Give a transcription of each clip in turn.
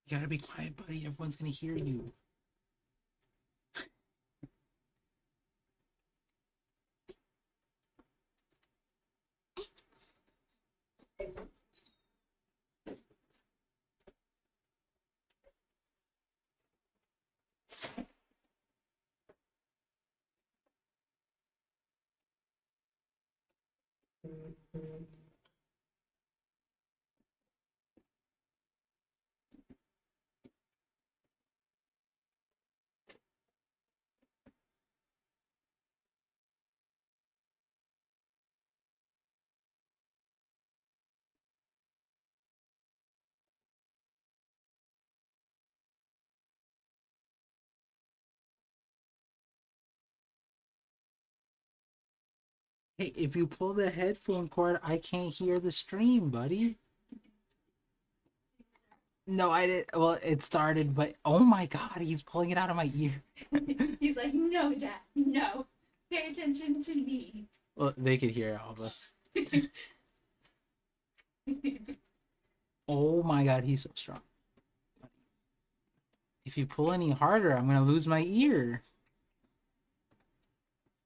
You gotta be quiet, buddy. Everyone's gonna hear you. Hey, if you pull the headphone cord, I can't hear the stream, buddy. No, I didn't. Well, it started, but oh my god, he's pulling it out of my ear. He's like, no, Dad, no. Pay attention to me. Well, they could hear all of us. Oh my god, he's so strong. If you pull any harder, I'm gonna lose my ear.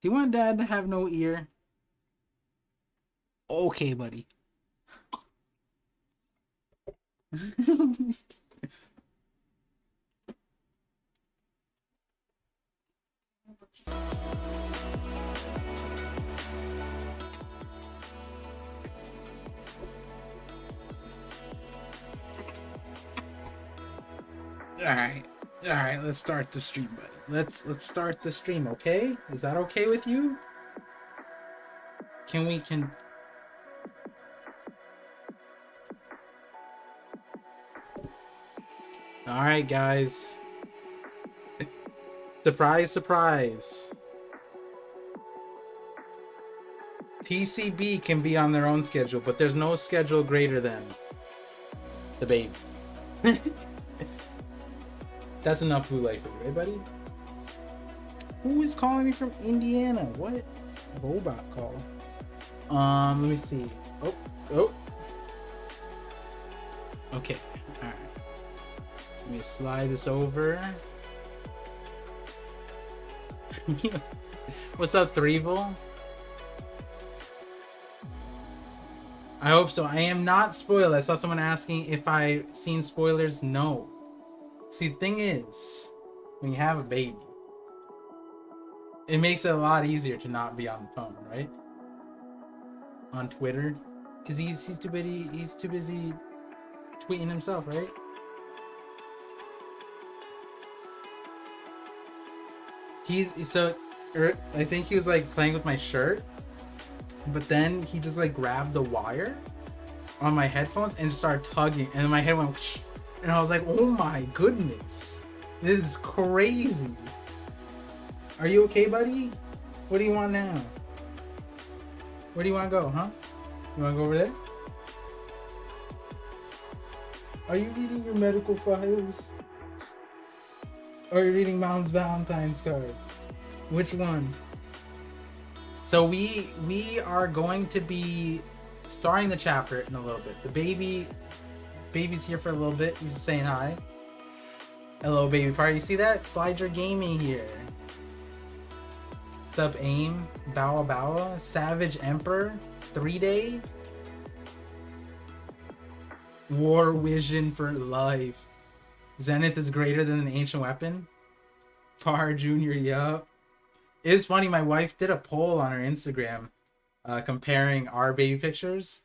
Do you want Dad to have no ear? Okay, buddy. All right, let's start the stream, buddy. Let's start the stream, okay? Is that okay with you? Can All right, guys. Surprise, surprise. TCB can be on their own schedule, but there's no schedule greater than the baby. That's enough blue light for you, right, buddy? Who is calling me from Indiana? What? Robot call. Let me see. Oh. Okay. All right. Let me slide this over. What's up, Threevil? I hope so. I am not spoiled. I saw someone asking if I seen spoilers. No. See, the thing is, when you have a baby, it makes it a lot easier to not be on the phone, right? On Twitter, because he's too busy. He's too busy tweeting himself, right? I think he was like playing with my shirt, but then he just like grabbed the wire on my headphones and just started tugging, and my head went whoosh, and I was like, oh my goodness, this is crazy. Are you okay, buddy? What do you want now? Where do you want to go, huh? You want to go over there? Are you reading your medical files? Or are you reading Mom's Valentine's card? Which one? So we are going to be starting the chapter in a little bit. The baby's here for a little bit. He's saying hi. Hello, baby party. You see that? Slide your gaming here. What's up, AIM? Bowa Bowa? Savage Emperor? 3-day? War Vision for life. Zenith is greater than an ancient weapon? Par Jr., yup. It's funny, my wife did a poll on her Instagram comparing our baby pictures.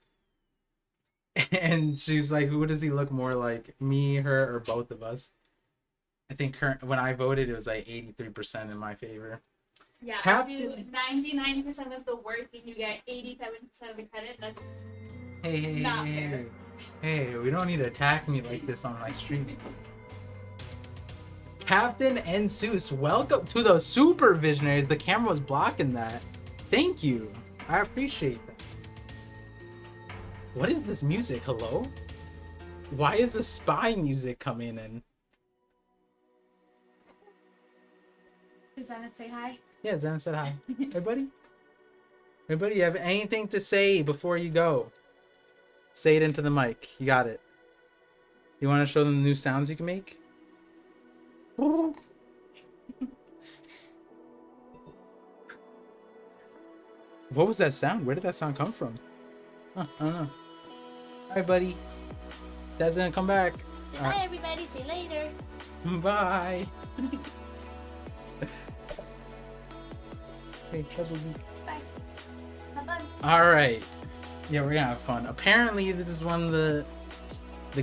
And she's like, who does he look more like? Me, her, or both of us? I think when I voted, it was like 83% in my favor. Yeah, Captain... I do 99% of the work and you get 87% of the credit. That's not fair. Hey, we don't need to attack me like this on my streaming. Captain and Seuss, welcome to the Super Visionaries. The camera was blocking that. Thank you. I appreciate that. What is this music? Hello? Why is the spy music coming in? Did Zenith say hi? Yeah, Zenith said hi. Hey, buddy. Hey, buddy, you have anything to say before you go? Say it into the mic. You got it. You want to show them the new sounds you can make? What was that sound? Where did that sound come from? Huh, I don't know. Alright, buddy. Dad's gonna come back. Bye, everybody. See you later. Bye. Hey, trouble. Bye. Have fun. Alright. Yeah, we're gonna have fun. Apparently, this is one of the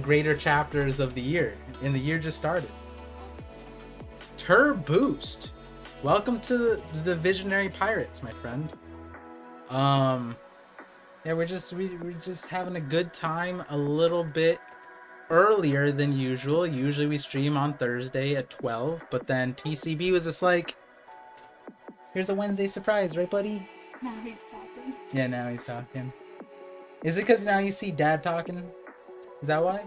greater chapters of the year. And the year just started. Boost. Welcome to the Visionary Pirates, my friend. Yeah, we're just having a good time a little bit earlier than usual. Usually we stream on Thursday at 12, but then TCB was just like, here's a Wednesday surprise, right, buddy? Now he's talking. Yeah, now he's talking. Is it because now you see Dad talking? Is that why?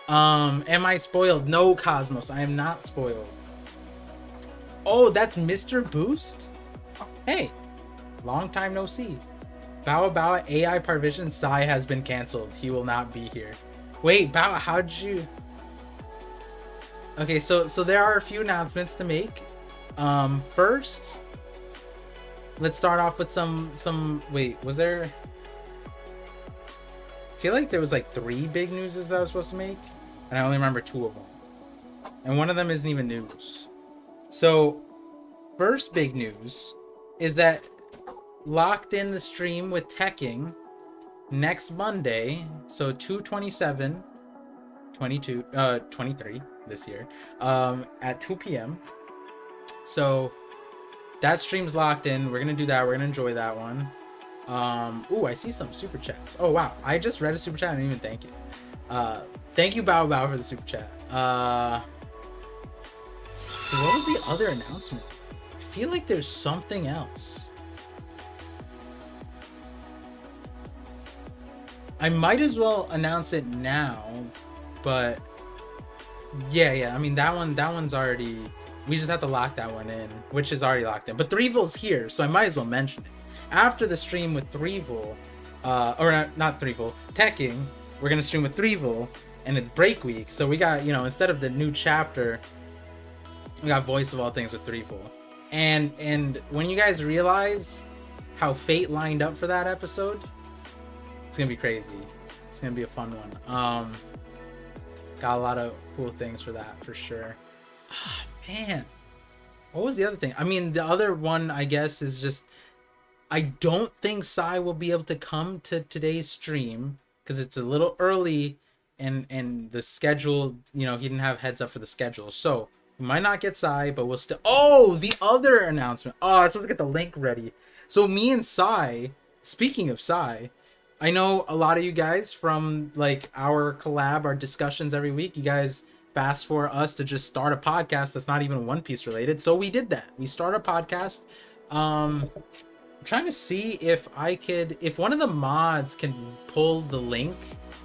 Am I spoiled? No, Cosmos, I am not spoiled. Oh, that's Mr. Boost? Hey, long time no see. Bow AI ParVision Sai has been canceled. He will not be here. Wait, Bow, how'd you... Okay, so there are a few announcements to make. First, let's start off with some... Wait, was there... I feel like there was like 3 big newses that I was supposed to make, and I only remember 2 of them. And one of them isn't even news. So, first big news is that locked in the stream with Teching next Monday, so 2/27, 23 this year, at 2 p.m. So that stream's locked in. We're gonna do that. We're gonna enjoy that one. Ooh, I see some super chats. Oh wow, I just read a super chat. I didn't even thank you. Thank you, Bow for the super chat. What was the other announcement? I feel like there's something else. I might as well announce it now, but yeah. I mean, that one's already. We just have to lock that one in, which is already locked in. But Threeville's here, so I might as well mention it. After the stream with Threeville, or not Threeville, Teching, we're gonna stream with Threeville, and it's break week. So we got, instead of the new chapter, we got Voice of All Things with Threeville. And when you guys realize how fate lined up for that episode, it's gonna be crazy. It's gonna be a fun one. Got a lot of cool things for that, for sure. Man, what was the other thing? I mean, the other one, I guess, is just, I don't think Sai will be able to come to today's stream because it's a little early, and the schedule, he didn't have heads up for the schedule, so we might not get Sai, but we'll still. Oh, the other announcement. Oh, I was supposed to get the link ready. So me and Sai, speaking of Sai, I know a lot of you guys from like our collab, our discussions every week, you guys fast for us to just start a podcast that's not even One Piece related. So we did that. We started a podcast. I'm trying to see if one of the mods can pull the link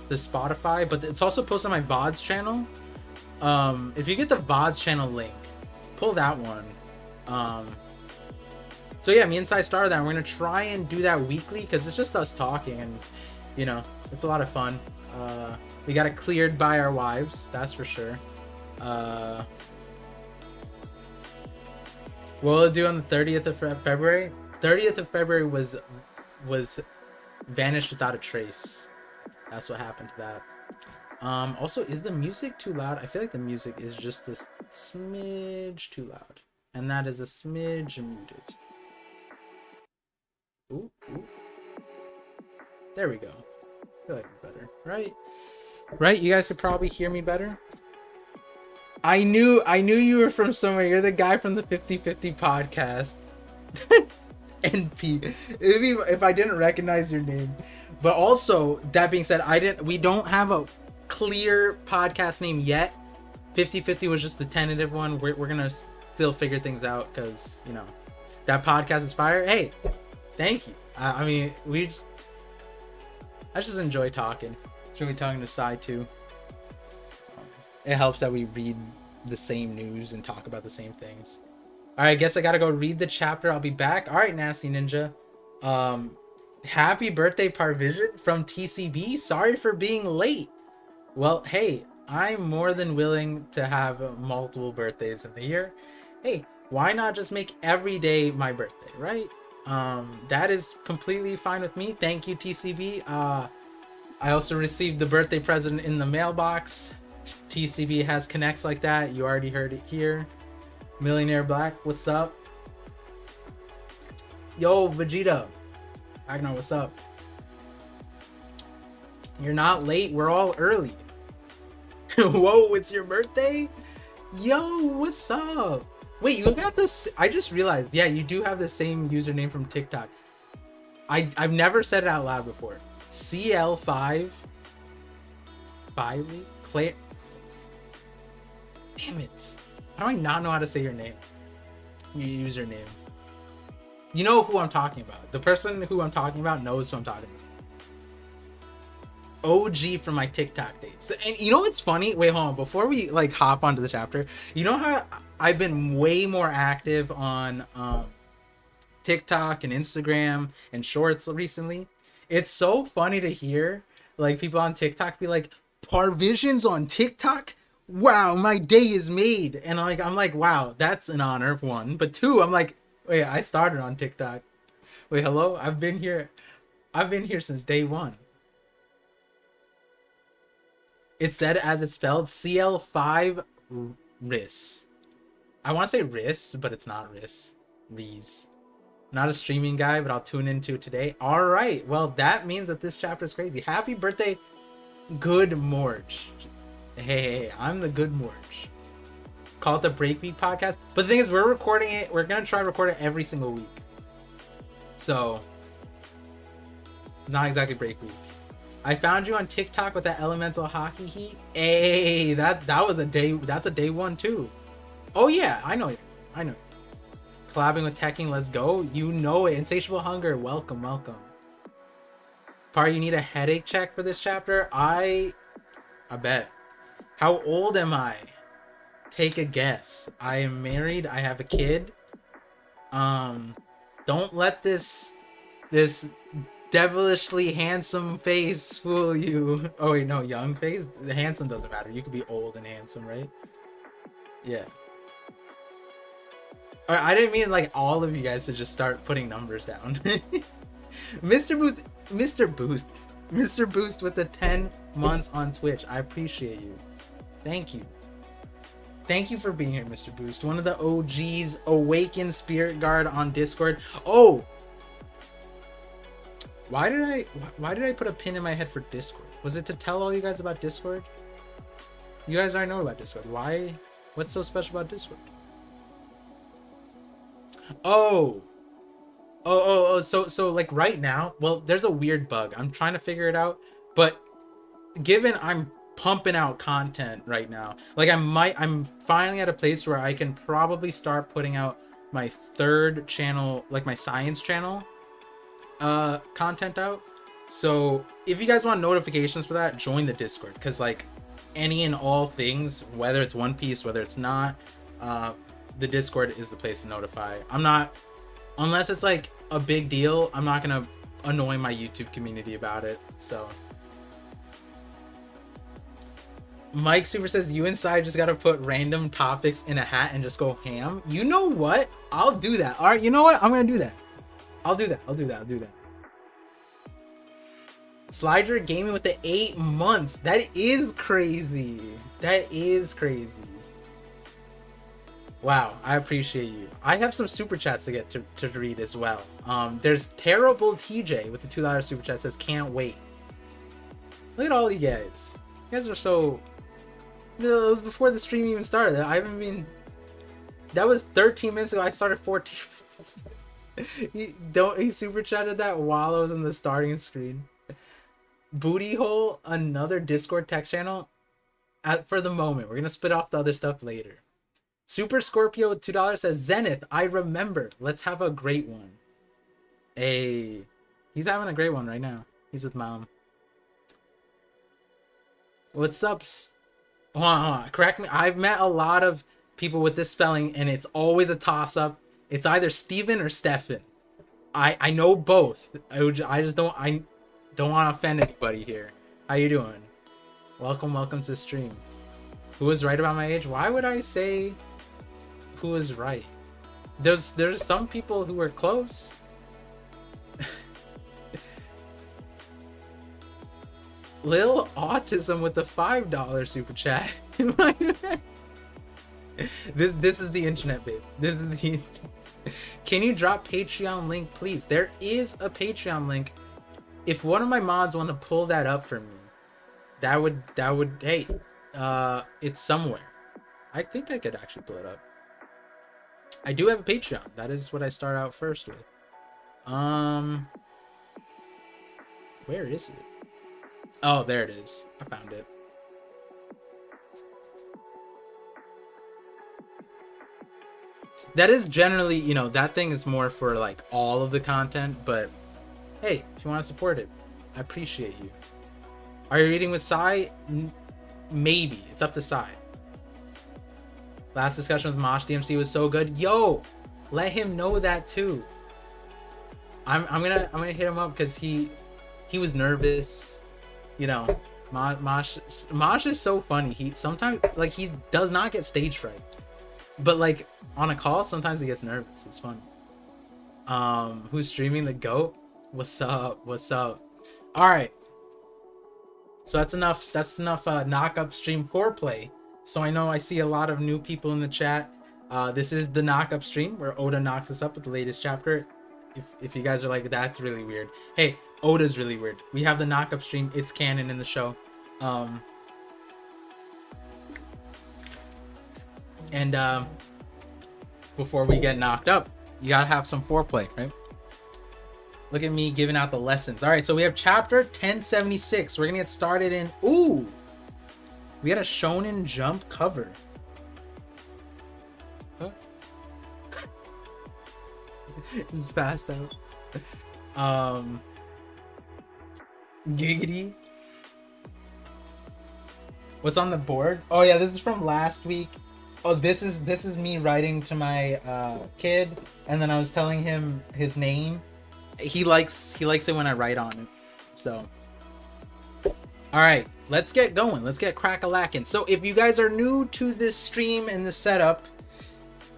to Spotify, but it's also posted on my VODs channel. If you get the VODs channel link, pull that one. So yeah, me and Sai started that. We're gonna try and do that weekly because it's just us talking, and it's a lot of fun. We got it cleared by our wives, that's for sure. What will it do on the 30th of February? 30th of February was vanished without a trace. That's what happened to that. Also, is the music too loud? I feel like the music is just a smidge too loud, and that is a smidge muted. Ooh. There we go. I feel like it's better, right? Right? You guys could probably hear me better. I knew you were from somewhere. You're the guy from the 50/50 podcast. NP. If I didn't recognize your name. But also, that being said, we don't have a clear podcast name yet. 50/50 was just the tentative one. We're gonna still figure things out because, that podcast is fire. Hey, thank you. I mean, I just enjoy talking. Enjoy talking to Sai too. It helps that we read the same news and talk about the same things. All right, I guess I gotta go read the chapter. I'll be back. All right, Nasty Ninja. Happy birthday, ParVision from TCB. Sorry for being late. Well, hey, I'm more than willing to have multiple birthdays in the year. Hey, why not just make every day my birthday, right? That is completely fine with me. Thank you, TCB. I also received the birthday present in the mailbox. TCB has connects like that. You already heard it here. Millionaire Black, what's up? Yo, Vegeta. Agnar, what's up? You're not late. We're all early. Whoa, it's your birthday? Yo, what's up? Wait, you got this? I just realized. Yeah, you do have the same username from TikTok. I've never said it out loud before. CL5 Claire. Damn it. How do I not know how to say your name? Your username. You know who I'm talking about. The person who I'm talking about knows who I'm talking about. OG from my TikTok days. And you know what's funny? Wait, hold on. Before we like hop onto the chapter, you know how I've been way more active on TikTok and Instagram and shorts recently? It's so funny to hear like people on TikTok be like, ParVision's on TikTok? Wow, my day is made. And I'm like, wow, that's an honor, one. But two, I'm like, wait, I started on TikTok. Wait, hello? I've been here since day one. It said as it's spelled CL5 RIS. I want to say RIS, but it's not RIS. Rees. Not a streaming guy, but I'll tune into today. All right. Well, that means that this chapter is crazy. Happy birthday, Good Morge. Hey, I'm the Good Morge. Call it the Break Week podcast. But the thing is, we're recording it. We're going to try to record it every single week. So, not exactly Break Week. I found you on TikTok with that elemental hockey heat. Hey, that was a day. That's a day one too. Oh yeah, I know. Collabing with Tekking, let's go. You know it. Insatiable Hunger, welcome. Par, you need a headache check for this chapter? I bet. How old am I? Take a guess. I am married. I have a kid. Don't let this devilishly handsome face fool you. Oh wait, no, young face? The handsome doesn't matter. You could be old and handsome, right? Yeah. I didn't mean like all of you guys to just start putting numbers down. Mr. Boost with the 10 months on Twitch. I appreciate you. Thank you. Thank you for being here, Mr. Boost. One of the OGs, Awakened Spirit Guard on Discord. Oh! Why did I put a pin in my head for Discord? Was it to tell all you guys about Discord? You guys already know about Discord. Why? What's so special about Discord? So like right now, well, there's a weird bug. I'm trying to figure it out, but given I'm pumping out content right now, like I'm finally at a place where I can probably start putting out my third channel, like my science channel content out. So if you guys want notifications for that, join the Discord, because like any and all things, whether it's One Piece, whether it's not, the Discord is the place to notify. I'm not, unless it's like a big deal, I'm not gonna annoy my YouTube community about it. So Mike Super says, you inside just gotta put random topics in a hat and just go ham. You know what? I'll do that. All right, you know what? I'm gonna do that. I'll do that. Slider Gaming with the 8 months. That is crazy. Wow, I appreciate you. I have some super chats to get to read as well. There's Terrible TJ with the $2 super chat, says can't wait. Look at all you guys. You guys are so... It was before the stream even started. I haven't been... That was 13 minutes ago. I started 14 minutes. He super chatted that while I was in the starting screen. Booty Hole, another Discord text channel. For the moment, we're gonna split off the other stuff later. Super Scorpio with $2 says, Zenith, I remember. Let's have a great one. Hey, he's having a great one right now. He's with mom. What's up? Hold on. Correct me. I've met a lot of people with this spelling, and it's always a toss-up. It's either Steven or Stefan. I know both. I just don't want to offend anybody here. How you doing? Welcome to the stream. Who was right about my age? Why would I say who is right? There's some people who are close. Lil Autism with the $5 super chat. This is the internet, babe. This is the. Can you drop Patreon link, please? There is a Patreon link. If one of my mods want to pull that up for me, that would. Hey, it's somewhere. I think I could actually pull it up. I do have a Patreon. That is what I start out first with. Where is it? Oh, there it is. I found it. That is generally, you know, that thing is more for like all of the content, but hey, if you want to support it, I appreciate you. Are you reading with Sai? Maybe. It's up to Sai. Last discussion with Mosh DMC was so good. Yo, let him know that too. I'm gonna hit him up because he was nervous. You know, Mosh is so funny. He sometimes, like, he does not get stage fright, but like on a call sometimes he gets nervous. It's funny. Who's streaming? The GOAT? What's up? All right, so that's enough Knockup stream foreplay. So I know I see a lot of new people in the chat. This is the Knockup stream where Oda knocks us up with the latest chapter. If you guys are like, that's really weird, hey, Oda's really weird. We have the Knockup stream. It's canon in the show. Before we get knocked up, you gotta have some foreplay, right? Look at me giving out the lessons. All right, so we have chapter 1076. We're gonna get started in. Ooh, we had a Shonen Jump cover. Huh? It's passed out. Giggity. What's on the board? Oh yeah, this is from last week. Oh, this is me writing to my kid, and then I was telling him his name. He likes it when I write on it. So, all right, let's get going. Let's get crack-a-lackin'. So if you guys are new to this stream and this setup,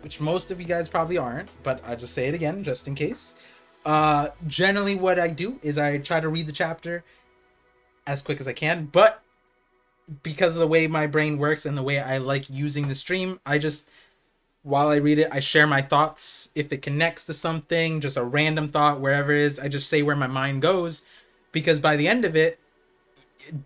which most of you guys probably aren't, but I'll just say it again just in case. Generally what I do is I try to read the chapter as quick as I can, but because of the way my brain works and the way I like using the stream, I just, while I read it, I share my thoughts. If it connects to something, just a random thought, wherever it is, I just say where my mind goes, because by the end of it,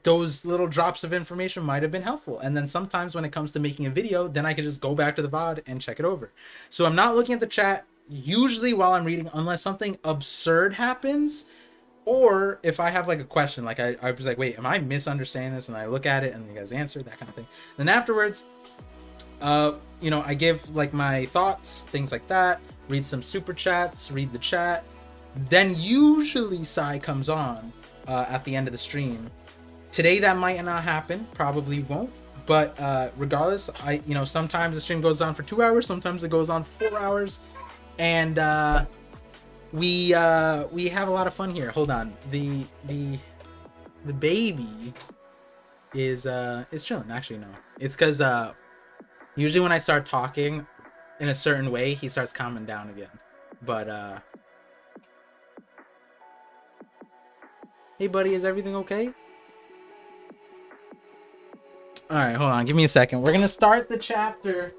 those little drops of information might have been helpful. And then sometimes when it comes to making a video, then I can just go back to the VOD and check it over. So I'm not looking at the chat usually while I'm reading, unless something absurd happens, or if I have like a question, like I was like, wait, am I misunderstanding this? And I look at it and you guys answer, that kind of thing. Then afterwards, you know, I give like my thoughts, things like that, read some super chats, read the chat. Then usually Sai comes on at the end of the stream. Today that might not happen, probably won't, but regardless, you know, sometimes the stream goes on for 2 hours, sometimes it goes on 4 hours, and we have a lot of fun here. Hold on, the baby is chilling. Actually, no, it's because usually when I start talking in a certain way, he starts calming down again. But hey buddy, is everything okay? All right, hold on, give me a second. We're gonna start the chapter.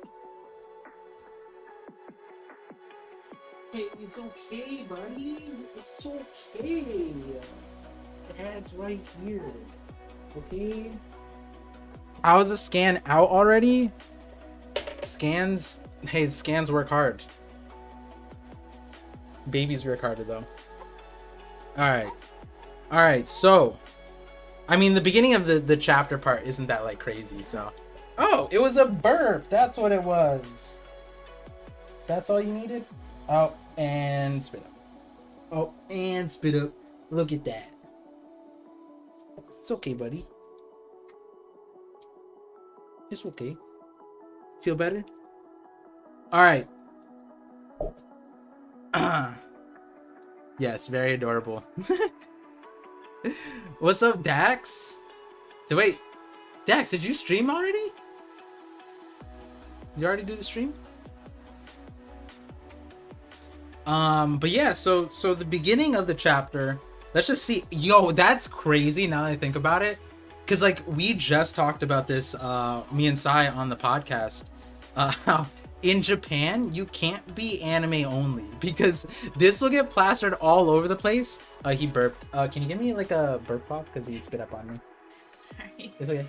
Hey, it's okay, buddy. It's okay. Dad's right here. Okay. How is the scan out already? Scans. Hey, scans work hard. Babies work harder though. All right. So, I mean, the beginning of the chapter part isn't that like crazy. So, oh, it was a burp. That's what it was. That's all you needed. Oh, and spit up. Oh, and spit up. Look at that. It's okay, buddy. It's okay. Feel better? All right. Yes, very adorable. What's up, Dax? So wait, Dax, did you stream already? Did you already do the stream? But yeah, so the beginning of the chapter, let's just see. Yo, that's crazy now that I think about it. Cause like we just talked about this, me and Sai on the podcast. How in Japan you can't be anime only because this will get plastered all over the place. He burped. Can you give me like a burp pop? Cause he spit up on me. Sorry. It's okay.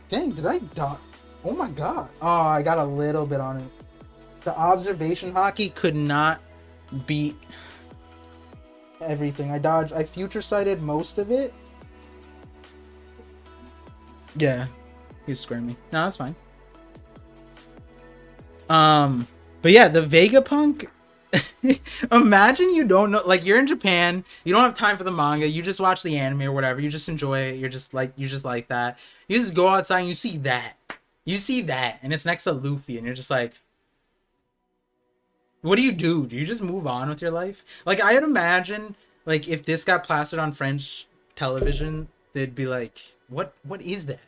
Dang, did I dodge? Oh my god. Oh, I got a little bit on it. The observation hockey could not beat everything. I dodged. I future sighted most of it. Yeah. He was squaring me. No, that's fine. But yeah, the Vegapunk. Imagine you don't know, like you're in Japan, you don't have time for the manga, you just watch the anime or whatever, you just enjoy it, you just like that. You just go outside and you see that. You see that, and it's next to Luffy, and you're just like, what do? Do you just move on with your life? Like, I'd imagine, like, if this got plastered on French television, they'd be like, what is that?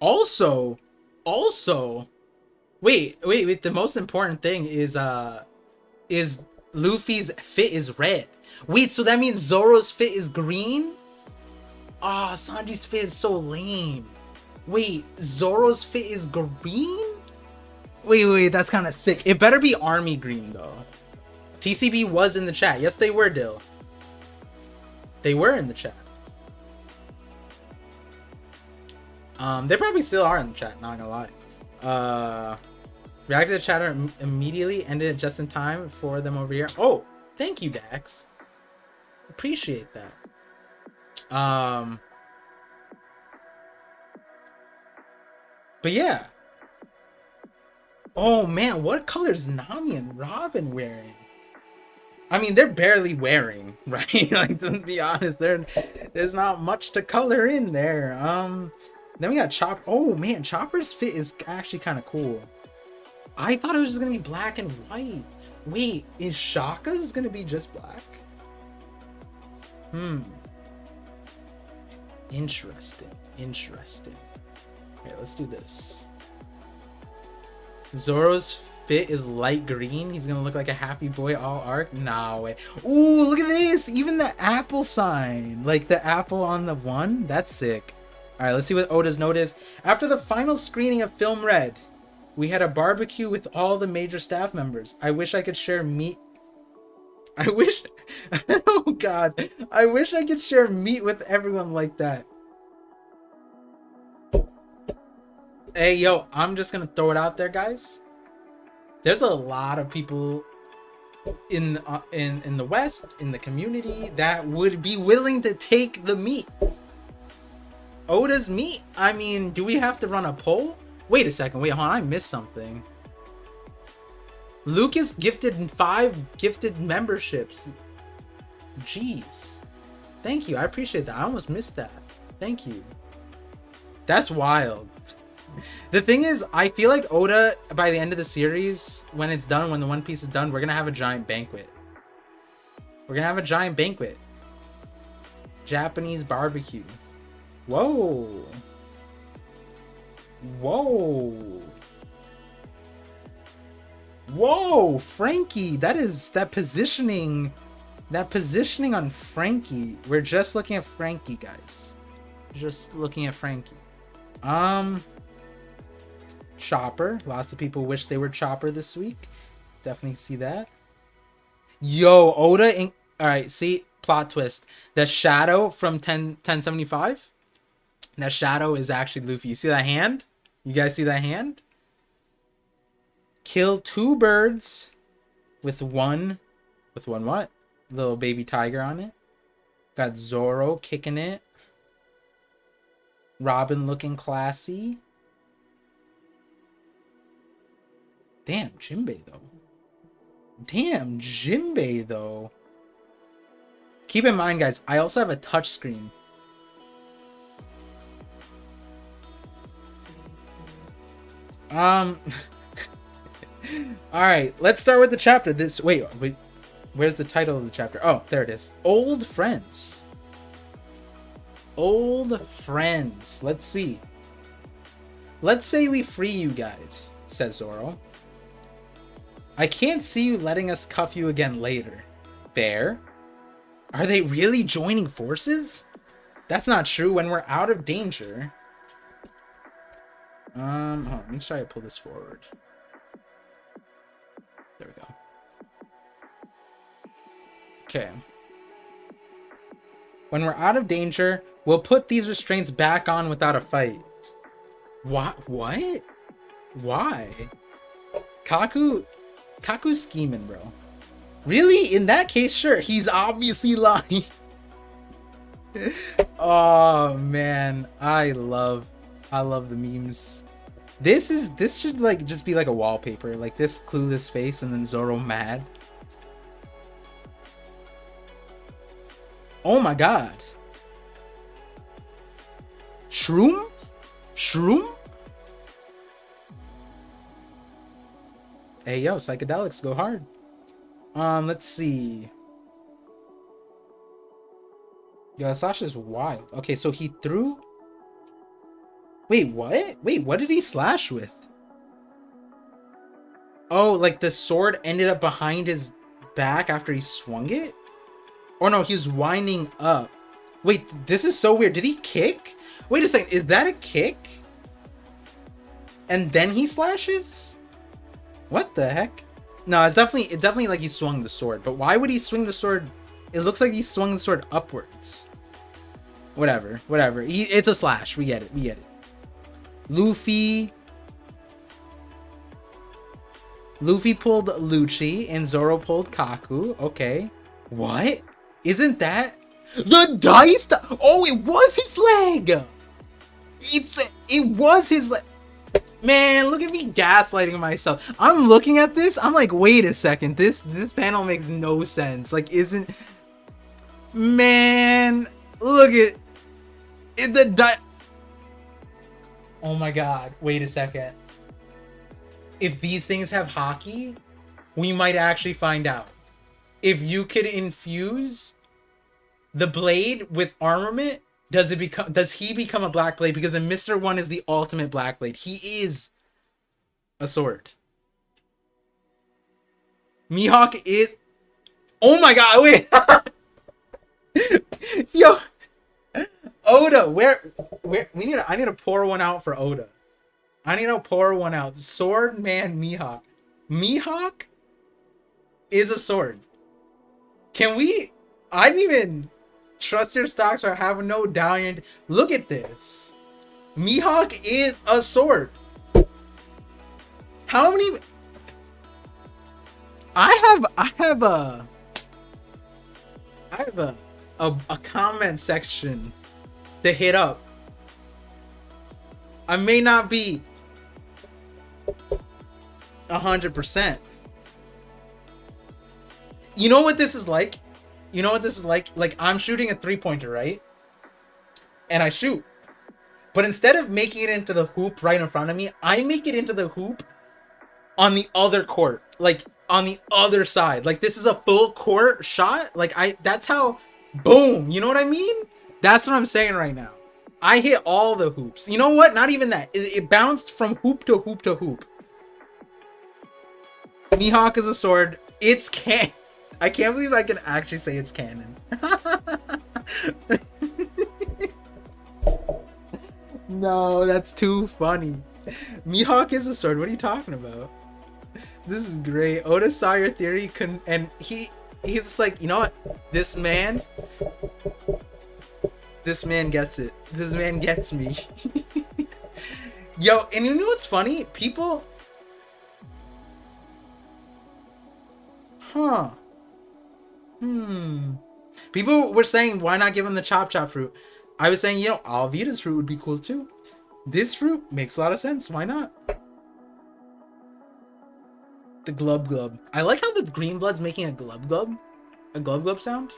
Also, wait, the most important thing is Luffy's fit is red. Wait, so that means Zoro's fit is green? Ah, oh, Sanji's fit is so lame. Wait, Zoro's fit is green? Wait, that's kind of sick. It better be army green, though. TCB was in the chat. Yes, they were, Dill. They were in the chat. They probably still are in the chat, not gonna lie. Reacted to the chatter immediately, ended it just in time for them over here. Oh, thank you, Dax. Appreciate that. But yeah. Oh man, what color is Nami and Robin wearing? I mean, they're barely wearing, right? Like, to be honest, there's not much to color in there. Then we got Chopper. Oh man, Chopper's fit is actually kind of cool. I thought it was just gonna be black and white. Wait, is Shaka's gonna be just black? Interesting. Okay, let's do this. Zoro's fit is light green. He's gonna look like a happy boy all arc. Nah, wait. Ooh, look at this. Even the apple sign, like the apple on the one. That's sick. All right, let's see what Oda's note is. After the final screening of Film Red, we had a barbecue with all the major staff members. I wish I could share meat. Oh god. I wish I could share meat with everyone like that. Hey, yo, I'm just gonna throw it out there, guys. There's a lot of people in the West, in the community, that would be willing to take the meat. Oda's meat? I mean, do we have to run a poll? Wait a second. Wait, hold on. I missed something. Lucas gifted 5 gifted memberships. Jeez. Thank you. I appreciate that. I almost missed that. Thank you. That's wild. The thing is, I feel like Oda, by the end of the series, when it's done, when the One Piece is done, we're going to have a giant banquet. We're going to have a giant banquet. Japanese barbecue. Whoa. Whoa, Frankie. That positioning on Frankie. We're just looking at Frankie, guys. Just looking at Frankie. Chopper. Lots of people wish they were Chopper this week. Definitely see that. Yo, Oda. All right, see, plot twist. The shadow from 1075. That shadow is actually Luffy. You see that hand? You guys see that hand? Kill 2 birds with one what? Little baby tiger on it. Got Zoro kicking it. Robin looking classy. Damn, Jinbei though. Keep in mind, guys, I also have a touch screen. All right, let's start with the chapter. Wait, where's the title of the chapter? Oh, there it is. Old friends. Old friends. Let's see. Let's say we free you guys, says Zoro. I can't see you letting us cuff you again later. Fair? Are they really joining forces? That's not true. When we're out of danger. Hold on, let me try to pull this forward. There we go. Okay. When we're out of danger, we'll put these restraints back on without a fight. What? What? Why? Kaku's scheming, bro. Really? In that case, sure. He's obviously lying. Oh man, I love the memes. This should like just be like a wallpaper, like this clueless face and then Zoro mad. Oh my god. Shroom? Shroom? Hey yo, psychedelics go hard. Let's see. Yo, Sasha's wild. Okay, so he threw. Wait, what? Wait, what did he slash with? Oh, like the sword ended up behind his back after he swung it? Oh no, he was winding up. Wait, this is so weird. Did he kick? Wait a second, is that a kick? And then he slashes? What the heck? No, it's definitely like he swung the sword. But why would he swing the sword? It looks like he swung the sword upwards. Whatever. It's a slash. We get it. Luffy pulled Lucci and Zoro pulled Kaku. Okay. What? Isn't that the dice? Oh, it was his leg. It was his leg. Man, look at me gaslighting myself. I'm looking at this. I'm like, wait a second. This panel makes no sense. Like, isn't... Man, look at it. Oh my god. Wait a second. If these things have hockey, we might actually find out. If you could infuse the blade with armament, does he become a black blade? Because the Mr. One is the ultimate black blade. He is a sword. Mihawk is... Oh my god, wait! Yo! Oda, where I need to pour one out for Oda. I need to pour one out. Sword Man Mihawk. Mihawk is a sword. Can we... I didn't even trust your stocks or have no doubt. Look at this. Mihawk is a sword. How many... I have a comment section to hit up. I may not be 100%. You know what this is like? You know what this is like? Like, I'm shooting a 3-pointer, right? And I shoot. But instead of making it into the hoop right in front of me, I make it into the hoop on the other court. Like, on the other side. Like, this is a full court shot. Like, that's how... Boom! You know what I mean? That's what I'm saying right now. I hit all the hoops. You know what? Not even that. It bounced from hoop to hoop to hoop. Mihawk is a sword. It's canon. I can't believe I can actually say it's canon. No, that's too funny. Mihawk is a sword. What are you talking about? This is great. Oda saw your theory, and he's just like, you know what? This man gets it. This man gets me. Yo, and you know what's funny? People... Huh. People were saying, why not give him the chop fruit? I was saying, you know, Alvida's fruit would be cool too. This fruit makes a lot of sense. Why not? The glub glub. I like how the green blood's making a glub glub. A glub glub sound.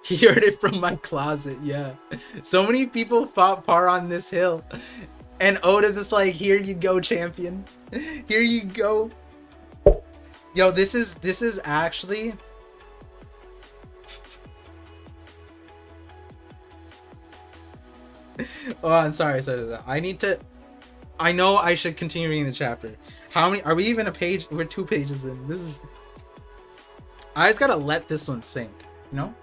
He heard it from my closet. Yeah. So many people fought Par on this hill. And Oda's just like, here you go, champion. Here you go. Yo, this is actually... Oh, I'm sorry. I need to... I know I should continue reading the chapter. How many... Are we even a page? We're 2 pages in. This is... I just gotta let this one sink, you know?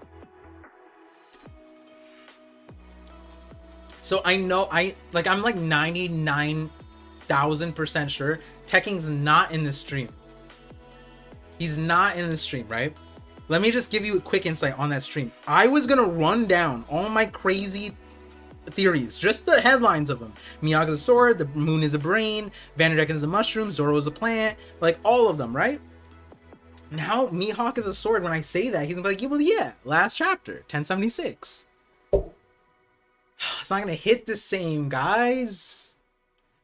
So I know I'm like 99,000% sure Tekking's not in this stream. He's not in the stream, right? Let me just give you a quick insight on that stream. I was gonna run down all my crazy theories, just the headlines of them. Mihawk is a sword, the moon is a brain, Vanderdecken is a mushroom, Zoro is a plant, like all of them, right? Now Mihawk is a sword. When I say that, he's gonna be like, yeah, well, yeah, last chapter, 1076. It's not gonna hit the same, guys.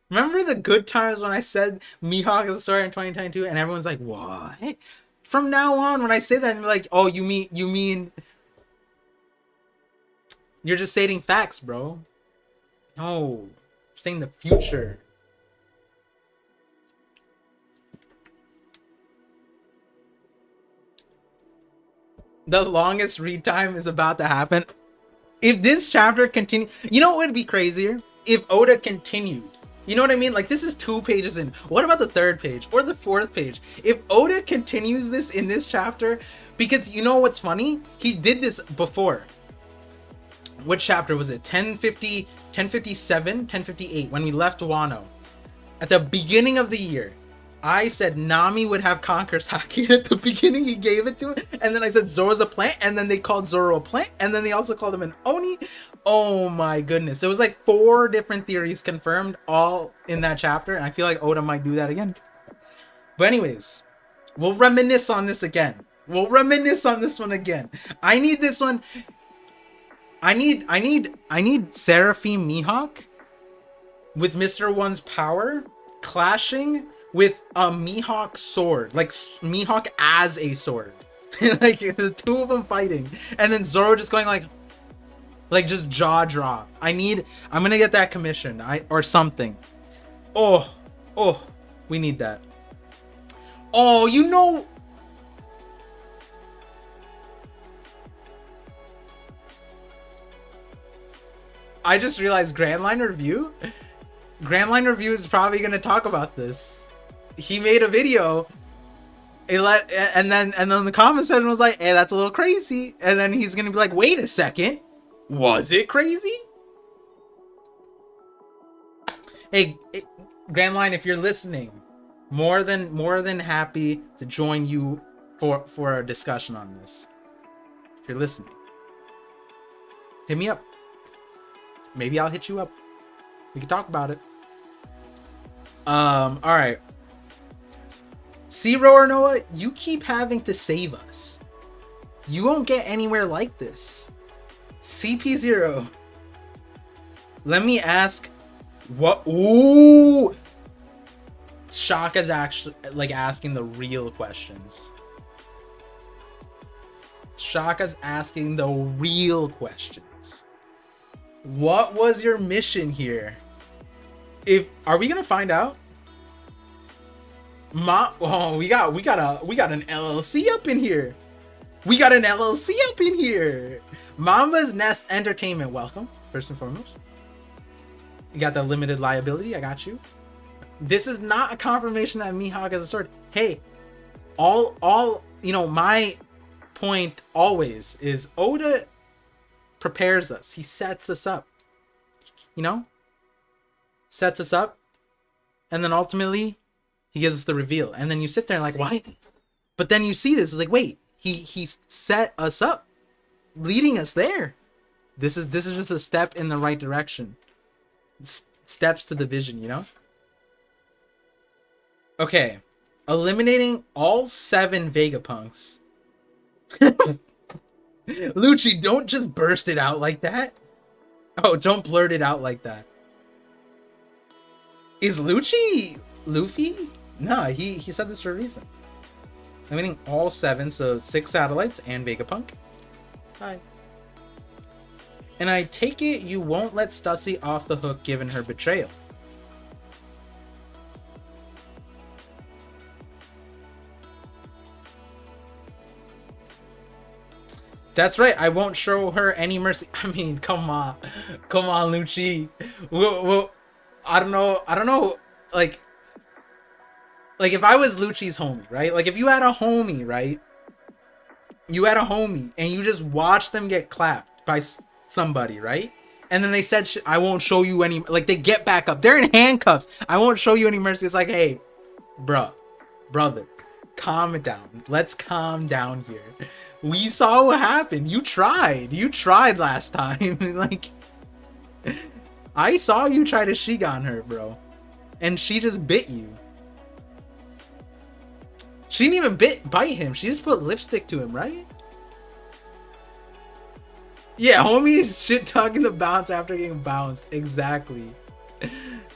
Remember the good times when I said Mihawk is a sword in 2022 and everyone's like, what? From now on, when I say that, I'm like, oh, you mean you're just stating facts, bro. No, I'm saying the future. The longest read time is about to happen. If this chapter continued, you know what would be crazier? If Oda continued. You know what I mean? Like, this is 2 pages in. What about the 3rd page or the 4th page? If Oda continues this in this chapter, because you know what's funny? He did this before. What chapter was it? 1050, 1057, 1058, when we left Wano. At the beginning of the year, I said Nami would have Conqueror's Haki. At the beginning, he gave it to him. And then I said Zoro's a plant. And then they called Zoro a plant. And then they also called him an Oni. Oh my goodness. There was like 4 different theories confirmed all in that chapter. And I feel like Oda might do that again. But anyways, we'll reminisce on this again. We'll reminisce on this one again. I need this one. I need Seraphim Mihawk with Mr. One's power clashing with a Mihawk sword, like Mihawk as a sword. Like the 2 of them fighting, and then Zoro just going like just jaw drop. I'm gonna get that commission, or something. Oh, we need that. Oh, you know, I just realized Grand Line Review is probably gonna talk about this. He made a video, and then the comment section was like, hey, that's a little crazy. And then he's gonna be like, wait a second, was it crazy? Hey, Grand Line, if you're listening, more than happy to join you for a discussion on this. If you're listening, hit me up. Maybe I'll hit you up. We can talk about it. All right. Zero or Noah, you keep having to save us. You won't get anywhere like this. CP0. Let me ask, what? Ooh, Shaka's actually like asking the real questions. Shaka's asking the real questions. What was your mission here? Are we gonna find out? Oh, we got an LLC up in here. We got an LLC up in here. Mama's Nest Entertainment, welcome, first and foremost. You got the limited liability, I got you. This is not a confirmation that Mihawk is a sword. Hey, all you know, my point always is Oda prepares us. He sets us up. You know? Sets us up. And then ultimately, he gives us the reveal. And then you sit there and like, why? But then you see this, it's like, wait, he set us up, leading us there. This is just a step in the right direction. Steps to the vision, you know? Okay. Eliminating all 7 Vegapunks. Lucci, don't just burst it out like that. Oh, don't blurt it out like that. Is Lucci Luffy? Nah, he said this for a reason. Eliminating all 7, so 6 satellites and Vegapunk. Hi. And I take it you won't let Stussy off the hook given her betrayal. That's right. I won't show her any mercy. I mean, come on, Lucci. Well, I don't know. Like if I was Lucci's homie, right? Like if you had a homie, right? You had a homie and you just watched them get clapped by somebody, right? And then they said, I won't show you any, like they get back up. They're in handcuffs. I won't show you any mercy. It's like, hey, brother, calm it down. Let's calm down here. We saw what happened. You tried last time. Like, I saw you try to shig on her, bro. And she just bit you. She didn't even bite him. She just put lipstick to him, right? Yeah, homie's shit talking the bounce after getting bounced. Exactly.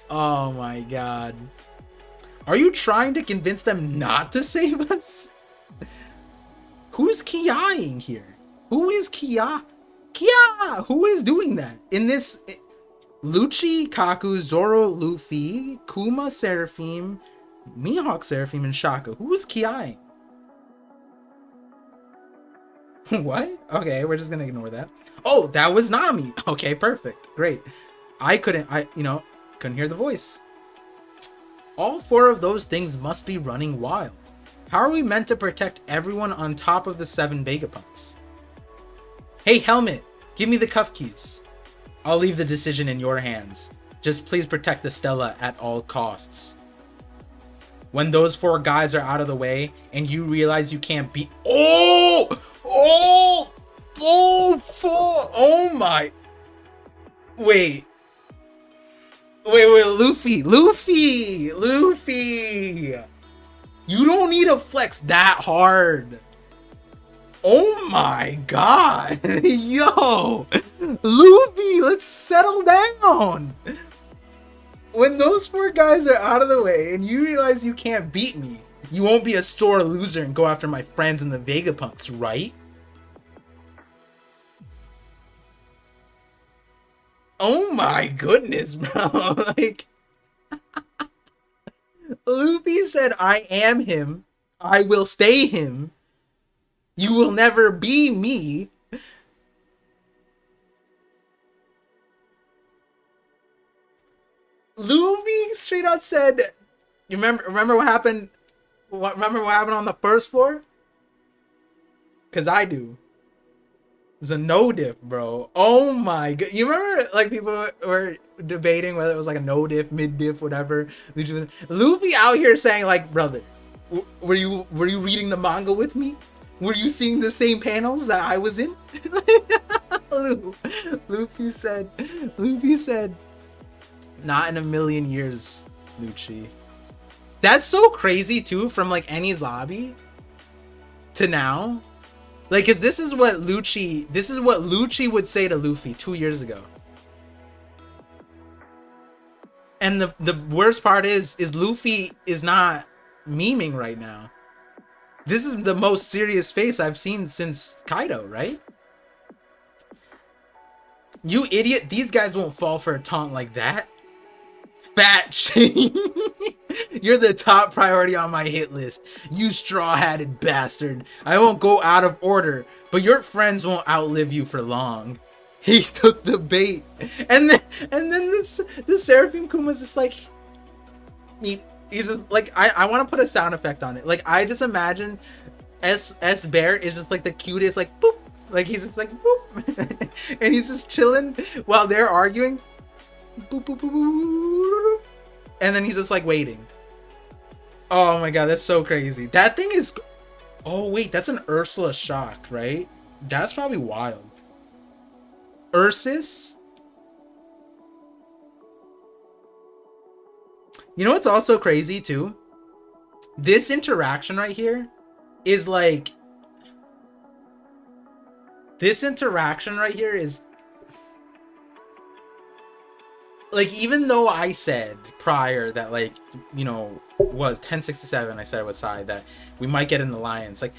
Oh my god. Are you trying to convince them not to save us? Who's Kiaing here? Who is Kia? Kia! Who is doing that? In this... Lucci, Kaku, Zoro, Luffy, Kuma, Seraphim, Mihawk, Seraphim, and Shaka. Who is Kiaing? What? Okay, we're just gonna ignore that. Oh, that was Nami. Okay, perfect. Great. I couldn't hear the voice. All 4 of those things must be running wild. How are we meant to protect everyone on top of the 7 Vegapunks? Hey, Helmet, give me the cuff keys. I'll leave the decision in your hands. Just please protect the Stella at all costs. When those 4 guys are out of the way and you realize you can't beat... Oh my... Wait, Luffy! You don't need to flex that hard. Oh my god. Yo, Luffy, let's settle down. When those 4 guys are out of the way and you realize you can't beat me, you won't be a sore loser and go after my friends in the Vegapunks, right? Oh my goodness, bro. Like, Luffy said, I am him. I will stay him. You will never be me. Luffy straight out said, you remember what happened? Remember what happened on the first floor? Cause I do. It's a no diff, bro. Oh my god. You remember like people were debating whether it was like a no diff, mid diff, whatever. Luffy out here saying like, brother, were you reading the manga with me? Were you seeing the same panels that I was in? Luffy said, not in a million years, Lucci. That's so crazy too, from like Eni's lobby to now. Like, cause this is what Lucci would say to Luffy 2 years ago. And the worst part is Luffy is not memeing right now. This is the most serious face I've seen since Kaido, right? You idiot, these guys won't fall for a taunt like that. Fat shame. You're the top priority on my hit list. You straw-hatted bastard. I won't go out of order, but your friends won't outlive you for long. He took the bait. And then this Seraphim Kuma's just like, he's just like, I want to put a sound effect on it. Like, I just imagine S Bear is just like the cutest, like boop. Like he's just like boop. And he's just chilling while they're arguing. Boop, boop, boop, boop. And then he's just like waiting. Oh my god, that's so crazy. That thing is... Oh wait, that's an Ursula shock, right? That's probably wild. Ursus? You know what's also crazy too? This interaction right here is like... This interaction right here is... Like, even though I said prior that, like, you know, was 1067, I said with Sai that we might get an alliance. Like,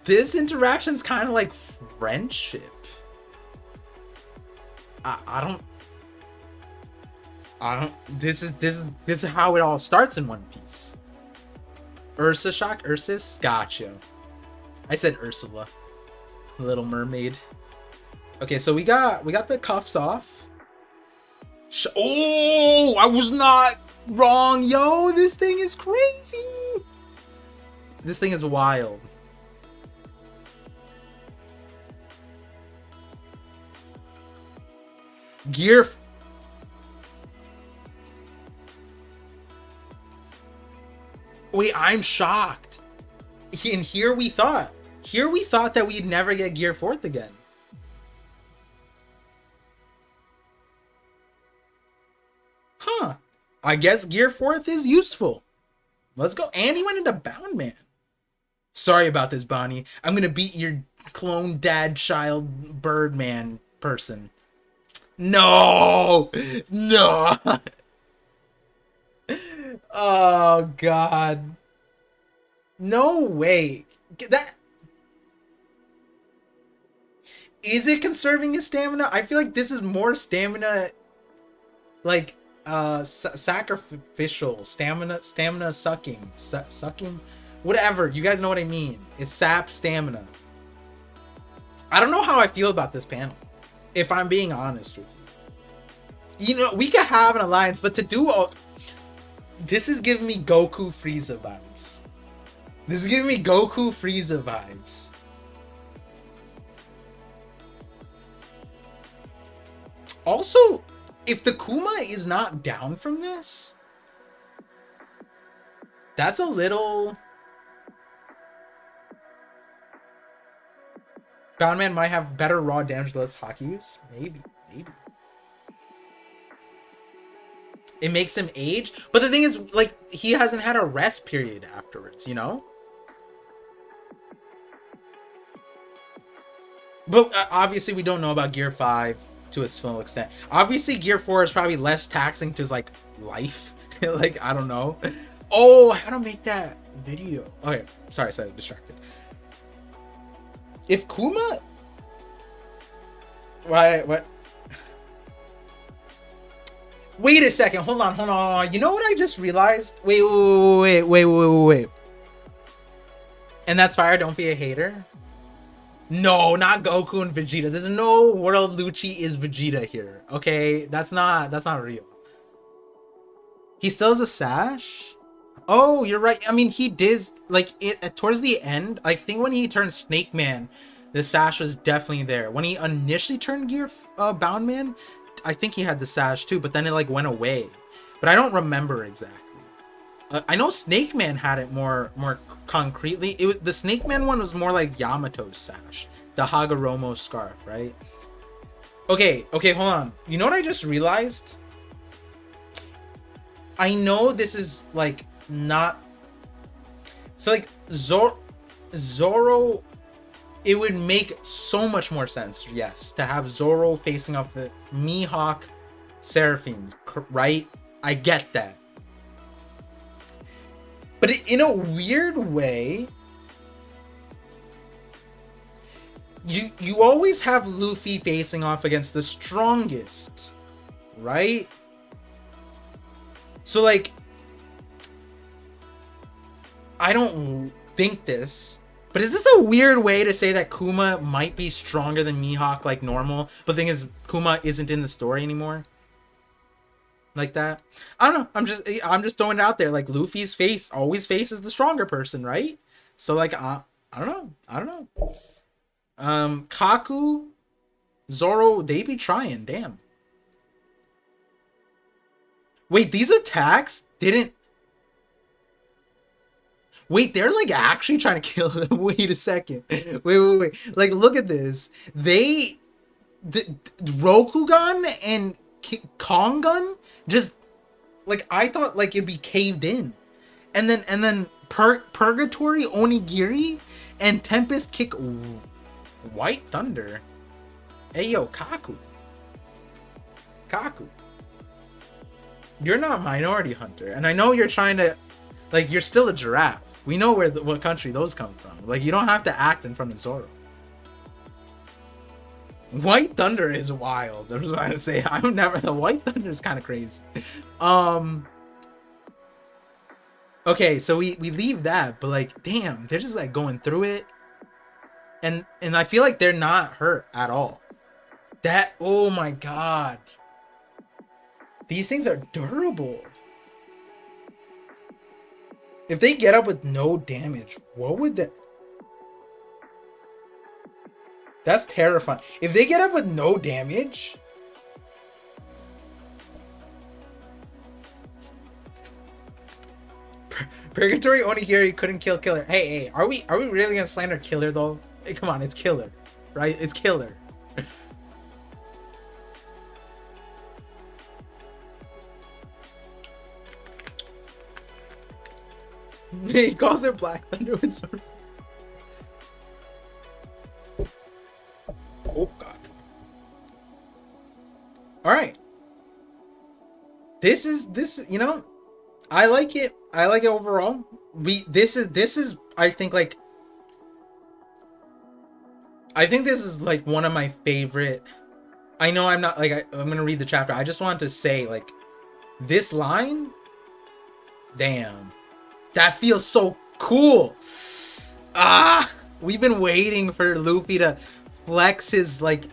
this interaction's kind of like friendship. I don't. This is how it all starts in One Piece. Ursus shock, Ursus, gotcha. I said Ursula. Little Mermaid. Okay, so we got the cuffs off. Oh, I was not wrong, yo. This thing is crazy. This thing is wild. Gear. Wait, I'm shocked. And here we thought that we'd never get Gear 4th again. Huh. I guess Gear 4th is useful. Let's go. And he went into Bound Man. Sorry about this, Bonnie. I'm gonna beat your clone dad child Birdman person. No! No! Oh, God. No way. That... Is it conserving his stamina? I feel like this is more stamina... Like, sacrificial. Stamina sucking. Sucking? Whatever. You guys know what I mean. It's sap stamina. I don't know how I feel about this panel, if I'm being honest with you. You know, we could have an alliance, but to do all... This is giving me Goku Frieza vibes. This is giving me Goku Frieza vibes. Also, if the Kuma is not down from this, that's a little... Boundman might have better raw damage, less hockey use. Maybe. It makes him age. But the thing is, like, he hasn't had a rest period afterwards, you know? But obviously we don't know about Gear 5 to its full extent. Obviously Gear 4 is probably less taxing to his, like, life. Like, I don't know. Oh, how to make that video. Okay, sorry, distracted. If Kuma... What? Wait a second. Hold on. You know what I just realized? Wait. And that's fire. Don't be a hater. No, not Goku and Vegeta. There's no World Lucci is Vegeta here. Okay, that's not real. He still has a sash. Oh, you're right. I mean, he did, like, it towards the end. I think when he turned Snake Man, the sash was definitely there. When he initially turned Gear Bound Man, I think he had the sash too, but then it, like, went away. But I don't remember exactly. I know Snake Man had it more concretely. The Snake Man one was more like Yamato's sash, the Hagoromo scarf, right? Okay, hold on. You know what I just realized? I know this is, like, not... So, like, Zoro... It would make so much more sense, yes, to have Zoro facing off the Mihawk Seraphim, right? I get that. But in a weird way, you always have Luffy facing off against the strongest, right? So, like, I don't think this, but is this a weird way to say that Kuma might be stronger than Mihawk like normal? But the thing is, Kuma isn't in the story anymore. Like that. I don't know. I'm just throwing it out there. Like, Luffy's face always faces the stronger person, right? So, like, I don't know. Kaku, Zoro, they be trying. Damn. Wait, these attacks didn't... Wait, they're, like, actually trying to kill him. Wait a second. Wait. Like, look at this. The Rokugan and Kongan just, like, I thought, like, it'd be caved in. And then Purgatory, Onigiri, and Tempest kick White Thunder. Hey, yo, Kaku. You're not Minority Hunter. And I know you're trying to, like, you're still a giraffe. We know what country those come from. Like, you don't have to act in front of Zoro. White Thunder is wild. I'm just trying to say, the White Thunder is kind of crazy. Okay, so we leave that, but, like, damn, they're just, like, going through it. And I feel like they're not hurt at all. That, oh my god. These things are durable. If they get up with no damage, what would that... That's terrifying. If they get up with no damage... Purgatory Onigiri couldn't kill Killer. Hey, are we really gonna slander Killer though? Hey, come on, it's Killer, right? It's Killer. He calls it Black Thunder with some... Oh god. All right. This you know, I like it. I like it overall. This is I think like this is like one of my favorite. I know I'm not like I'm gonna read the chapter. I just wanted to say like this line. Damn, that feels so cool. We've been waiting for Luffy to flex his like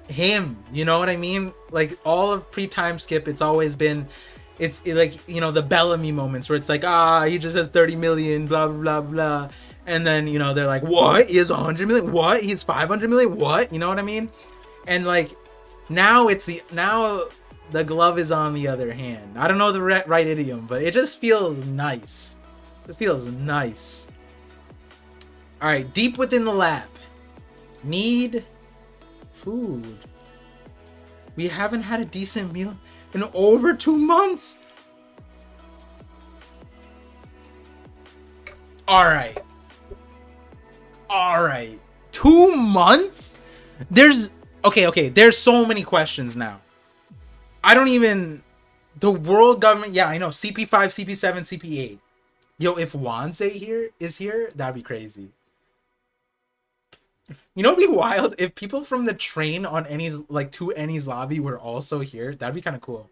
him. You know what I mean? Like all of pre-time skip, it's always been. It's like, you know, the Bellamy moments where it's like, he just has 30 million, blah, blah, blah. And then, you know, they're like, what? He has 100 million? What? He's 500 million? What? You know what I mean? And like, now the glove is on the other hand. I don't know the right idiom, but it just feels nice. It feels nice. All right, deep within the lab. Need food. We haven't had a decent meal in over 2 months. All right. 2 months? There's okay. There's so many questions now. I don't even... The world government... Yeah, I know. CP5, CP7, CP8. Yo, if Wanze is here, that'd be crazy. You know, it'd be wild if people from the train on Any's, like, to Any's lobby were also here. That'd be kind of cool.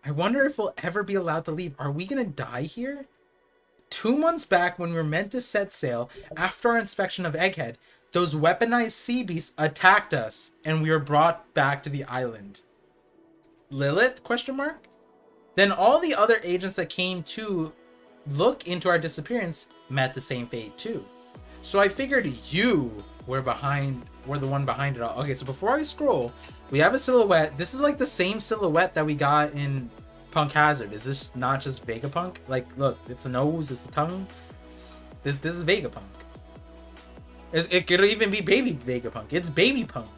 I wonder if we'll ever be allowed to leave. Are we gonna die here? 2 months back, when we were meant to set sail, after our inspection of Egghead, those weaponized sea beasts attacked us, and we were brought back to the island. Lilith? Question mark? Then all the other agents that came to look into our disappearance met the same fate too. So I figured you were the one behind it all. Okay, so before I scroll, we have a silhouette. This is like the same silhouette that we got in Punk Hazard. Is this not just Vegapunk? Like, look, it's the nose, it's the tongue. This is Vegapunk. It could even be baby Vegapunk. It's baby Punk.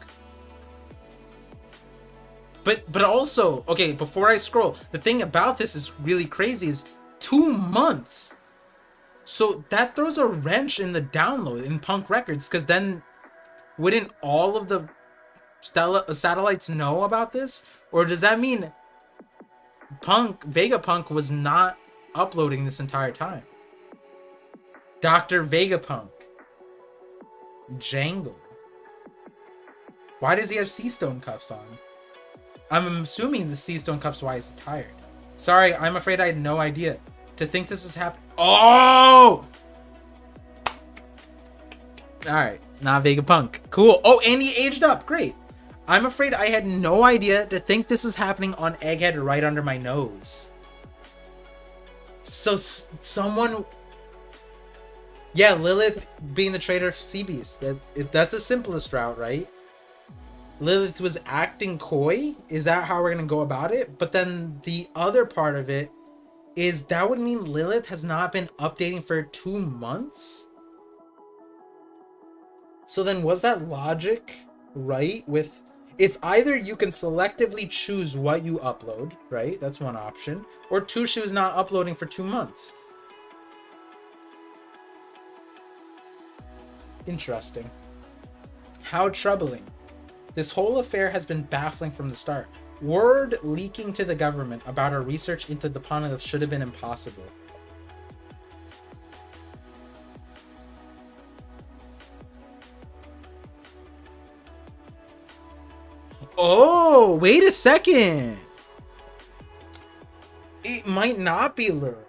But also, okay, before I scroll, the thing about this is really crazy is 2 months. So that throws a wrench in the download in Punk Records, because then wouldn't all of the satellites know about this? Or does that mean Vegapunk was not uploading this entire time? Dr. Vegapunk. Jangle. Why does he have sea stone cuffs on? I'm assuming the sea stone cuffs why he's tired. Sorry, I'm afraid I had no idea. To think this was happening. Oh! Alright, not Vegapunk. Cool. Oh, and he aged up. Great. I'm afraid I had no idea to think this is happening on Egghead right under my nose. So someone... Yeah, Lilith being the traitor of Sea Beast. That's the simplest route, right? Lilith was acting coy? Is that how we're going to go about it? But then the other part of it is that would mean Lilith has not been updating for 2 months? So then was that logic right with... It's either you can selectively choose what you upload, right? That's one option. Or 2, she was not uploading for 2 months. Interesting. How troubling. This whole affair has been baffling from the start. Word leaking to the government about our research into the Poneglyph should have been impossible. Oh, wait a second. It might not be Lilith.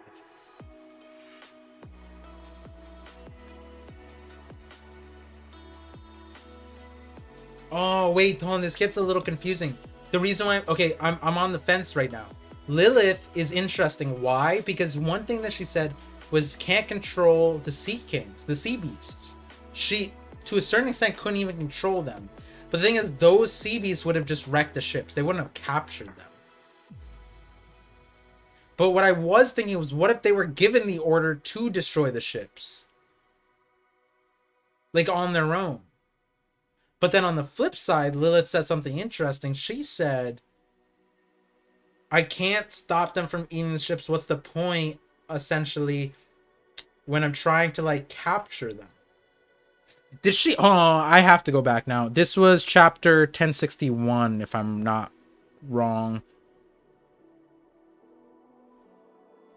Oh, wait, hold on. This gets a little confusing. The reason why... Okay, I'm on the fence right now. Lilith is interesting. Why? Because one thing that she said was can't control the Sea Kings, the Sea Beasts. She, to a certain extent, couldn't even control them. But the thing is, those Sea Beasts would have just wrecked the ships. They wouldn't have captured them. But what I was thinking was, what if they were given the order to destroy the ships? Like, on their own. But then on the flip side, Lilith said something interesting. She said, I can't stop them from eating the ships. What's the point, essentially, when I'm trying to, like, capture them? Did she... Oh, I have to go back now. This was chapter 1061, if I'm not wrong.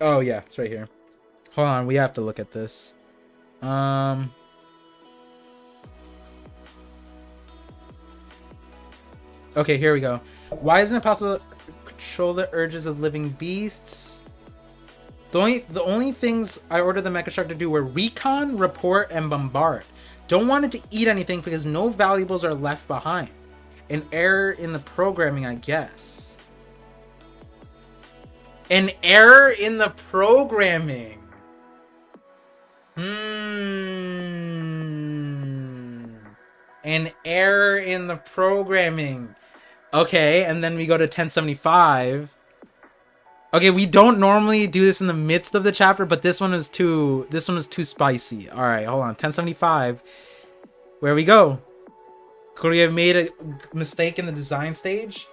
Oh, yeah, it's right here. Hold on, we have to look at this. Okay, here we go. Why isn't it possible to control the urges of living beasts? The only things I ordered the Mecha Shark to do were recon, report, and bombard. Don't want it to eat anything because no valuables are left behind. An error in the programming, I guess. An error in the programming. An error in the programming. Okay, and then we go to 1075. Okay, we don't normally do this in the midst of the chapter, but this one was too spicy. All right, hold on. 1075. Where we go? Could we have made a mistake in the design stage?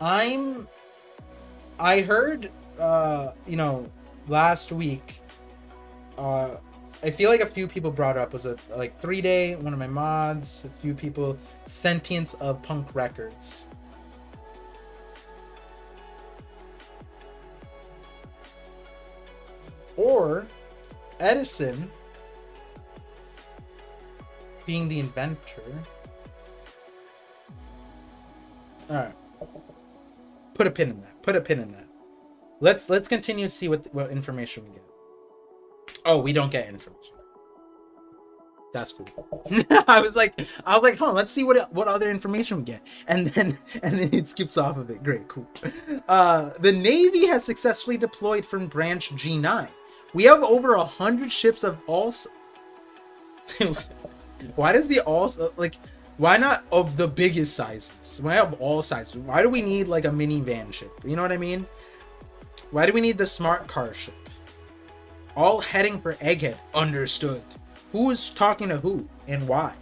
I heard last week I feel like a few people brought up was a like 3-day, one of my mods, a few people, Sentience of Punk Records. Or Edison being the inventor. Alright. Put a pin in that. Put a pin in that. Let's continue to see what information we get. Oh, we don't get information. That's cool. I was like, hold on, let's see what other information we get. And then it skips off of it. Great, cool. The Navy has successfully deployed from branch G9. We have over 100 ships of all. Why does the all like? Why not of the biggest sizes? Why have all sizes? Why do we need like a minivan ship? You know what I mean? Why do we need the smart car ship? All heading for Egghead. Understood. Who is talking to who and why?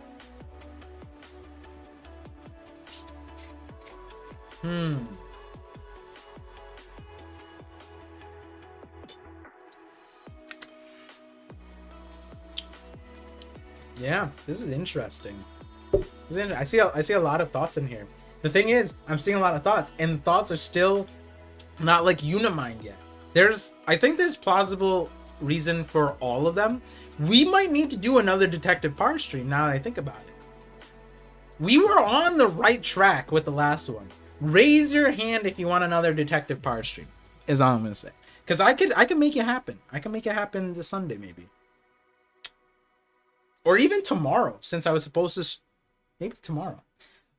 Yeah, this is interesting. I see a lot of thoughts in here. The thing is, I'm seeing a lot of thoughts, and the thoughts are still not like unimined yet. I think there's plausible reason for all of them. We might need to do another Detective Par stream now that I think about it. We were on the right track with the last one. Raise your hand if you want another Detective Par stream, is all I'm gonna say. Because I could make it happen. I can make it happen this Sunday maybe. Or even tomorrow, since I was supposed to... Maybe tomorrow.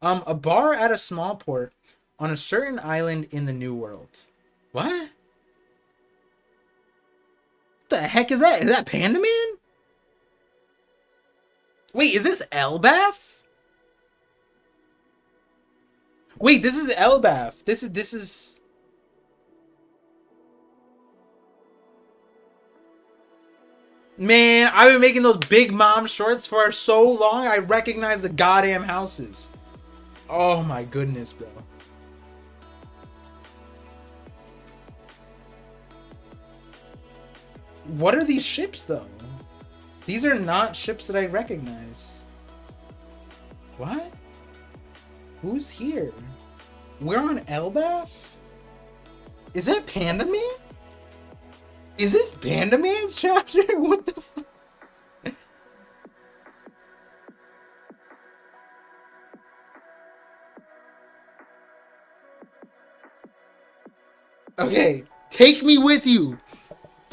A bar at a small port on a certain island in the New World. What? What the heck is that? Is that Panda Man? Wait, is this Elbaf? Wait, this is Elbaf. This is... Man, I've been making those Big Mom shorts for so long, I recognize the goddamn houses. Oh my goodness, bro. What are these ships, though? These are not ships that I recognize. What? Who's here? We're on Elbaf? Is that Panda Man? Is this Panda Man's chapter? What the fuck? Okay, take me with you.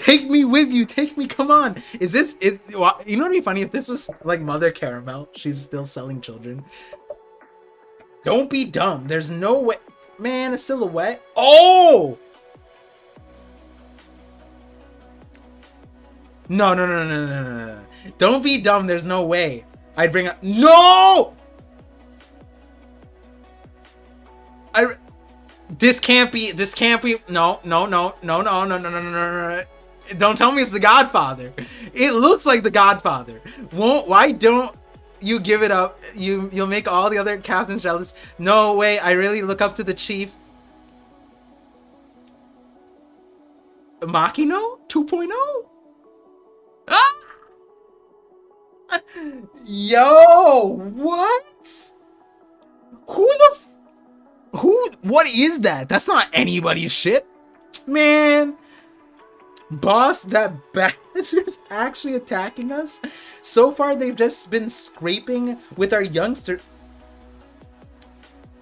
Take me with you. Take me. Come on. Is this it? You know what'd be funny if this was like Mother Caramel? She's still selling children. Don't be dumb. There's no way. Man, a silhouette. Oh! No. Don't be dumb. There's no way. I'd bring up. No! This can't be. No. Don't tell me it's The Godfather. It looks like The Godfather. Why don't you give it up? You'll make all the other captains jealous. No way. I really look up to the chief. Makino 2.0? Ah! Yo, what? What is that? That's not anybody's shit. Man. Boss, that bastard's actually attacking us. So far, they've just been scraping with our youngster.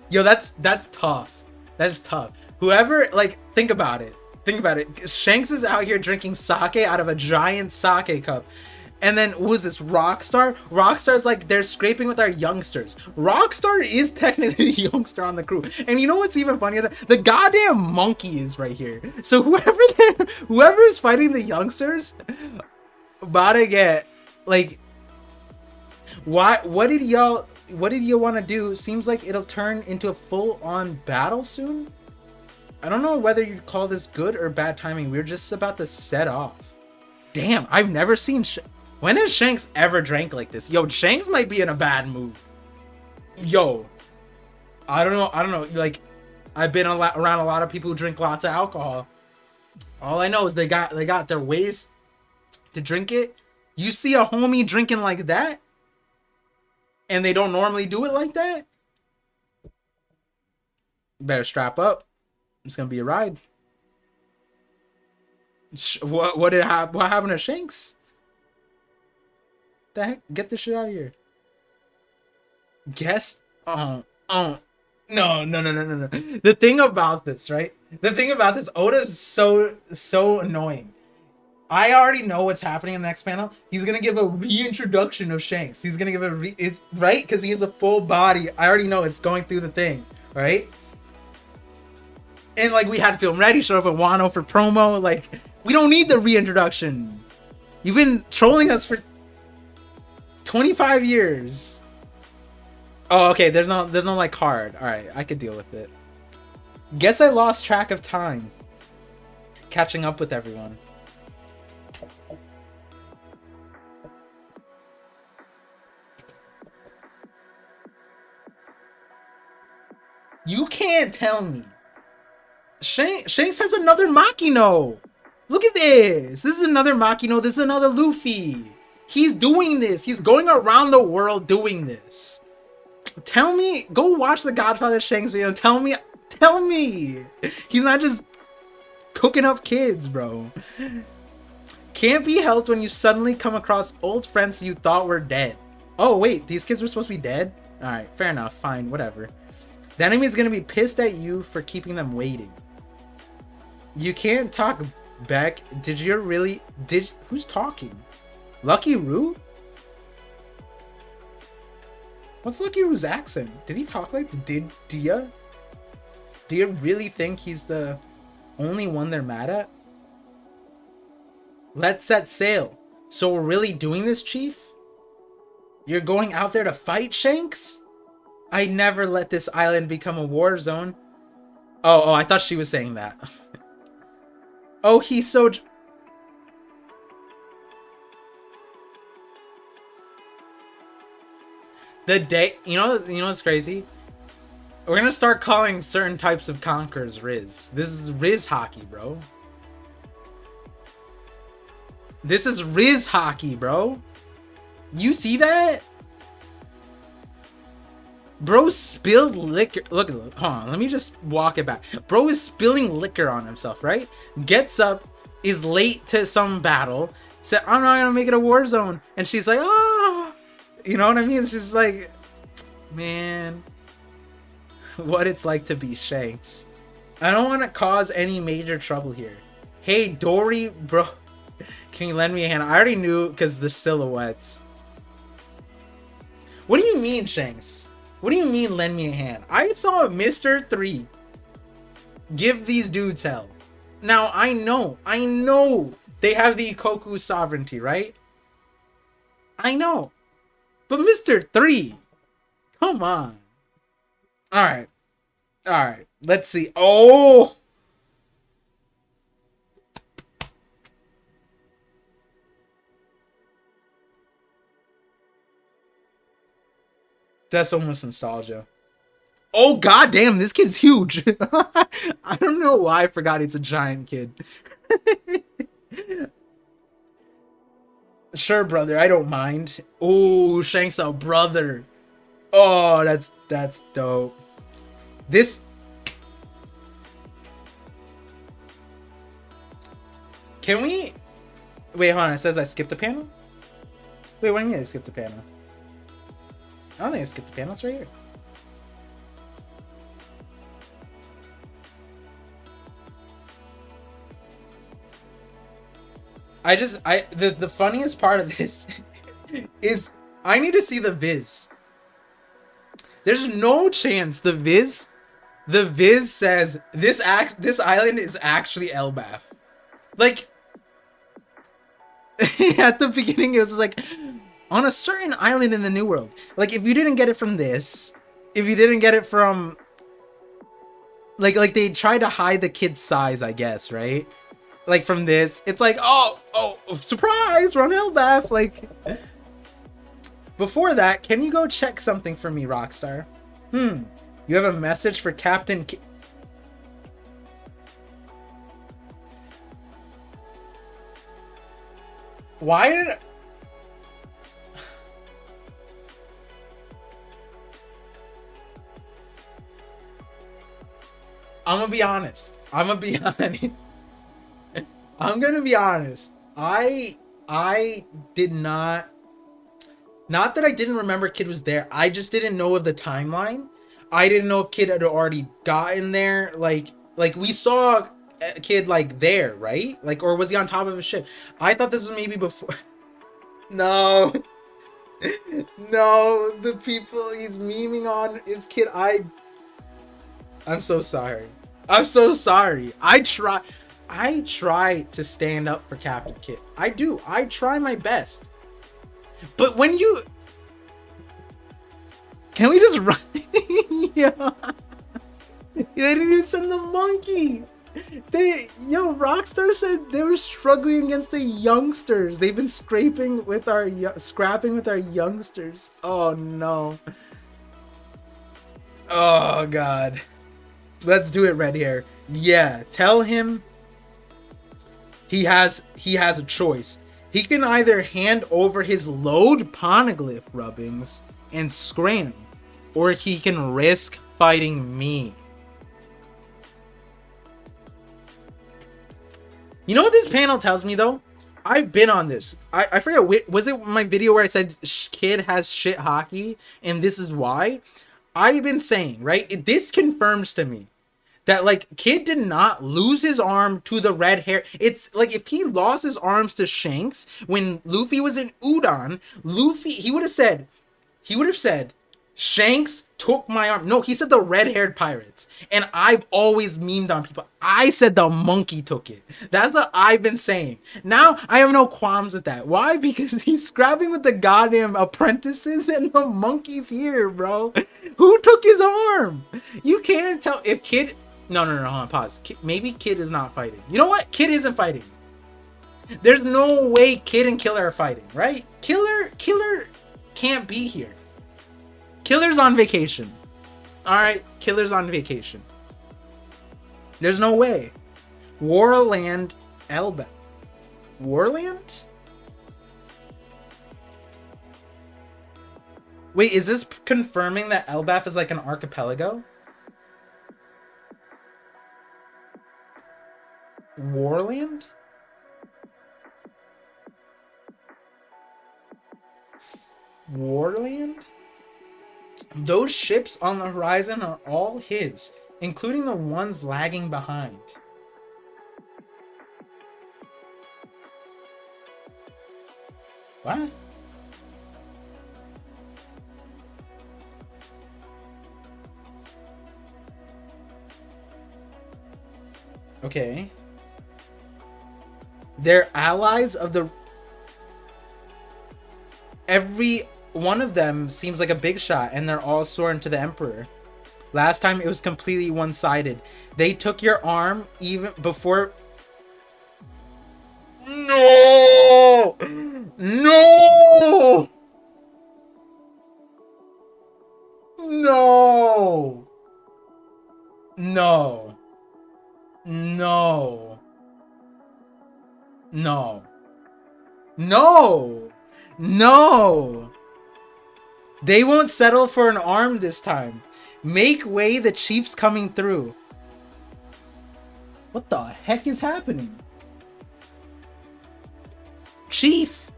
Yo, that's tough. That's tough. Whoever, like, think about it. Shanks is out here drinking sake out of a giant sake cup. And then, who's this? Rockstar? Rockstar's like, they're scraping with our youngsters. Rockstar is technically the youngster on the crew. And you know what's even funnier? The goddamn monkey is right here. So whoever is fighting the youngsters, about to get, like, what did y'all want to do? Seems like it'll turn into a full-on battle soon. I don't know whether you'd call this good or bad timing. We're just about to set off. Damn, I've never seen... When has Shanks ever drank like this? Yo, Shanks might be in a bad mood. Yo, I don't know. Like, I've been around a lot of people who drink lots of alcohol. All I know is they got their ways to drink it. You see a homie drinking like that, and they don't normally do it like that, better strap up. It's gonna be a ride. What happened to Shanks? The heck? Get this shit out of here. Guess. No. The thing about this, right? Oda is so annoying. I already know what's happening in the next panel. He's gonna give a reintroduction of Shanks. He's gonna give right? Because he has a full body. I already know it's going through the thing, right? And like, we had Film Ready show up at Wano for promo. Like, we don't need the reintroduction. You've been trolling us for 25 years. Oh, okay. There's no like card. All right, I could deal with it. Guess I lost track of time. Catching up with everyone. You can't tell me. Shanks has another Makino. Look at this. This is another Makino. This is another Luffy. He's doing this. He's going around the world doing this. Tell me. Go watch the Godfather Shanks video. Tell me. He's not just cooking up kids, bro. Can't be helped when you suddenly come across old friends you thought were dead. Oh, wait. These kids were supposed to be dead? Alright, fair enough. Fine, whatever. The enemy's gonna be pissed at you for keeping them waiting. You can't talk back. Who's talking? Lucky Roo? What's Lucky Roo's accent? Did he talk like Dia? Do you really think he's the only one they're mad at? Let's set sail. So we're really doing this, Chief? You're going out there to fight, Shanks? I never let this island become a war zone. Oh, I thought she was saying that. Oh, he's so... The day... You know what's crazy? We're gonna start calling certain types of conquerors Riz. This is Riz hockey, bro. This is Riz hockey, bro. You see that? Bro spilled liquor. Look, hold on. Let me just walk it back. Bro is spilling liquor on himself, right? Gets up, is late to some battle. Said, I'm not gonna make it a war zone. And she's like, oh. You know what I mean? It's just like, man, what it's like to be Shanks. I don't want to cause any major trouble here. Hey, Dory, bro. Can you lend me a hand? I already knew because the silhouettes. What do you mean, Shanks? What do you mean lend me a hand? I saw Mr. 3 give these dudes hell. Now, I know they have the Ikoku sovereignty, right? I know. But Mr. 3, come on. Alright. Alright. Let's see. Oh! That's almost nostalgia. Oh, goddamn, this kid's huge. I don't know why I forgot it's a giant kid. Sure, brother, I don't mind. Oh, Shank's a brother. Oh, that's dope. This... Can we... Wait, hold on, it says I skipped a panel? Wait, what do you mean I skipped a panel? I don't think I skipped the panel. It's right here. The funniest part of this is I need to see the Viz. There's no chance the Viz says this island is actually Elbaf. Like at the beginning it was like on a certain island in the New World. Like, if you didn't get it from this, if you didn't get it from... Like they tried to hide the kid's size, I guess, right? Like, from this, it's like, oh, surprise, we're on Elbaf. Like, before that, can you go check something for me, Rockstar? You have a message for Captain... Why did... I'm gonna be honest. I'm gonna be honest. I did not that I didn't remember Kid was there. I just didn't know of the timeline. I didn't know if Kid had already gotten there. Like we saw a Kid like there, right? Like, or was he on top of a ship? I thought this was maybe before. No. No, the people he's memeing on is Kid. I'm so sorry. I'm so sorry. I try to stand up for Captain Kid. I do. I try my best. But when you... Can we just run? Yeah. They didn't even send the monkey. Rockstar said they were struggling against the youngsters. They've been scrapping with our youngsters. Oh no. Oh god. Let's do it, Red Hair. Yeah, tell him he has a choice. He can either hand over his load poneglyph rubbings and scram, or he can risk fighting me. You know what this panel tells me though? I've been on this. I forget, was it my video where I said Kid has shit hockey and this is why? I've been saying, right? This confirms to me that like Kid did not lose his arm to the red hair. It's like if he lost his arms to Shanks when Luffy was in Udon, he would have said Shanks took my arm. No, he said the red-haired pirates. And I've always memed on people. I said the monkey took it. That's what I've been saying. Now I have no qualms with that. Why? Because he's scrapping with the goddamn apprentices and the monkey's here, bro. Who took his arm? You can't tell if Kid... No, hold on, pause. Maybe Kid is not fighting. You know what? Kid isn't fighting. There's no way Kid and Killer are fighting, right? Killer can't be here. Killer's on vacation. Alright, Killer's on vacation. There's no way. Warland Elba. Warland? Wait, is this confirming that Elbaf is like an archipelago? Warland? Warland? Those ships on the horizon are all his, including the ones lagging behind. What? Okay. They're allies of the... Every one of them seems like a big shot, and they're all sworn to the Emperor. Last time it was completely one-sided. They took your arm even before... No! No! No! No. No. No. No. No. They won't settle for an arm this time. Make way, the chief's coming through. What the heck is happening? Chief!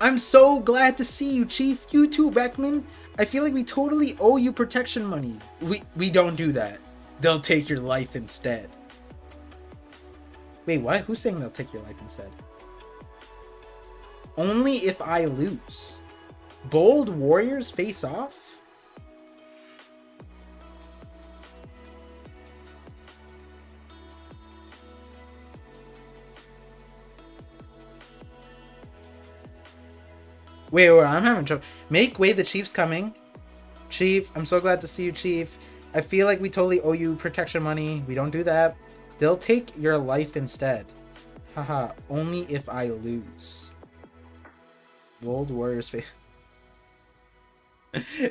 I'm so glad to see you, Chief. You too, Beckman. I feel like we totally owe you protection money. We don't do that. They'll take your life instead. Wait, what? Who's saying they'll take your life instead? Only if I lose. Bold warriors face off? Wait, I'm having trouble. Make way, the chief's coming. Chief, I'm so glad to see you, Chief. I feel like we totally owe you protection money. We don't do that. They'll take your life instead. Haha, only if I lose. Bold warriors face.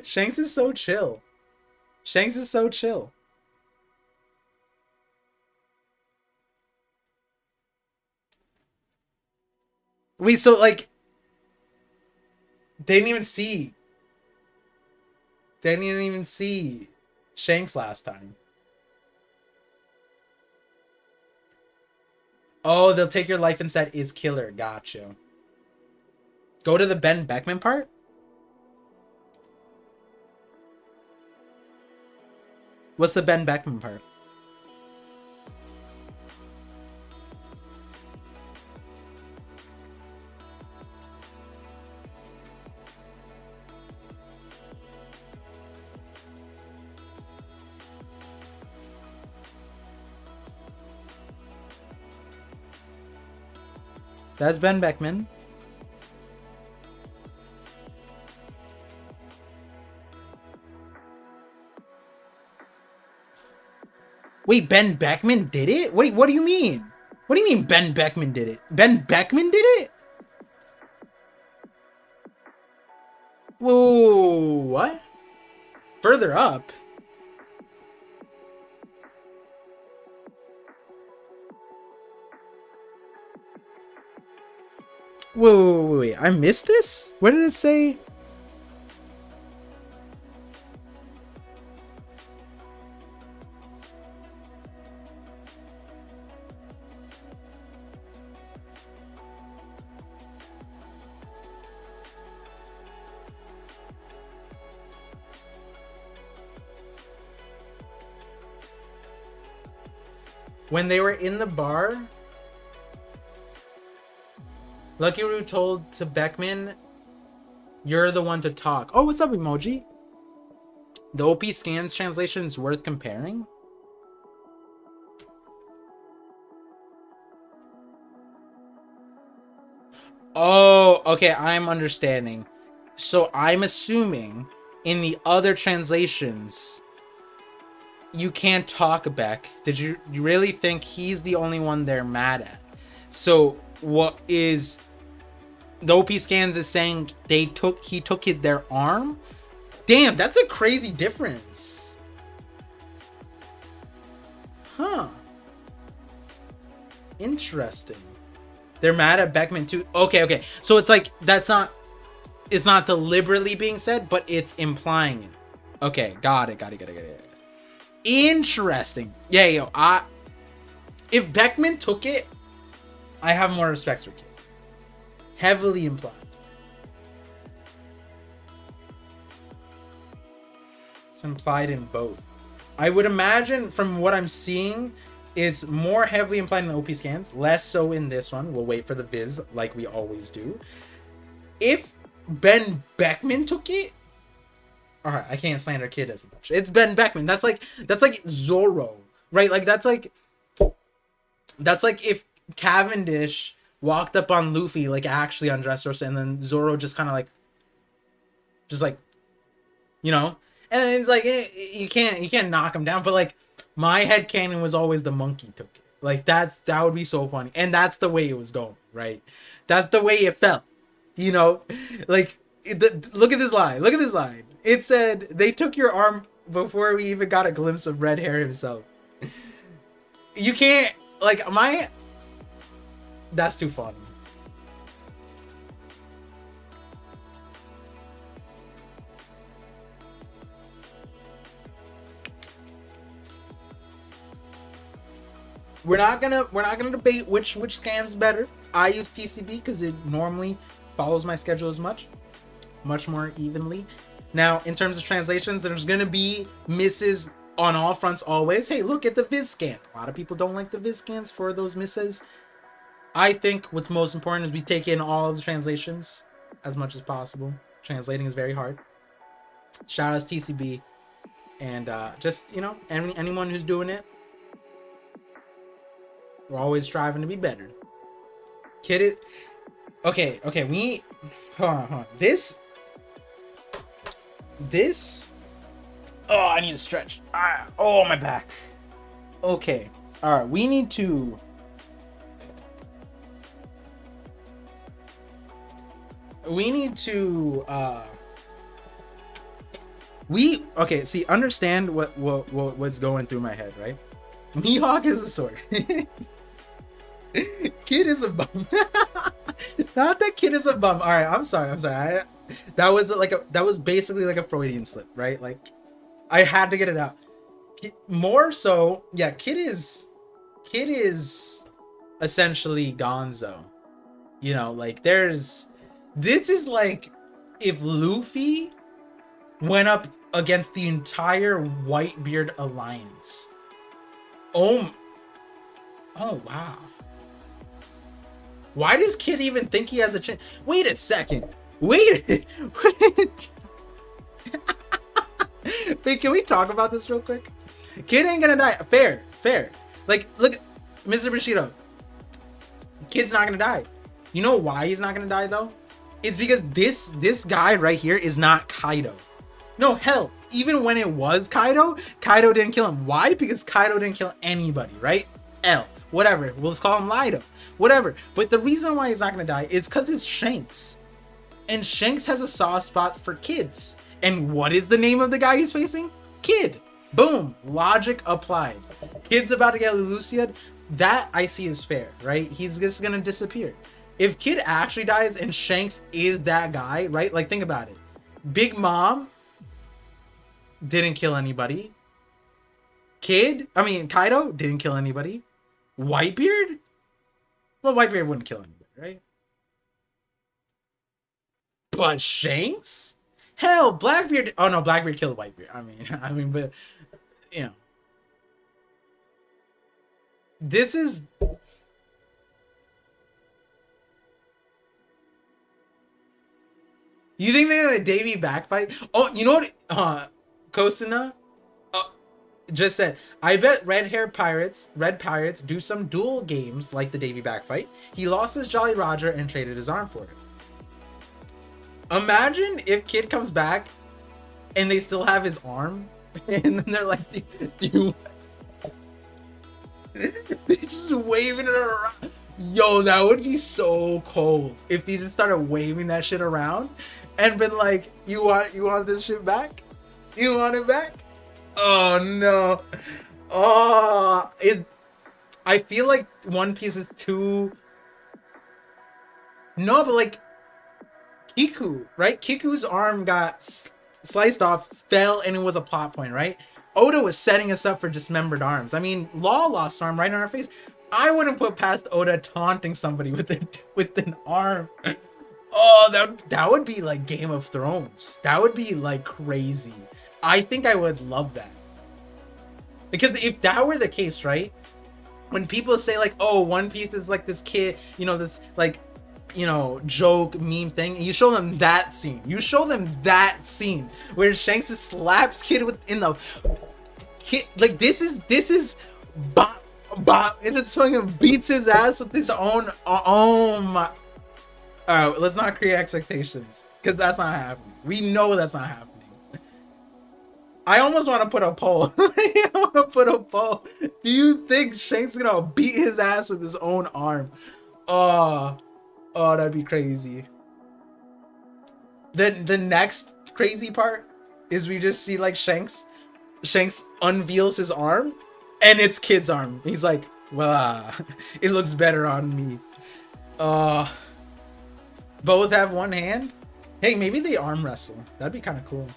Shanks is so chill. Shanks is so chill. Wait, so like... They didn't even see. They didn't even see Shanks last time. Oh, they'll take your life instead is killer. Gotcha. Go to the Ben Beckman part? What's the Ben Beckman part? That's Ben Beckman. Wait, Ben Beckman did it? Wait, what do you mean? What do you mean Ben Beckman did it? Ben Beckman did it? Whoa, what? Further up? Wait, I missed this? What did it say? When they were in the bar, Lucky Roo told to Beckman, "You're the one to talk." Oh, what's up, Emoji? The OP scans translation is worth comparing. Oh, okay, I'm understanding. So I'm assuming in the other translations, you can't talk Beck. Did you really think he's the only one they're mad at? So what is the OP scans is saying he took their arm? Damn, that's a crazy difference. Huh. Interesting. They're mad at Beckman too. Okay. So it's like it's not deliberately being said, but it's implying it. Okay, got it. Interesting. Yeah, if Beckman took it, I have more respect for Kid. Heavily implied. It's implied in both. I would imagine from what I'm seeing, it's more heavily implied in the OP scans, less so in this one. We'll wait for the viz like we always do. if Ben Beckman took it, all right, I can't slander Kid as much. It's Ben Beckman. That's like Zorro, right? Like that's like if Cavendish walked up on Luffy, like actually on Dressrosa, and then Zorro just kind of like, you know, and it's like you can't knock him down. But like my headcanon was always the monkey took it. Like that would be so funny, and that's the way it was going, right? That's the way it felt, you know. Like look at this line. Look at this line. It said they took your arm before we even got a glimpse of Red Hair himself. You can't like my. That's too funny. We're not gonna debate which scan's better. I use TCB because it normally follows my schedule as much more evenly. Now, in terms of translations, there's gonna be misses on all fronts always. Hey, look at the Viz scan. A lot of people don't like the Viz scans for those misses. I think what's most important is we take in all of the translations as much as possible. Translating is very hard. Shout out to TCB, and just, you know, anyone who's doing it. We're always striving to be better. Kid it. Okay, we hold on. This oh, I need to stretch. Oh, my back. Okay. All right, we need to okay, see, understand what's going through my head, right? Mihawk is a sword. Kid is a bum. Not that Kid is a bum. All right, I'm sorry. That was basically like a Freudian slip, right? Like I had to get it out. More so, yeah. Kid is essentially Gonzo. You know, like this is like if Luffy went up against the entire Whitebeard Alliance. Oh wow. Why does Kid even think he has a chance? Wait a second. Wait, can we talk about this real quick? Kid ain't gonna die. Fair. Like, look, Mr. Bushido. Kid's not gonna die. You know why he's not gonna die though? It's because this guy right here is not Kaido. No, hell, even when it was Kaido didn't kill him. Why? Because Kaido didn't kill anybody, right? Whatever. We'll just call him Lido. Whatever. But the reason why he's not gonna die is because it's Shanks. And Shanks has a soft spot for kids. And what is the name of the guy he's facing? Kid. Boom. Logic applied. Kid's about to get Luciad. That I see is fair, right? He's just gonna disappear. If Kid actually dies and Shanks is that guy, right? Like, think about it. Big Mom didn't kill anybody. Kaido didn't kill anybody. Whitebeard? Well, Whitebeard wouldn't kill anybody, right? But Shanks? Hell, Blackbeard. Oh no, Blackbeard killed Whitebeard. I mean, but you know, this is. You think they're gonna Davy backfight? Oh, you know what? Kosuna just said, I bet red pirates do some duel games like the Davy backfight. He lost his Jolly Roger and traded his arm for it. Imagine if Kid comes back and they still have his arm, and then they're like, dude, they're just waving it around. Yo, that would be so cold if he just started waving that shit around and been like, you want this shit back? You want it back? Oh no. Oh, I feel like One Piece is too. No, but like Kiku, right? Kiku's arm got sliced off, fell, and it was a plot point, right? Oda was setting us up for dismembered arms. I mean, Law lost arm right in our face. I wouldn't put past Oda taunting somebody with an arm. Oh, that would be like Game of Thrones. That would be like crazy. I think I would love that. Because if that were the case, right? When people say like, oh, One Piece is like this kid, you know, this like joke meme thing, and you show them that scene. You show them that scene where Shanks just slaps kid in the kid. Like this is bop, and it's fucking beats his ass with his own. Oh my! All right, let's not create expectations because that's not happening. We know that's not happening. I almost want to put a poll. I want to put a poll. Do you think Shanks is gonna beat his ass with his own arm? Oh, that'd be crazy. Then the next crazy part is we just see like Shanks unveils his arm, and it's Kid's arm. He's like, well, it looks better on me. Both have one hand. Hey, maybe they arm wrestle. That'd be kind of cool.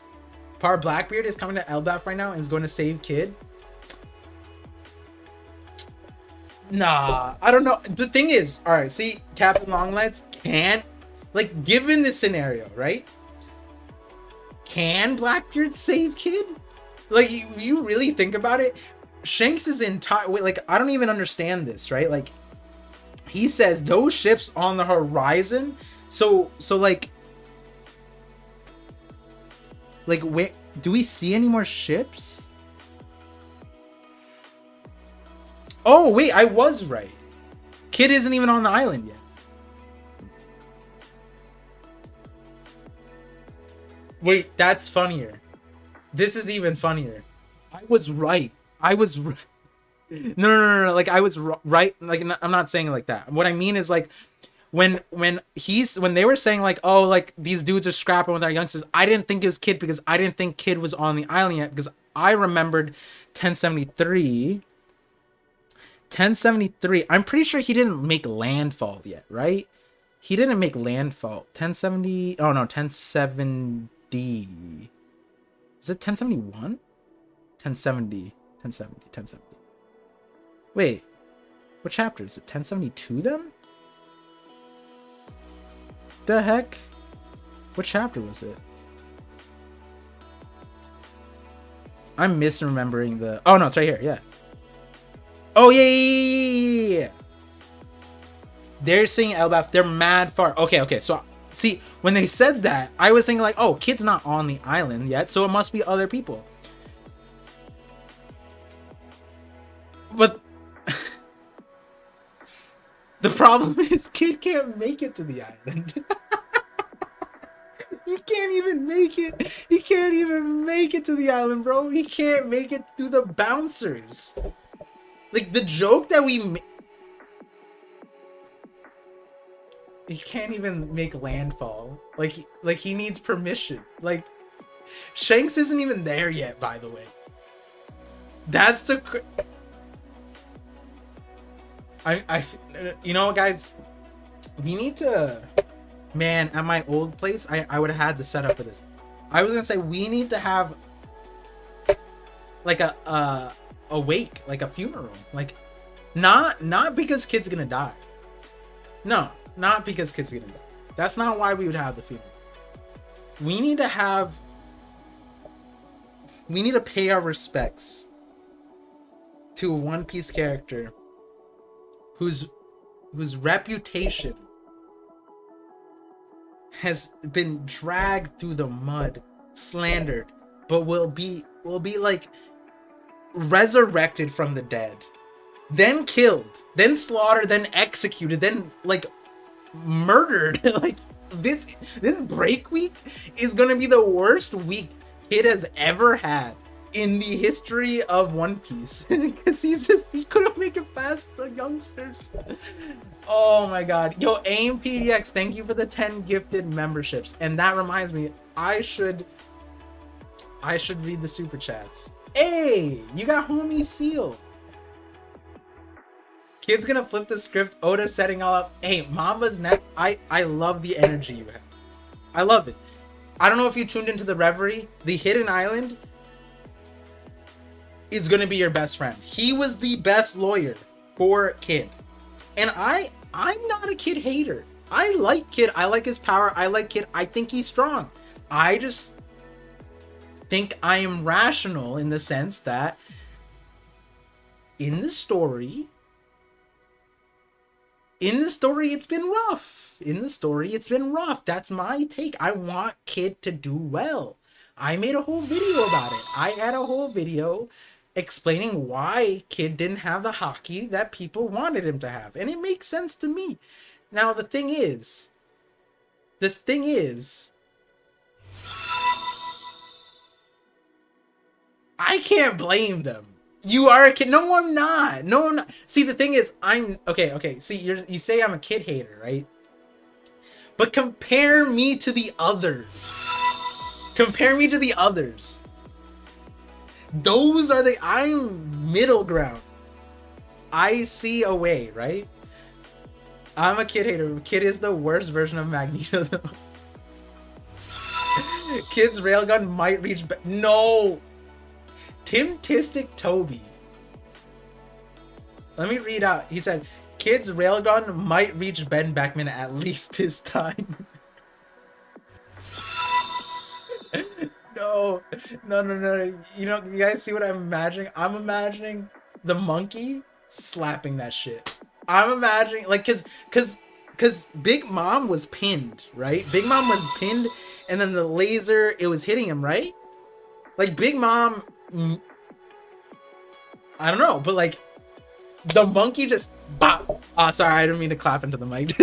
Blackbeard is coming to Elbaf right now and is going to save Kid. Nah, I don't know. The thing is, all right, see, Captain Longlegs can't, like, given this scenario, right? Can Blackbeard save Kid? Like, you really think about it? Shanks is entire, like, I don't even understand this, right? Like, he says those ships on the horizon. So like, wait, do we see any more ships? Oh, wait, I was right. Kid isn't even on the island yet. Wait, that's funnier. This is even funnier. I was right. No. Like, I was right. Like, I'm not saying it like that. What I mean is, like, when they were saying like, oh, like these dudes are scrapping with our youngsters, I didn't think it was Kid because I didn't think Kid was on the island yet, because I remembered 1073. I'm pretty sure he didn't make landfall yet, right? He didn't make landfall. 1070. Oh no, 1070. Is it 1071? 1070. Wait, what chapter is it? 1072 then? The heck? What chapter was it? I'm misremembering the... Oh no, it's right here. Yeah. Oh yeah. They're saying Elbaf. They're mad far. Okay. So see, when they said that, I was thinking like, oh, Kid's not on the island yet, so it must be other people. But the problem is Kid can't make it to the island. He can't even make it. He can't even make it to the island, bro. He can't make it through the bouncers. Like, the joke that he can't even make landfall. Like he needs permission. Like, Shanks isn't even there yet, by the way. That's the... you know, guys, we need to... Man, at my old place, I would have had the setup for this. I was gonna say we need to have like a wake, like a funeral, like not because Kid's gonna die. No, not because Kid's gonna die. That's not why we would have the funeral. We need to pay our respects to a One Piece character whose reputation has been dragged through the mud, slandered, but will be like resurrected from the dead, then killed, then slaughtered, then executed, then like murdered. Like this break week is gonna be the worst week Kid has ever had in the history of One Piece, because he couldn't make it past the youngsters. Oh my god. Yo, AIM PDX, thank you for the 10 gifted memberships. And that reminds me, I should read the super chats. Hey, you got homie Seal. Kid's gonna flip the script. Oda setting all up. Hey, Mamba's next. I love the energy you have. I love it. I don't know if you tuned into the Reverie. The Hidden Island is gonna be your best friend. He was the best lawyer for Kid. And I'm not a Kid hater. I like Kid. I like his power. I like Kid. I think he's strong. I just think I am rational in the sense that in the story, it's been rough. in the story. It's been rough. That's my take. I want Kid to do well. I made a whole video about it. I had a whole video explaining why Kid didn't have the hockey that people wanted him to have. And it makes sense to me. Now, this thing is, I can't blame them. You are a kid. No, I'm not. No, I'm not. See, the thing is, okay. See, you say I'm a kid hater, right? But compare me to the others. Compare me to the others. I'm middle ground. I see a way, right? I'm a kid hater. Kid is the worst version of Magneto, though. Kid's railgun might reach... No! Tim Tistic Toby. Let me read out. He said, Kid's railgun might reach Ben Beckman at least this time. No. You know, you guys see what I'm imagining? I'm imagining the monkey slapping that shit. I'm imagining, like, cause Big Mom was pinned, right? Big Mom was pinned, and then the laser, it was hitting him, right? Like, Big Mom... I don't know, but like the monkey just bop. Sorry, I didn't mean to clap into the mic.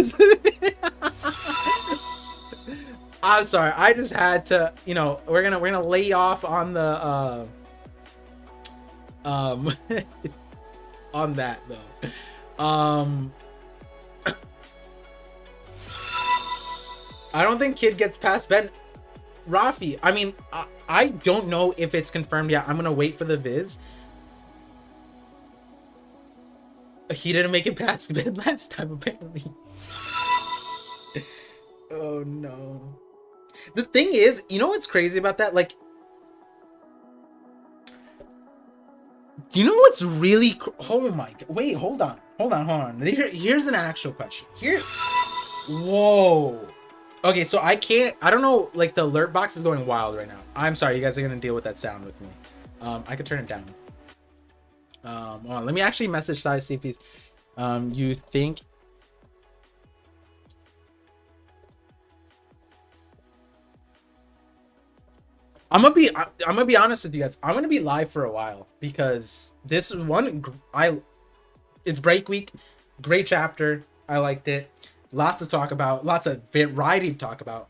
I'm sorry, I just had to, you know, we're gonna lay off on the on that though. I don't think Kid gets past Ben. Rafi, I mean, I don't know if it's confirmed yet. I'm gonna wait for the viz. He didn't make it past Ben last time, apparently. Oh no. The thing is, you know what's crazy about that? Like, do you know what's really... Oh my god. Wait, hold on. Here's an actual question. Whoa. Okay, so I don't know, like, the alert box is going wild right now. I'm sorry, you guys are gonna deal with that sound with me. I could turn it down. Hold on, let me actually message Sai, see if he's you think I'm gonna be honest with you guys. I'm gonna be live for a while because this is it's break week, great chapter. I liked it. Lots to talk about, lots of variety to talk about.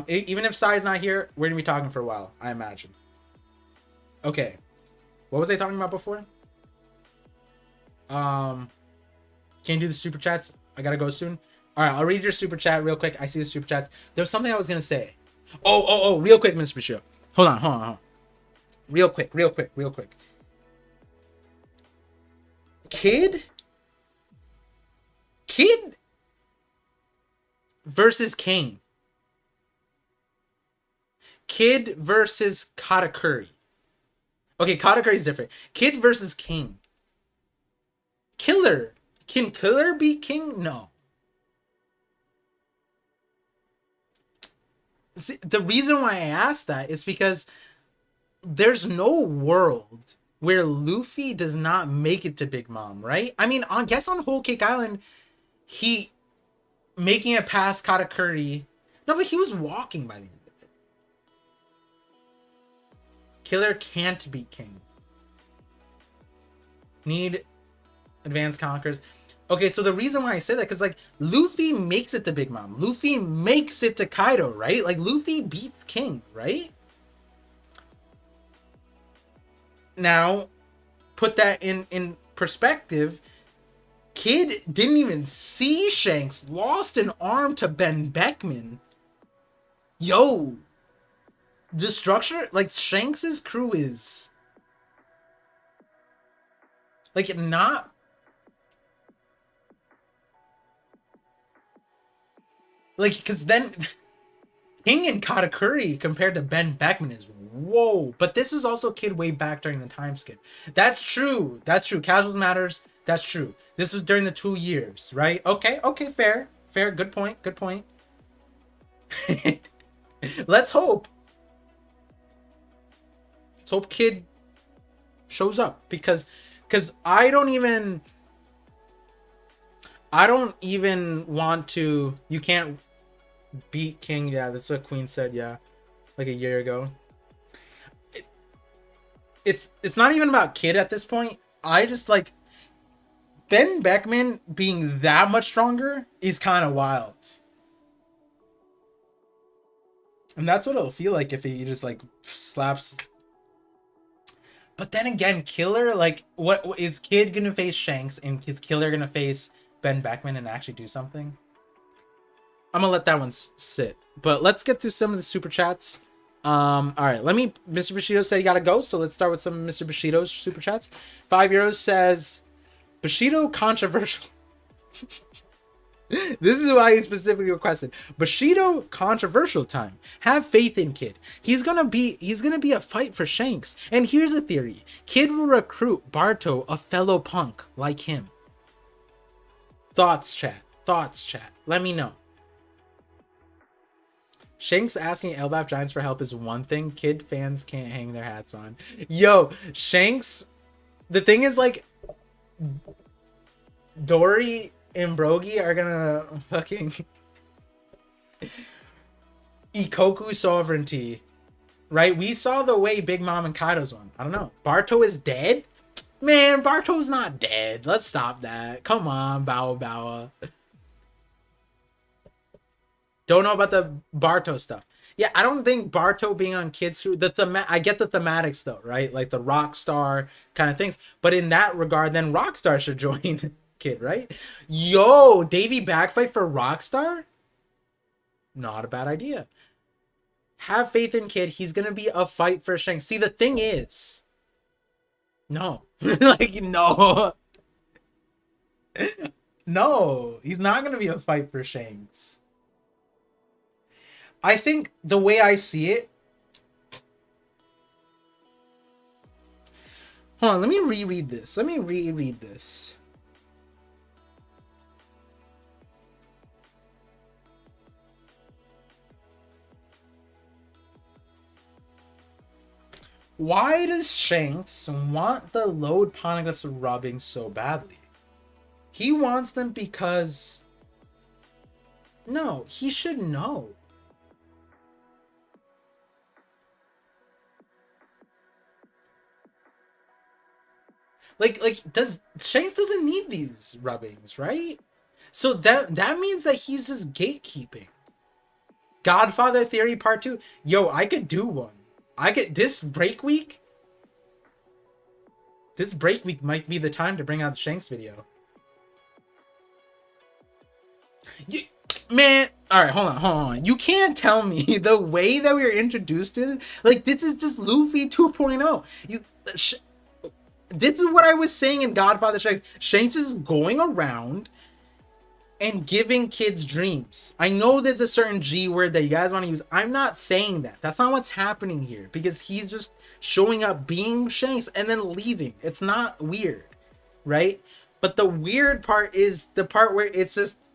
Even if Sai's not here, we're gonna be talking for a while, I imagine. Okay, what was I talking about before? Can't do the super chats. I gotta go soon. All right, I'll read your super chat real quick. I see the super chats. There was something I was gonna say. Oh, real quick, Mr. Bishop. Hold on. Real quick. Kid versus King. Kid versus Katakuri. Okay, Katakuri is different. Kid versus King. Killer. Can Killer be King? No. See, the reason why I asked that is because there's no world where Luffy does not make it to Big Mom, right? I mean, I guess on Whole Cake Island, he making it past Katakuri. No, but he was walking by the end of it. Killer can't beat King. Need advanced conquerors. Okay, so the reason why I say that, because, like, Luffy makes it to Big Mom. Luffy makes it to Kaido, right? Like, Luffy beats King, right? Now, put that in perspective. Kid didn't even see Shanks. Lost an arm to Ben Beckman. Yo. The structure, like, Shanks's crew is... like, not... like, because then King and Katakuri compared to Ben Beckman is whoa. But this was also Kid way back during the time skip. That's true. Casuals matters. That's true. This was during the 2 years, right? Okay, fair. Good point. Let's hope Kid shows up because I don't even... I don't even want to. You can't beat King. Yeah, that's what Queen said. Yeah, like a year ago. It's not even about Kid at this point. I just like Ben Beckman being that much stronger is kind of wild. And that's what it'll feel like if he just like slaps. But then again, Killer, like, what is Kid gonna face Shanks and is Killer gonna face Ben Beckman and actually do something? I'm gonna let that one sit. But let's get to some of the super chats. All right, Mr. Bushido said he gotta go, so let's start with some of Mr. Bushido's super chats. €5 says Bushido controversial. This is why he specifically requested Bushido controversial time. Have faith in Kid. He's gonna be a fight for Shanks. And here's a theory: Kid will recruit Barto, a fellow punk like him. Thoughts, chat. Let me know. Shanks asking LBAP Giants for help is one thing. Kid fans can't hang their hats on. Yo, Shanks. The thing is, like, Dory and Brogy are gonna fucking Ikoku sovereignty, right? We saw the way Big Mom and Kaido's won. I don't know. Barto is dead? Man, Barto's not dead. Let's stop that. Come on, Bow. Don't know about the Barto stuff. Yeah, I don't think Barto being on Kid's crew, I get the thematics though, right? Like the Rockstar kind of things. But in that regard, then Rockstar should join Kid, right? Yo, Davey backfight for Rockstar? Not a bad idea. Have faith in Kid. He's gonna be a fight for Shanks. See, the thing is, no. Like, no. No, he's not gonna be a fight for Shanks. I think the way I see it. Hold on, let me reread this. Why does Shanks want the load poneglyphs rubbing so badly? He wants them because... No, he should know. Like Shanks doesn't need these rubbings, right? So that means that he's just gatekeeping. Godfather Theory Part 2. Yo, I could do one. This break week might be the time to bring out the Shanks video. Man, all right, hold on. You can't tell me the way that we were introduced to it, like, this is just Luffy 2.0. This is what I was saying in Godfather Shanks. Shanks is going around and giving kids dreams. I know there's a certain G word that you guys want to use. I'm not saying that. That's not what's happening here, because he's just showing up being Shanks and then leaving. It's not weird, right? But the weird part is the part where it's just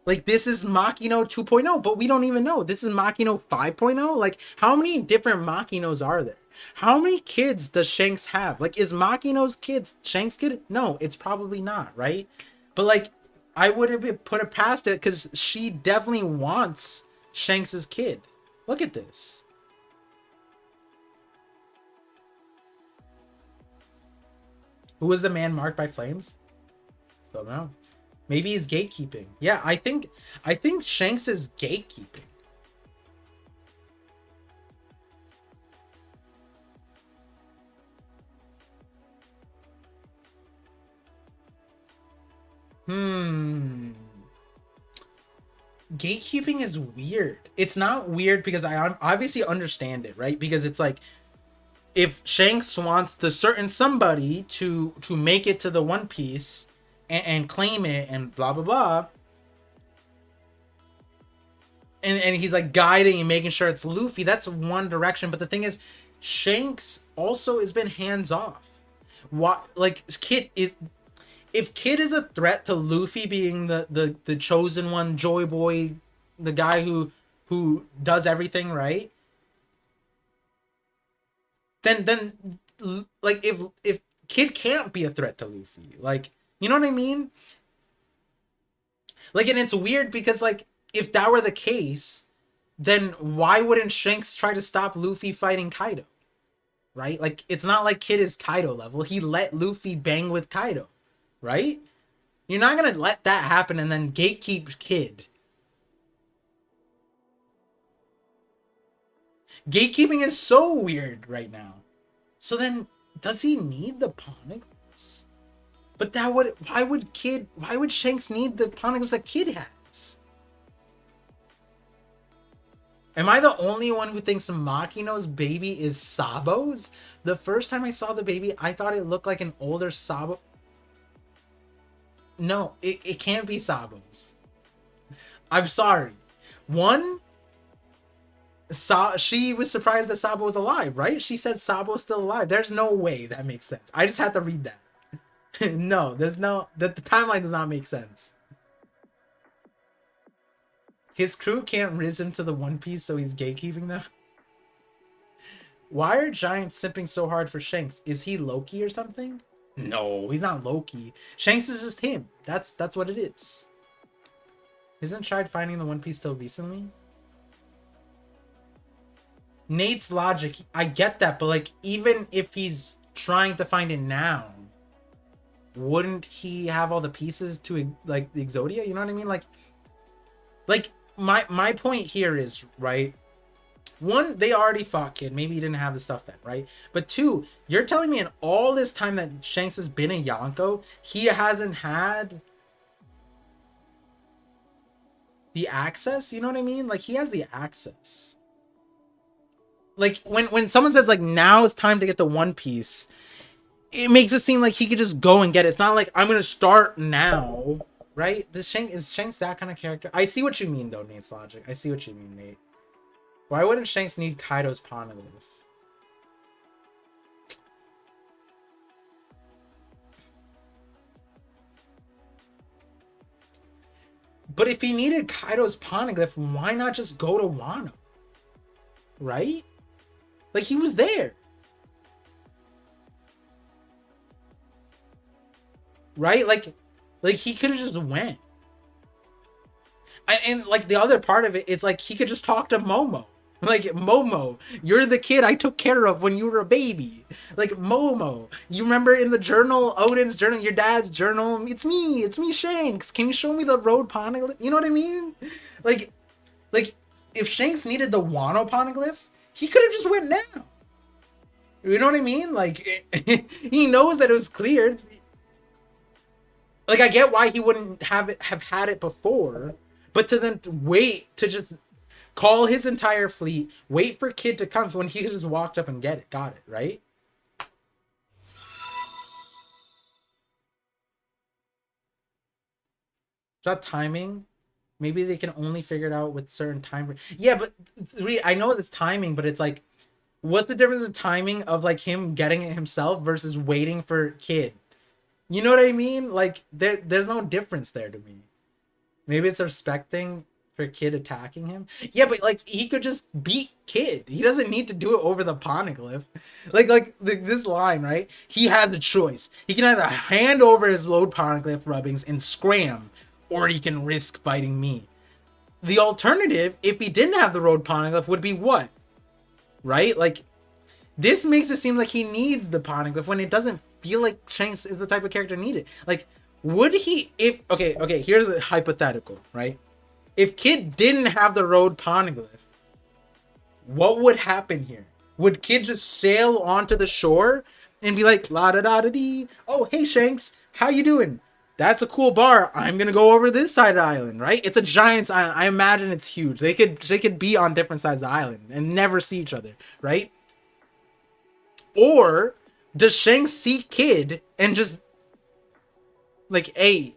like, this is Makino 2.0, but we don't even know. This is Makino 5.0. Like, how many different Makinos are there? How many kids does Shanks have? Like, is Makino's kids Shanks' kid? No, it's probably not, right? But like, I would have put it past it, because she definitely wants Shanks' kid. Look at this. Who is the man marked by flames? Still no. Maybe he's gatekeeping. Yeah, I think Shanks is gatekeeping. Gatekeeping is weird. It's not weird because I obviously understand it, right? Because it's like, if Shanks wants the certain somebody to make it to the One Piece and claim it and blah blah blah, and he's like guiding and making sure it's Luffy, that's one direction. But the thing is, Shanks also has been hands off. What, like, if Kid is a threat to Luffy being the chosen one, Joy Boy, the guy who does everything right, then like, if Kid can't be a threat to Luffy, like, you know what I mean? Like, and it's weird because, like, if that were the case, then why wouldn't Shanks try to stop Luffy fighting Kaido? Right? Like, it's not like Kid is Kaido level. He let Luffy bang with Kaido, right? You're not gonna let that happen and then gatekeep Kid. Gatekeeping is so weird right now. So then, does he need the poneglyphs? But that would, why would Shanks need the poneglyphs that Kid has? Am I the only one who thinks Makino's baby is Sabo's? The first time I saw the baby, I thought it looked like an older Sabo. No, it can't be Sabo's. I'm sorry. One, she was surprised that Sabo was alive, right? She said Sabo's still alive. There's no way that makes sense. I just had to read that. No, there's no... The timeline does not make sense. His crew can't riz him to the One Piece, so he's gatekeeping them. Why are giants simping so hard for Shanks? Is he Loki or something? No, he's not Loki. Shanks is just him. That's what it is. Isn't tried finding the One Piece till recently? Nate's logic, I get that, but like, even if he's trying to find it now, wouldn't he have all the pieces to, like, the Exodia? You know what I mean? Like my point here is, right, one, they already fought Kid. Maybe he didn't have the stuff then, right? But two, you're telling me in all this time that Shanks has been in Yonko, he hasn't had the access? You know what I mean? Like, he has the access. Like, when someone says, like, now it's time to get the One Piece, it makes it seem like he could just go and get it. It's not like, I'm gonna start now, right? Is Shanks that kind of character? I see what you mean, though, Nate's logic. I see what you mean, Nate. Why wouldn't Shanks need Kaido's poneglyph? But if he needed Kaido's poneglyph, why not just go to Wano? Right? Like, he was there. Right? Like he could have just went. And like, the other part of it, it's like, he could just talk to Momo. Like, Momo, you're the kid I took care of when you were a baby. Like, Momo, you remember in the journal, Odin's journal, your dad's journal, it's me Shanks. Can you show me the road poneglyph? You know what I mean? Like if Shanks needed the Wano poneglyph, he could have just went now. You know what I mean? Like, he knows that it was cleared. Like, I get why he wouldn't have had it before, but to then wait to just call his entire fleet, wait for Kid to come when he just walked up and got it, right? Is that timing? Maybe they can only figure it out with certain time. Yeah, but I know it's timing, but it's like, what's the difference in timing of, like, him getting it himself versus waiting for Kid? You know what I mean? Like, there's no difference there to me. Maybe it's a respect thing for Kid attacking him. Yeah, but like, he could just beat Kid. He doesn't need to do it over the poneglyph. Like this line, right? He has the choice. He can either hand over his load poneglyph rubbings and scram, or he can risk fighting me. The alternative, if he didn't have the road poneglyph, would be what? Right? Like, this makes it seem like he needs the poneglyph when it doesn't feel like Shanks is the type of character needed. Like, would he, if, okay, here's a hypothetical, right? If Kid didn't have the road poneglyph, what would happen here? Would Kid just sail onto the shore and be like, la da da da dee, oh, hey Shanks, how you doing? That's a cool bar. I'm gonna go over this side of the island, right? It's a giant's island. I imagine it's huge. They could be on different sides of the island and never see each other, right? Or does Shanks see Kid and just like, hey,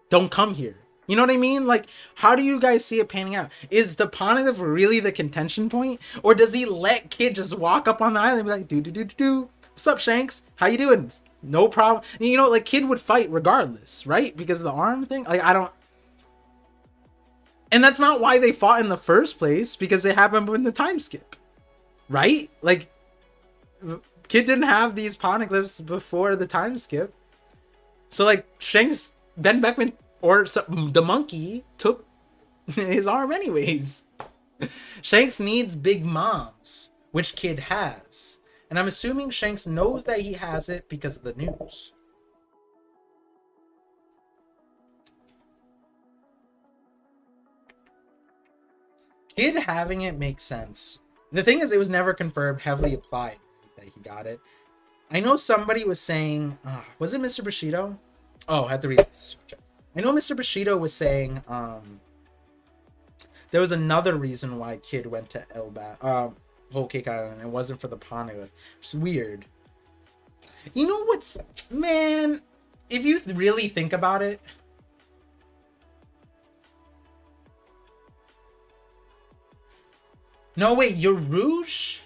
don't come here? You know what I mean? Like, how do you guys see it panning out? Is the poneglyph really the contention point? Or does he let Kid just walk up on the island and be like, do, what's up, Shanks? How you doing? No problem. You know, like, Kid would fight regardless, right? Because of the arm thing. Like, I don't... And that's not why they fought in the first place, because it happened in the time skip, right? Like, Kid didn't have these poneglyphs before the time skip. So, like, Shanks, Ben Beckman Or the monkey took his arm anyways. Shanks needs big moms, which Kid has. And I'm assuming Shanks knows that he has it because of the news. Kid having it makes sense. The thing is, it was never confirmed, heavily applied that he got it. I know somebody was saying, was it Mr. Bushido? Oh, I had to read this. I know Mr. Bushido was saying there was another reason why Kid went to Whole Cake Island. It wasn't for the poneglyph. It's weird. You know what's... Man, if you really think about it... No, wait, your Rouge...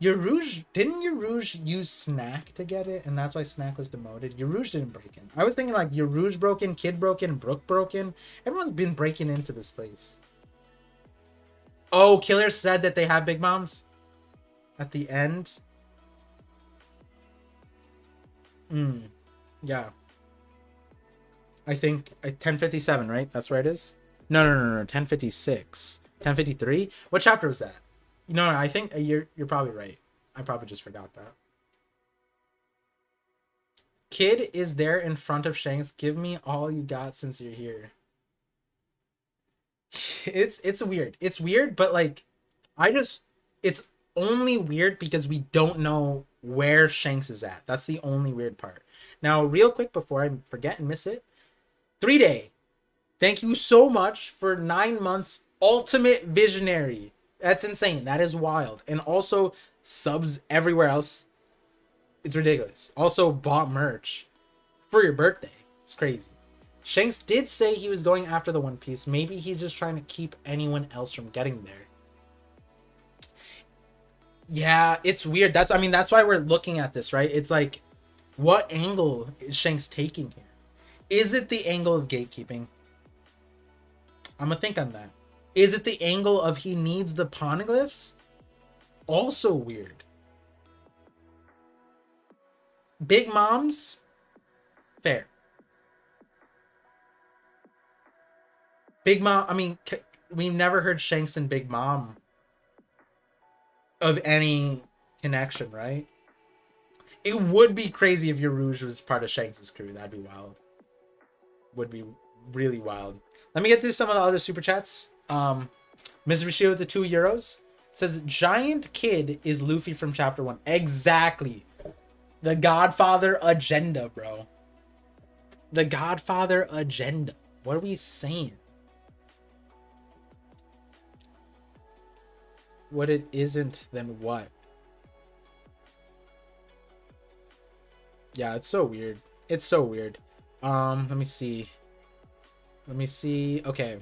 Didn't your Rouge use Snack to get it? And that's why Snack was demoted? Your Rouge didn't break in. I was thinking like your Rouge broke in, Kid broke in, Brooke broke in. Everyone's been breaking into this place. Oh, Killer said that they have big moms at the end. Yeah. I think 1057, right? That's where it is? No, 1056. 1053? What chapter was that? No, I think you're probably right. I probably just forgot that. Kid is there in front of Shanks. Give me all you got since you're here. It's weird. It's weird, but like it's only weird because we don't know where Shanks is at. That's the only weird part. Now, real quick before I forget and miss it. 3-Day. Thank you so much for 9 months. Ultimate Visionary. That's insane. That is wild. And also subs everywhere else. It's ridiculous. Also bought merch for your birthday. It's crazy. Shanks did say he was going after the One Piece. Maybe he's just trying to keep anyone else from getting there. Yeah, it's weird. That's why we're looking at this, right? It's like, what angle is Shanks taking here? Is it the angle of gatekeeping? I'm gonna think on that. Is it the angle of he needs the poneglyphs? Also weird. Big moms? Fair. Big Mom, I mean, we've never heard Shanks and Big Mom of any connection, right? It would be crazy if your Rouge was part of Shanks' crew. That'd be wild. Would be really wild. Let me get through some of the other super chats. Ms. Rishio with the €2 says, Giant Kid is Luffy from chapter 1. Exactly. The Godfather agenda, bro. The Godfather agenda. What are we saying? What it isn't, then what? Yeah, it's so weird. It's so weird. Let me see. Okay.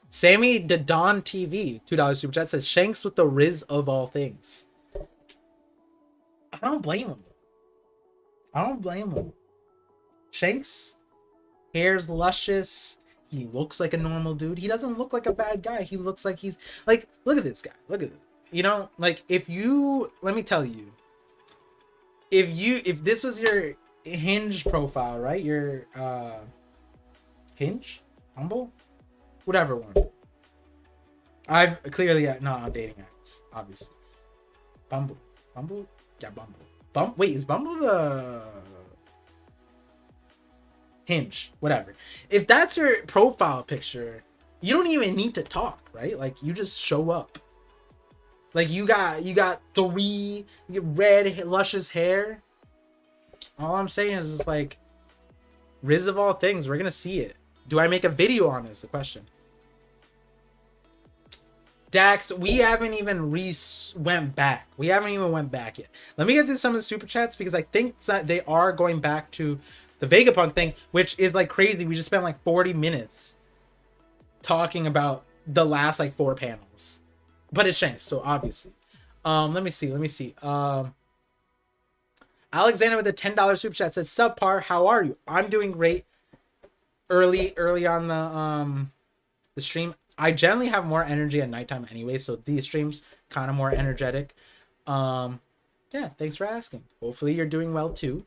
Sammy the Don TV, $2 super chat, says Shanks with the Riz of all things. I don't blame him. Shanks, hair's luscious. He looks like a normal dude. He doesn't look like a bad guy. He looks like he's like, look at this guy. Look at it. You know, like let me tell you, if this was your Hinge profile, right? Your Hinge, Humble, whatever one. I've clearly not on dating apps, obviously. Bumble, yeah, Bumble. Wait, is Bumble the Hinge? Whatever. If that's your profile picture, you don't even need to talk, right? Like you just show up. Like you got three red luscious hair. All I'm saying is it's like Riz of all things. We're gonna see it. Do I make a video on this? The question. Daks, we haven't even went back. We haven't even went back yet. Let me get through some of the super chats because I think that they are going back to the Vegapunk thing, which is like crazy. We just spent like 40 minutes talking about the last like 4 panels, but it's Shanks, so obviously. Let me see. Alexander with a $10 super chat says, Subpar, how are you? I'm doing great. Early on the stream. I generally have more energy at nighttime anyway, so these streams kind of more energetic. Yeah, thanks for asking. Hopefully you're doing well too.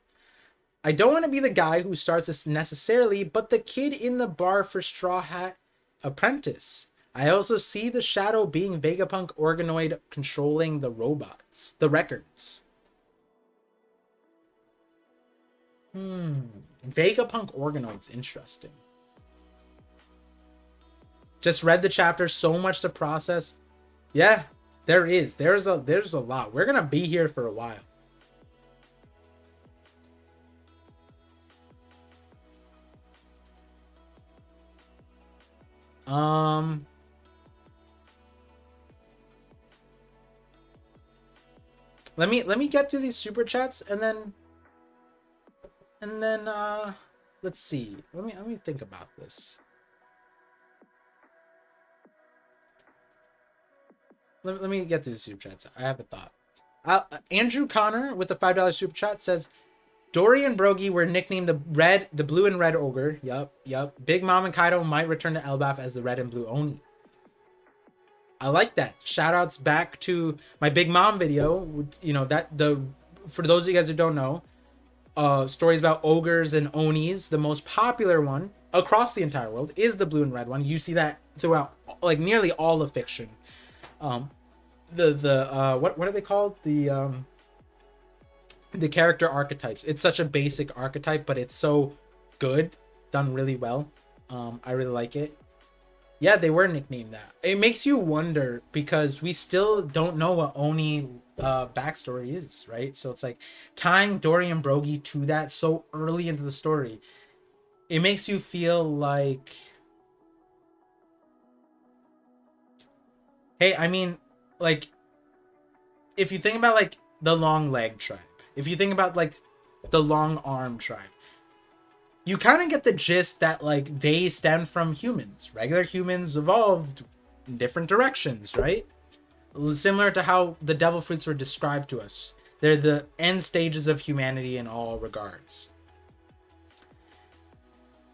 I don't want to be the guy who starts this necessarily, but the kid in the bar for Straw Hat Apprentice. I also see the shadow being Vegapunk organoid controlling the robots, the records. Vegapunk organoid's interesting. Just read the chapter, so much to process. Yeah, there is. There's a lot. We're gonna be here for a while. Let me get through these super chats and then let's see. Let me think about this. Let me get through the super chats. I have a thought. Andrew Connor with the $5 super chat says Dory and Brogy were nicknamed the blue and red ogre. Yup. Big Mom and Kaido might return to Elbaf as the red and blue Oni. I like that. Shout outs back to my Big Mom video. You know, for those of you guys who don't know, stories about ogres and Onis, the most popular one across the entire world is the blue and red one. You see that throughout like nearly all of fiction. What are they called? The character archetypes. It's such a basic archetype, but it's so good, done really well. I really like it. Yeah, they were nicknamed that. It makes you wonder because we still don't know what Oni backstory is, right? So it's like tying Dory and Brogy to that so early into the story. It makes you feel like, hey, I mean, like, if you think about like the long leg tribe, if you think about like the long arm tribe, you kind of get the gist that like they stem from humans. Regular humans evolved in different directions, right? Similar to how the devil fruits were described to us. They're the end stages of humanity in all regards.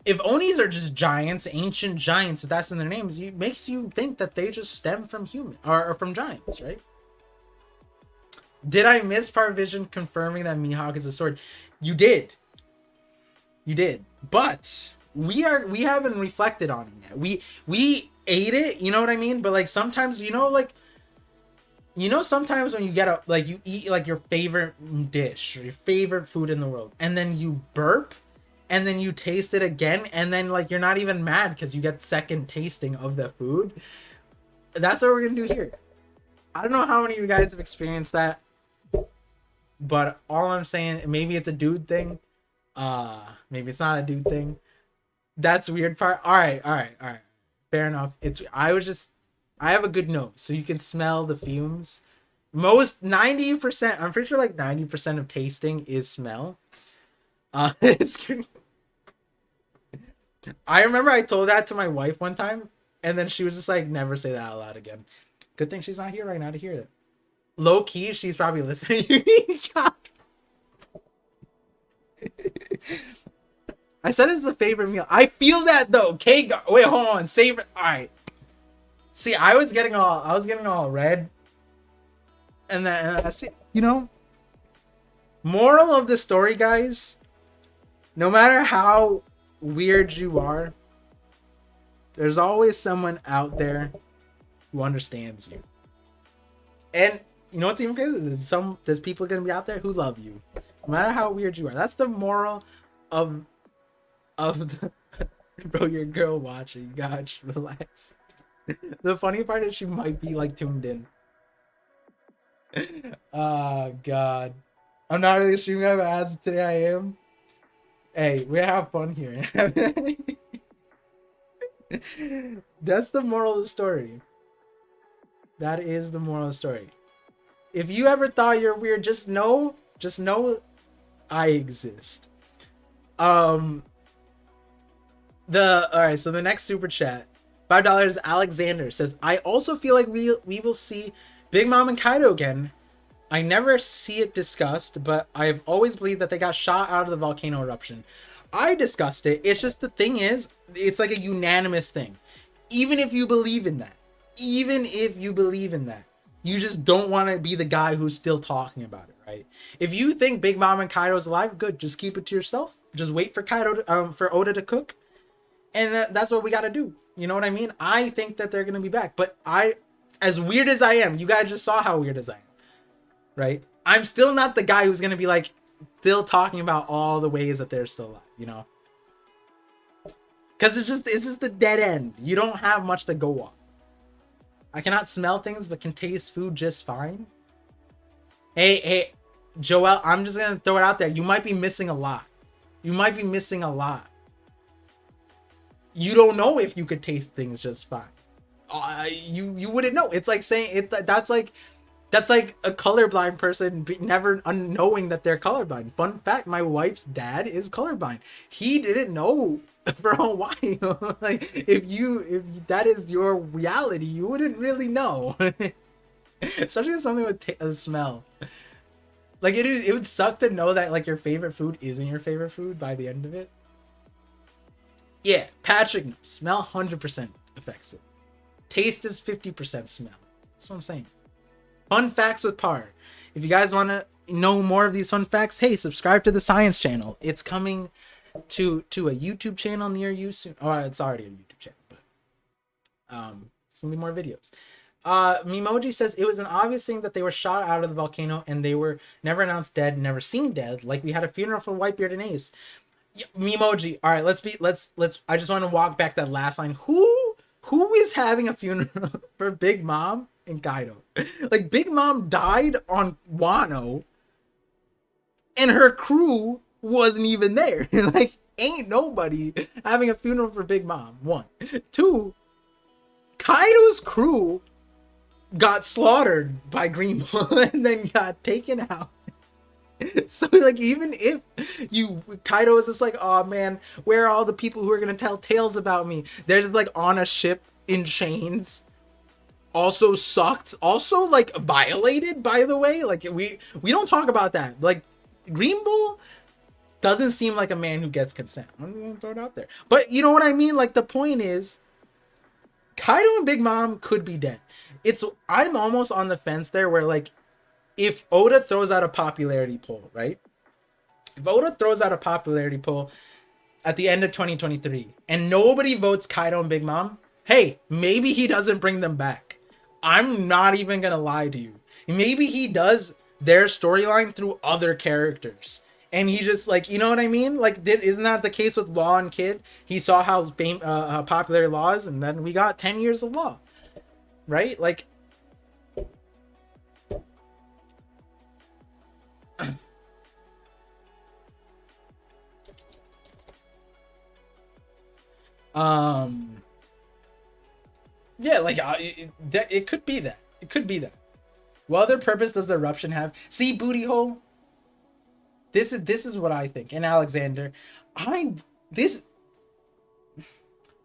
If Onis are just giants, ancient giants, if that's in their names, it makes you think that they just stem from human or from giants, right? Did I miss ParVision confirming that Mihawk is a sword? You did. You did. But we haven't reflected on it yet. We ate it, you know what I mean? But like sometimes, sometimes when you get you eat like your favorite dish or your favorite food in the world, and then you burp, and then you taste it again, and then like you're not even mad because you get second tasting of the food. That's what we're gonna do here. I don't know how many of you guys have experienced that, but all I'm saying, maybe it's a dude thing. Maybe it's not a dude thing. That's the weird part. All right. Fair enough. I have a good nose, so you can smell the fumes. 90%, I'm pretty sure like 90% of tasting is smell. It's I remember I told that to my wife one time, and then she was just like, never say that out loud again. Good thing she's not here right now to hear it. Low key, she's probably listening. I said it's the favorite meal. I feel that though. Okay, wait, hold on. Save it. All right. See, I was getting all red, and then I see. Moral of the story, guys. No matter how weird you are, there's always someone out there who understands you. And you know what's even crazy? There's people gonna be out there who love you, no matter how weird you are. That's the moral of the bro. Your girl watching. Gosh, relax. The funny part is she might be like tuned in. Oh God, I'm not really streaming out ads today. I am. Hey, we have fun here. That's the moral of the story. That is the moral of the story. If you ever thought you're weird, just know I exist. All right, so the next super chat, $5, Alexander says, I also feel like we will see Big Mom and Kaido again. I never see it discussed, but I've always believed that they got shot out of the volcano eruption. I discussed it. It's just the thing is, it's like a unanimous thing. Even if you believe in that, you just don't want to be the guy who's still talking about it, right? If you think Big Mom and Kaido's alive, good. Just keep it to yourself. Just wait for for Oda to cook, and that's what we got to do. You know what I mean? I think that they're gonna be back, but as weird as I am, you guys just saw how weird as I am, right? I'm still not the guy who's gonna be like still talking about all the ways that they're still alive, you know? Because it's just a dead end. You don't have much to go on. I cannot smell things, but can taste food just fine. Hey, Joel, I'm just gonna throw it out there. You might be missing a lot. You might be missing a lot. You don't know if you could taste things just fine. You wouldn't know. It's like saying it. That's like a colorblind person never knowing that they're colorblind. Fun fact: my wife's dad is colorblind. He didn't know for a while. Like if that is your reality, you wouldn't really know. Especially with something with a smell. Like it would suck to know that like your favorite food isn't your favorite food by the end of it. Yeah, Patrick, smell 100% affects it. Taste is 50% smell. That's what I'm saying. Fun facts with Par. If you guys want to know more of these fun facts, hey, subscribe to the Science Channel. It's coming to a YouTube channel near you soon. Oh, it's already a YouTube channel, but it's gonna be more videos. Mimoji says it was an obvious thing that they were shot out of the volcano and they were never announced dead, never seen dead. Like we had a funeral for Whitebeard and Ace. Yeah, Mimoji. All right, let's. I just want to walk back that last line. Who is having a funeral for Big Mom and Kaido? Like Big Mom died on Wano, and her crew wasn't even there. Like ain't nobody having a funeral for Big Mom. 1, 2. Kaido's crew got slaughtered by Green Bull and then got taken out. So like even if Kaido is just like, oh man, where are all the people who are gonna tell tales about me? They're just like on a ship in chains. Also sucked. Also like violated, by the way. Like we don't talk about that. Like Green Bull doesn't seem like a man who gets consent. I'm gonna throw it out there. But you know what I mean? Like the point is, Kaido and Big Mom could be dead. I'm almost on the fence there where like if Oda throws out a popularity poll, right? If Oda throws out a popularity poll at the end of 2023 and nobody votes Kaido and Big Mom, hey, maybe he doesn't bring them back. I'm not even gonna lie to you. Maybe he does their storyline through other characters. And he just like, you know what I mean? Like, isn't that the case with Law and Kid? He saw how popular Law is, and then we got 10 years of Law, right? Like, yeah, like it could be that. It could be that. What other purpose does the eruption have? See, booty hole. This is what I think. And Alexander, I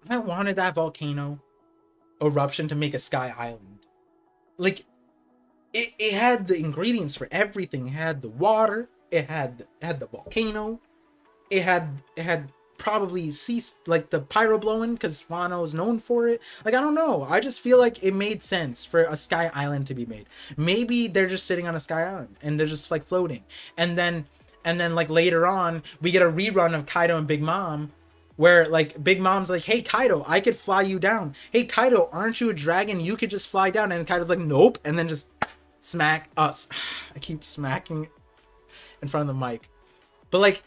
wanted that volcano eruption to make a sky island. Like it had the ingredients for everything. It had the water. It had the volcano. It had probably ceased like the pyro blowing because Wano is known for it. Like I don't know. I just feel like it made sense for a sky island to be made. Maybe they're just sitting on a sky island and they're just like floating. And then like later on we get a rerun of Kaido and Big Mom where like Big Mom's like, hey Kaido, I could fly you down. Hey Kaido, aren't you a dragon? You could just fly down. And Kaido's like, nope. And then just smack us. I keep smacking in front of the mic. But like,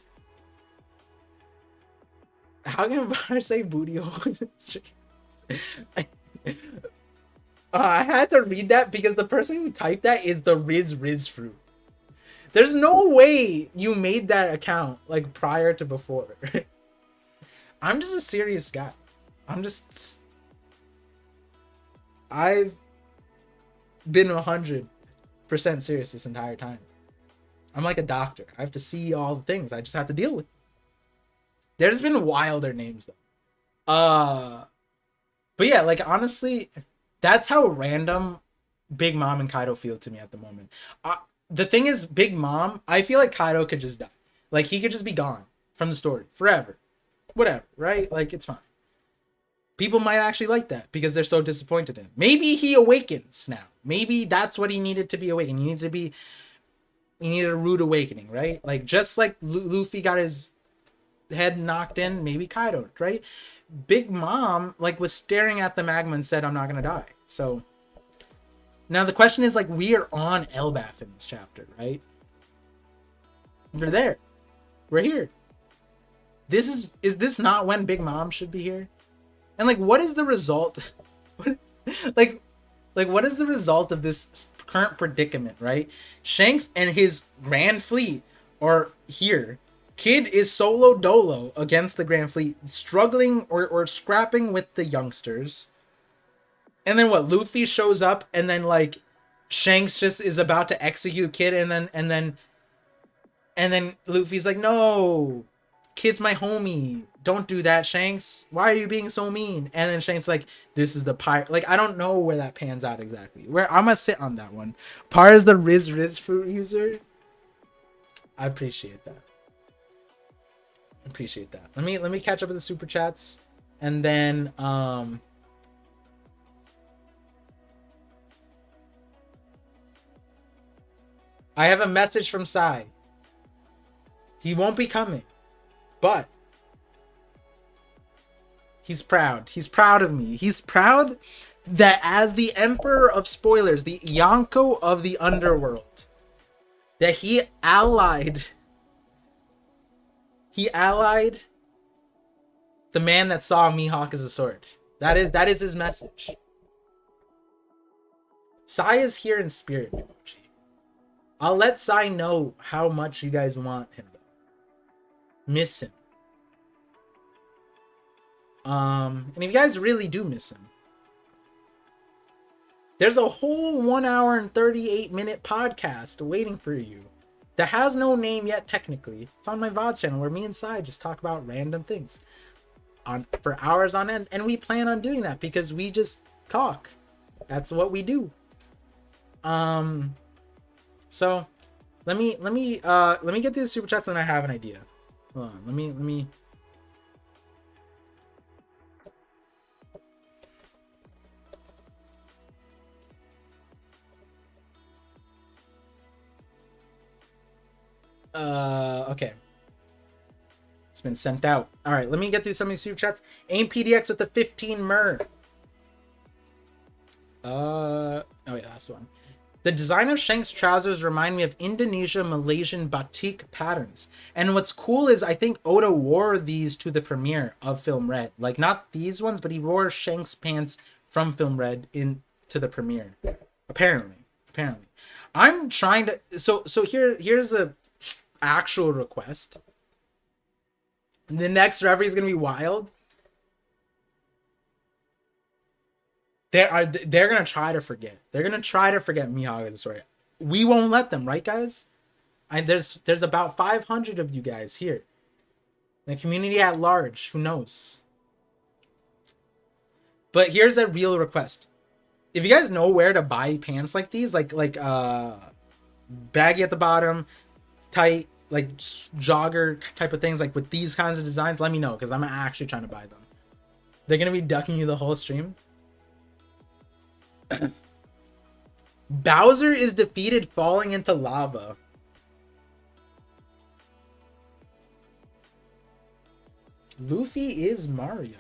how can I say booty hole? I had to read that because the person who typed that is the Riz Fruit. There's no way you made that account like prior to before. I'm just a serious guy. I've been 100% serious this entire time. I'm like a doctor. I have to see all the things. I just have to deal with it. There's been wilder names though. But yeah, like honestly, that's how random Big Mom and Kaido feel to me at the moment. The thing is, Big Mom, I feel like Kaido could just die. Like he could just be gone from the story forever. Whatever, right? Like it's fine. People might actually like that because they're so disappointed in him. Maybe he awakens now. Maybe that's what he needed to be awakened. He needed to be he needed a rude awakening, right? Like just like Luffy got his head knocked in, maybe Kaido, right? Big Mom like was staring at the magma and said, "I'm not gonna die." So now the question is like, we are on Elbaf in this chapter, right? We're there. We're here. Is this not when Big Mom should be here? And like, what is the result? like what is the result of this current predicament, right? Shanks and his Grand Fleet are here. Kid is solo dolo against the Grand Fleet, struggling or scrapping with the youngsters. And then what? Luffy shows up, and then like Shanks just is about to execute Kid, and then Luffy's like, "No, Kid's my homie. Don't do that, Shanks. Why are you being so mean?" And then Shanks like, "This is the pirate." Like, I don't know where that pans out exactly. Where I'm gonna sit on that one. Par is the Riz fruit user. I appreciate that. Let me catch up with the super chats, and then I have a message from Sai. He won't be coming, but he's proud. He's proud of me. He's proud that as the Emperor of Spoilers, the Yonko of the Underworld, that he allied the man that saw Mihawk as a sword. That is his message. Sai is here in spirit emoji. I'll let Sai know how much you guys want him. Miss him. And if you guys really do miss him, there's a whole 1 hour and 38-minute podcast waiting for you that has no name yet technically. It's on my VOD channel where me and Sai just talk about random things for hours on end, and we plan on doing that because we just talk. That's what we do. So let me get through the super chats and I have an idea. Hold on, let me okay. It's been sent out. All right, let me get through some of these super chats. Aim PDX with the 15 myrrh. Oh yeah, that's the one. The design of Shanks' trousers remind me of Indonesia Malaysian batik patterns. And what's cool is I think Oda wore these to the premiere of Film Red. Like, not these ones, but he wore Shanks' pants from Film Red into the premiere. Apparently. I'm trying to... So here's a actual request. The next referee is going to be wild. They're gonna try to forget. They're gonna try to forget Mihawk as a story. We won't let them, right, guys? There's about 500 of you guys here. The community at large, who knows? But here's a real request. If you guys know where to buy pants like these, like baggy at the bottom, tight, like jogger type of things, like with these kinds of designs, let me know because I'm actually trying to buy them. They're gonna be ducking you the whole stream. Bowser is defeated falling into lava. Luffy is Mario.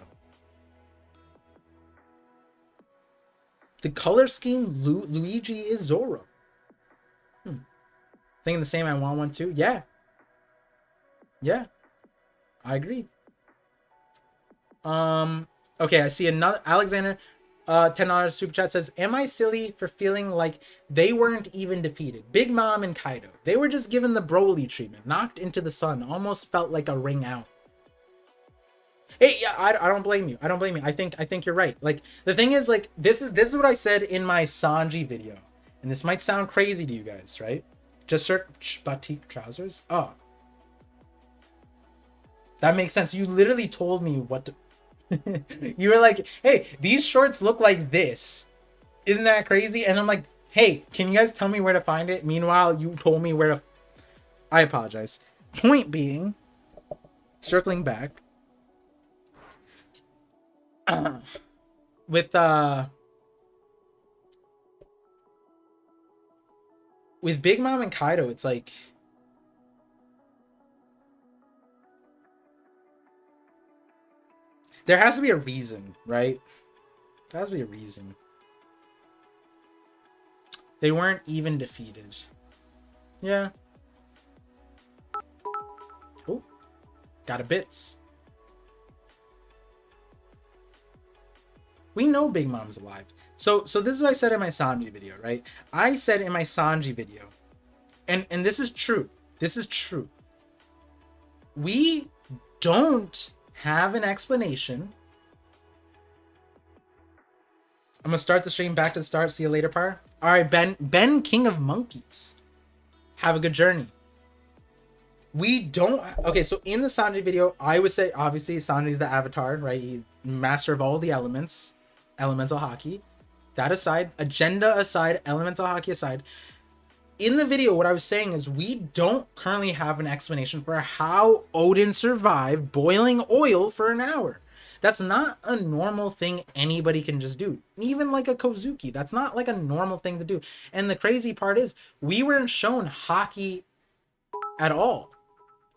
The color scheme, Luigi is Zoro. Thinking the same, I want one too. Yeah, I agree. Okay, I see another Alexander. $10 super chat says, "Am I silly for feeling like they weren't even defeated? Big Mom and Kaido. They were just given the Broly treatment, knocked into the sun. Almost felt like a ring out." Hey, yeah, I don't blame you. I think you're right. Like, the thing is, like, this is what I said in my Sanji video, and this might sound crazy to you guys, right? Just search batik trousers. Oh, that makes sense. You literally told me what to. You were like, "Hey, these shorts look like this. Isn't that crazy?" And I'm like, "Hey, can you guys tell me where to find it?" Meanwhile, you told me where to... I apologize. Point being, circling back, with with Big Mom and Kaido, it's like there has to be a reason, right? There has to be a reason. They weren't even defeated. Yeah. Oh, got a bits. We know Big Mom's alive. So this is what I said in my Sanji video, right? I said in my Sanji video, and this is true. This is true. We don't have an explanation. I'm gonna start the stream back to the start. See you later, Par. All right, Ben, King of Monkeys. Have a good journey. We don't. Okay, so in the Sanji video, I would say obviously Sanji's the avatar, right? He's master of all the elements, elemental hockey. That aside, agenda aside, elemental hockey aside, in the video, what I was saying is we don't currently have an explanation for how Odin survived boiling oil for an hour. That's not a normal thing anybody can just do. Even like a Kozuki, that's not like a normal thing to do. And the crazy part is we weren't shown hockey at all,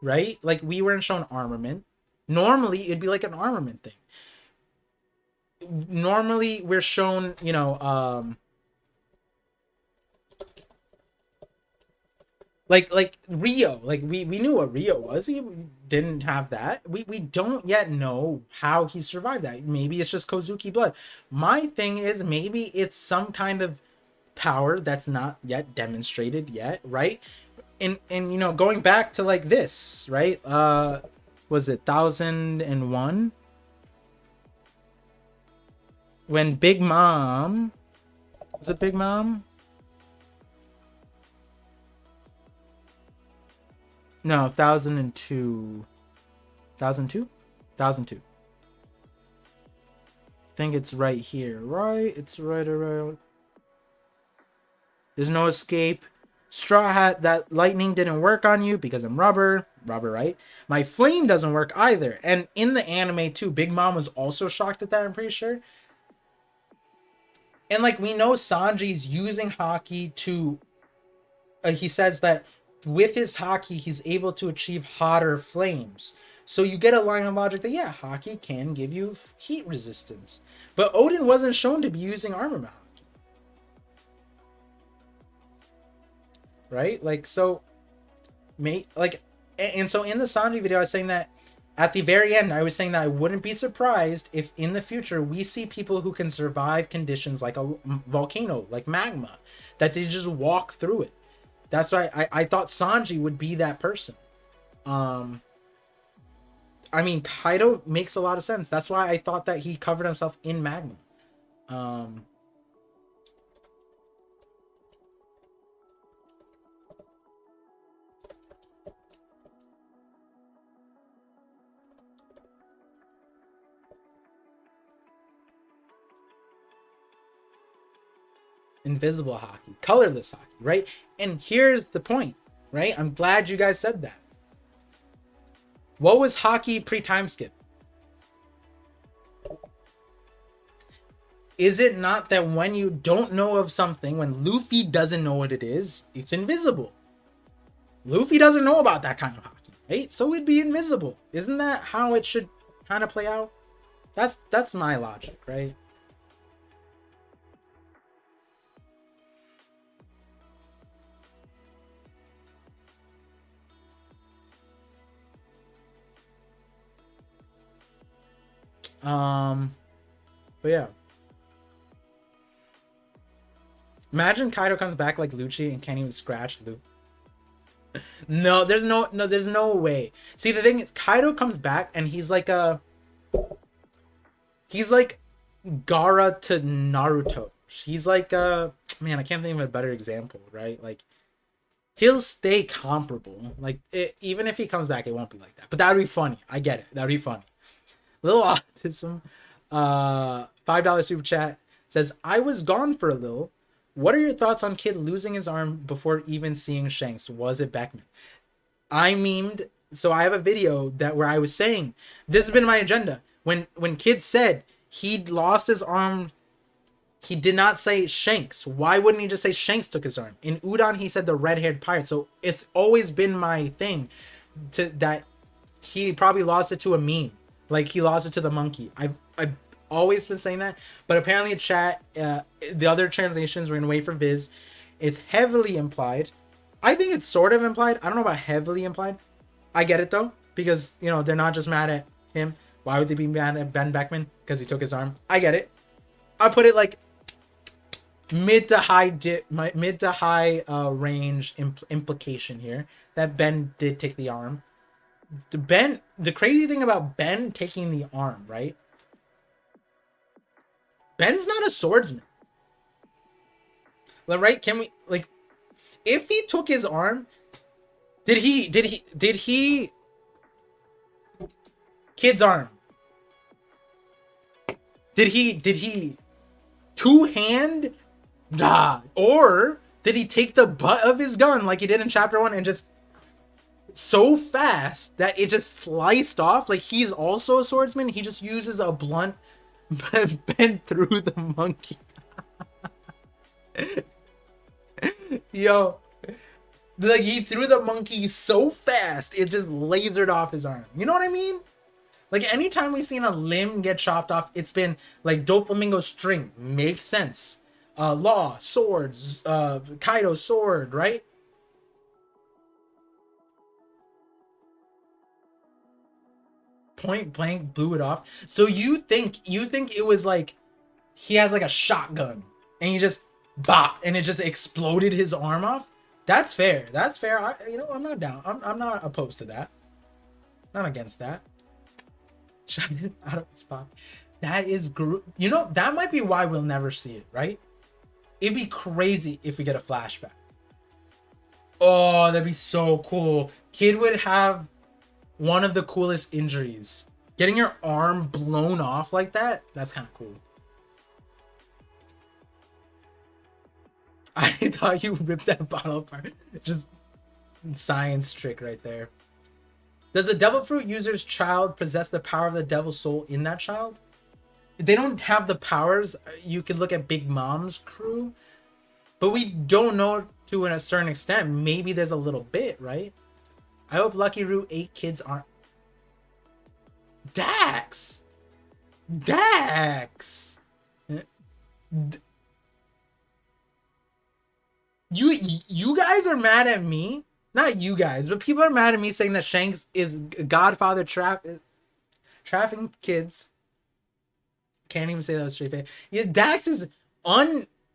right? Like we weren't shown armament. Normally it'd be like an armament thing. Normally we're shown, you know, like Rio, like we knew what Rio was. He didn't have that. We don't yet know how he survived that. Maybe it's just Kozuki blood. My thing is maybe it's some kind of power that's not yet demonstrated yet, right? And you know, going back to like this, right? Was it 1001? When Big Mom, was it Big Mom? No, 1002. 1002? 1002. I think it's right here, right? It's right around. There's no escape. Straw Hat, that lightning didn't work on you because I'm rubber. Rubber, right? My flame doesn't work either. And in the anime too, Big Mom was also shocked at that, I'm pretty sure. And like we know Sanji's using hockey to he says that with his hockey he's able to achieve hotter flames. So you get a line of logic that yeah, hockey can give you heat resistance. But Odin wasn't shown to be using armament hockey. Right? Like so and so in the Sanji video I was saying that at the very end, I was saying that I wouldn't be surprised if in the future we see people who can survive conditions like a volcano, like magma, that they just walk through it. That's why I thought Sanji would be that person. I mean, Kaido makes a lot of sense. That's why I thought that he covered himself in magma. Invisible hockey, colorless hockey, right? And here's the point, right? I'm glad you guys said that. What was hockey pre-time skip? Is it not that when you don't know of something, when Luffy doesn't know what it is, it's invisible? Luffy doesn't know about that kind of hockey, right? So it'd be invisible. Isn't that how it should kind of play out? That's my logic, right? But yeah. Imagine Kaido comes back like Lucci and can't even scratch Luffy. No, there's no way. See, the thing is, Kaido comes back and he's like Gaara to Naruto. He's like man, I can't think of a better example, right? Like he'll stay comparable. Like even if he comes back, it won't be like that. But that would be funny. I get it. That would be funny. Little Autism, $5 super chat says, I was gone for a little. What are your thoughts on Kid losing his arm before even seeing Shanks? Was it Beckman? I memed, so I have a video where I was saying, this has been my agenda. When Kid said he'd lost his arm He did not say Shanks. Why wouldn't he just say Shanks took his arm? In Udon, he said the red-haired pirate. So it's always been my thing that he probably lost it to a meme. Like, he lost it to the monkey. I've always been saying that. But apparently in chat, the other translations were going to wait for Viz. It's heavily implied. I think it's sort of implied. I don't know about heavily implied. I get it, though. Because, you know, they're not just mad at him. Why would they be mad at Ben Beckman? Because he took his arm. I get it. I put it like mid to high range implication here that Ben did take the arm. The crazy thing about Ben taking the arm, right? Ben's not a swordsman. Like, right? Can we, like, if he took his arm, did he kid's arm? Did he two-hand? Nah. Or did he take the butt of his gun like he did in chapter 1 and just so fast that it just sliced off? Like, he's also a swordsman. He just uses a blunt bent through the monkey. Yo, like, he threw the monkey so fast it just lasered off his arm. You know what I mean? Like, anytime we've seen a limb get chopped off, it's been like Doflamingo string. Makes sense. Law, swords, Kaido sword, right? Point blank blew it off. So you think it was like he has like a shotgun and he just bop and it just exploded his arm off? That's fair. That's fair. I'm not down. I'm not opposed to that. Not against that. Shut it out of its pocket. That is that might be why we'll never see it, right? It'd be crazy if we get a flashback. Oh, that'd be so cool. Kid would have one of the coolest injuries. Getting your arm blown off like that, that's kind of cool. I thought you ripped that bottle apart. Just science trick right there. Does the devil fruit user's child possess the power of the devil's soul in that child? They don't have the powers. You could look at Big Mom's crew, but we don't know to a certain extent. Maybe there's a little bit, right? I hope Lucky Root 8 kids aren't. Daks! You guys are mad at me? Not you guys, but people are mad at me saying that Shanks is Godfather trafficking kids. Can't even say that with straight face. Yeah, Daks is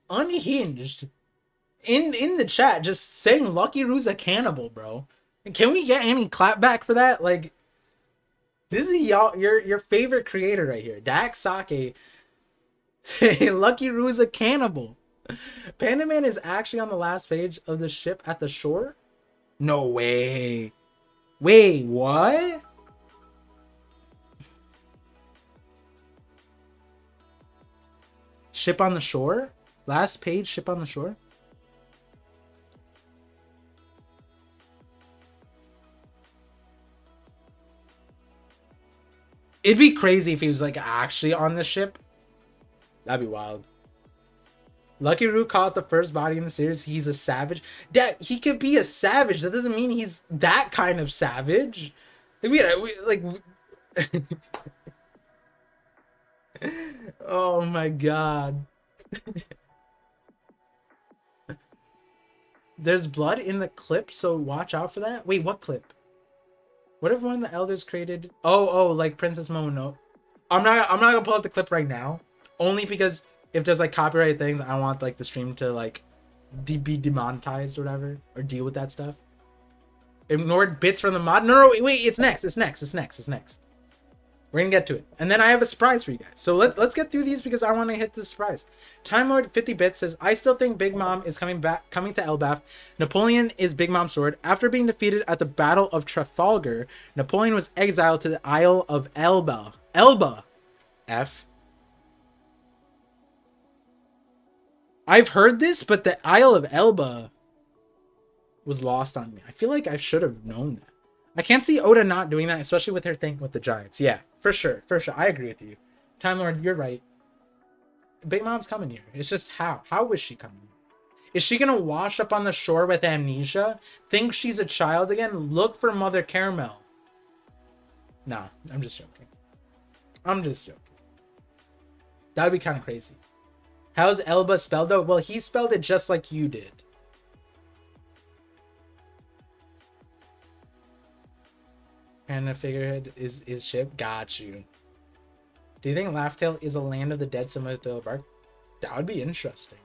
unhinged in the chat, just saying Lucky Roo's a cannibal, bro. Can we get any clapback for that? Like, this is your favorite creator right here, Daks Sake. Saying Lucky Roo's a cannibal. Panda Man is actually on the last page of the ship at the shore. No way. Wait, what? Ship on the shore? Last page, ship on the shore? It'd be crazy if he was like actually on the ship. That'd be wild. Lucky Root caught the first body in the series. He's a savage. That he could be a savage. That doesn't mean he's that kind of savage. Oh my god. There's blood in the clip, so watch out for that. Wait, what clip? What if one of the elders created? Oh, like Princess Momonoke. I'm not gonna pull out the clip right now, only because if there's like copyright things, I want like the stream to like be demonetized or whatever, or deal with that stuff. Ignored bits from the mod. No, wait, it's next. We're gonna get to it, and then I have a surprise for you guys. So let's get through these because I want to hit the surprise. Time Lord 50 bits says, I still think Big Mom is coming to Elbaf. Napoleon is Big Mom's sword. After being defeated at the Battle of Trafalgar, Napoleon was exiled to the Isle of Elba. I've heard this, but the Isle of Elba was lost on me. I feel like I should have known that. I can't see Oda not doing that, especially with her thing with the Giants. Yeah, for sure. I agree with you. Time Lord, you're right. Big Mom's coming here. It's just how. How is she coming? Is she gonna wash up on the shore with amnesia? Think she's a child again? Look for Mother Caramel. Nah, I'm just joking. I'm just joking. That would be kind of crazy. How's Elba spelled out? Well, he spelled it just like you did. And the figurehead is ship. Got you. Do you think Laughtail is a land of the dead similar to Thriller Bark? That would be interesting.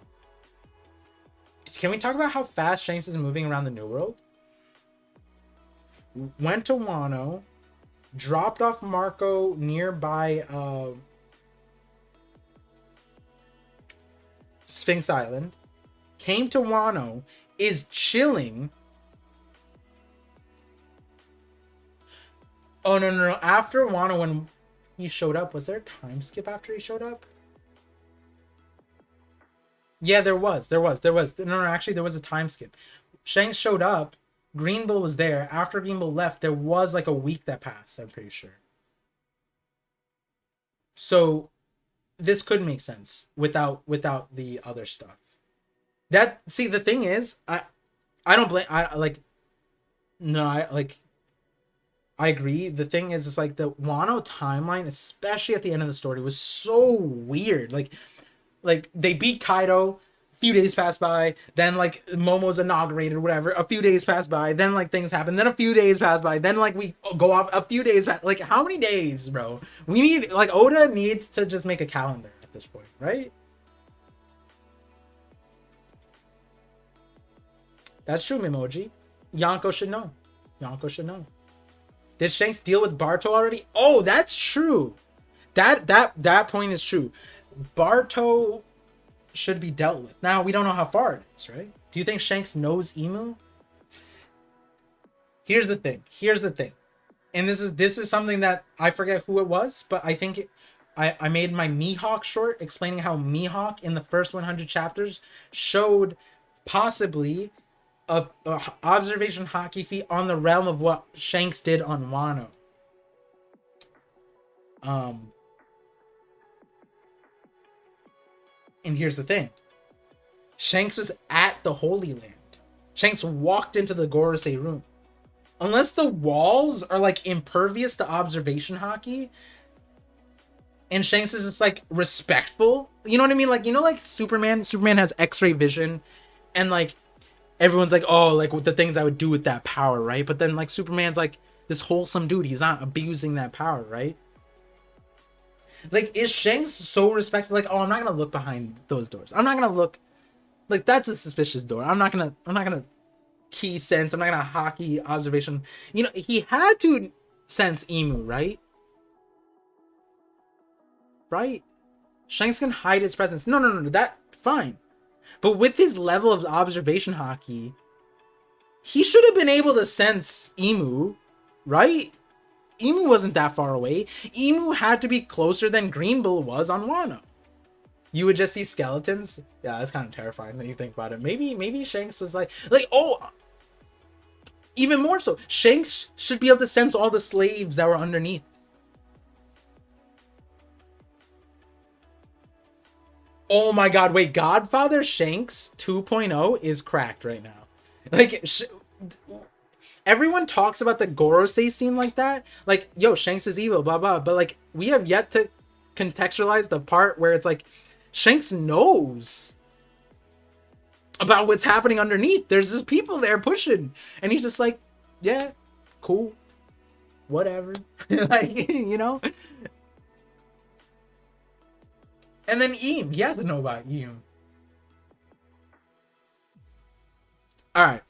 Can we talk about how fast Shanks is moving around the New World? Went to Wano, dropped off Marco nearby Sphinx Island, came to Wano, is chilling. Oh, no. After Wano, when he showed up, was there a time skip after he showed up? Yeah, there was. No, actually, there was a time skip. Shanks showed up. Greenville was there. After Greenville left, there was like a week that passed, I'm pretty sure. So, this could make sense without the other stuff. See, the thing is, I don't blame, I agree. The thing is, it's like the Wano timeline, especially at the end of the story, was so weird. Like they beat Kaido, a few days pass by, then like Momo's inaugurated or whatever, a few days pass by, then like things happen, then a few days pass by, then like we go off, a few days pass, like how many days, bro? We need, like, Oda needs to just make a calendar at this point, right? That's true, Mimoji. Yonko should know. Did Shanks deal with Barto already? Oh, that's true. That point is true. Barto should be dealt with. Now, we don't know how far it is, right? Do you think Shanks knows Emu? Here's the thing. And this is something that I forget who it was, but I think I made my Mihawk short explaining how Mihawk in the first 100 chapters showed possibly a observation hockey feat on the realm of what Shanks did on Wano. And here's the thing. Shanks was at the Holy Land. Shanks walked into the Gorosei room. Unless the walls are like impervious to observation hockey, and Shanks is just like respectful. You know what I mean? Like, you know, like Superman has X-ray vision, and like everyone's like, oh, like with the things I would do with that power, right? But then like Superman's like this wholesome dude. He's not abusing that power, right? Like, is Shanks so respectful? Like, oh, I'm not gonna look behind those doors. I'm not gonna look. Like, that's a suspicious door. I'm not gonna key sense. I'm not gonna hockey observation. You know, he had to sense Emu, right? Right? Shanks can hide his presence. No. That fine. But with his level of observation hockey, he should have been able to sense Emu, right? Emu wasn't that far away. Emu had to be closer than Greenville was on Wano. You would just see skeletons. Yeah, that's kind of terrifying when you think about it. Maybe Shanks was like, oh, even more so. Shanks should be able to sense all the slaves that were underneath. Oh my god, wait, Godfather Shanks 2.0 is cracked right now. Like, everyone talks about the Gorosei scene like that. Like, yo, Shanks is evil, blah, blah. But, like, we have yet to contextualize the part where it's like, Shanks knows about what's happening underneath. There's just people there pushing. And he's just like, yeah, cool. Whatever. Like, you know? And then Eam. He has to know about Eam. Alright.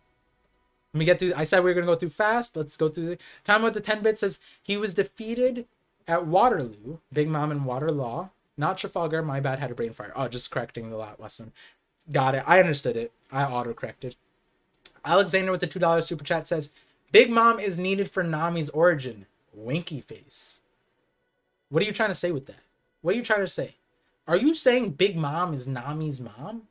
Let me get through. I said we were going to go through fast. Let's go through. Time with the 10-bit says he was defeated at Waterloo. Big Mom and Waterloo. Not Trafalgar. My bad. Had a brain fire. Oh, just correcting the lesson. Got it. I understood it. I auto-corrected. Alexander with the $2 super chat says, Big Mom is needed for Nami's origin. Winky face. What are you trying to say with that? What are you trying to say? Are you saying Big Mom is Nami's mom?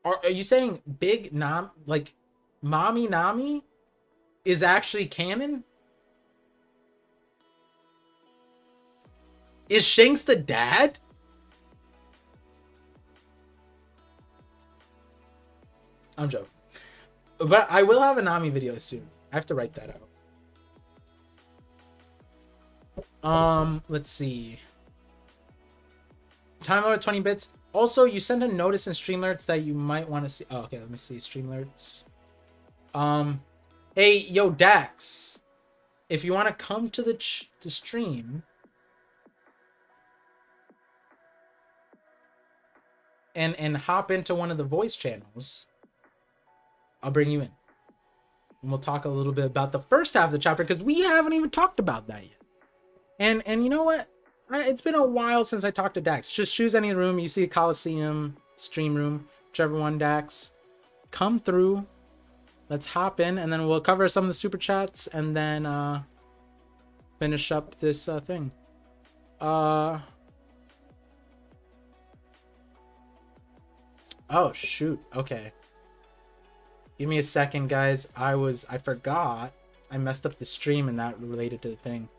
Are you saying Big Nam, like Mommy Nami, is actually canon? Is Shanks the dad? I'm joking. But I will have a Nami video soon. I have to write that out. Let's see. Time limit 20 bits. Also, you sent a notice in Streamlabs that you might want to see. Oh, okay, let me see Streamlabs. Hey, yo, Daks. If you want to come to the stream and hop into one of the voice channels, I'll bring you in. And we'll talk a little bit about the first half of the chapter because we haven't even talked about that yet. And you know what? It's been a while since I talked to Daks. Just choose any room. You see Coliseum, stream room, whichever one, Daks. Come through. Let's hop in, and then we'll cover some of the super chats, and then finish up this thing. Oh shoot. Okay. Give me a second, guys. I forgot. I messed up the stream, and that related to the thing.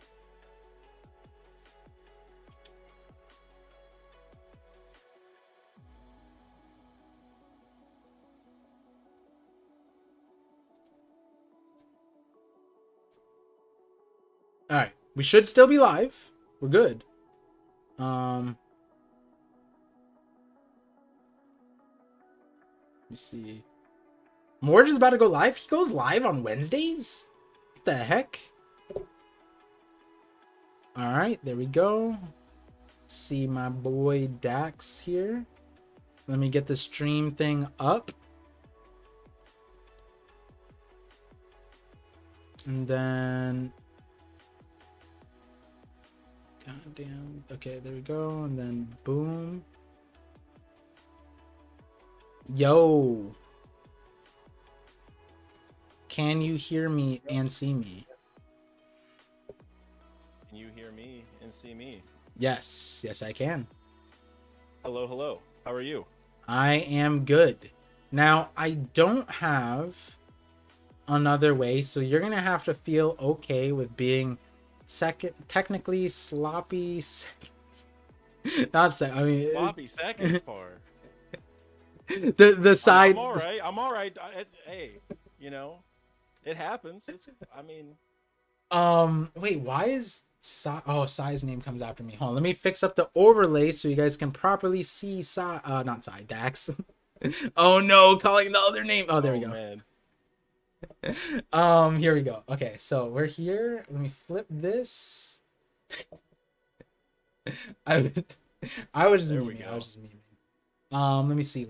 All right, we should still be live. We're good. Let me see. Morge is about to go live. He goes live on Wednesdays? What the heck? All right, there we go. See my boy Daks here. Let me get the stream thing up. And then... God damn. Okay, there we go. And then boom. Yo. Can you hear me and see me? Can you hear me and see me? Yes. Yes, I can. Hello, hello. How are you? I am good. Now, I don't have another way, so you're going to have to feel okay with being technically sloppy seconds. Not I mean sloppy seconds part. the side. I'm all right. I'm all right. Hey, you know, it happens. I mean. Wait. Why is Sai's name comes after me? Hold on. Let me fix up the overlay so you guys can properly see not Sai. Daks. Oh no, calling the other name. Oh, there we go. Man. Here we go. Okay, so we're here. Let me flip this. I was just memeing. Let me see.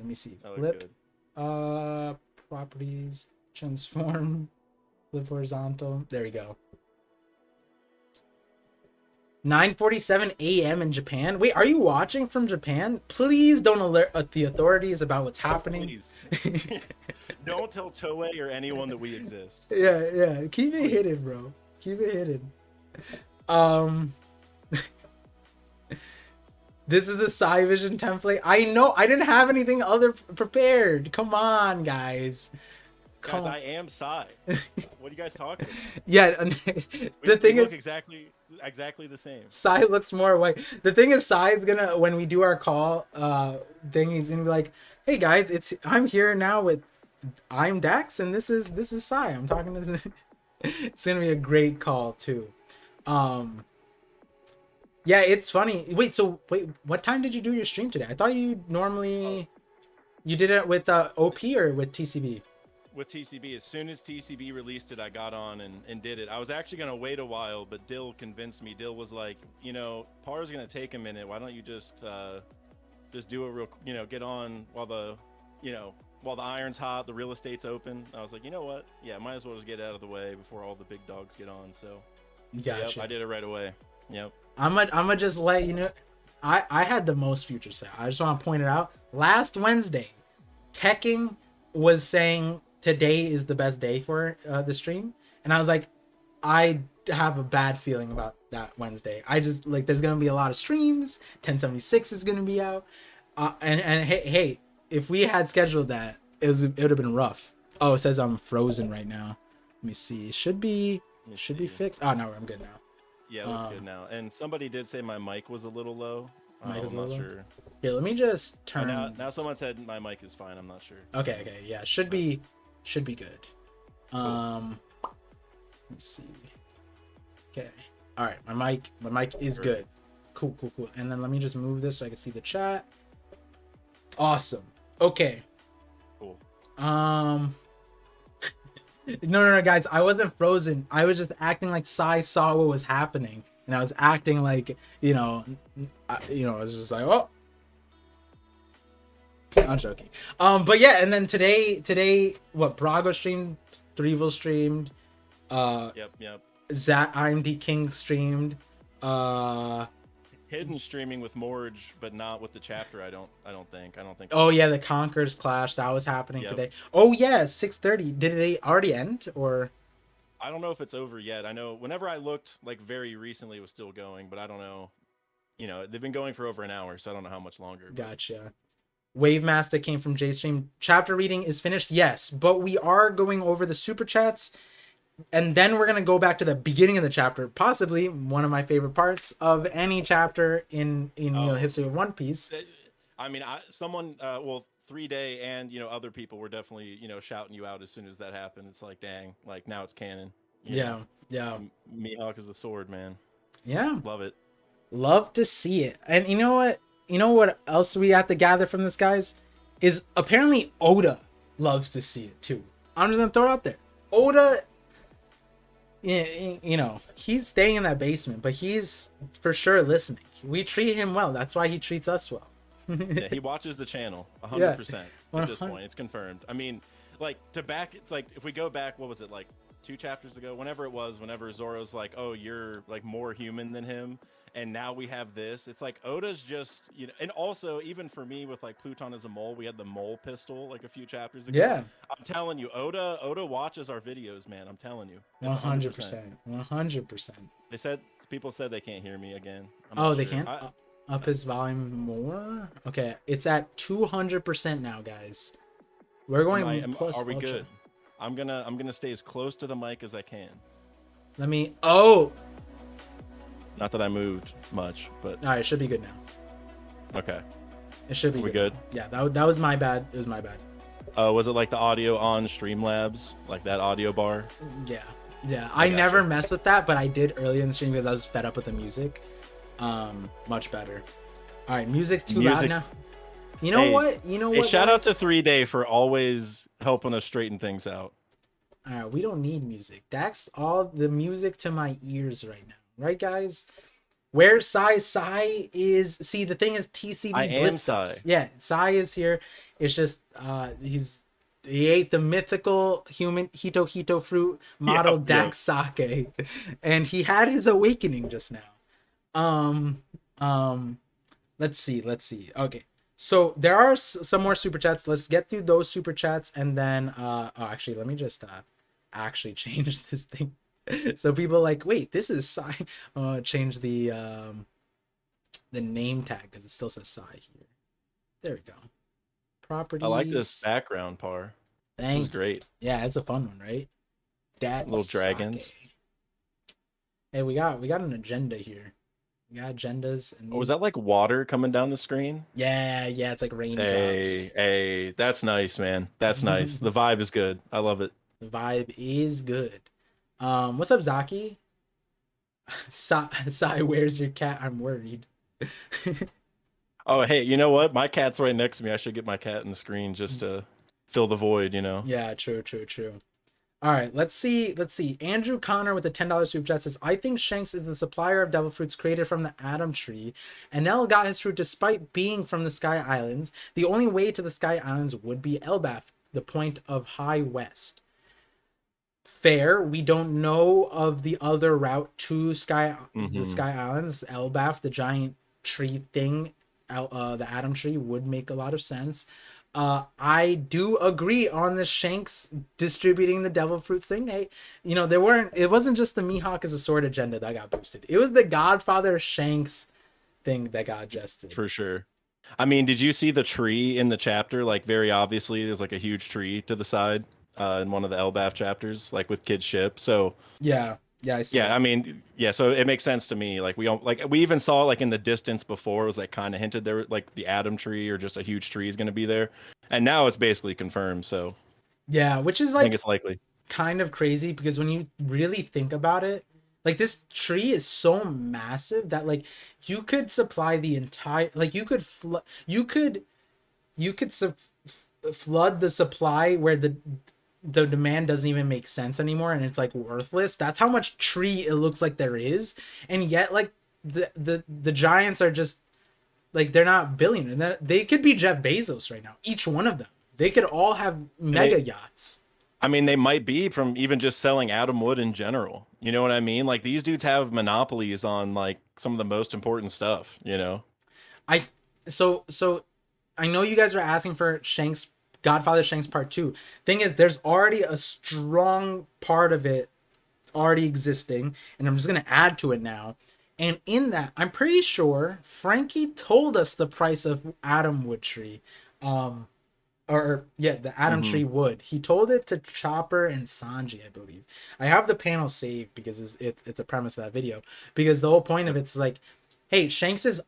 Flip. Properties, transform, flip horizontal. There we go. 9:47 a.m. in Japan. Wait, are you watching from Japan? Please don't alert the authorities about what's happening. Please. Don't tell Toei or anyone that we exist. Yeah. Keep it hidden, bro. Keep it hidden. This is the ParVision template. I know. I didn't have anything other prepared. Come on, guys. Guys, I am Sai. What are you guys talking about? Yeah, the thing is exactly the same. Sai looks more white. The thing is, Sai's gonna, when we do our call thing, he's gonna be like, "Hey guys, I'm here now with Daks, and this is Sai. I'm talking to." It's gonna be a great call too. Yeah, it's funny. Wait, what time did you do your stream today? I thought you normally you did it with OP or with TCB. With TCB, as soon as TCB released it, I got on and did it. I was actually gonna wait a while, but Dill convinced me. Dill was like, you know, Par's gonna take a minute. Why don't you just do a real, you know, get on while the iron's hot, the real estate's open. I was like, you know what? Yeah, might as well just get out of the way before all the big dogs get on. So, gotcha. Yep, I did it right away. Yep. I'm gonna just let you know, I had the most future set. I just want to point it out. Last Wednesday, Tekking was saying today is the best day for the stream, and I was like, I have a bad feeling about that Wednesday. I just like there's gonna be a lot of streams. 1076 is gonna be out, and hey, if we had scheduled that, it would have been rough. Oh, it says I'm frozen right now. Let me see. It should be fixed. Oh no, I'm good now. Yeah, it looks good now. And somebody did say my mic was a little low. Mic is I'm a not little. sure. Here, let me just Oh, turn. now someone said my mic is fine. I'm not sure. Okay, yeah, should be good. Cool. Let's see. Okay, all right, my mic is good. Cool. And then let me just move this so I can see the chat. Awesome. Okay. Cool. No, guys, I wasn't frozen. I was just acting like Sai saw what was happening, and I was acting like, I was just like, oh. I'm joking. But yeah, and then today, what Brago streamed, Threevil streamed, Yep. Zat IMD King streamed, Hidden streaming with Morge, but not with the chapter. I don't think. Oh yeah, the Conquerors Clash that was happening Yep. today. Oh yeah, 6:30. Did it already end or? I don't know if it's over yet. I know whenever I looked, like very recently, it was still going, but I don't know. They've been going for over an hour, so I don't know how much longer. Gotcha. Wave Master came from JStream. Chapter reading is finished, yes, but we are going over the super chats, and then we're gonna go back to the beginning of the chapter, possibly one of my favorite parts of any chapter in history of One Piece. I mean, 3-Day and other people were definitely shouting you out as soon as that happened. It's like, dang, like now it's canon. Yeah. Mihawk is the sword, man. Yeah, Love it. love to see it. And you know what? You know what else we have to gather from this, guys? Is apparently Oda loves to see it too. I'm just gonna throw it out there. Oda, he's staying in that basement, but he's for sure listening. We treat him well. That's why he treats us well. Yeah, he watches the channel 100% at this 100%. point. It's confirmed. I mean, if we go back, what was it, like 2 chapters ago? Whenever Zoro's like, oh, you're like more human than him, and now we have this. It's like Oda's just, and also even for me with like Pluton as a mole, we had the mole pistol like a few chapters ago. Yeah, I'm telling you, Oda watches our videos, man. I'm telling you, 100%. 100%. People said they can't hear me again. They can't. Up his volume more. Okay, it's at 200% now, guys. We're going plus. Are we ultra. good? I'm gonna stay as close to the mic as I can. Let me. Oh. Not that I moved much, but All right, it should be good now. okay. It should be. We good? Yeah, that was my bad. It was my bad. Was it like the audio on Streamlabs, like that audio bar? Yeah. I never mess with that, but I did earlier in the stream because I was fed up with the music. Much better. All right, music's too loud now. You know what? Hey, shout out to 3-Day for always helping us straighten things out. All right, we don't need music. That's all the music to my ears right now. Right, guys? Where's Sai? Sai is... See, the thing is TCB I am blitzed Sai. us. Yeah, Sai is here. It's just, he ate the mythical human Hito fruit model Daks sake. And he had his awakening just now. Let's see. Okay. So there are some more super chats. Let's get through those super chats and then actually let me just actually change this thing. So people are like, wait, this is Sai. Change the name tag because it still says Sai here. There we go. Properties. I like this background, Par. This is great. Yeah, it's a fun one, right? Little dragons. Sake. Hey, we got an agenda here. We got agendas. And was that like water coming down the screen? Yeah, it's like raindrops. Hey, that's nice, man. That's nice. The vibe is good. I love it. The vibe is good. What's up, Zaki? Sai, where's your cat? I'm worried. Oh, hey, you know what? My cat's right next to me. I should get my cat in the screen just to fill the void, Yeah, true. All right, let's see. Andrew Connor with the $10 super chat says, I think Shanks is the supplier of devil fruits created from the Adam Tree. And Nell got his fruit despite being from the Sky Islands. The only way to the Sky Islands would be Elbaf, the point of High West. Fair. We don't know of the other route to the Sky Islands. Elbaf, the giant tree thing, the Adam Tree would make a lot of sense. I do agree on the Shanks distributing the devil fruits thing. Hey, it wasn't just the Mihawk as a sword agenda that got boosted. It was the Godfather Shanks thing that got adjusted. For sure. I mean, did you see the tree in the chapter? Like, very obviously, there's like a huge tree to the side in one of the Elbaf chapters, like with Kid's ship. So yeah, Yeah, I see. Yeah, I mean, yeah, so it makes sense to me. Like we don't like we even saw like in the distance before it was like kind of hinted there like the Adam tree or just a huge tree is going to be there, and now it's basically confirmed. So Yeah, which is I think like it's likely. kind of crazy because when you really think about it, like this tree is so massive that like you could supply the entire like you could flood the supply where the demand doesn't even make sense anymore and it's like worthless. That's how much tree it looks like there is, and yet like the giants are just like they're not billion, and that they could be Jeff Bezos right now. Each one of them, they could all have mega yachts. I mean, they might be from even just selling atom wood in general. You know what I mean? Like these dudes have monopolies on like some of the most important stuff, you know? I so I know you guys are asking for Shanks Godfather Shanks Part 2. Thing is, there's already a strong part of it already existing, and I'm just gonna add to it now. And in that, I'm pretty sure Frankie told us the price of Adam Wood Tree. Or yeah, the Adam Tree wood. He told it to Chopper and Sanji, I believe. I have the panel saved because it's a premise of that video. Because the whole point of it's like, hey, Shanks is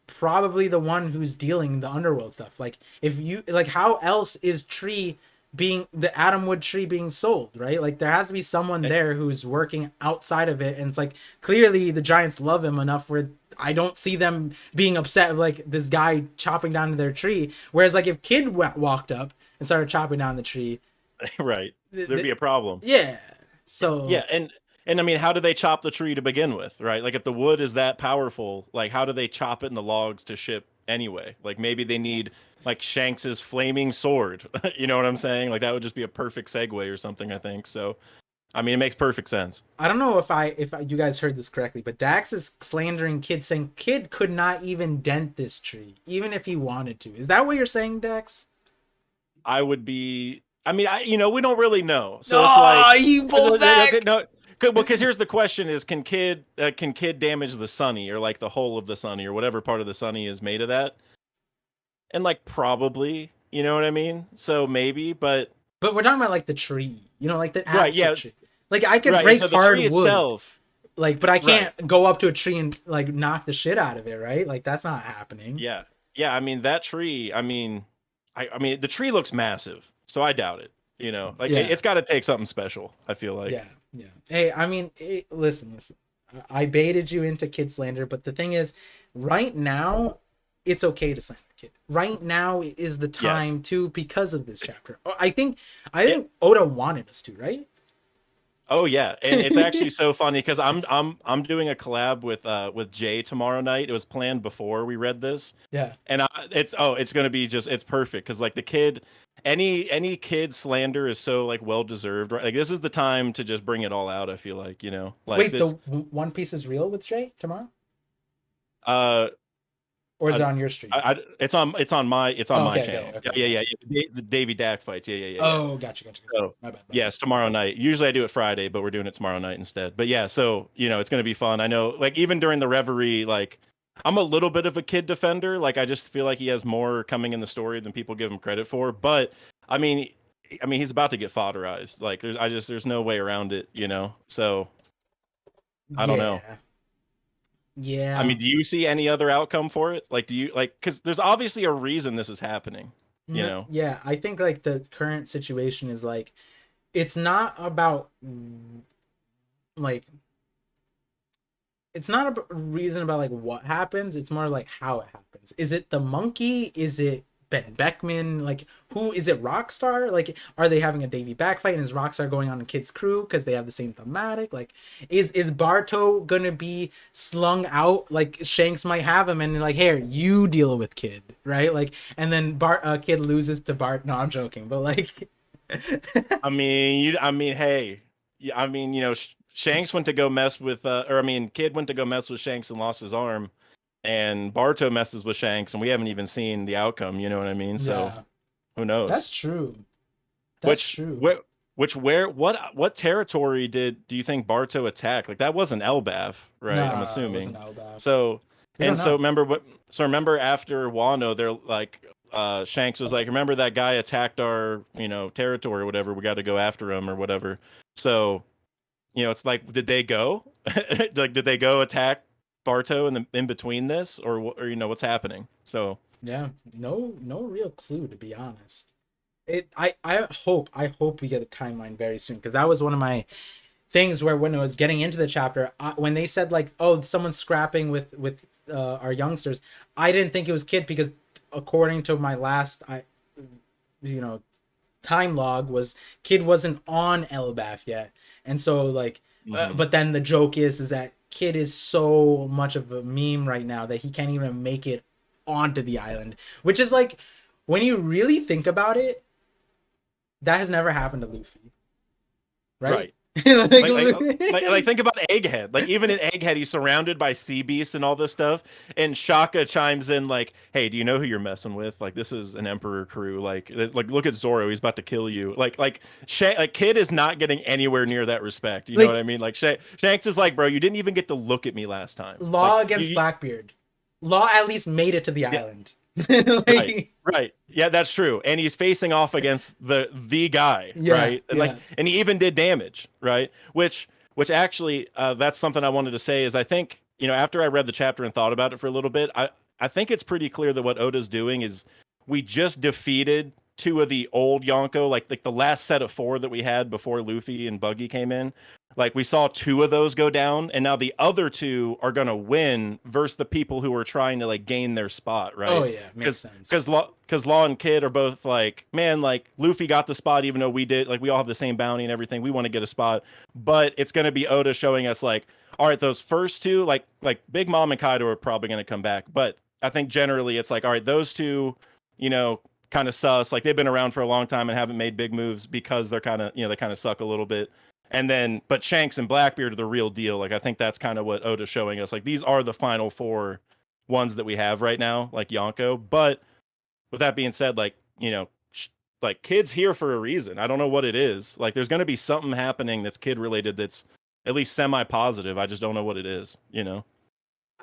probably the one who's dealing the underworld stuff. Like if you like, how else is tree being the Adam Wood tree being sold, right? Like there has to be someone there who's working outside of it, and it's like clearly the giants love him enough where I don't see them being upset of like this guy chopping down their tree. Whereas like if Kid walked up and started chopping down the tree, Right. There'd be a problem. Yeah. So yeah, and I mean, how do they chop the tree to begin with, right? Like if the wood is that powerful, like how do they chop it in the logs to ship anyway? Like maybe they need like Shanks's flaming sword. You know what I'm saying? Like that would just be a perfect segue or something, I think. So I mean, it makes perfect sense. I don't know if you guys heard this correctly, but Dax is slandering Kid, saying Kid could not even dent this tree, even if he wanted to. Is that what you're saying, Dax? I would be. I mean, we don't really know. So it's like he pulled back. No, well, because here's the question: is can Kid damage the Sunny or like the whole of the Sunny or whatever part of the Sunny is made of that? And like probably, you know what I mean? So maybe, but we're talking about like the tree, like the right, yeah. Tree. Like I could break so hard wood, itself, like, but I can't go up to a tree and like knock the shit out of it, right? Like that's not happening. Yeah. I mean that tree. I mean the tree looks massive, so I doubt it. Like it's got to take something special. I feel like. Yeah. Hey, I mean, listen. I baited you into Kid slander, but the thing is, right now, it's okay to slander Kid. Right now is the time to, because of this chapter. I think Oda wanted us to, right? Oh yeah, and it's actually so funny because I'm doing a collab with Jay tomorrow night. It was planned before we read this. Yeah. And it's going to be it's perfect because like the Kid, any Kid slander is so like well deserved. Right? Like this is the time to just bring it all out. I feel like like wait, this, the One Piece is real with Jay tomorrow? Or is it on your stream? It's on my channel. Okay. Yeah. The Davy Dak fights. Yeah. Oh, gotcha. So, my bad. Yes, tomorrow night. Usually I do it Friday, but we're doing it tomorrow night instead. But yeah, so it's gonna be fun. I know, like even during the Reverie, like I'm a little bit of a Kid defender. Like I just feel like he has more coming in the story than people give him credit for. But I mean, he's about to get fodderized. Like there's no way around it. So I don't know. Yeah. I mean, do you see any other outcome for it? Like, do you because there's obviously a reason this is happening, Yeah, I think like the current situation is like, it's not about like, it's not a reason about like what happens. It's more like how it happens. Is it the monkey? Is it Ben Beckman? Like, who is it? Rockstar? Like, are they having a Davy back fight and is Rockstar going on a Kid's crew because they have the same thematic? Like, is Barto gonna be slung out like Shanks might have him and like, here, you deal with Kid, right? Like, and then Kid loses to Bart. No, I'm joking, but like, hey, Shanks went to go mess with, Kid went to go mess with Shanks and lost his arm. And Barto messes with Shanks, and we haven't even seen the outcome. You know what I mean? So, who knows? That's true. What territory do you think Barto attacked? Like that wasn't Elbaf, right? Nah, I'm assuming. It wasn't Elbaf. So remember after Wano, they're like, Shanks was like, remember that guy attacked our territory or whatever. We got to go after him or whatever. So it's like, did they go? Like, did they go attack Barto in between this, or what's happening? So Yeah, no real clue, to be honest. I hope we get a timeline very soon, because that was one of my things where when I was getting into the chapter, when they said like, oh, someone's scrapping with our youngsters, I didn't think it was Kid, because according to my last you know time log, was Kid wasn't on Elbaf yet, and so like, but then the joke is that Kid is so much of a meme right now that he can't even make it onto the island, which is like, when you really think about it, that has never happened to Luffy, right? Like think about Egghead. Like, even in Egghead, he's surrounded by sea beasts and all this stuff, and Shaka chimes in like, "Hey, do you know who you're messing with? Like, this is an Emperor crew. Like look at Zoro. He's about to kill you. Like Kid is not getting anywhere near that respect. You know what I mean? Like, Shanks is like, bro, you didn't even get to look at me last time. Law like, against Blackbeard. Law at least made it to the island. Right. Yeah, that's true. And he's facing off against the guy, right? And and he even did damage, right? Which actually, that's something I wanted to say is, I think, after I read the chapter and thought about it for a little bit, I think it's pretty clear that what Oda's doing is, we just defeated two of the old Yonko, like the last set of 4 that we had before Luffy and Buggy came in. Like, we saw 2 of those go down, and now the other 2 are gonna win versus the people who are trying to like gain their spot, right? Oh yeah, makes sense. Because Law and Kid are both like, man, like, Luffy got the spot, even though we did, like, we all have the same bounty and everything. We want to get a spot, but it's gonna be Oda showing us like, all right, those first 2, like Big Mom and Kaido are probably gonna come back, but I think generally it's like, all right, those 2, kind of sus. Like, they've been around for a long time and haven't made big moves because they're kind of, they kind of suck a little bit. And then, but Shanks and Blackbeard are the real deal. Like, I think that's kind of what Oda's showing us. Like, these are the final 4 ones that we have right now, like Yonko. But with that being said, like, like, Kid's here for a reason. I don't know what it is. Like, there's going to be something happening that's Kid related that's at least semi-positive. I just don't know what it is, I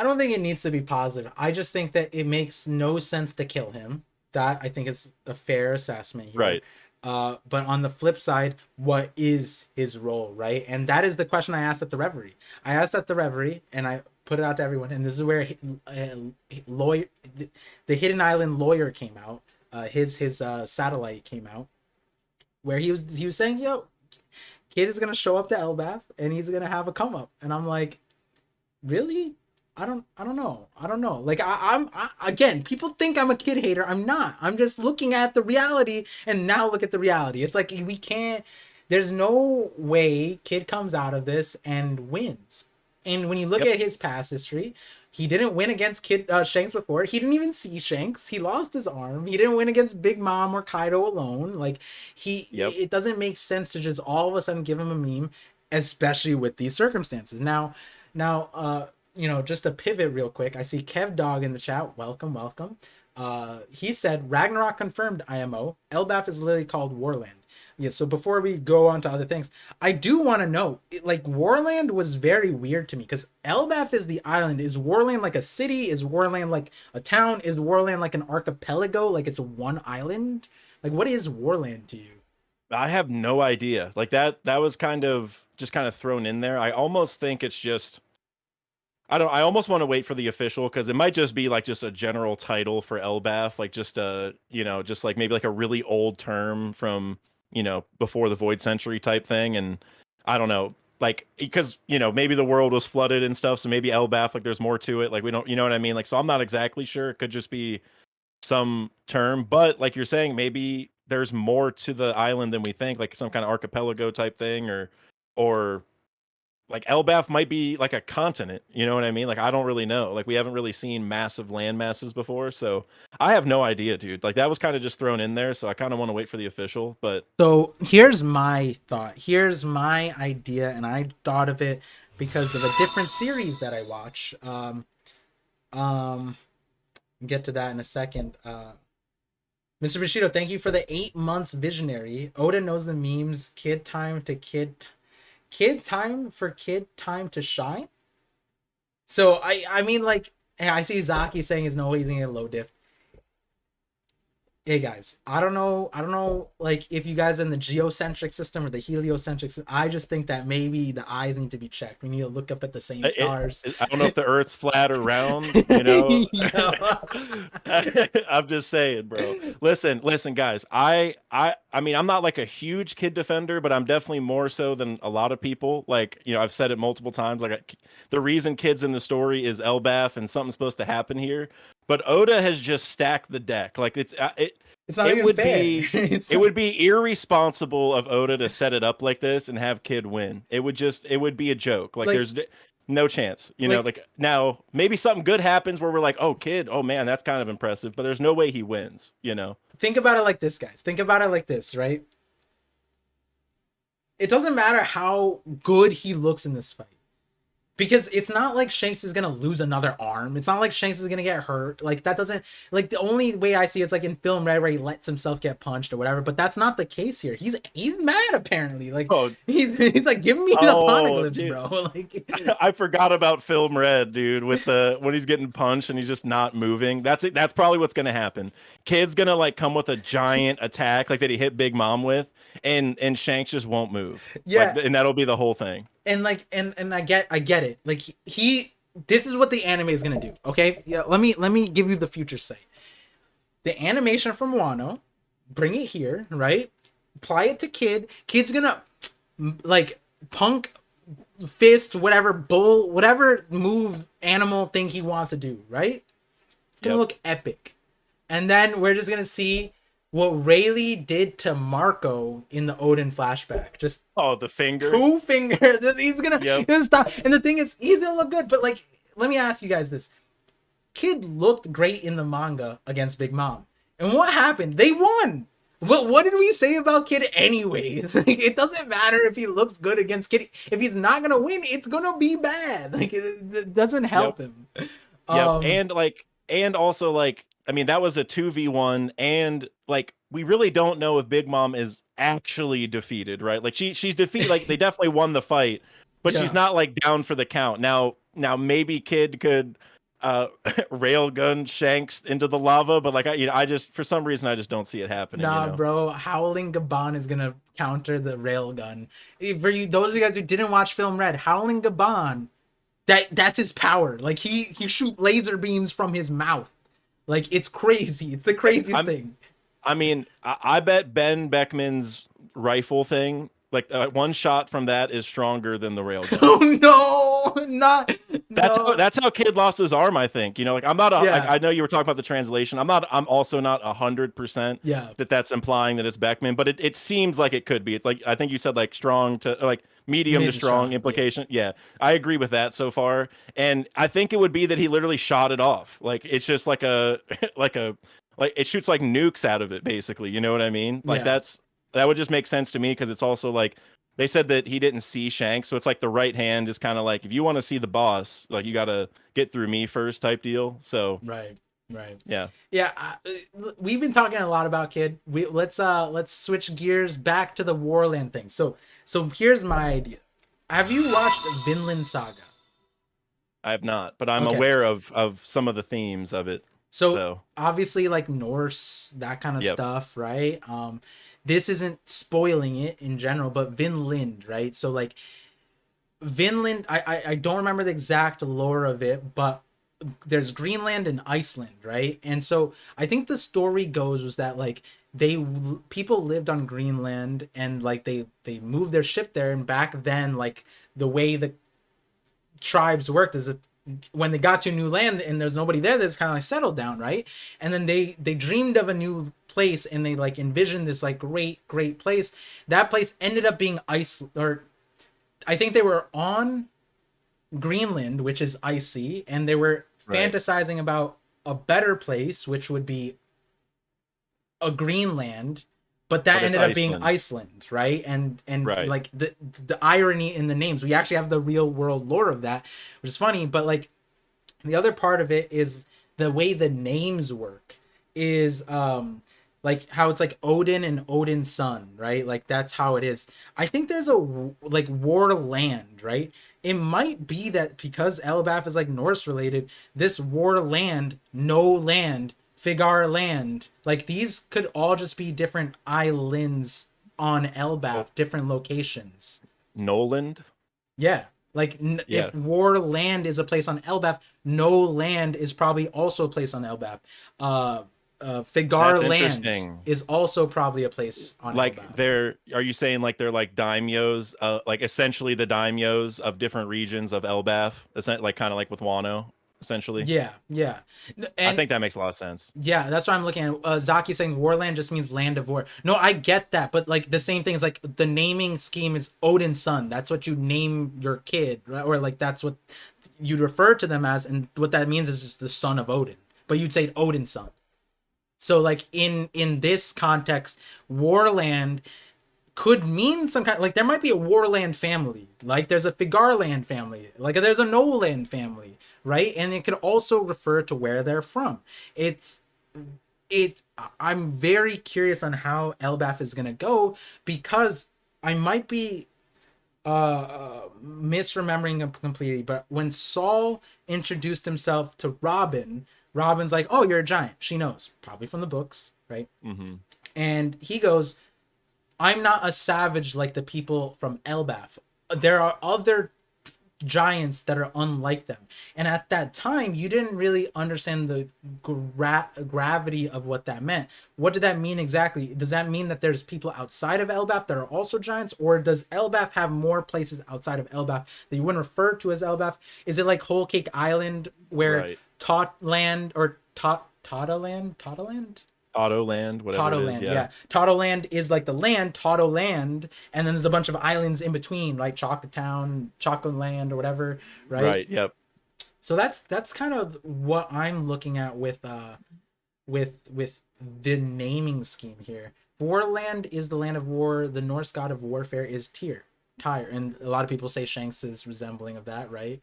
don't think it needs to be positive. I just think that it makes no sense to kill him. That, I think, is a fair assessment here. Right. But on the flip side, what is his role, right? And that is the question I asked at the Reverie. I asked at the Reverie, and I put it out to everyone. And this is where lawyer, the Hidden Island lawyer came out. His satellite came out, where he was saying, "Yo, Kid is gonna show up to Elbaf, and he's gonna have a come up." And I'm like, really? I don't know. Like, I'm again, people think I'm a Kid hater. I'm not. I'm just looking at the reality, and now look at the reality. It's like, we can't, there's no way Kid comes out of this and wins. And when you look at his past history, he didn't win against Shanks before. He didn't even see Shanks. He lost his arm. He didn't win against Big Mom or Kaido alone. Like, it doesn't make sense to just all of a sudden give him a meme, especially with these circumstances. Now, just to pivot real quick, I see Kev Dog in the chat. Welcome. He said, Ragnarok confirmed IMO. Elbaf is literally called Warland. Yeah, so before we go on to other things, I do want to know, like, Warland was very weird to me, because Elbaf is the island. Is Warland like a city? Is Warland like a town? Is Warland like an archipelago? Like, it's one island? Like, what is Warland to you? I have no idea. Like, that was kind of thrown in there. I almost think it's just, I almost want to wait for the official, because it might just be like just a general title for Elbaf, like just just like maybe like a really old term from, before the Void Century type thing. And I don't know, like, because, maybe the world was flooded and stuff. So maybe Elbaf, like, there's more to it. Like, we don't, you know what I mean? Like, so I'm not exactly sure. It could just be some term, but like you're saying, maybe there's more to the island than we think, like some kind of archipelago type thing, or like Elbaf might be like a continent, you know what I mean? Like, I don't really know. Like, we haven't really seen massive land masses before, so I have no idea, dude. Like, that was kind of just thrown in there, so I kind of want to wait for the official. But so here's my thought. Here's my idea, and I thought of it because of a different series that I watch. Get to that in a second. Mr. Bushido, thank you for the 8 months visionary. Oda knows the memes. Kid time to shine. So I mean, like, I see Zaki saying it's no easing a low diff. Hey guys, I don't know, like if you guys are in the geocentric system or the heliocentric system. I just think that maybe the eyes need to be checked. We need to look up at the same stars. I don't know if the Earth's flat or round. You know, Yeah. I'm just saying, bro. Listen, guys. I mean, I'm not like a huge kid defender, but I'm definitely more so than a lot of people. Like, you know, I've said it multiple times. Like, the reason kids in the story is Elbaf, and something's supposed to happen here. But Oda has just stacked the deck. Like It's not it even would fair. be it would be irresponsible of Oda to set it up like this and have Kid win. It would be a joke. Like there's no chance. You know, like now maybe something good happens where we're like, oh, Kid, oh man, that's kind of impressive. But there's no way he wins. You know. Think about it like this, guys. Think about it like this, right? It doesn't matter how good he looks in this fight. Because it's not like Shanks is gonna lose another arm. It's not like Shanks is gonna get hurt. Like that doesn't, like the only way I see it's like in Film Red where he lets himself get punched or whatever. But that's not the case here. He's mad apparently. Like he's like, give me the poneglyphs, bro. Like I forgot about Film Red, dude. With when he's getting punched and he's just not moving. That's it. That's probably what's gonna happen. Kid's gonna like come with a giant attack like that he hit Big Mom with, and Shanks just won't move. Yeah, like, and that'll be the whole thing. And like, and I get it. Like this is what the anime is gonna do. Okay, yeah. Let me give you the future sight. The animation from Wano, bring it here, right? Apply it to Kid. Kid's gonna like punk, fist, whatever bull, whatever move, animal thing he wants to do, right? It's gonna look epic. And then we're just gonna see what Rayleigh did to Marco in the Odin flashback. Just the finger, 2 fingers. He's gonna stop. And the thing is, he's gonna look good. But like, let me ask you guys this: Kid looked great in the manga against Big Mom, and what happened? They won. But what did we say about Kid anyways? Like, it doesn't matter if he looks good against Kid. If he's not gonna win, it's gonna be bad. Like it doesn't help him. Yeah, and also like, I mean, that was a 2v1, and like we really don't know if Big Mom is actually defeated, right? Like she's defeated. Like they definitely won the fight, but she's not like down for the count. Now maybe Kid could railgun Shanks into the lava, but like I just for some reason I just don't see it happening. Nah, you know? Bro, Howling Gaban is gonna counter the railgun. For you, those of you guys who didn't watch Film Red, Howling Gaban, that's his power. Like he shoot laser beams from his mouth. Like it's crazy. It's the craziest thing. I mean, I bet Ben Beckman's rifle thing, like one shot from that is stronger than the railgun. Oh no, that's how Kid lost his arm. I think, you know, like I'm not. I know you were talking about the translation. I'm also not 100%. Yeah. That's implying that it's Beckman, but it seems like it could be. It's like I think you said like strong to like medium to strong implication. Yeah, I agree with that so far, and I think it would be that he literally shot it off. Like it's just like a like it shoots like nukes out of it, basically. You know what I mean? Like that would just make sense to me because it's also like they said that he didn't see Shanks, so it's like the right hand is kind of like if you want to see the boss, like you got to get through me first type deal. So right. Yeah. We've been talking a lot about Kid. Let's switch gears back to the Warland thing. So here's my idea. Have you watched Vinland Saga? I have not, but I'm aware of some of the themes of it. So obviously like Norse, that kind of stuff, right? This isn't spoiling it in general, but Vinland, right? So like Vinland, I don't remember the exact lore of it, but there's Greenland and Iceland, right? And so I think the story was that like people lived on Greenland and like they moved their ship there, and back then like the way the tribes worked is that when they got to new land and there's nobody there, that's kind of like settled down, right? And then they dreamed of a new place and they like envisioned this like great place. That place ended up being or I think they were on Greenland, which is icy, and they were fantasizing about a better place, which would be a Greenland, but that ended up being Iceland, right? And like the irony in the names, we actually have the real world lore of that, which is funny. But like the other part of it is the way the names work is like how it's like Odin and Odin's son, right? Like that's how it is. I think there's a like war land, right? It might be that because Elbaf is like Norse related, this war land, no land Figar Land. Like these could all just be different islands on Elbaf, different locations. Noland. Yeah. Like if War Land is a place on Elbaf, No Land is probably also a place on Elbaf. Figar Land is also probably a place on like Elbaf. Are you saying like they're like daimyos, like essentially the daimyos of different regions of Elbaf, like kind of like with Wano, essentially? Yeah. And I think that makes a lot of sense. Yeah, that's what I'm looking at. Zaki saying Warland just means land of war. No, I get that, but like the same thing is like the naming scheme is Odin's son. That's what you name your kid, right? Or like that's what you'd refer to them as, and what that means is just the son of Odin. But you'd say Odin's son. So like in this context, Warland could mean some kind, like there might be a Warland family, like there's a Figarland family, like there's a Noland family, right? And it could also refer to where they're from. I'm very curious on how Elbaf is gonna go, because I might be misremembering him completely, but when Saul introduced himself to Robin's like, oh, you're a giant. She knows, probably from the books, right? Mm-hmm. And he goes, I'm not a savage like the people from Elbaf. There are other giants that are unlike them. And at that time, you didn't really understand the gravity of what that meant. What did that mean exactly? Does that mean that there's people outside of Elbaf that are also giants? Or does Elbaf have more places outside of Elbaf that you wouldn't refer to as Elbaf? Is it like Whole Cake Island where Totland or Totaland? Autoland, whatever it is, yeah. Totoland is like the land, Totoland, and then there's a bunch of islands in between, like Chocolate Town, Chocolate Land, or whatever, right? Right, yep. So that's kind of what I'm looking at with the naming scheme here. Warland is the land of war. The Norse god of warfare is Tyr, and a lot of people say Shanks is resembling of that, right?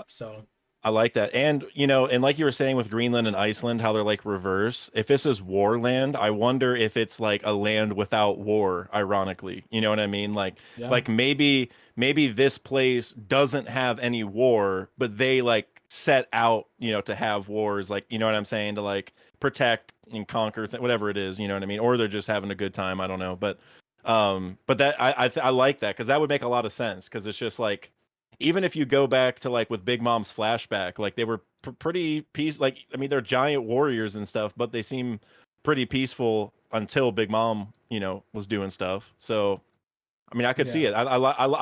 So I like that. And, you know, and like you were saying with Greenland and Iceland, how they're like reverse. If this is war land, I wonder if it's like a land without war, ironically. You know what I mean? Like maybe this place doesn't have any war, but they like set out, you know, to have wars, like, you know what I'm saying? To like protect and conquer, whatever it is, you know what I mean? Or they're just having a good time. I don't know. But that I like that, because that would make a lot of sense, because it's just like, even if you go back to like with Big Mom's flashback, like they were pretty like, I mean, they're giant warriors and stuff, but they seem pretty peaceful until Big Mom, you know, was doing stuff. So, I mean, I could see it. I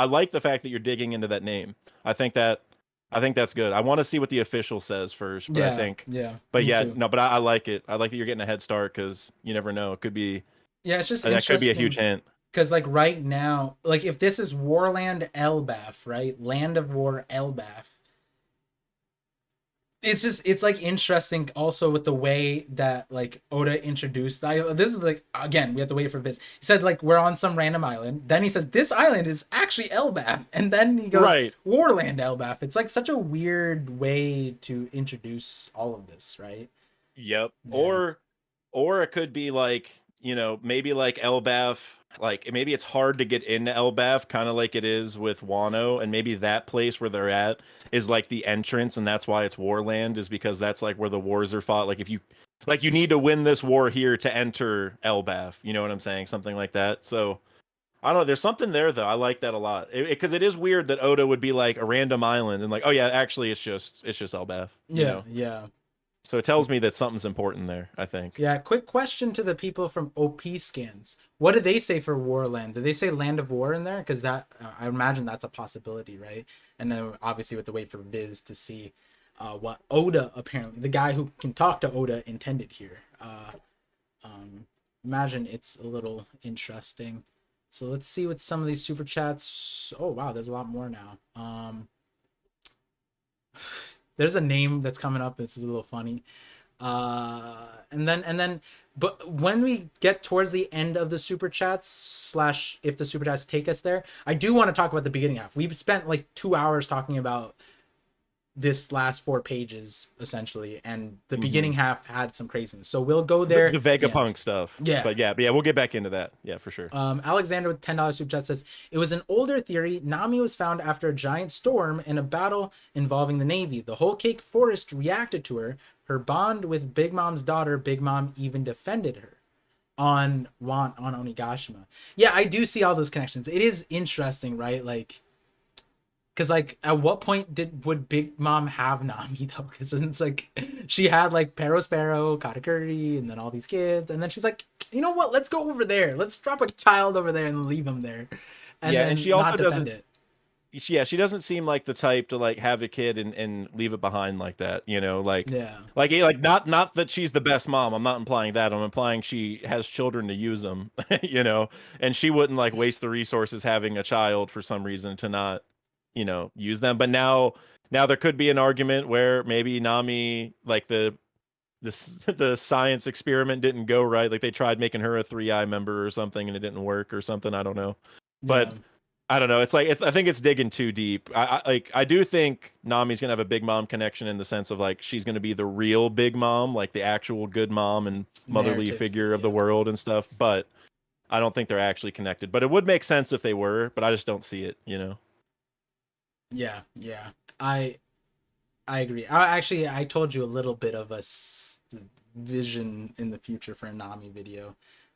like the fact that you're digging into that name. I think that's good. I want to see what the official says first, but but I like it. I like that you're getting a head start, because you never know. It could be, it's just that could be a huge hint. Because like right now, like if this is Warland Elbaf, right? Land of War Elbaf. It's like interesting also with the way that like Oda introduced this is like, again, we have to wait for Viz. He said like we're on some random island. Then he says this island is actually Elbaf, and then he goes Warland Elbaf. It's like such a weird way to introduce all of this, right? Yep. Yeah. Or it could be like, you know, maybe like Elbaf, like maybe it's hard to get into Elbaf, kind of like it is with Wano, and maybe that place where they're at is like the entrance, and that's why it's Warland, is because that's like where the wars are fought. Like if you need to win this war here to enter Elbaf, you know what I'm saying? Something like that. So I don't know. There's something there though. I like that a lot, because it is weird that Oda would be like a random island and like, oh yeah, actually it's just Elbaf. You know? Yeah. So it tells me that something's important there, I think. Yeah, quick question to the people from OP Scans. What did they say for Warland? Did they say Land of War in there? Because that, I imagine that's a possibility, right? And then obviously with the wait for Viz to see what Oda, apparently, the guy who can talk to Oda, intended here. Imagine it's a little interesting. So let's see what some of these super chats. Oh, wow, there's a lot more now. There's a name that's coming up. It's a little funny. And then, but when we get towards the end of the super chats / if the super chats take us there, I do want to talk about the beginning half. We've spent like 2 hours talking about this last 4 pages essentially, and the beginning half had some craziness. So we'll go there. The Vegapunk stuff. Yeah. But yeah, we'll get back into that. Yeah, for sure. Alexander with $10 super chat says, it was an older theory. Nami was found after a giant storm in a battle involving the Navy. The whole Cake Forest reacted to her. Her bond with Big Mom's daughter, Big Mom even defended her on Onigashima. Yeah, I do see all those connections. It is interesting, right? Like, because like at what point would Big Mom have Nami though? Because it's like she had like Sparrow, Katakuri, and then all these kids, and then she's like, you know what? Let's go over there. Let's drop a child over there and leave him there. And she also doesn't. Yeah, she doesn't seem like the type to like have a kid and leave it behind like that. You know, like not that she's the best mom. I'm not implying that. I'm implying she has children to use them. You know, and she wouldn't like waste the resources having a child for some reason to not, you know, use them. But now there could be an argument where maybe Nami, like the science experiment didn't go right. Like they tried making her a 3-eye member or something and it didn't work or something. I don't know. But I don't know. It's like I think it's digging too deep. I do think Nami's gonna have a Big Mom connection in the sense of like she's gonna be the real Big Mom, like the actual good mom and motherly figure of the world and stuff. But I don't think they're actually connected. But it would make sense if they were. But I just don't see it. You know. Yeah. I agree. I told you a little bit of a vision in the future for a Nami video,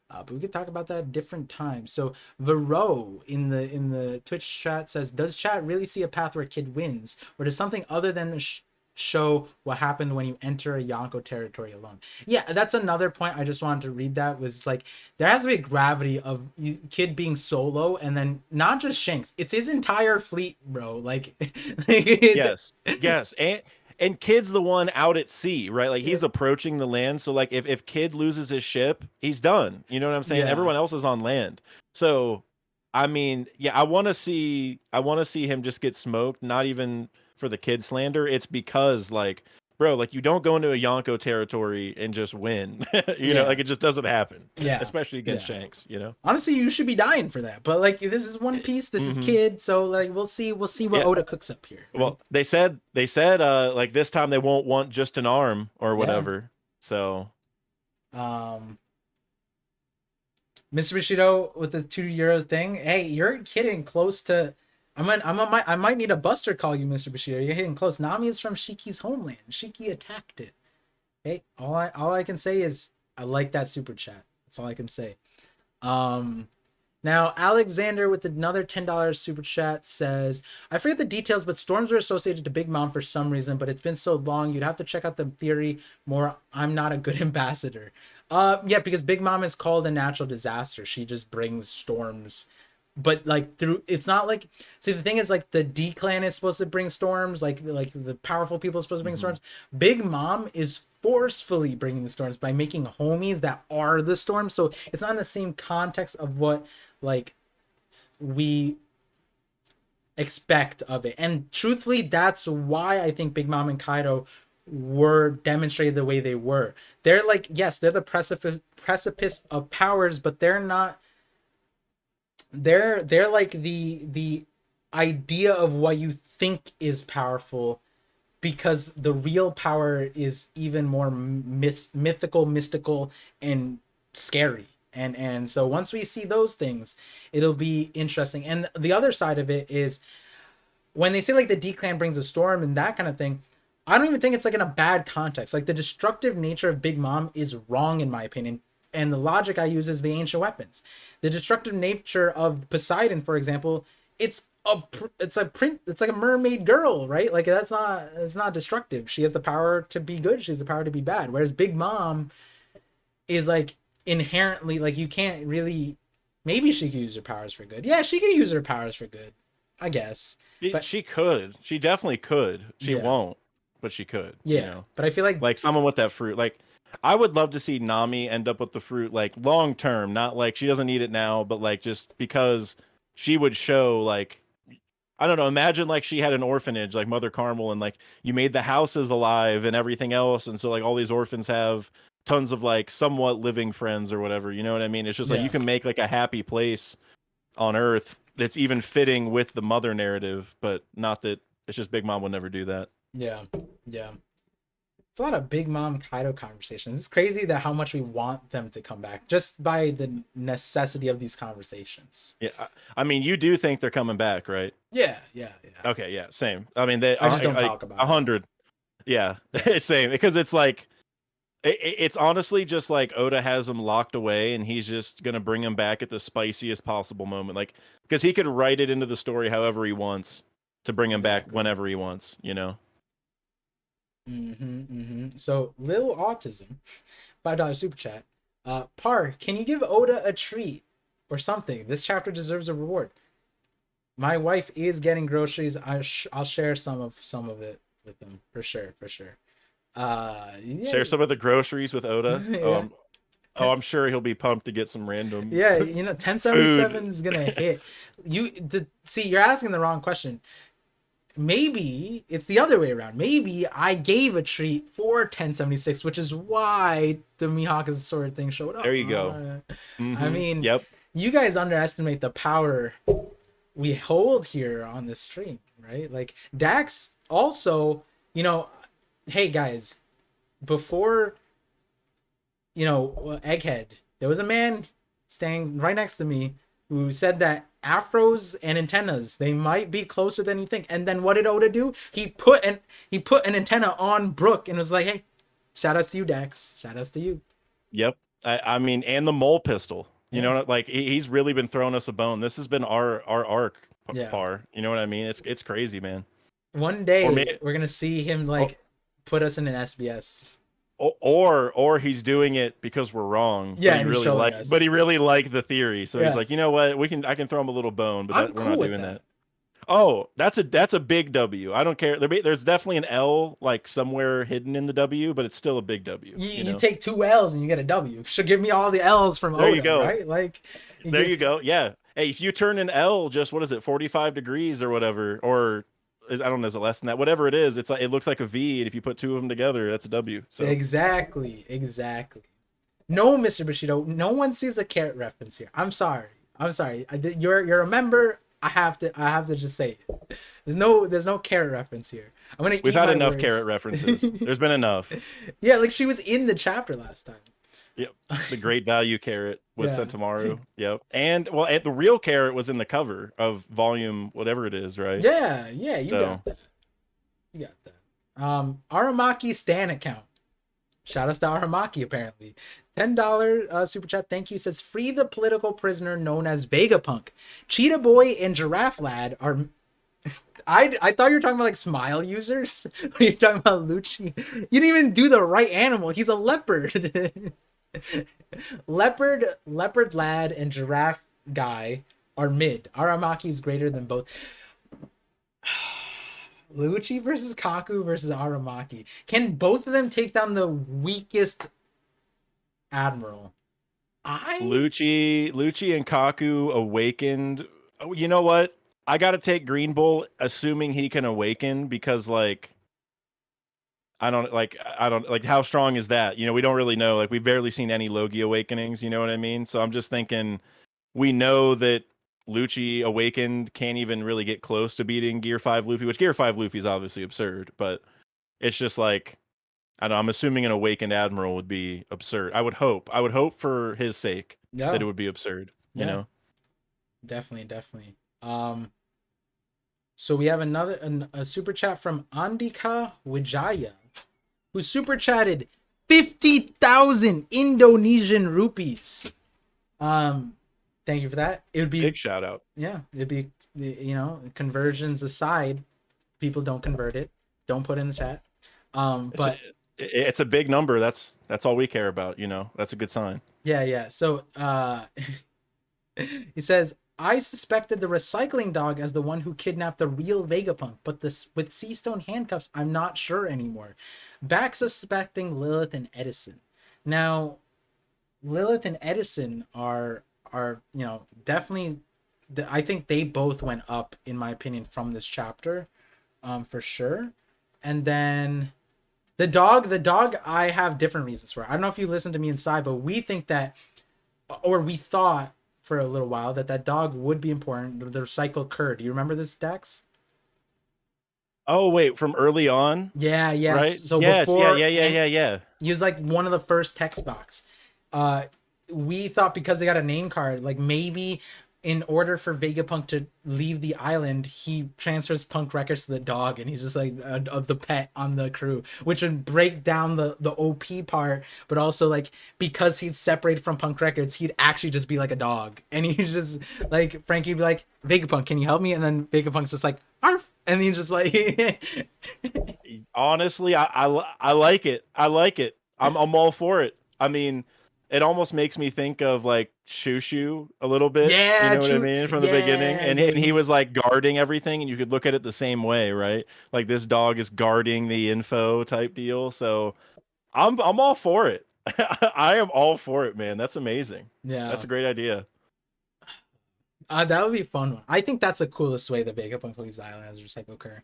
but we could talk about that at a different time. So Vero in the Twitch chat says, does chat really see a path where Kid wins, or does something other than show what happened when you enter a Yonko territory alone? Yeah, that's another point I just wanted to read. That was like, there has to be a gravity of Kid being solo, and then not just Shanks, it's his entire fleet, bro. Like yes and Kid's the one out at sea, right? Like he's approaching the land, so like if Kid loses his ship, he's done. You know what I'm saying? Everyone else is on land. So I mean, yeah, I want to see him just get smoked, not even for the Kid slander. It's because like, bro, like you don't go into a Yonko territory and just win. you know, like it just doesn't happen. Yeah, especially against Shanks. You know, honestly, you should be dying for that. But like, this is One Piece. This is Kid. So like, we'll see what Oda cooks up here. Right? Well, they said like this time they won't want just an arm or whatever. So, Mr. Bushido with the €2 thing. Hey, you're getting close to. I might need a buster call you, Mr. Bushido. You're hitting close. Nami is from Shiki's homeland. Shiki attacked it. Hey, all I can say is I like that super chat. That's all I can say. Now Alexander with another $10 super chat says, I forget the details, but storms were associated to Big Mom for some reason, but it's been so long, you'd have to check out the theory more. I'm not a good ambassador. Yeah, because Big Mom is called a natural disaster. She just brings storms. But like it's not like, see, the thing is like the D clan is supposed to bring storms, like the powerful people are supposed to bring storms. Big Mom is forcefully bringing the storms by making homies that are the storms. So it's not in the same context of what like we expect of it. And truthfully, that's why I think Big Mom and Kaido were demonstrated the way they were. They're like, yes, they're the precipice of powers, but they're not. They're like the idea of what you think is powerful, because the real power is even more mythical, mystical, and scary. And so once we see those things, it'll be interesting. And the other side of it is when they say like the D clan brings a storm and that kind of thing, I don't even think it's like in a bad context. Like the destructive nature of Big Mom is wrong in my opinion. And the logic I use is the ancient weapons. The destructive nature of Poseidon, for example, it's like a mermaid girl, right? Like it's not destructive. She has the power to be good. She has the power to be bad. Whereas Big Mom is like inherently like, you can't really. Maybe she could use her powers for good. Yeah, she could use her powers for good, I guess. But she could. She definitely could. She won't, but she could. Yeah, you know? But I feel like someone with that fruit, like. I would love to see Nami end up with the fruit, like long term, not like she doesn't need it now, but like just because she would show, like, I don't know, imagine like she had an orphanage like Mother Carmel, and like you made the houses alive and everything else, and so like all these orphans have tons of like somewhat living friends or whatever, you know what I mean? It's just like you can make like a happy place on Earth that's even fitting with the mother narrative, but not that it's just Big Mom would never do that. Yeah, yeah. It's a lot of Big Mom Kaido conversations. It's crazy that how much we want them to come back just by the necessity of these conversations. Yeah, I mean, you do think they're coming back, right? Yeah, yeah, yeah. Okay, yeah, same. I mean, they I just don't like talk about it. 100. Yeah, same. Because it's like it's honestly just like Oda has him locked away, and he's just gonna bring him back at the spiciest possible moment, like because he could write it into the story however he wants to bring him back Exactly. whenever he wants, you know. So Lil Autism, $5 super chat. Par, can you give Oda a treat or something? This chapter deserves a reward. My wife is getting groceries. I'll share some of it with them for sure, for sure. Yeah. Share some of the groceries with Oda. Yeah. I'm sure he'll be pumped to get some random Yeah, 1077 is gonna hit. See, you're asking the wrong question. Maybe it's the other way around. Maybe I gave a treat for 1076, which is why the Mihawk's sword thing showed up. There you go. I mean, yep. You guys underestimate the power we hold here on this stream, right? Like Dax also, hey guys, before Egghead, there was a man staying right next to me who said that afros and antennas, they might be closer than you think. And then what did Oda do? He put an antenna on Brook and was like, hey, shout outs to you, Dax. Shout outs to you. Yep. I mean, and the mole pistol. You know, like he's really been throwing us a bone. This has been our arc, Par. You know what I mean? It's crazy, man. One day we're gonna see him put us in an SBS. Or he's doing it because we're wrong. Yeah, but he really liked the theory, so he's like, you know what? I can throw him a little bone, but we're not doing that. Oh, that's a big W. I don't care. There's definitely an L like somewhere hidden in the W, but it's still a big W. You take 2 L's and you get a W. Should give me all the L's from Oda, there you go. Right? Like you go. Yeah. Hey, if you turn an L just 45 degrees or whatever, or I don't know, is it less than that? Whatever it is, it's like it looks like a V, and if you put 2 of them together, that's a W. So exactly. No, Mr. Bushido, no one sees a carrot reference here. I'm sorry. You're a member. I have to just say it. There's no carrot reference here. We've had enough carrot references. There's been enough. Yeah, like she was in the chapter last time. Yep, the great value carrot with Sentomaru. Yep, and the real carrot was in the cover of volume whatever it is, right? Yeah, you got that. Aramaki Stan account. Shout out to Aramaki, apparently. $10 super chat, thank you. Says, free the political prisoner known as Vegapunk. Cheetah Boy and Giraffe Lad are... I thought you were talking about like smile users. When you're talking about Lucci. You didn't even do the right animal. He's a leopard. Leopard Lad and Giraffe Guy are mid. Aramaki is greater than both. Lucci versus Kaku versus Aramaki. Can both of them take down the weakest admiral? Lucci and Kaku awakened. Oh, you know what? I gotta take Green Bull, assuming he can awaken, because I don't like how strong is that? We don't really know. Like we've barely seen any Logi awakenings. You know what I mean? So I'm just thinking, we know that Lucci awakened can't even really get close to beating Gear 5 Luffy, which Gear 5 Luffy is obviously absurd, but it's just like, I don't know, I'm assuming an awakened admiral would be absurd. I would hope for his sake that it would be absurd, you know? Definitely. So we have a super chat from Andika Wijaya, who super chatted 50,000 Indonesian rupees. Thank you for that. It would be big shout out. Yeah, it'd be, conversions aside, people don't convert it. Don't put it in the chat. But it's a big number. That's all we care about. That's a good sign. Yeah. So he says, I suspected the recycling dog as the one who kidnapped the real Vegapunk, but with Sea Stone handcuffs, I'm not sure anymore. Back suspecting Lilith and Edison. Now, Lilith and Edison are definitely, I think they both went up, in my opinion, from this chapter, for sure. And then the dog, I have different reasons for. I don't know if you listened to me inside, but we thought for a little while that dog would be important. The recycled cur. Do you remember this, Dax? Oh wait, from early on, Yeah, yes. right? So Yes, yeah, before, yeah, yeah, and yeah, yeah. he was like one of the first text box. Uh, we thought because they got a name card, like maybe in order for Vegapunk to leave the island, he transfers Punk Records to the dog, and he's just like of the pet on the crew, which would break down the OP part, but also like because he's separated from Punk Records, he'd actually just be like a dog, and he's just like Frankie'd be like, Vegapunk, can you help me? And then Vegapunk's just like, arf, and he's just like. Honestly, I like it. I like it. I'm all for it. I mean, it almost makes me think of like Shushu a little bit. You Yeah, know what I true. mean from the beginning, Yeah, and he was like guarding everything, and you could look at it the same way, right? Like this dog is guarding the info type deal. So I'm all for it. I am all for it, man. That's amazing. yeah. That's a great idea. That would be a fun one. I think that's the coolest way that Vegapunk leaves the island as a recycle cur.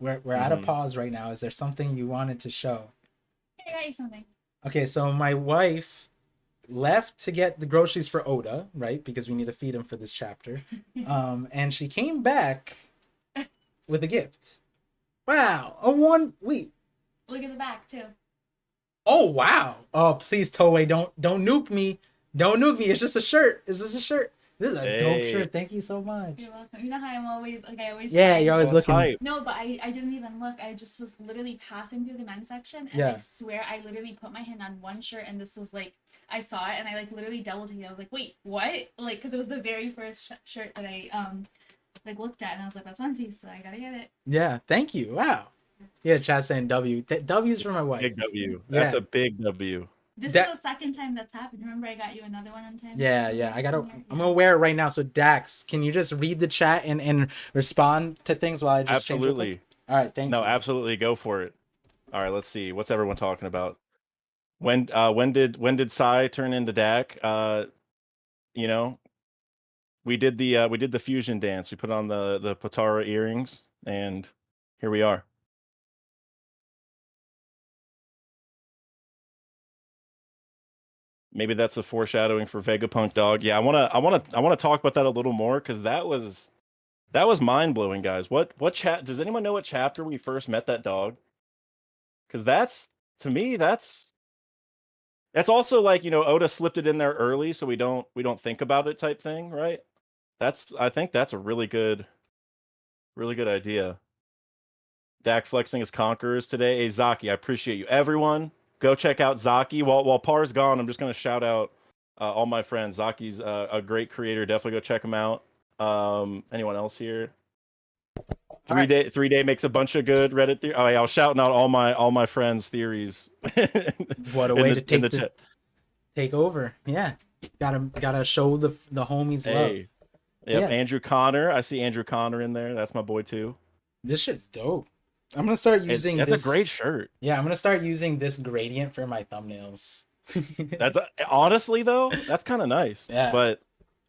We're at a Mhm. pause right now. Is there something you wanted to show? I got you something. Okay, so my wife left to get the groceries for Oda, right? Because we need to feed him for this chapter. And she came back with a gift. Wow, a one. Wait. Look at the back too. Oh wow. Oh please, Toei, don't nuke me. Don't nuke me. It's just a shirt. It's just a shirt. This is a dope Hey. shirt. Thank you so much. You're welcome. You know how I'm always like I always Yeah, find- you're always Oh, that's looking. hype. No, but I didn't even look. I just was literally passing through the men's section, and Yeah. I swear I literally put my hand on one shirt, and this was like I saw it, and I like literally double checked. I was like, wait, what? Like, because it was the very first shirt that I like looked at, and I was like, that's One Piece, so I gotta get it. Yeah, thank you. Wow. Yeah, Chad saying W. W's for my wife. Big W. That's Yeah. a big W. This That- is the second time that's happened. Remember, I got you another one on time. Yeah. I'm gonna wear it right now. So Dax, can you just read the chat and respond to things while I just change real quick? Absolutely. All right, thank No, you. absolutely. Go for it. All right, let's see. What's everyone talking about? When did Sai turn into Dak? You know, we did the fusion dance. We put on the Potara earrings, and here we are. Maybe that's a foreshadowing for Vegapunk dog. Yeah, I wanna talk about that a little more because that was mind blowing, guys. What chat? Does anyone know what chapter we first met that dog? Because that's to me that's also like Oda slipped it in there early, so we don't think about it type thing, right? I think that's a really good idea. Dak flexing his conquerors today. Hey Zaki, I appreciate you. Everyone, go check out Zaki. While Par's gone, I'm just gonna shout out all my friends. Zaki's a great creator. Definitely go check him out. Anyone else here? Three day makes a bunch of good Reddit theory. Oh yeah, I was shouting out all my friends' theories. What a in way the- to in the take chat. take over. Yeah. Gotta show the homies love. Hey, yep, Yeah. Andrew Connor. I see Andrew Connor in there. That's my boy too. This shit's dope. I'm gonna start using That's this. a great shirt. Yeah, I'm gonna start using this gradient for my thumbnails. Honestly though, that's kind of nice. Yeah. But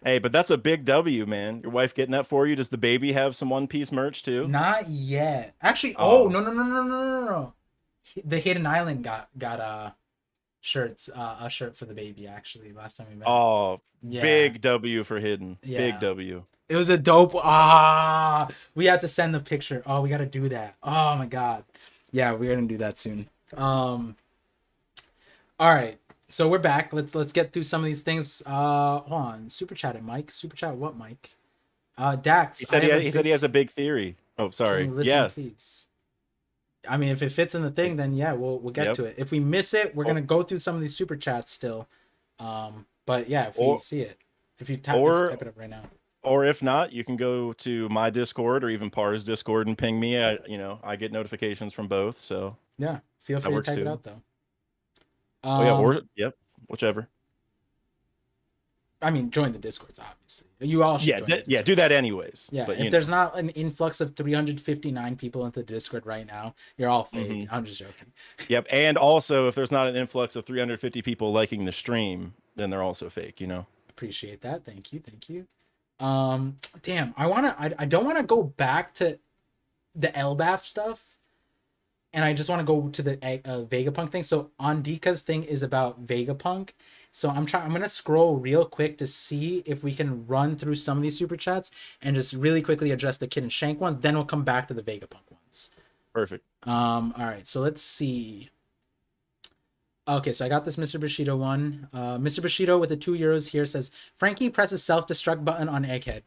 hey, that's a big W, man. Your wife getting that for you. Does the baby have some One Piece merch too? Not yet. Actually, Oh. no. The Hidden Island got shirts, a shirt for the baby actually last time we met. Oh, Yeah. big W for Hidden. Yeah. Big W. It was a dope. We have to send the picture. Oh, we got to do that. Oh my god. Yeah, we're gonna do that soon. All right. So we're back. Let's get through some of these things. Hold on. Super chat it, Mike. Super chat what, Mike? Dax. He said he said he has a big theory. Oh, sorry. Can you listen, Yeah. please? I mean, if it fits in the thing, then yeah, we'll get Yep. to it. If we miss it, we're gonna go through some of these super chats still. But yeah, if we see it, if you type it up right now. Or if not, you can go to my Discord or even Par's Discord and ping me. I get notifications from both. So Yeah, feel free to works type it too. out though. oh yeah, yep, whichever. I mean, join the Discords, obviously. You all should. Yeah, join the yeah, do that anyways. Yeah, but, if there's not an influx of 359 people into the Discord right now, you're all fake. Mhm. I'm just joking. Yep, and also if there's not an influx of 350 people liking the stream, then they're also fake. Appreciate that. Thank you. Damn, I don't wanna go back to the Elbaf stuff. and I just want to go to the Vegapunk thing. So Andika's thing is about Vegapunk. So I'm gonna scroll real quick to see if we can run through some of these super chats and just really quickly address the Kid and Shank ones. Then we'll come back to the Vegapunk ones. Perfect. All right. So let's see. Okay, so I got this Mr. Bushido one. Mr. Bushido with the €2 here says Frankie presses self-destruct button on Egghead.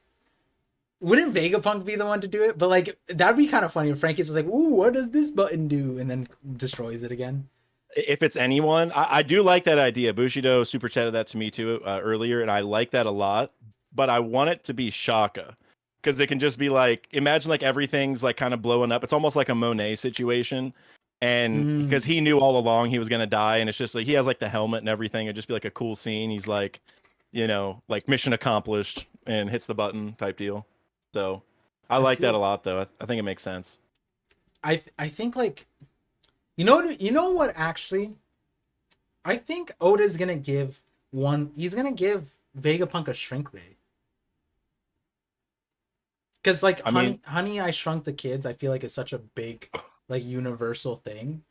Wouldn't Vegapunk be the one to do it? But like that'd be kind of funny if Frankie's like, "Ooh, what does this button do?" and then destroys it again. If it's anyone, I do like that idea. Bushido super chatted that to me too earlier, and I like that a lot. But I want it to be Shaka, because it can just be like, imagine like everything's like kind of blowing up. It's almost like a Monet situation, and because he knew all along he was gonna die, and it's just like he has like the helmet and everything. It'd just be like a cool scene. He's like, like mission accomplished, and hits the button type deal. So I like that a lot, though. I think it makes sense. I think like, you know what actually, I think Oda's gonna give he's gonna give Vegapunk a shrink ray. Because like Honey, I Shrunk the Kids, I feel like it's such a big like universal thing,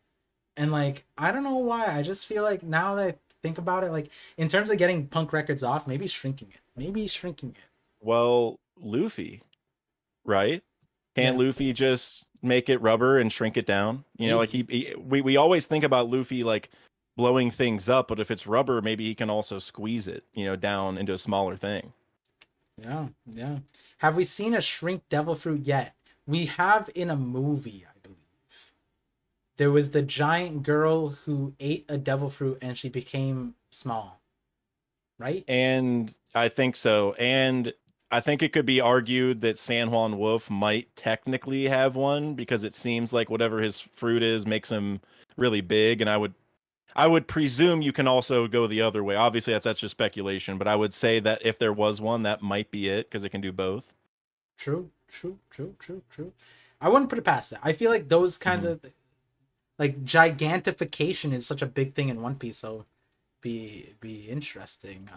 and like I don't know why, I just feel like now that I think about it, like in terms of getting punk records off, maybe shrinking it. Well, Luffy, right? Can't Luffy just make it rubber and shrink it down? Like we always think about Luffy like blowing things up, but if it's rubber, maybe he can also squeeze it, down into a smaller thing. Yeah. Have we seen a shrink devil fruit yet? We have in a movie, I believe. There was the giant girl who ate a devil fruit and she became small. Right? And I think so. And I think it could be argued that San Juan Wolf might technically have one, because it seems like whatever his fruit is makes him really big. And I would presume you can also go the other way. Obviously, that's just speculation, but I would say that if there was one, that might be it, because it can do both. True. I wouldn't put it past that. I feel like those kinds of like gigantification is such a big thing in One Piece, so be interesting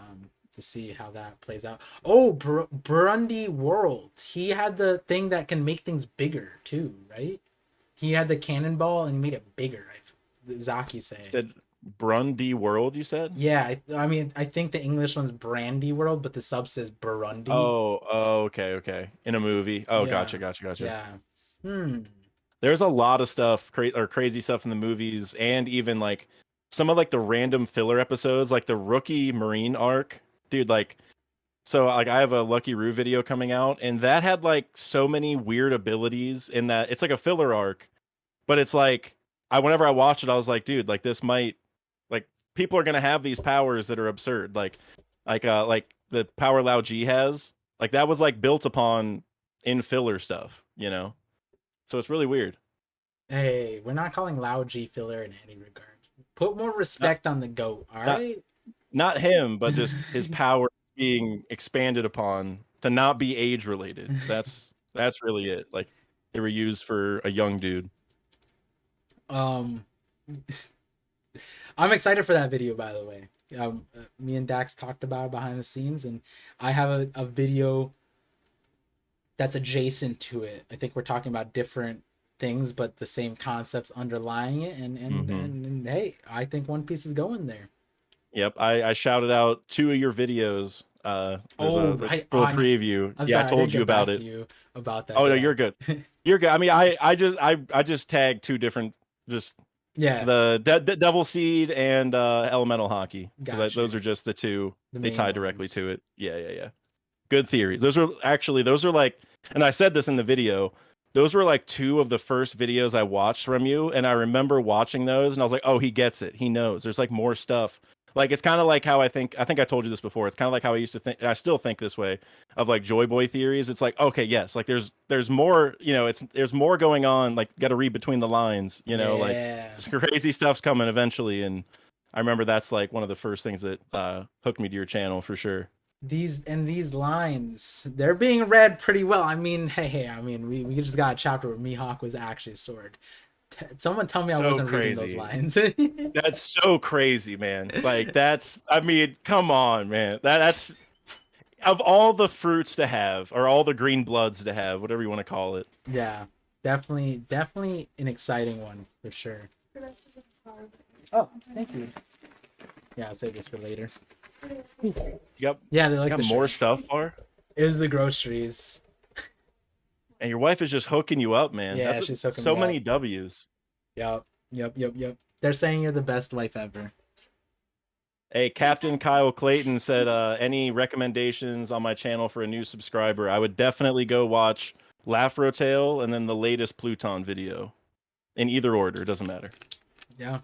to see how that plays out. Oh, Burundi World. He had the thing that can make things bigger too, right? He had the cannonball and he made it bigger. Zaki saying. Said Burundi World, you said? Yeah, I mean, I think the English one's Brandy World, but the sub says Burundi. Oh, okay. In a movie. Oh, yeah. Gotcha. Yeah. There's a lot of stuff, crazy stuff in the movies, and even like some of like the random filler episodes, like the Rookie Marine arc, dude. Like, so like I have a Lucky Roo video coming out, and that had like so many weird abilities in that. It's like a filler arc, but it's like whenever I watch it, I was like, dude, like this might, like people are gonna have these powers that are absurd, like the power Lao G has, like that was like built upon in filler stuff, So it's really weird. Hey, we're not calling Lao G filler in any regard. Put more respect on the GOAT, all right? Not him, but just his power being expanded upon to not be age related. That's really it. Like they were used for a young dude. I'm excited for that video, by the way. Me and Daks talked about it behind the scenes, and I have a video that's adjacent to it. I think we're talking about different things, but the same concepts underlying it. And hey, I think One Piece is going there. Yep, I shouted out 2 of your videos. Right. Full preview. I told you about it. About that. Oh, no, you're good. You're good. I mean, I just tagged 2 different, the Devil Seed and Elemental Hockey, because those are just the 2 they tie directly to it. Yeah. Good theories. Those are like, and I said this in the video, those were like 2 of the first videos I watched from you, and I remember watching those and I was like, oh, he gets it. He knows. There's like more stuff. Like it's kind of like how I think I told you this before. It's kind of like how I used to think, and I still think this way, of like Joy Boy theories. It's like, okay, yes, like there's more, there's more going on, like got to read between the lines, like crazy stuff's coming eventually. And I remember that's like one of the first things that hooked me to your channel for sure. These lines, they're being read pretty well. I mean, we just got a chapter where Mihawk was actually a sword. Someone tell me I wasn't reading those lines. That's so crazy, man. Like come on, man. That's of all the fruits to have, or all the green bloods to have, whatever you want to call it. Yeah. Definitely an exciting one for sure. Oh, thank you. Yeah, I'll save this for later. Yep. Yeah, they You like got the more shirt. stuff, Par? It was the groceries. And your wife is just hooking you up, man. Yeah, That's she's hooking so me many up. W's. Yep. They're saying you're the best wife ever. Hey, Captain Kyle Clayton said, any recommendations on my channel for a new subscriber? I would definitely go watch Lafro Tale and then the latest Pluton video. In either order, doesn't matter. Yeah.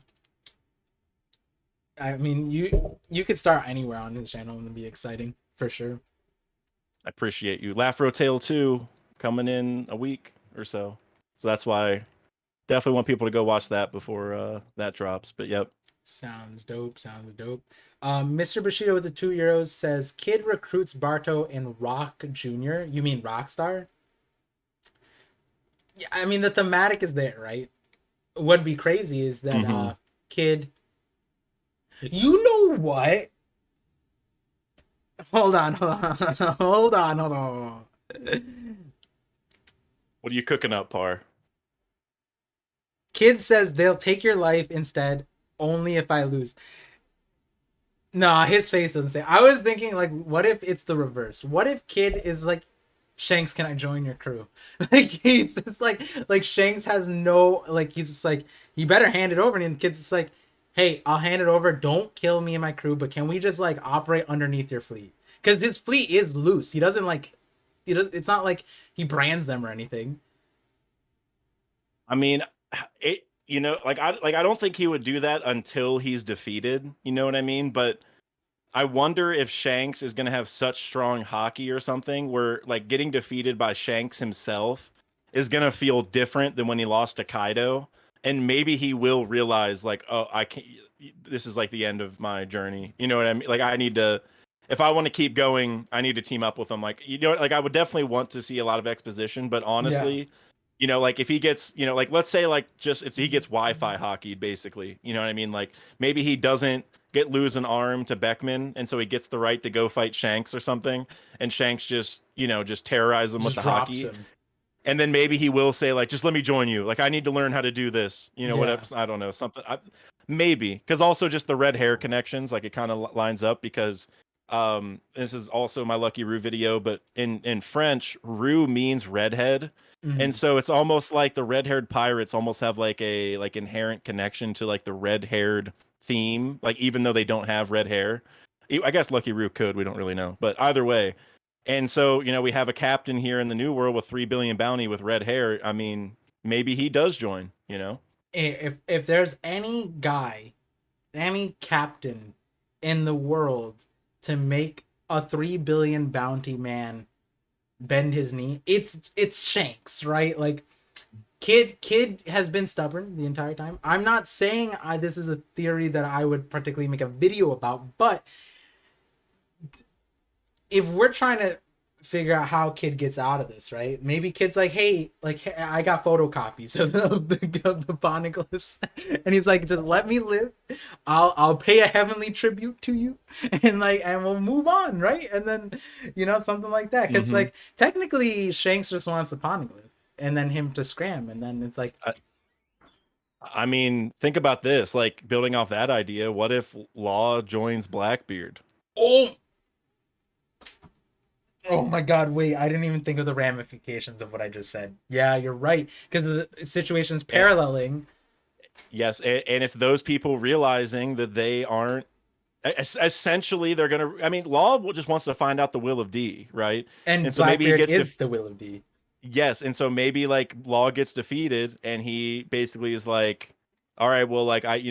I mean, you could start anywhere on his channel and it'd be exciting for sure. I appreciate you. Lafro Tale 2 coming in a week or so. So that's why definitely want people to go watch that before that drops. But yep. Sounds dope. Mr. Bushido with the €2 says kid recruits Barto and Rock Jr. You mean Rockstar? Yeah, I mean the thematic is there, right? What'd be crazy is that kid. You know what? Hold on. What are you cooking up, Par? Kid says they'll take your life instead, only if I lose. Nah, his face doesn't say. I was thinking, like, what if it's the reverse? What if Kid is like, Shanks, can I join your crew? Like, he's just like Shanks has no, like, he's just like, you better hand it over. And the Kid's just like, hey, I'll hand it over. Don't kill me and my crew, but can we just like operate underneath your fleet? Because his fleet is loose. He doesn't like, it's not like he brands them or anything. I mean, I don't think he would do that until he's defeated. You know what I mean? But I wonder if Shanks is going to have such strong hockey or something where like getting defeated by Shanks himself is going to feel different than when he lost to Kaido. And maybe he will realize like, oh, I can't, this is like the end of my journey. You know what I mean? Like I need to, if I want to keep going, I need to team up with him. Like, you know, like I would definitely want to see a lot of exposition, but honestly, you know, like if he gets, you know, like let's say like just he gets Wi-Fi hockeyed basically, you know what I mean? Like maybe he doesn't lose an arm to Beckman, and so he gets the right to go fight Shanks or something, and Shanks just, you know, just terrorize him with the hockey. Him. And then maybe he will say like, just let me join you. Like I need to learn how to do this, you know, whatever. I don't know, something. Maybe because also just the red hair connections, like it kind of lines up because this is also my Lucky Roo video, but in French, Roo means redhead. And so it's almost like the red-haired pirates almost have like a like inherent connection to like the red-haired theme, like even though they don't have red hair. I guess Lucky Roo could, we don't really know, but either way. And so, you know, we have a captain here in the New World with 3 billion bounty with red hair. I mean, maybe he does join, you know? If there's any guy, any captain in the world to make a 3 billion bounty man bend his knee, it's Shanks, right? Like Kid has been stubborn the entire time. I'm not saying this is a theory that I would particularly make a video about, but if we're trying to figure out how Kid gets out of this, right? Maybe Kid's like, hey, I got photocopies of the poneglyphs, and he's like, just let me live. I'll pay a heavenly tribute to you, and we'll move on, right? And then, you know, something like that. Because like technically, Shanks just wants the poneglyph, and then him to scram, and then it's like. I mean, think about this. Like building off that idea, what if Law joins Blackbeard? Oh my god, wait, I didn't even think of the ramifications of what I just said. Yeah, you're right, because the situation's paralleling. Yes, and it's those people realizing that they aren't, essentially they're going to, I mean, Law just wants to find out the will of D, right? And so maybe he gets the will of D. Yes, and so maybe like Law gets defeated and he basically is like, all right, well, like I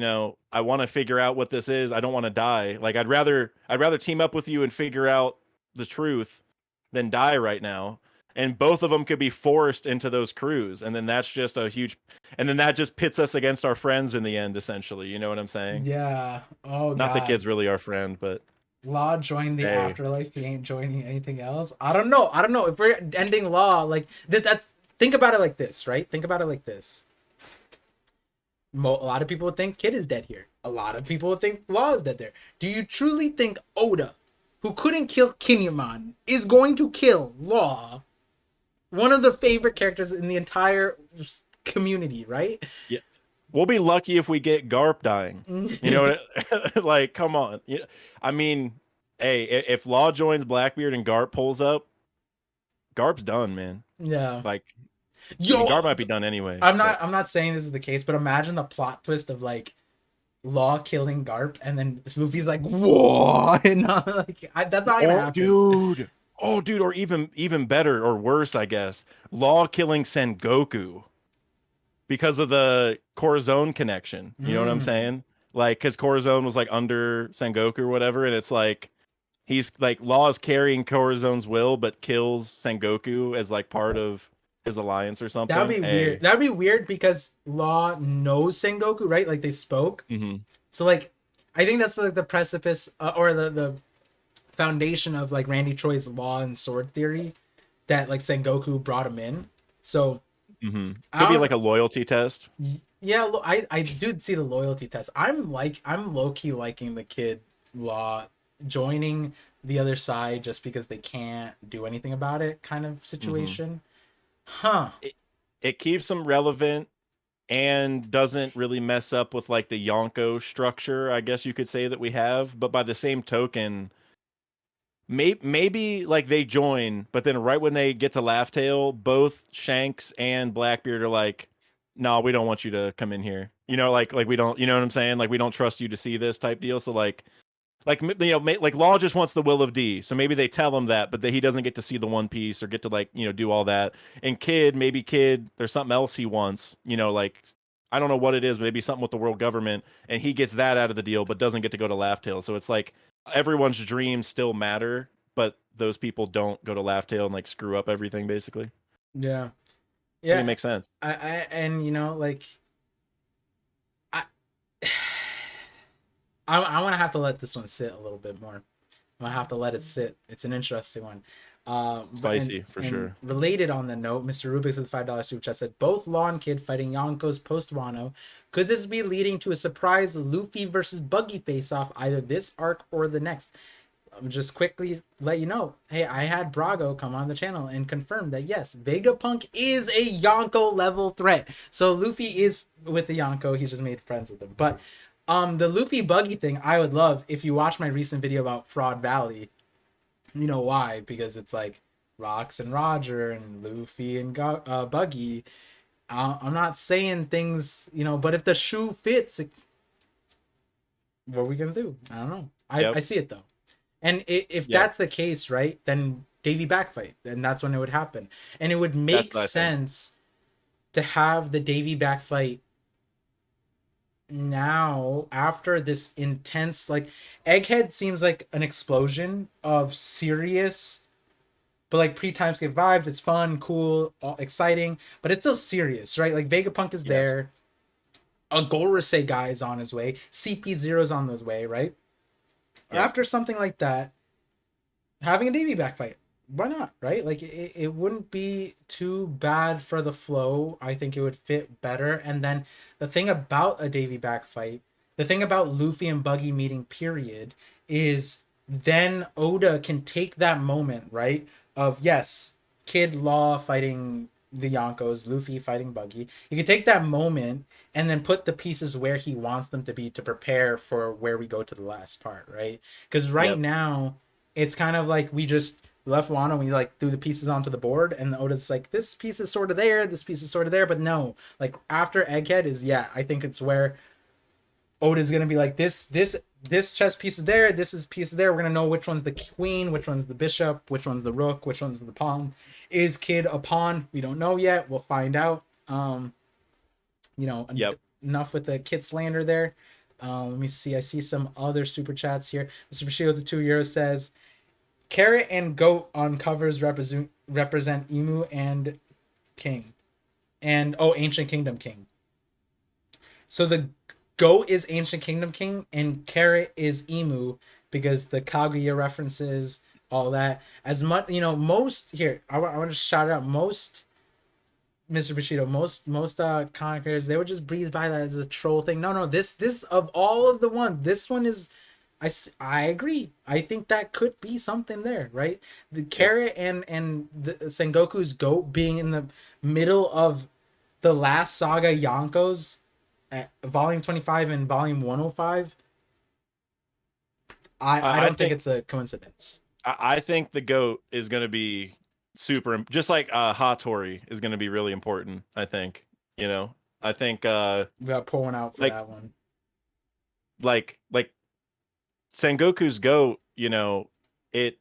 want to figure out what this is. I don't want to die. Like I'd rather team up with you and figure out the truth than die right now. And both of them could be forced into those crews, and then that's just a huge, and then that just pits us against our friends in the end, essentially. You know what I'm saying? Yeah. Oh, not God. The kid's really our friend, but Law joined the afterlife. He ain't joining anything else. I don't know. If we're ending Law, like that's think about it like this, right? Think about it like this. A lot of people would think Kid is dead here. A lot of people would think Law is dead there. Do you truly think Oda, who couldn't kill Kinemon, is going to kill Law, one of the favorite characters in the entire community, right? Yeah. We'll be lucky if we get Garp dying. You know, like, come on. I mean, hey, if Law joins Blackbeard and Garp pulls up, Garp's done, man. Yeah. Like, I mean, Yo, Garp might be done anyway. I'm But not saying this is the case, but imagine the plot twist of like Law killing Garp, and then Luffy's like, "Whoa!" And that's not gonna happen. Dude, or even better or worse, I guess. Law killing Sengoku because of the Corazon connection. You know what I'm saying? Like, because Corazon was like under Sengoku or whatever, and it's like he's like Law is carrying Corazon's will, but kills Sengoku as like part of his alliance or something. That'd be weird. That'd be weird because Law knows Sengoku, right? Like they spoke. Mm-hmm. So like, I think that's like the precipice or the foundation of like Randy Choi's Law and Sword theory, that like Sengoku brought him in. So could be like a loyalty test. Yeah, I do see the loyalty test. I'm low key liking the kid Law joining the other side just because they can't do anything about it kind of situation. Huh. It keeps them relevant and doesn't really mess up with like the Yonko structure, I guess you could say, that we have. But by the same token, maybe like they join, but then right when they get to Laugh Tale, both Shanks and Blackbeard are like, "No, we don't want you to come in here." You know, like we don't. You know what I'm saying? Like we don't trust you to see this type deal. So like you know, like Law just wants the will of D, so maybe they tell him that, but he doesn't get to see the One Piece or get to like, you know, do all that. And Kid, there's something else he wants, you know, like I don't know what it is, maybe something with the world government, and he gets that out of the deal, but doesn't get to go to Laugh Tale. So it's like everyone's dreams still matter, but those people don't go to Laugh Tale and like screw up everything, basically. Yeah. I think it makes sense. And you know, like I'm gonna have to let this one sit a little bit more. I'm gonna have to let it sit. It's an interesting one. Spicy for sure. Related on the note, Mr. Rubik's with $5 super chat said both Law and Kid fighting Yonko's post Wano. Could this be leading to a surprise Luffy versus Buggy face off either this arc or the next? Just quickly let you know, hey, I had Brago come on the channel and confirm that yes, Vegapunk is a Yonko level threat. So Luffy is with the Yonko. He just made friends with him. But the Luffy Buggy thing, I would love if you watch my recent video about Fraud Valley. You know why? Because it's like Rox and Roger and Luffy and Buggy. I'm not saying things, you know, but if the shoe fits, what are we gonna do? I don't know. I see it though. And if that's the case, right, then Davy backfight, and that's when it would happen. And it would make sense to have the Davy backfight now after this intense, like, Egghead seems like an explosion of serious, but like pre-time skip vibes. It's fun, cool, exciting, but it's still serious, right? Like Vegapunk is there. A Gorosei guy is on his way. CP0's on his way, right? After something like that, having a Davy backfight, why not, right? Like it wouldn't be too bad for the flow. I think it would fit better. And then the thing about a Davy backfight, the thing about Luffy and Buggy meeting, period, is then Oda can take that moment, right, of yes, Kid Law fighting the Yonkos, Luffy fighting Buggy. You can take that moment and then put the pieces where he wants them to be to prepare for where we go to the last part, right? Because now it's kind of like we just left Wano, we like threw the pieces onto the board, and Oda's like, this piece is sort of there, this piece is sort of there, but no, like after Egghead is, I think it's where Oda's gonna be like, this chess piece is there, this is piece there, we're gonna know which one's the queen, which one's the bishop, which one's the rook, which one's the pawn. Is Kid a pawn? We don't know yet. We'll find out. Enough with the Kid slander there. Let me see. I see some other super chats here. Mr. Bushido the €2 says, Carrot and Goat on covers represent Emu and King. And Ancient Kingdom King. So the Goat is Ancient Kingdom King and Carrot is Emu because the Kaguya references, all that. As much, most here, I want to shout it out, most Mr. Bushido, most comic creators, they would just breeze by that as a troll thing. No, this of all of the one, this one is, I agree. I think that could be something there, right? The Carrot and the Sengoku's Goat being in the middle of the last saga Yonkos, volume 25 and volume 105. I don't think it's a coincidence. I think the goat is going to be just like Hattori is going to be really important. I think, you know, I think We got pulling out for like that one. like Sengoku's goat, you know, it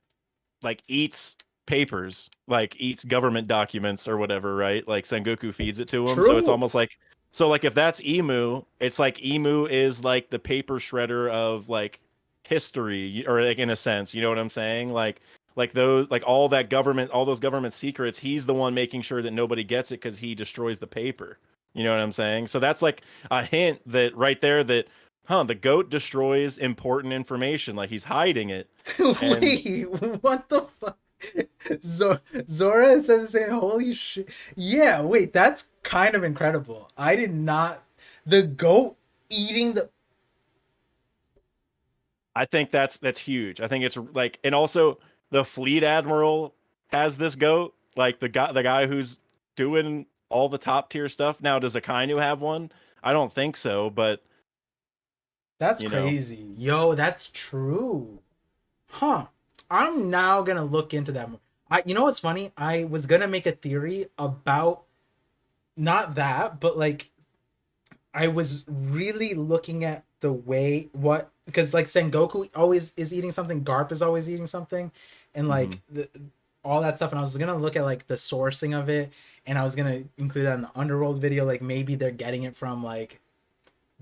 like eats papers, like eats government documents or whatever, right? Like Sengoku feeds it to him. So it's True. almost like, so like if that's Emu, it's like Emu is like the paper shredder of like history, or like in a sense, you know what I'm saying? Like those, like all that government, all those government secrets, he's the one making sure that nobody gets it because he destroys the paper. You know what I'm saying? So that's like a hint that right there that, the goat destroys important information, like he's hiding it. And Wait, what the fuck? Zora said the same. Holy shit! Yeah, wait, that's kind of incredible. I did not. The goat eating the. I think that's huge. I think it's like, and also the fleet admiral has this goat, like the guy who's doing all the top tier stuff. Now, does Akainu have one? I don't think so, but That's you know, crazy, yo. That's true, huh? I'm now gonna look into that more. You know what's funny? I was gonna make a theory about not that, but like I was really looking at the way what because like Sengoku always is eating something, Garp is always eating something, and like all that stuff. And I was gonna look at like the sourcing of it, and I was gonna include that in the Underworld video. Like maybe they're getting it from like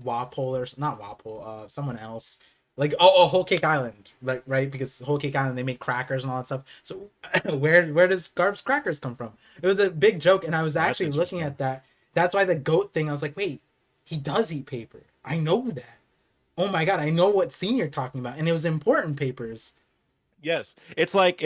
Wapole or not Wapole, someone else. Like Whole Cake Island, like right because Whole Cake Island they make crackers and all that stuff. So where does Garp's crackers come from? It was a big joke, and I was that's actually looking interesting. at that. That's why the goat thing. I was like, wait, he does eat paper. I know that. Oh my god, I know what scene you're talking about, and it was important papers. Yes, it's like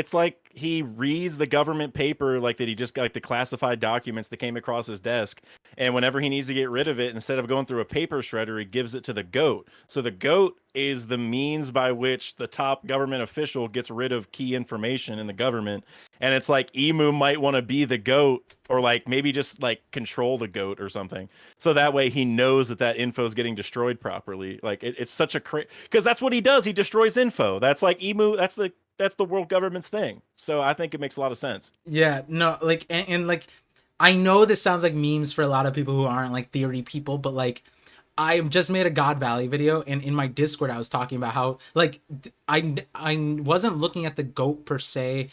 he reads the government paper, like that he just got, like the classified documents that came across his desk, and whenever he needs to get rid of it, instead of going through a paper shredder, he gives it to the goat. So the goat is the means by which the top government official gets rid of key information in the government. And it's like Emu might want to be the goat, or like maybe just like control the goat or something, so that way he knows that that info is getting destroyed properly. Like it's such a because that's what he does. He destroys info. That's like Emu. That's the world government's thing. So I think it makes a lot of sense. Yeah, no, like and like I know this sounds like memes for a lot of people who aren't like theory people, but like I just made a God Valley video, and in my Discord I was talking about how like I wasn't looking at the goat per se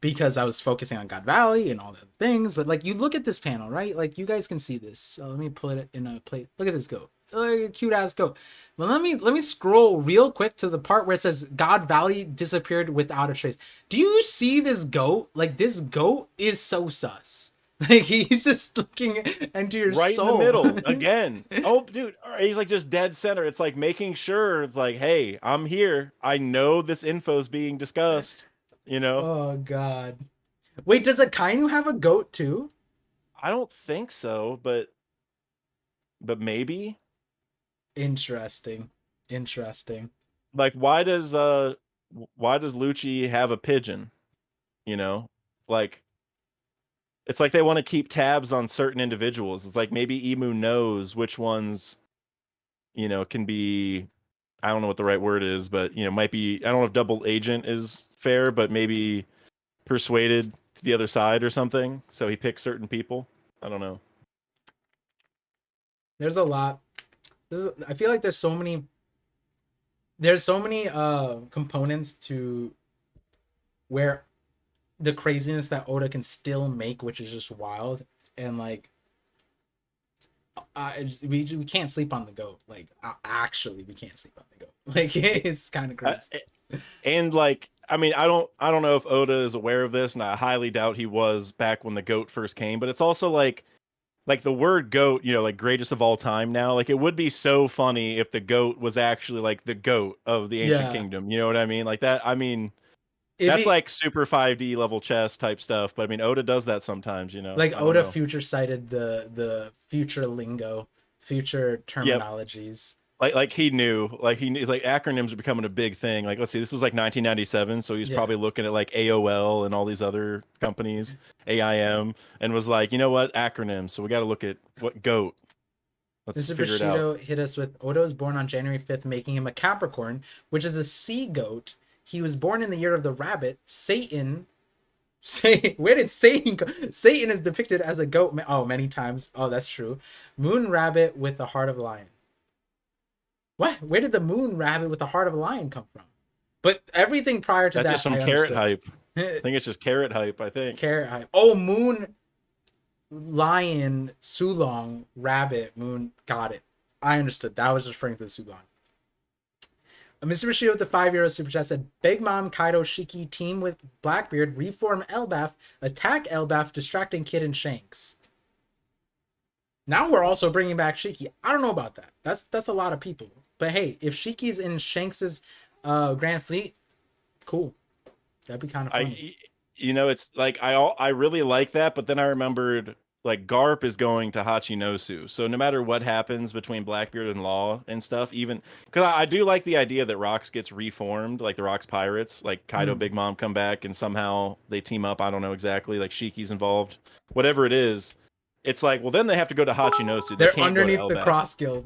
because I was focusing on God Valley and all the things, but like you look at this panel, right? Like you guys can see this. So let me put it in a plate. Look at this goat. Look at cute ass goat. Well, let me scroll real quick to the part where it says God Valley disappeared without a trace. Do you see this goat? Like this goat is so sus. Like he's just looking into your Right in the soul. middle again. Oh, dude, he's like just dead center. It's like making sure it's like, hey, I'm here. I know this info's being discussed. You know, Oh god. Wait, does Akainu have a goat too? I don't think so, but maybe. Interesting. Interesting. Like, why does Lucci have a pigeon? You know, like it's like they want to keep tabs on certain individuals. It's like maybe Emu knows which ones, can be, I don't know what the right word is, but might be, I don't know if double agent is fair, but maybe persuaded to the other side or something. So he picks certain people. I don't know. There's a lot. I feel like there's so many components to where the craziness that Oda can still make, which is just wild. And like we can't sleep on the goat. Like actually we can't sleep on the goat. Like it's kind of crazy. And like, I mean, I don't know if Oda is aware of this, and I highly doubt he was back when the goat first came, but it's also like the word goat, like greatest of all time now, like it would be so funny if the goat was actually like the goat of the ancient Yeah. kingdom. You know what I mean? Like that, I mean, If that's he like super 5D level chess type stuff, but I mean, Oda does that sometimes, like I don't Oda know. future cited the future lingo, future Yep. terminologies. Like he knew, like acronyms are becoming a big thing. Like, let's see, this was like 1997, so he's Yeah. probably looking at like AOL and all these other companies, AIM, and was like, you know what, acronyms. So we got to look at what goat. Let's Mr. figure it out. Bushido hit us with Odo was born on January 5th, making him a Capricorn, which is a sea goat. He was born in the year of the rabbit. Satan. Where did Satan go? Satan is depicted as a goat. Oh, many times. Oh, that's true. Moon rabbit with the heart of a lion. What? Where did the moon rabbit with the heart of a lion come from? But everything prior to That's that, just some I carrot understood. hype. I think it's just carrot hype. I think. Carrot hype. Oh, moon, lion, Sulong, rabbit, moon. Got it. I understood. That was referring to the Sulong. Mr. Bushido with the 5 € super chat said, Big Mom, Kaido, Shiki, team with Blackbeard, reform Elbaf, attack Elbaf, distracting Kid and Shanks. Now we're also bringing back Shiki. I don't know about that. That's a lot of people. But hey, if Shiki's in Shanks's Grand Fleet, cool. That'd be kind of fun. It's like I really like that, but then I remembered like Garp is going to Hachinosu, so no matter what happens between Blackbeard and Law and stuff, even because I do like the idea that Rocks gets reformed, like the Rocks Pirates, like Kaido, Big Mom come back and somehow they team up. I don't know exactly, like Shiki's involved, whatever it is. It's like, well, then they have to go to Hachinosu. They're can't underneath go to the Elbaf. Cross Guild.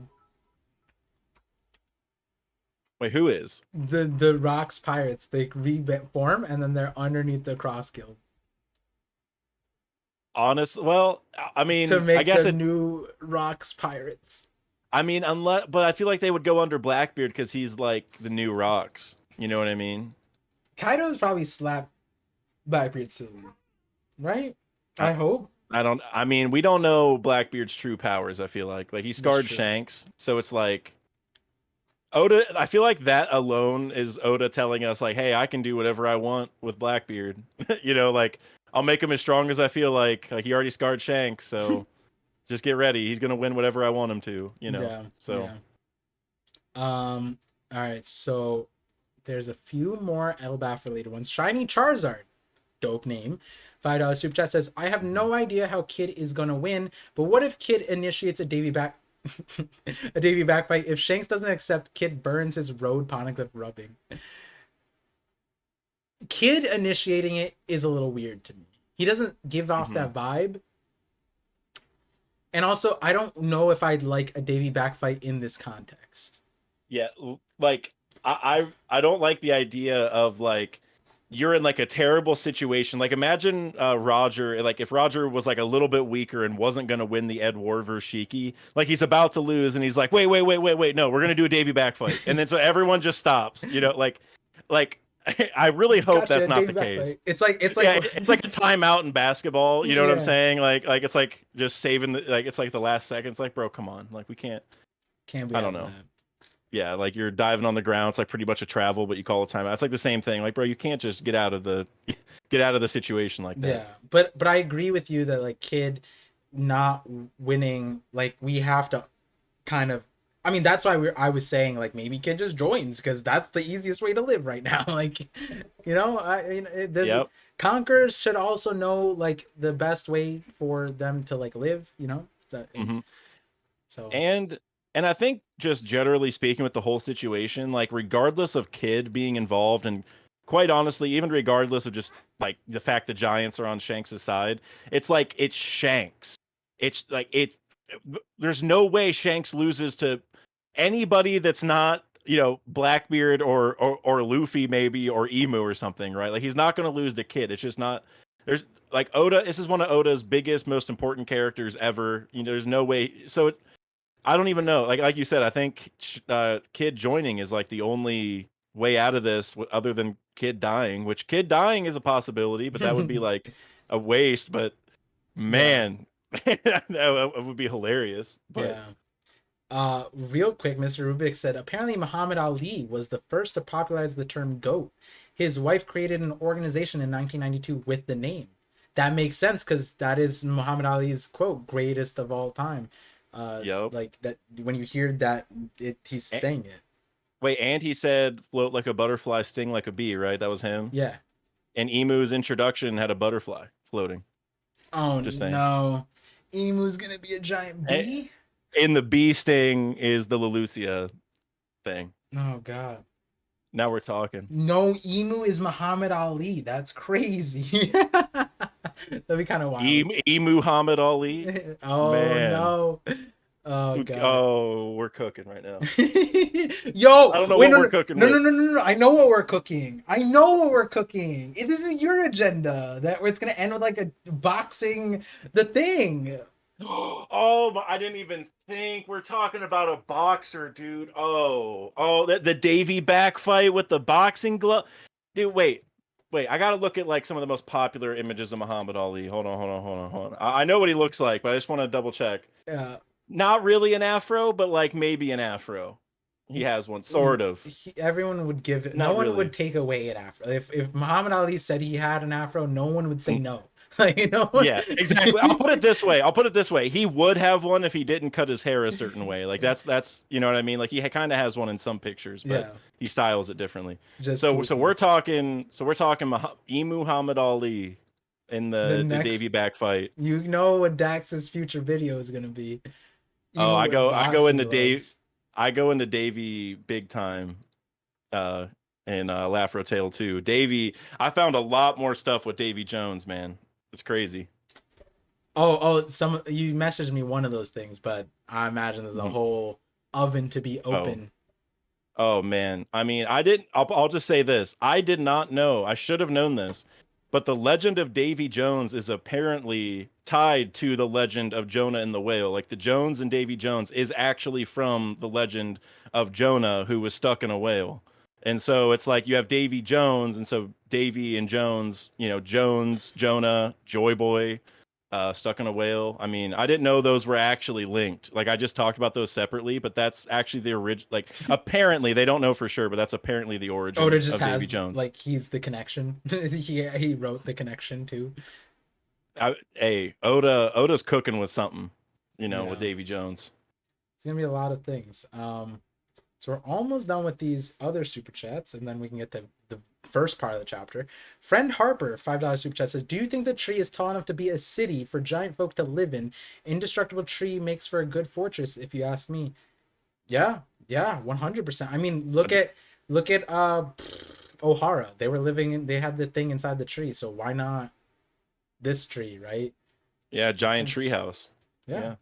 Wait, who is? The Rocks Pirates. They reform and then they're underneath the Cross Guild. Well, I mean, to make I guess the new Rocks Pirates. I mean, but I feel like they would go under Blackbeard because he's like the new Rocks. You know what I mean? Kaido's probably slapped Blackbeard silly, right? I hope. I mean, we don't know Blackbeard's true powers. I feel like he scarred Shanks, so it's like Oda. I feel like that alone is Oda telling us like, hey, I can do whatever I want with Blackbeard. Like I'll make him as strong as I feel like he already scarred Shanks, so just get ready. He's gonna win whatever I want him to. Yeah. So. Yeah. All right. So there's a few more Elbaf related ones. Shiny Charizard, dope name. $5 super chat says, I have no idea how Kid is gonna win, but what if Kid initiates a Davy back fight? If Shanks doesn't accept, Kid burns his road Poneglyph rubbing. Kid initiating it is a little weird to me. He doesn't give off that vibe. And also, I don't know if I'd like a Davy back fight in this context. Yeah, like I don't like the idea of like you're in like a terrible situation. Like imagine Roger, like if Roger was like a little bit weaker and wasn't gonna win the Ed War versus Shiki, like he's about to lose and he's like, wait, no, we're gonna do a Davy back fight, and then so everyone just stops. Like I really hope that's not the case. Fight. It's like it's like a timeout in basketball. You know what I'm saying? Like it's like just saving it's like the last second. It's like, bro, come on, like we can't be. I don't know. That. Yeah, like you're diving on the ground. It's like pretty much a travel, but you call it timeout. It's like the same thing. Like, bro, you can't just get out of the situation like that. Yeah, but I agree with you that like Kid not winning, like we have to kind of. I mean, that's why I was saying like maybe Kid just joins because that's the easiest way to live right now. Like, Conquerors should also know like the best way for them to like live. So And I think just generally speaking with the whole situation, like regardless of Kid being involved and quite honestly, even regardless of just like the fact that Giants are on Shanks' side, it's like it's Shanks. It's like there's no way Shanks loses to anybody that's not, Blackbeard or Luffy maybe or Emu or something, right? Like he's not going to lose to Kid. It's just not. There's like Oda. This is one of Oda's biggest, most important characters ever. There's no way. So I don't even know. Like you said, I think Kid joining is like the only way out of this, other than Kid dying. Which Kid dying is a possibility, but that would be like a waste. But man, that would be hilarious. But. Yeah. Real quick, Mr. Rubik said apparently Muhammad Ali was the first to popularize the term GOAT. His wife created an organization in 1992 with the name. That makes sense because that is Muhammad Ali's quote, "Greatest of all time." Like that when you hear that he's saying it. Wait, and he said float like a butterfly, sting like a bee, right? That was him. Yeah. And Emu's introduction had a butterfly floating. Oh no, Emu's gonna be a giant bee. And the bee sting is the Lelucia thing. Oh God. Now we're talking. No, Emu is Muhammad Ali. That's crazy. That'd be kind of wild. Muhammad Ali. Oh Man. no. Oh God. Oh, we're cooking right now. Yo, I don't know wait, what no, we're no, cooking no, with. no, no, no, no. I know what we're cooking. I know what we're cooking. It isn't your agenda that where it's gonna end with like a boxing the thing. Oh, I didn't even think we're talking about a boxer, dude. Oh, the Davy back fight with the boxing glove. Dude, wait. I gotta look at like some of the most popular images of Muhammad Ali. Hold on. I know what he looks like, but I just want to double check. Yeah. Not really an afro, but like maybe an afro. He has one, sort of. Everyone would give it. No Not one really. would take away an afro. If Muhammad Ali said he had an afro, no one would say no. Like no one... Yeah, exactly. I'll put it this way. He would have one if he didn't cut his hair a certain way. Like that's you know what I mean. Like he kind of has one in some pictures, but Yeah. he styles it differently. Just so goofy. we're talking Muhammad Ali in the next- Davy back fight. You know what Dax's future video is gonna be. Oh, Emu I with go boxing into gloves. I go into Davy big time. In Lafro Tale 2. Davy, I found a lot more stuff with Davy Jones, man. It's crazy. Oh, some you messaged me one of those things, but I imagine there's a whole oven to be open. Oh man. I mean, I'll just say this. I did not know. I should have known this. But the legend of Davy Jones is apparently tied to the legend of Jonah and the whale. Like the Jones and Davy Jones is actually from the legend of Jonah who was stuck in a whale. And so it's like you have Davy Jones, and so Davy and Jones, Jones, Jonah, Joy Boy, stuck in a whale. I mean, I didn't know those were actually linked. Like I just talked about those separately, but that's actually the original. Like apparently, they don't know for sure, but that's apparently the origin Oda just of has Davy Jones. like he's the connection. he wrote the connection too. Oda's cooking with something, Yeah. with Davy Jones. It's gonna be a lot of things. So we're almost done with these other super chats, and then we can get to the first part of the chapter. Friend Harper, $5 super chat says, do you think the tree is tall enough to be a city for giant folk to live in? Indestructible tree makes for a good fortress, if you ask me. Yeah, 100%. I mean, look at O'Hara. They had the thing inside the tree, so why not this tree, right? Yeah, giant tree house. Yeah.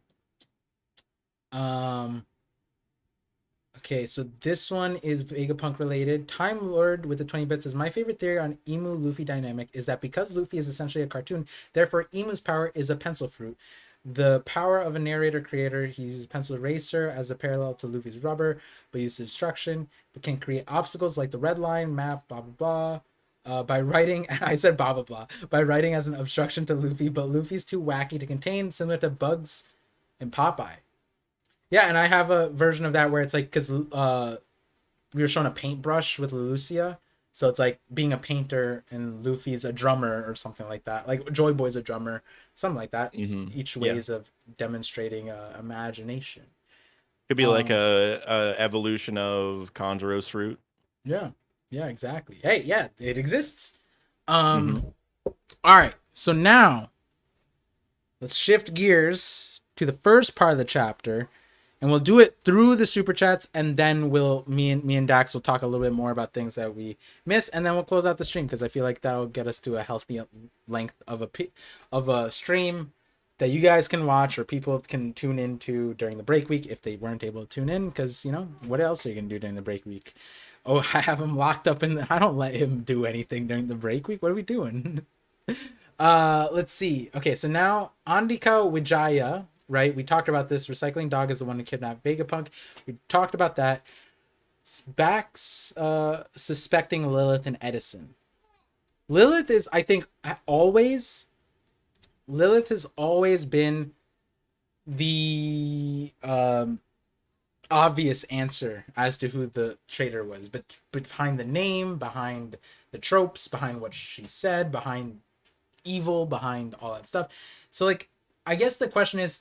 Okay, so this one is Vegapunk related. Time Lord with the 20 bits says, my favorite theory on Emu Luffy dynamic is that because Luffy is essentially a cartoon, therefore Emu's power is a pencil fruit. The power of a narrator creator, he uses pencil eraser as a parallel to Luffy's rubber, but uses destruction, but can create obstacles like the red line, map, blah, blah, blah. By writing, I said blah, blah, blah, by writing as an obstruction to Luffy, but Luffy's too wacky to contain, similar to Bugs and Popeye. Yeah, and I have a version of that where it's like, because we were shown a paintbrush with Lucia, so it's like being a painter and Luffy's a drummer or something like that. Like Joy Boy's a drummer, something like that. Mm-hmm. Each ways of demonstrating imagination. Could be like a evolution of Conjuro's fruit. Yeah, exactly. Hey, yeah, it exists. All right, so now let's shift gears to the first part of the chapter. And we'll do it through the super chats, and then me and Dax will talk a little bit more about things that we miss, and then we'll close out the stream because I feel like that'll get us to a healthy length of a stream that you guys can watch or people can tune into during the break week if they weren't able to tune in. Because what else are you gonna do during the break week? Oh, I have him locked up I don't let him do anything during the break week. What are we doing? Let's see. Okay, so now Andika Wijaya. Right, we talked about this. Recycling Dog is the one who kidnapped Vegapunk. We talked about that. Bax suspecting Lilith and Edison. Lilith has always been the obvious answer as to who the traitor was, but behind the name, behind the tropes, behind what she said, behind evil, behind all that stuff. So I guess the question is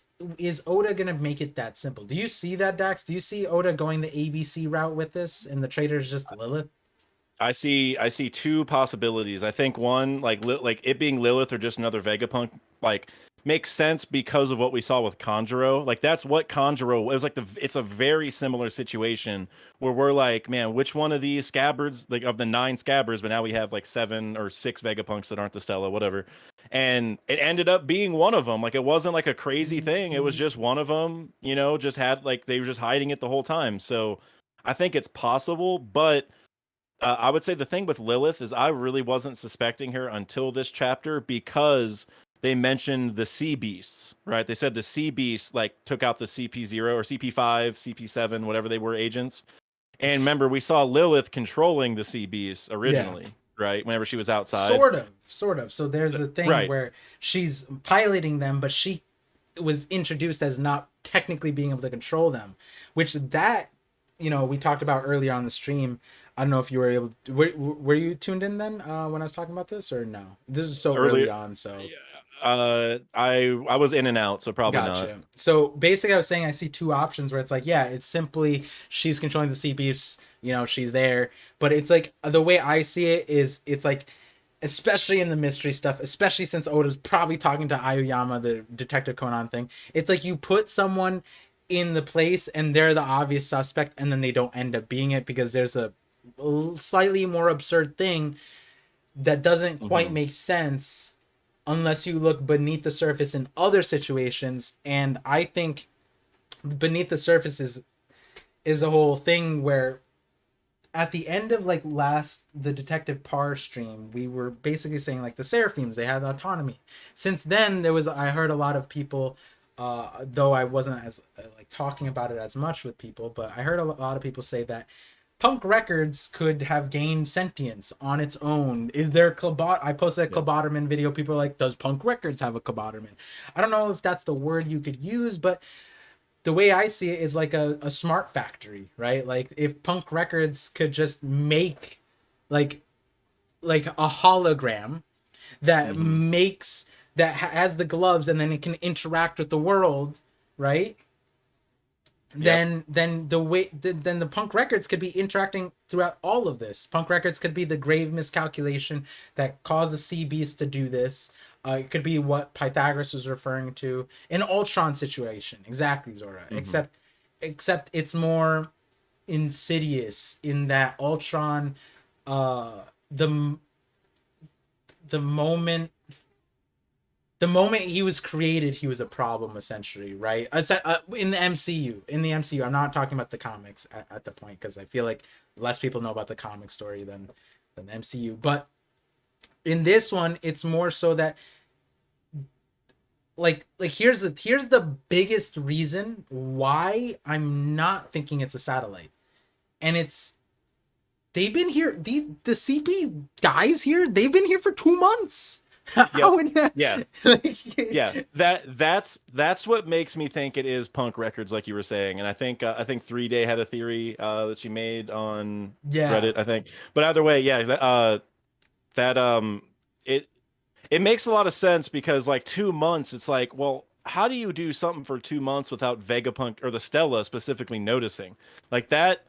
Oda gonna make it that simple? Do you see that, Dax? Do you see Oda going the ABC route with this, and the traitor is just Lilith? I see two possibilities. I think one, like it being Lilith or just another Vegapunk. Like makes sense because of what we saw with Conjuro. Like that's what Conjuro, it was like it's a very similar situation where we're like, man, which one of these scabbards, like of the 9 scabbards, but now we have like 7 or 6 Vegapunks that aren't the Stella, whatever. And it ended up being one of them. Like it wasn't like a crazy thing. It was just one of them, you know, just had like they were just hiding it the whole time. So I think it's possible, but I would say the thing with Lilith is I really wasn't suspecting her until this chapter because they mentioned the sea beasts, right? They said the sea beasts like took out the CP0 or CP5, CP7, whatever they were agents. And remember, we saw Lilith controlling the sea beasts originally, right? Whenever she was outside. Sort of. So there's a thing Right. where she's piloting them, but she was introduced as not technically being able to control them, which that, we talked about earlier on the stream. I don't know if you were able to, were you tuned in then when I was talking about this or no? This is so early on, so I was in and out, so probably not. So basically I was saying I see 2 options where it's like, yeah, it's simply she's controlling the sea beasts, she's there, but it's like the way I see it is it's like, especially in the mystery stuff, especially since Oda's probably talking to Aoyama, the Detective Conan thing, it's like you put someone in the place and they're the obvious suspect and then they don't end up being it because there's a slightly more absurd thing that doesn't quite make sense unless you look beneath the surface in other situations. And I think beneath the surface is a whole thing where at the end of like the Detective Par stream, we were basically saying like the Seraphims, they have autonomy. Since then, I heard a lot of people, though I wasn't as like talking about it as much with people, but I heard a lot of people say that Punk Records could have gained sentience on its own. Is there I posted a Kloboterman video. People are like, does Punk Records have a Kloboterman? I don't know if that's the word you could use, but the way I see it is like a smart factory, right? Like if Punk Records could just make like a hologram that has the gloves and then it can interact with the world, right? Then the Punk Records could be interacting throughout all of this. Punk Records could be the grave miscalculation that caused the sea beast to do this. It could be what Pythagoras was referring to in Ultron situation. Exactly, Zora. Except it's more insidious in that Ultron, the moment he was created, he was a problem, essentially, right? In the MCU, I'm not talking about the comics at the point because I feel like less people know about the comic story than the MCU. But in this one, it's more so that like here's the biggest reason why I'm not thinking it's a satellite, and it's they've been here. The CP guys here. They've been here for 2 months. That's what makes me think it is Punk Records, like you were saying. And I think 3 Day had a theory that she made on Reddit, I think. But either way, it makes a lot of sense because like 2 months, it's like, well, how do you do something for 2 months without Vegapunk or the Stella specifically noticing? Like that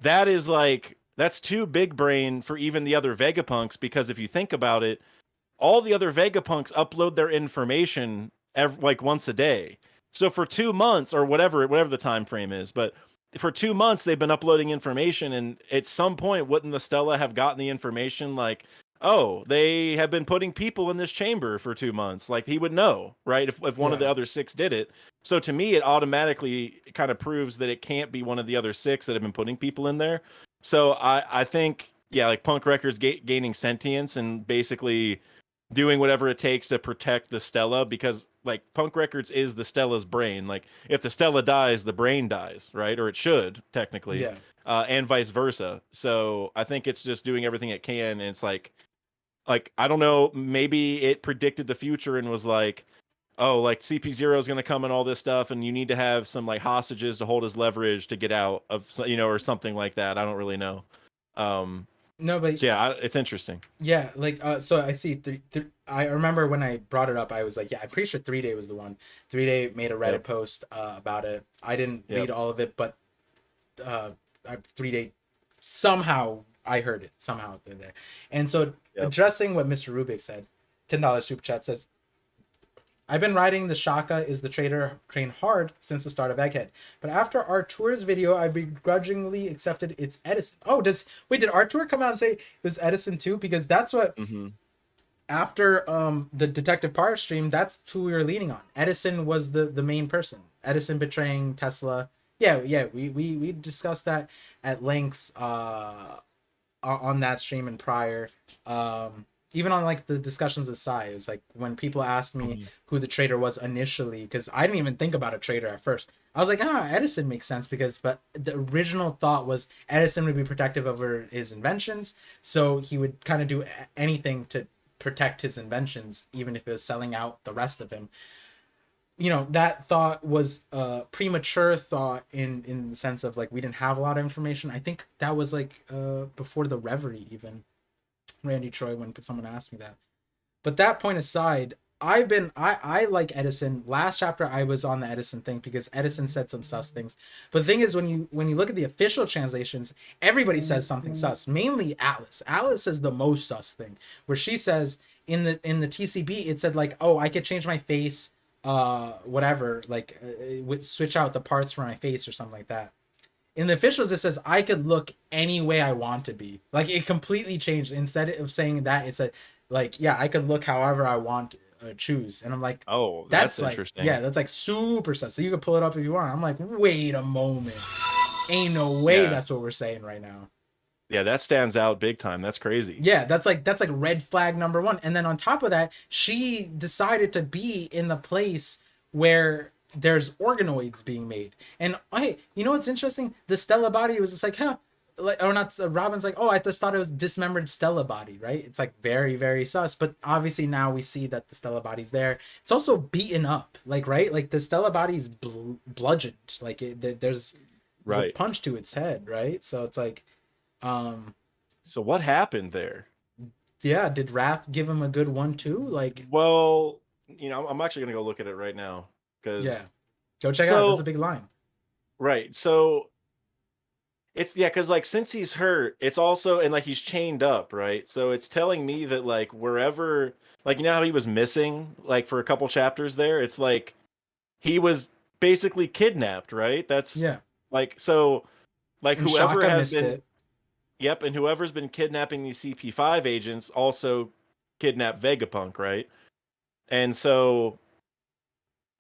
is like, that's too big brain for even the other Vegapunks, because if you think about it, all the other Vegapunks upload their information like once a day. So for 2 months or whatever the time frame is, but for 2 months they've been uploading information, and at some point wouldn't the Stella have gotten the information like, oh, they have been putting people in this chamber for 2 months? Like he would know, right? If one of the other 6 did it. So to me, it automatically kind of proves that it can't be one of the other 6 that have been putting people in there. So I think, like Punk Records gaining sentience and basically doing whatever it takes to protect the Stella, because like Punk Records is the Stella's brain. Like if the Stella dies, the brain dies, right? Or it should technically, and vice versa. So I think it's just doing everything it can. And it's like, I don't know, maybe it predicted the future and was like, oh, like CP0 is going to come and all this stuff, and you need to have some like hostages to hold as leverage to get out of, or something like that. I don't really know. No, but so it's interesting. Yeah, like so I see. I remember when I brought it up, I was like, I'm pretty sure 3 Day was the one. 3 Day made a Reddit post about it. I didn't read all of it, but 3 Day somehow I heard it somehow through there. And so addressing what Mr. Rubik said, $10 super chat says, I've been riding the Shaka is the traitor train hard since the start of Egghead. But after Artur's video, I begrudgingly accepted it's Edison. Oh, did Artur come out and say it was Edison too? Because that's what after the Detective Par stream, that's who we were leaning on. Edison was the main person. Edison betraying Tesla. Yeah, we discussed that at lengths on that stream and prior. Even on like the discussions aside, it was like when people asked me who the traitor was initially, because I didn't even think about a traitor at first. I was like, Edison makes sense but the original thought was Edison would be protective over his inventions, so he would kind of do anything to protect his inventions, even if it was selling out the rest of him. You know, that thought was a premature thought in the sense of like we didn't have a lot of information. I think that was like before the Reverie even. Randy Troy when someone asked me that. But that point aside, I like Edison. Last chapter I was on the Edison thing because Edison said some sus things. But the thing is when you look at the official translations, everybody says something sus. Mainly Alice. Alice says the most sus thing, where she says in the TCB it said like, oh, I could change my face, whatever, like switch out the parts for my face or something like that. In the officials, it says I could look any way I want to be. Like it completely changed. Instead of saying that, it's like, yeah, I could look however I want to choose. And I'm like, oh, that's like, interesting. Yeah, that's like super sus. So you can pull it up if you want. I'm like, wait a moment. Ain't no way that's what we're saying right now. Yeah, that stands out big time. That's crazy. Yeah, that's like red flag number one. And then on top of that, she decided to be in the place where there's organoids being made. And hey, you know what's interesting? The Stella body was just like, like, or not. Robin's like, oh, I just thought it was dismembered Stella body, right? It's like very, very sus. But obviously now we see that the Stella body's there. It's also beaten up, like, right? Like the Stella body's bludgeoned. Like there's a punch to its head, right? So it's like, so what happened there? Yeah, did Wrath give him a good 1-2? Like, well, you know, I'm actually gonna go look at it right now. Yeah, go check it out. That's a big line. Right. So it's because like since he's hurt, it's also and like he's chained up, right? So it's telling me that like wherever, like you know how he was missing like for a couple chapters there, it's like he was basically kidnapped, right? That's like so like and whoever Shaka has been it. Yep, and whoever's been kidnapping these CP5 agents also kidnapped Vegapunk, right? And so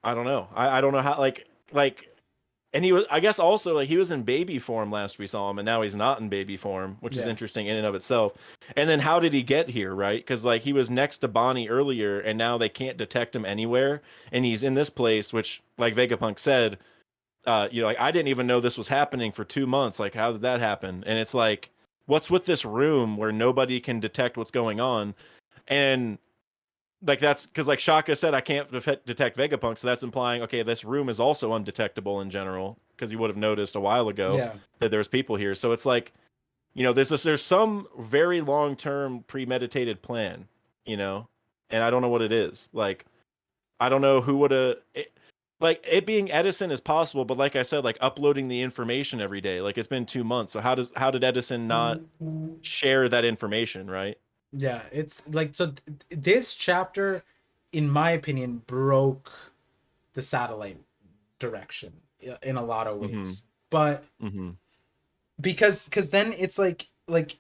I don't know. I don't know how like and he was I guess also like he was in baby form last we saw him and now he's not in baby form, which is interesting in and of itself. And then how did he get here, right? Cuz like he was next to Bonnie earlier and now they can't detect him anywhere and he's in this place which like Vegapunk said you know like I didn't even know this was happening for 2 months. Like how did that happen? And it's like what's with this room where nobody can detect what's going on? And like that's because like Shaka said I can't detect Vegapunk, so that's implying okay this room is also undetectable in general because he would have noticed a while ago that there's people here. So it's like you know there's some very long-term premeditated plan, you know, and I don't know what it is. Like I don't know who would have like it being Edison is possible, but like I said, like uploading the information every day, like it's been 2 months. So how did Edison not share that information, right? Yeah, it's like so this chapter in my opinion broke the satellite direction in a lot of ways. But because then it's like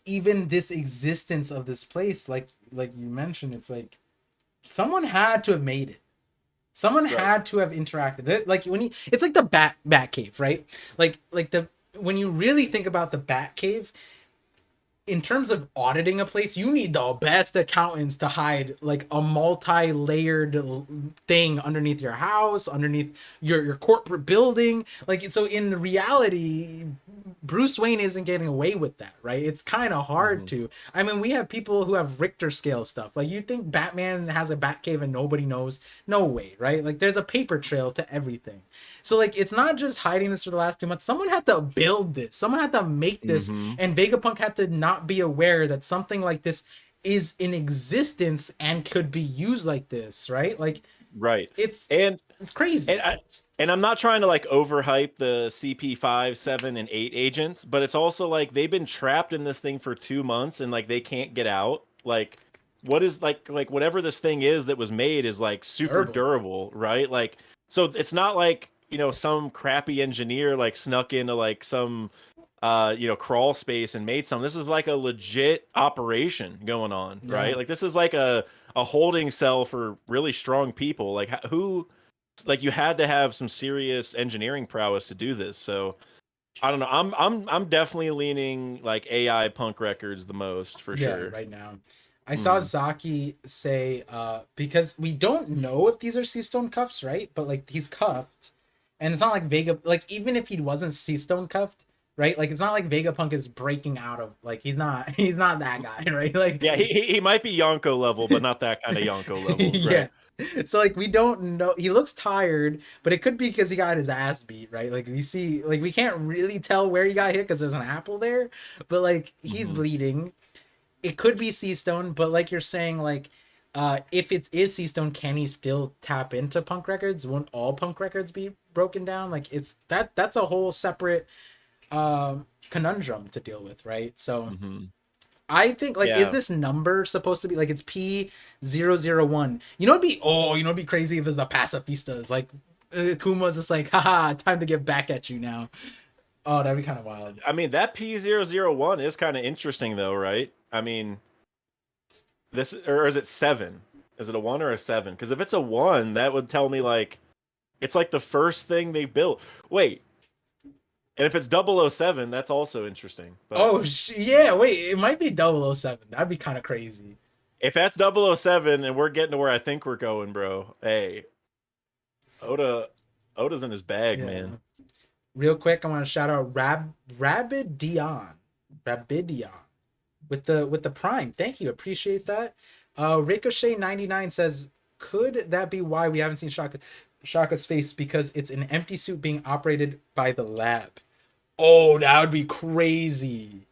even this existence of this place like you mentioned, it's like someone had to have made it. Someone had to have interacted. Like when it's like the bat cave, right? Like when you really think about the bat cave, in terms of auditing a place, you need the best accountants to hide like a multi-layered thing underneath your house, underneath your corporate building. Like, so in reality, Bruce Wayne isn't getting away with that, right? It's kind of hard to. I mean, we have people who have Richter scale stuff. Like, you think Batman has a Batcave and nobody knows? No way, right? Like, there's a paper trail to everything. So, like, it's not just hiding this for the last 2 months. Someone had to build this. Someone had to make this. And Vegapunk had to not be aware that something like this is in existence and could be used like this, right? Like, it's crazy. And I'm not trying to like overhype the CP5, 7, and 8 agents, but it's also like they've been trapped in this thing for 2 months and like they can't get out. Like what is like whatever this thing is that was made is like super durable, right? Like, so it's not like, you know, some crappy engineer like snuck into like some you know, crawl space and made some. This is like a legit operation going on, right? Yeah. Like this is like a holding cell for really strong people. Like who, like you had to have some serious engineering prowess to do this. So I don't know. I'm definitely leaning like AI punk records the most for sure. Right now. I saw Zaki say, because we don't know if these are C-Stone cuffs, right? But like he's cuffed, and it's not like Vega. Like even if he wasn't C-Stone cuffed, right? Like it's not like Vegapunk is breaking out of, like he's not that guy, right? Like Yeah, he might be Yonko level, but not that kind of Yonko level, right? Yeah. So like we don't know. He looks tired, but it could be because he got his ass beat, right? Like we see, like we can't really tell where he got hit because there's an apple there, but like he's bleeding. It could be C-Stone, but like you're saying, like if it is C-Stone, can he still tap into punk records? Won't all punk records be broken down? Like it's that's a whole separate conundrum to deal with, right? So I think like is this number supposed to be like it's P001? You know it'd be crazy if it's the pacifistas. Like Kuma's just like, haha, time to get back at you now. Oh, that'd be kind of wild. I mean, that P001 is kind of interesting though, right? I mean, this, or is it 7? Is it a 1 or a 7? Because if it's a 1, that would tell me like it's like the first thing they built. Wait. And if it's 007, that's also interesting. But oh, yeah, wait, it might be 007. That'd be kind of crazy. if that's 007 and we're getting to where I think we're going, bro, hey, Oda's in his bag, man. Real quick, I want to shout out Rabidion with the Prime. Thank you, appreciate that. Ricochet99 says, could that be why we haven't seen Shaka's face, because it's an empty suit being operated by the lab? Oh, that would be crazy.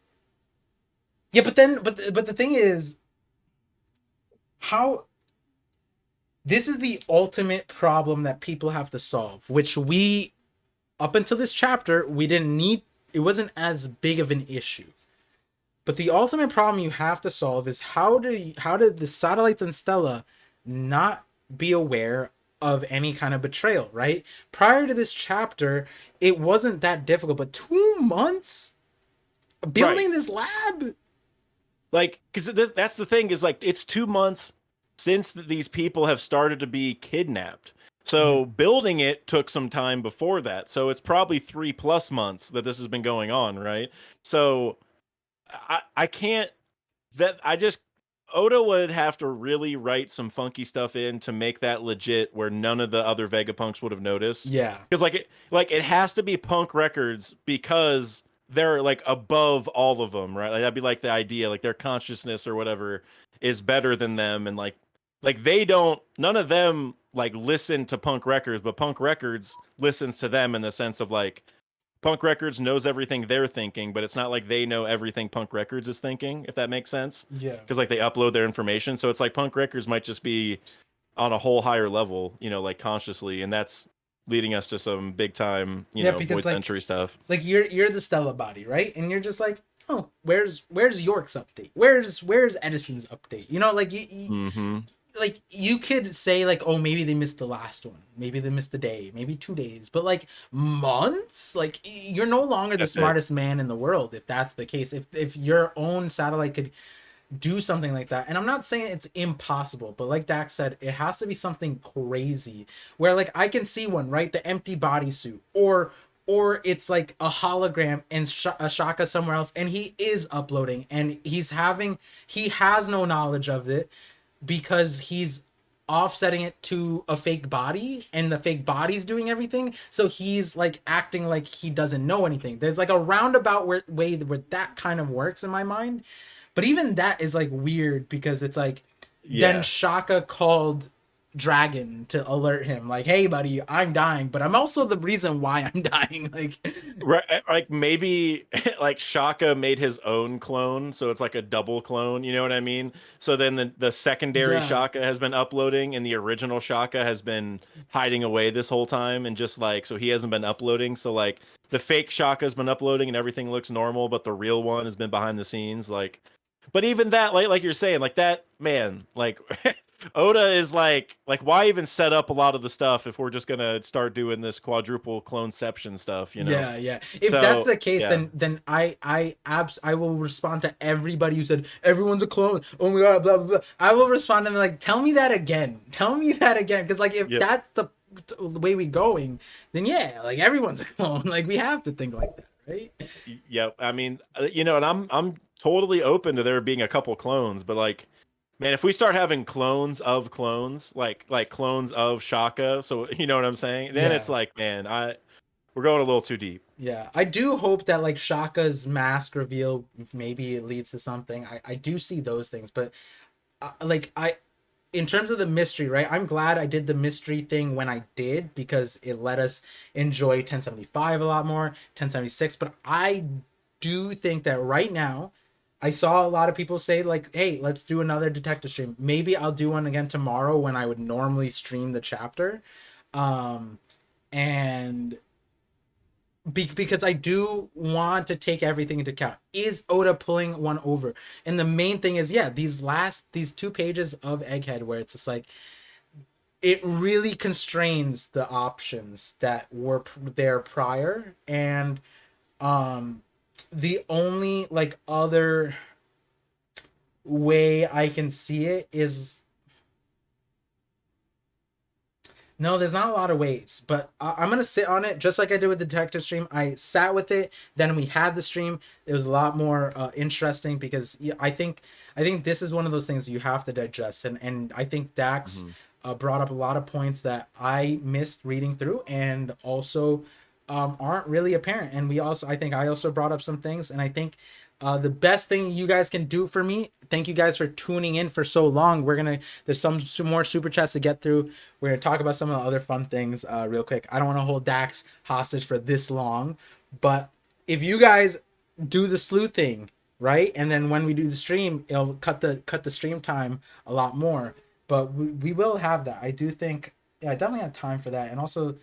Yeah, but the thing is, how this is the ultimate problem that people have to solve, which we, up until this chapter, we didn't need. It wasn't as big of an issue. But the ultimate problem you have to solve is how did the satellites and Stella not be aware of any kind of betrayal, right? Prior to this chapter, it wasn't that difficult, but 2 months building this lab? Like, because that's the thing, is like it's 2 months since these people have started to be kidnapped. So building it took some time before that. So it's probably 3+ months that this has been going on, right? So I can't, Oda would have to really write some funky stuff in to make that legit, where none of the other Vegapunks would have noticed. Yeah. Because it has to be punk records because they're like above all of them, right? Like that'd be like the idea, like their consciousness or whatever is better than them, and like they don't, none of them like listen to punk records, but punk records listens to them in the sense of like punk records knows everything they're thinking, but it's not like they know everything punk records is thinking, if that makes sense. Yeah. Because like they upload their information, so it's like punk records might just be on a whole higher level, you know, like consciously, and that's leading us to some big time, you know, Void Century stuff. Like you're the Stella body, right? And you're just like, oh, where's York's update? Where's Edison's update? You know, like you like you could say like, oh, maybe they missed the last one, maybe they missed a day, maybe 2 days, but like months, like you're no longer the smartest man in the world if that's the case. If your own satellite could do something like that, and I'm not saying it's impossible, but like Dax said, it has to be something crazy where like I can see one, right, the empty bodysuit, or it's like a hologram and Shaka somewhere else, and he is uploading, and he has no knowledge of it because he's offsetting it to a fake body, and the fake body's doing everything, so he's like acting like he doesn't know anything. There's like a roundabout way where that kind of works in my mind, but even that is like weird because it's like then Shaka called Dragon to alert him like, hey buddy, I'm dying, but I'm also the reason why I'm dying. Like, right, like maybe like Shaka made his own clone, so it's like a double clone, you know what I mean? So then the secondary Shaka has been uploading, and the original Shaka has been hiding away this whole time, and just like, so he hasn't been uploading, so like the fake Shaka has been uploading and everything looks normal, but the real one has been behind the scenes. Like But even that, like you're saying, like that, man, like Oda is like why even set up a lot of the stuff if we're just gonna start doing this quadruple cloneception stuff, you know? Yeah, yeah. If that's So the case, yeah, then I will respond to everybody who said everyone's a clone. Oh my god, blah blah blah. I will respond to them like, tell me that again. Tell me that again, because like if yep, that's the way we going, then yeah, like everyone's a clone. Like we have to think like that, right? yep. I mean, you know, and I'm totally open to there being a couple clones, but like, man, if we start having clones of clones, like clones of Shaka, so you know what I'm saying? Then it's Yeah. like, man, we're going a little too deep. Yeah, I do hope that like Shaka's mask reveal maybe it leads to something. I do see those things, but like I in terms of the mystery, right? I'm glad I did the mystery thing when I did because it let us enjoy 1075 a lot more, 1076, but I do think that right now I saw a lot of people say like, "Hey, let's do another detective stream." Maybe I'll do one again tomorrow when I would normally stream the chapter. Um and because I do want to take everything into account. Is Oda pulling one over? And the main thing is, yeah, these 2 pages of Egghead where it's just like it really constrains the options that were there prior, and the only like other way I can see it is no, there's not a lot of ways, but I'm gonna sit on it just like I did with the detective stream. I sat with it, then we had the stream. It was a lot more interesting because yeah, I think this is one of those things you have to digest, and I think Dax Hmm. brought up a lot of points that I missed reading through, and also aren't really apparent. And I think I also brought up some things, and I think the best thing you guys can do for me, thank you guys for tuning in for so long. There's some more super chats to get through. We're gonna talk about some of the other fun things real quick. I don't want to hold Dax hostage for this long, but if you guys do the sleuthing, right, and then when we do the stream, it'll cut the stream time a lot more. But we will have that. I do think, yeah, I definitely have time for that, and also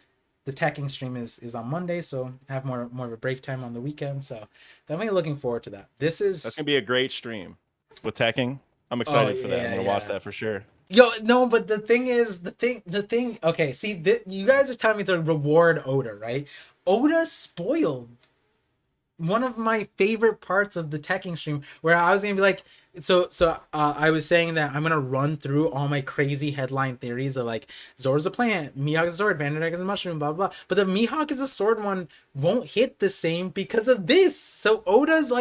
the teching stream is on Monday, so I have more of a break time on the weekend. So definitely looking forward to that. This That's is gonna be a great stream with teching. I'm oh excited for that. I'm yeah, gonna watch yeah. that for sure. Yo, no, but the thing is, the thing. Okay, see, you guys are telling me to reward Oda, right? Oda spoiled one of my favorite parts of the teching stream, where I was gonna be like, I was saying that I'm gonna run through all my crazy headline theories of like Zora's a plant, Mihawk is a sword, Vanderdeck is a mushroom, blah blah. But the Mihawk is a sword one won't hit the same because of this. So Yep. Oda's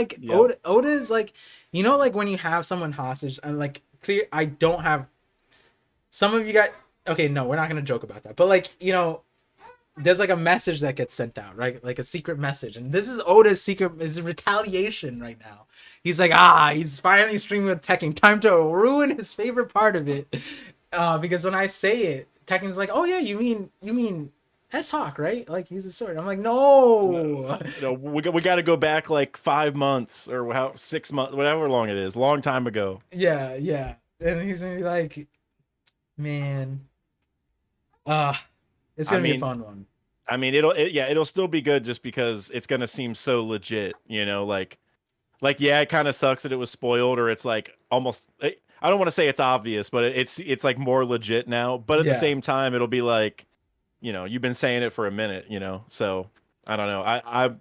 like, you know, like when you have someone hostage and like clear. I don't have some of you got okay. No, we're not gonna joke about that. But like you know, there's like a message that gets sent out, right? Like a secret message, and this is Oda's secret is retaliation right now. He's like, he's finally streaming with Tekken. Time to ruin his favorite part of it, because when I say it, Tekken's like, oh yeah, you mean S Hawk, right? Like he's a sword. I'm like, no. No, we got to go back like 5 months or 6 months, whatever long it is, long time ago. Yeah, yeah, and he's gonna be like, man, uh it's I gonna be a mean, fun one. it'll still be good just because it's gonna seem so legit, you know, like yeah, it kind of sucks that it was spoiled, or it's like almost. I don't want to say it's obvious, but it's like more legit now. But at the Yeah. same time, it'll be like, you know, you've been saying it for a minute, you know. So I don't know.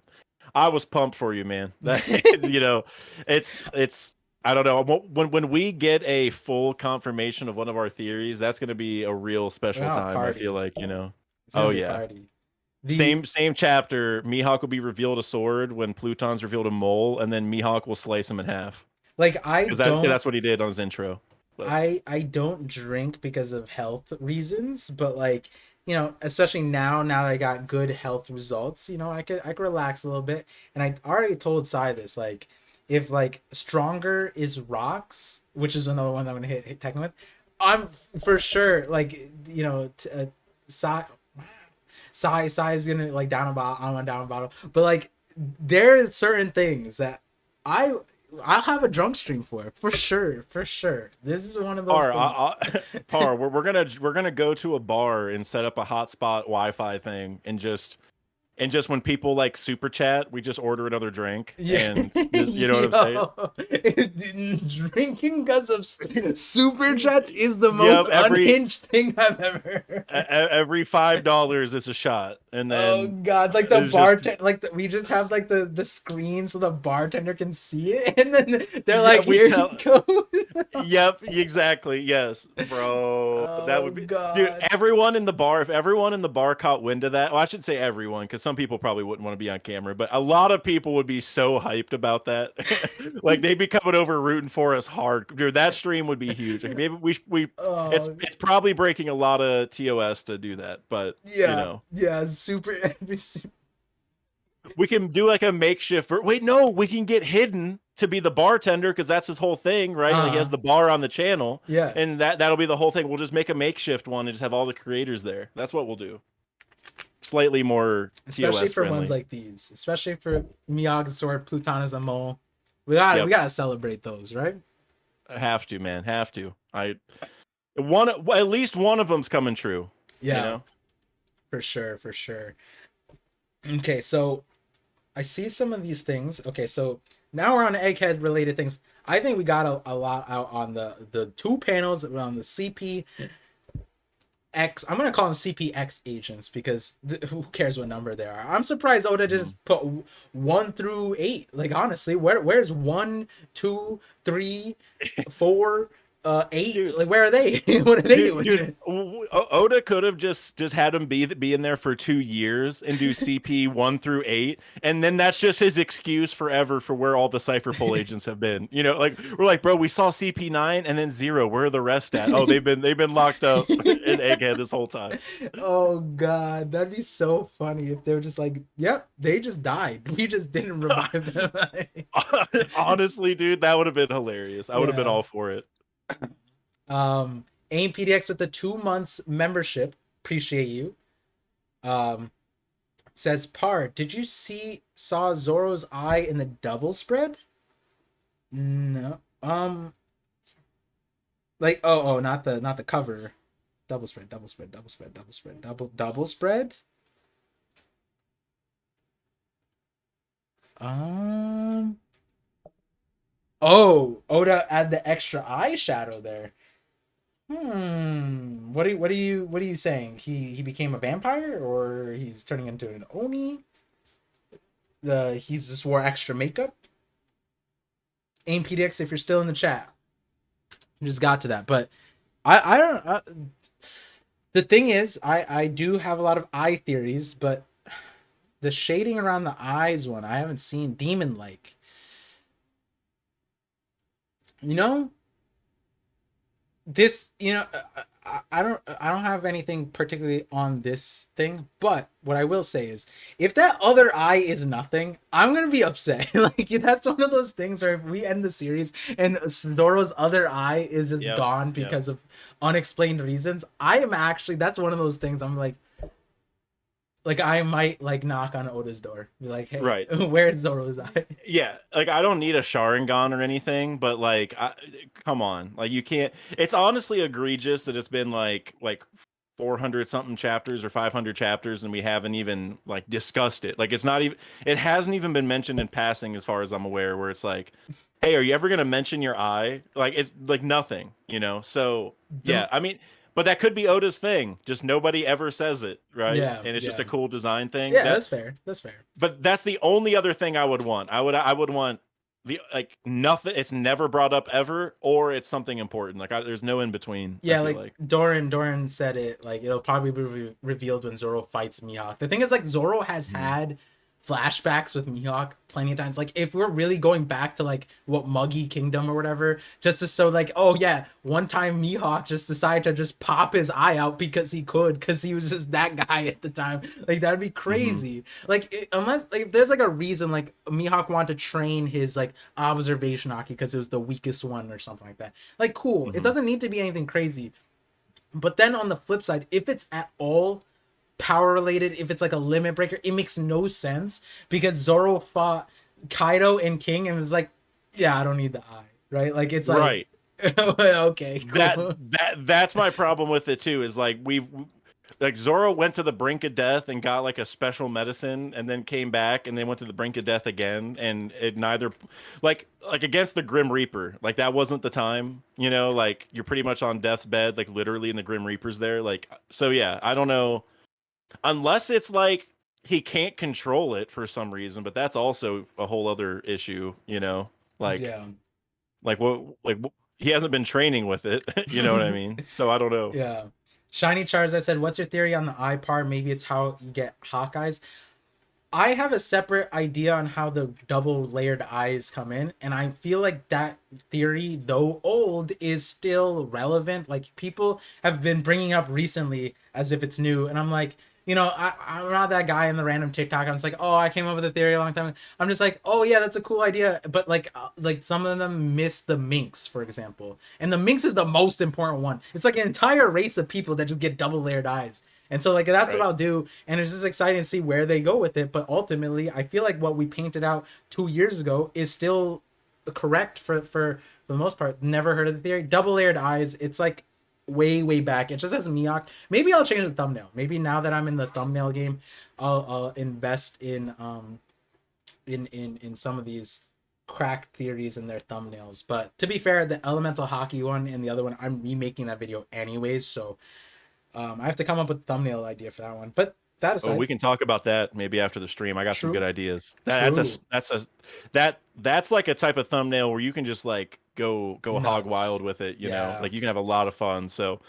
I was pumped for you, man. That you know, it's I don't know. When we get a full confirmation of one of our theories, that's gonna be a real We're special gonna have a time. I feel party. like, you know. It's gonna Oh be a yeah. party. The Same chapter. Mihawk will be revealed a sword when Pluton's revealed a mole, and then Mihawk will slice him in half like because that's what he did on his intro. But I don't drink because of health reasons, but like you know, especially now that I got good health results, you know, I could relax a little bit. And I already told Sai this, like if like stronger is rocks, which is another one that I'm gonna hit Tekken with, I'm for sure like you know Sai Sai is gonna like down a bottle, I'm on down a bottle, but like there are certain things that I I'll have a drunk stream for sure, for sure. This is one of those Par, things. Par, we're gonna go to a bar and set up a hotspot Wi-Fi thing and just And just when people like super chat, we just order another drink. Yeah. And just, you know what I'm saying? Drinking because of super chats is the Yep, most unhinged thing I've ever heard. every $5 is a shot, and Oh then god, like the it's just- bartender, like we just have like the screen so the bartender can see it, and then they're Yeah, like, we "Here tell- you go." Yep, exactly. Yes, bro. That would be, dude. God. Everyone in the bar, if everyone in the bar caught wind of that, well, I should say everyone, because some people probably wouldn't want to be on camera, but a lot of people would be so hyped about that. Like they'd be coming over rooting for us hard. Dude, that stream would be huge. Like, maybe we Oh, it's probably breaking a lot of TOS to do that, but yeah, you know, yeah, super. we can do like a makeshift. Wait, no, we can get hidden to be the bartender because that's his whole thing, right? Like he has the bar on the channel, Yeah, and that'll be the whole thing. We'll just make a makeshift one and just have all the creators there. That's what we'll do. Slightly more especially TOS for friendly. ones like these, especially for Miyagi Sword, Pluton's a mole. We gotta celebrate those, right? Have to, man, have to. At least one of them's coming true. Yeah, you know? for sure, for sure. Okay, so I see some of these things. Okay, so now we're on Egghead related things. I think we got a lot out on the two panels around the CPX. I'm gonna call them CPX agents because who cares what number they are? I'm surprised Oda just put 1 through 8. Like honestly, where's 1, 2, 3, 4, 8? Dude. Like where are they? What are they doing? Dude, Oda could have just had him be in there for 2 years and do CP 1 through 8, and then that's just his excuse forever for where all the Cypher Pull agents have been. You know, like we're like, bro, we saw CP 9 and then 0. Where are the rest at? Oh, they've been locked up in Egghead this whole time. Oh god, that'd be so funny if they were just like, yep, they just died. We just didn't revive them. Honestly, dude, that would have been hilarious. I would have been Yeah. all for it. AIM PDX with the 2 months membership. Appreciate you. Says did you saw Zoro's eye in the double spread? No. Like not the cover. Double spread. Double spread. Oh, Oda add the extra eye shadow there. What are you saying? He became a vampire, or he's turning into an Oni? He's just wore extra makeup. AIM PDX, if you're still in the chat, I just got to that, but I don't. The thing is, I do have a lot of eye theories, but the shading around the eyes one I haven't seen demon like. You know, this, you know, I don't have anything particularly on this thing, but what I will say is, if that other eye is nothing, I'm gonna be upset. Like that's one of those things where if we end the series and Zoro's other eye is just gone because of unexplained reasons, I am actually, that's one of those things I'm like I might like knock on Oda's door, be like, hey, right, where's Zoro's eye? Yeah, like I don't need a Sharingan or anything, but like, come on, like you can't. It's honestly egregious that it's been like 400 something chapters or 500 chapters, and we haven't even like discussed it. Like it's not even. It hasn't even been mentioned in passing, as far as I'm aware. Where it's like, hey, are you ever gonna mention your eye? Like it's like nothing, you know. So yeah, I mean. But that could be Oda's thing. Just nobody ever says it, right? Yeah, and it's just a cool design thing. Yeah, that's fair. That's fair. But that's the only other thing I would want. I would want the like nothing. It's never brought up ever, or it's something important. Like there's no in between. Yeah, like Doran said it. Like it'll probably be revealed when Zoro fights Mihawk. The thing is, like Zoro has had flashbacks with Mihawk plenty of times. Like if we're really going back to like what Muggy Kingdom or whatever, just to show like, oh yeah, one time Mihawk just decided to just pop his eye out because he could, because he was just that guy at the time. Like that'd be crazy. Like unless like if there's like a reason like Mihawk wanted to train his like observation Aki because it was the weakest one or something like that. Like cool. It doesn't need to be anything crazy. But then on the flip side, if it's at all power related, if it's like a limit breaker, it makes no sense because Zoro fought Kaido and King and was like, yeah, I don't need the eye, right? Like it's like, right. Okay, cool. That's my problem with it too, is like like Zoro went to the brink of death and got like a special medicine and then came back and then went to the brink of death again, and it neither like against the Grim Reaper, like that wasn't the time, you know, like you're pretty much on death's bed, like literally, and the Grim Reaper's there. Like, so yeah, I don't know. Unless it's like he can't control it for some reason, but that's also a whole other issue, you know? Like Yeah. he hasn't been training with it, you know what I mean? So I don't know. Yeah. Shiny Charizard said, "What's your theory on the eye part? Maybe it's how you get Hawkeyes." I have a separate idea on how the double layered eyes come in, and I feel like that theory, though old, is still relevant. Like people have been bringing up recently as if it's new, and I'm like, you know, I'm not that guy in the random TikTok. I'm just like, oh, I came up with a theory a long time ago. I'm just like, oh yeah, that's a cool idea, but like some of them miss the minx, for example, and the minx is the most important one. It's like an entire race of people that just get double layered eyes. And so, like, that's what I'll do. And it's just exciting to see where they go with it. But ultimately, I feel like what we painted out 2 years ago is still correct for the most part. Never heard of the theory. Double layered eyes. It's like way back. It just has Miyok. Maybe I'll change the thumbnail. Maybe now that I'm in the thumbnail game, I'll invest in some of these cracked theories in their thumbnails. But to be fair, the elemental hockey one and the other one, I'm remaking that video anyways. So I have to come up with a thumbnail idea for that one. But that aside, we can talk about that maybe after the stream. I got some good ideas. That's like a type of thumbnail where you can just like go Nuts. hog wild with it, you know. Like you can have a lot of fun. So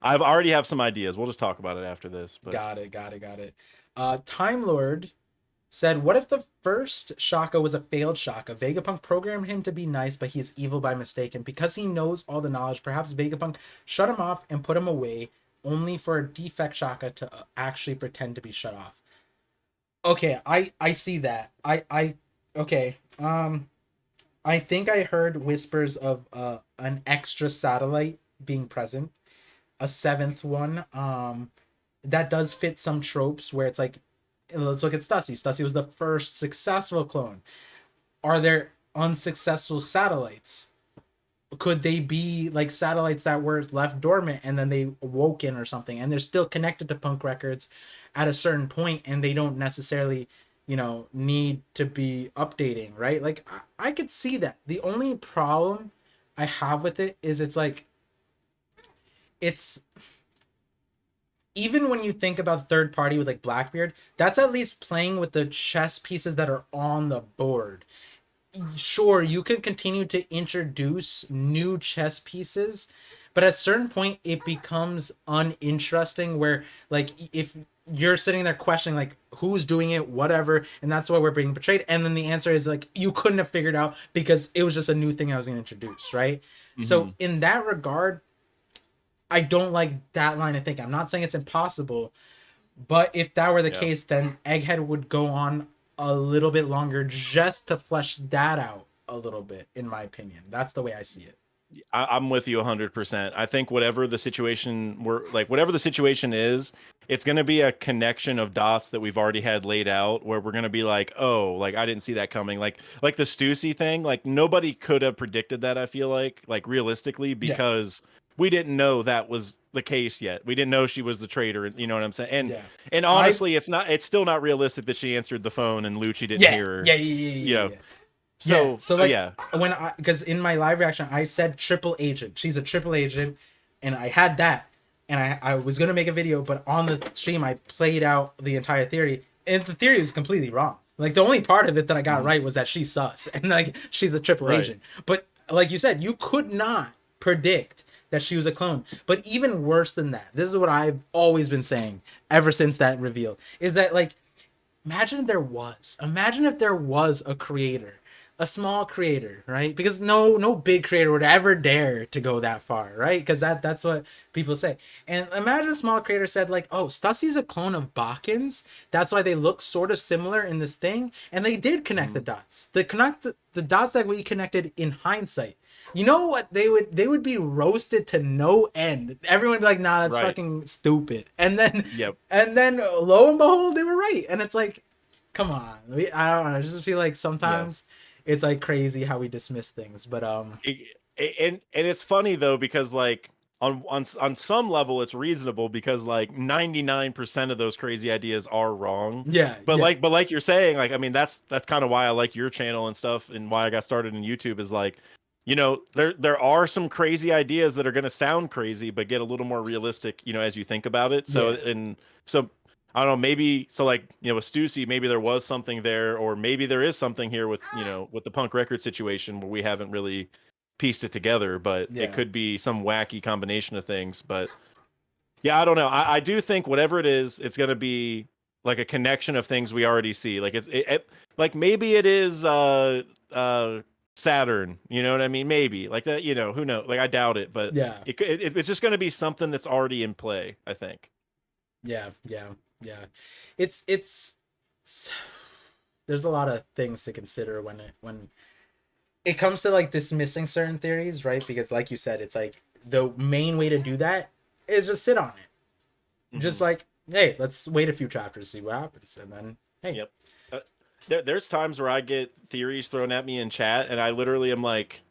I've already have some ideas. We'll just talk about it after this. But got it. Time Lord said, "What if the first Shaka was a failed Shaka? Vegapunk programmed him to be nice, but he is evil by mistake, and because he knows all the knowledge, perhaps Vegapunk shut him off and put him away, only for a defect Shaka to actually pretend to be shut off." Okay, I see that. Okay. I think I heard whispers of an extra satellite being present, a seventh one. That does fit some tropes where it's like, let's look at Stussy. Stussy was the first successful clone. Are there unsuccessful satellites? Could they be like satellites that were left dormant and then they woke in or something, and they're still connected to Punk Records at a certain point and they don't necessarily, you know, need to be updating, right? Like I could see that. The only problem I have with it is it's like, it's, even when you think about third party with like Blackbeard, that's at least playing with the chess pieces that are on the board. Sure, you can continue to introduce new chess pieces, but at a certain point it becomes uninteresting where like if you're sitting there questioning like who's doing it, whatever, and that's why we're being portrayed, and then the answer is like you couldn't have figured out because it was just a new thing I was going to introduce, right? Mm-hmm. So in that regard, I don't like that line of thinking. I'm not saying it's impossible, but if that were the case, then Egghead would go on a little bit longer just to flesh that out a little bit, in my opinion. That's the way I see it. I'm with you 100%. I think whatever the situation is, it's going to be a connection of dots that we've already had laid out where we're going to be like, oh, like I didn't see that coming. Like the Stussy thing, like nobody could have predicted that. I feel like realistically, because we didn't know that was the case yet. We didn't know she was the traitor. You know what I'm saying? And honestly, it's still not realistic that she answered the phone and Lucci didn't hear her. Yeah. So when because in my live reaction I said triple agent, she's a triple agent, and I had that, and I was gonna make a video, but on the stream I played out the entire theory, and the theory was completely wrong. Like the only part of it that I got right was that she's sus and like she's a triple agent. But like you said, you could not predict that she was a clone. But even worse than that, this is what I've always been saying ever since that reveal, is that like imagine if there was a creator, a small creator, right? Because no big creator would ever dare to go that far, right? Because that's what people say. And imagine a small creator said like, oh, Stussy's a clone of Bakens. That's why they look sort of similar in this thing. And they did connect the dots. The dots that we connected in hindsight. You know what? They would be roasted to no end. Everyone would be like, nah, that's fucking stupid. And then lo and behold, they were right. And it's like, come on. I don't know. I just feel like sometimes it's like crazy how we dismiss things. But and it's funny though, because like on some level it's reasonable because like 99% of those crazy ideas are wrong. Yeah, But yeah. like you're saying, like I mean that's kind of why I like your channel and stuff, and why I got started in YouTube is like, you know, there are some crazy ideas that are going to sound crazy but get a little more realistic, you know, as you think about it. So Yeah. and so I don't know, maybe so like, you know, with Stussy, maybe there was something there, or maybe there is something here with, you know, with the punk record situation where we haven't really pieced it together, but it Yeah. could be some wacky combination of things. But yeah, I don't know. I do think whatever it is, it's going to be like a connection of things we already see. Like like maybe it is Saturn, you know what I mean? Maybe like that, you know, who knows? Like I doubt it, but Yeah. it's just going to be something that's already in play, I think. Yeah. Yeah. Yeah. It's there's a lot of things to consider when it comes to like dismissing certain theories, right? Because like you said, it's like the main way to do that is just sit on it. Just Mhm. like, hey, let's wait a few chapters, see what happens, and then hey. Yep. There's times where I get theories thrown at me in chat, and I literally am like,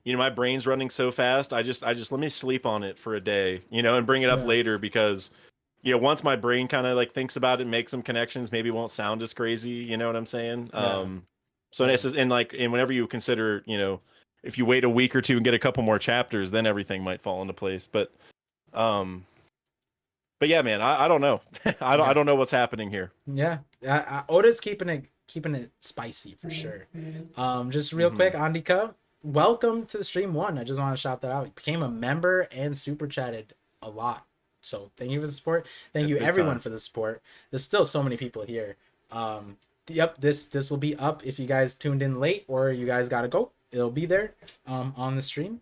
you know, my brain's running so fast. I just let me sleep on it for a day, you know, and bring it up Yeah. later because, you know, once my brain kind of like thinks about it, makes some connections, maybe it won't sound as crazy. You know what I'm saying? Yeah. So Yeah. this is, and like, and whenever you consider, you know, if you wait a week or two and get a couple more chapters, then everything might fall into place. Um, but yeah, man, I don't know. I Yeah. don't know what's happening here. Yeah. Oda's keeping it spicy for sure. Just real Hmm. quick, Andika, welcome to the stream one. I just want to shout that out. You became a member and super chatted a lot. So thank you for the support. Thank It's you big everyone time. for the support. There's still so many people here. Yep, this will be up if you guys tuned in late or you guys gotta go. It'll be there on the stream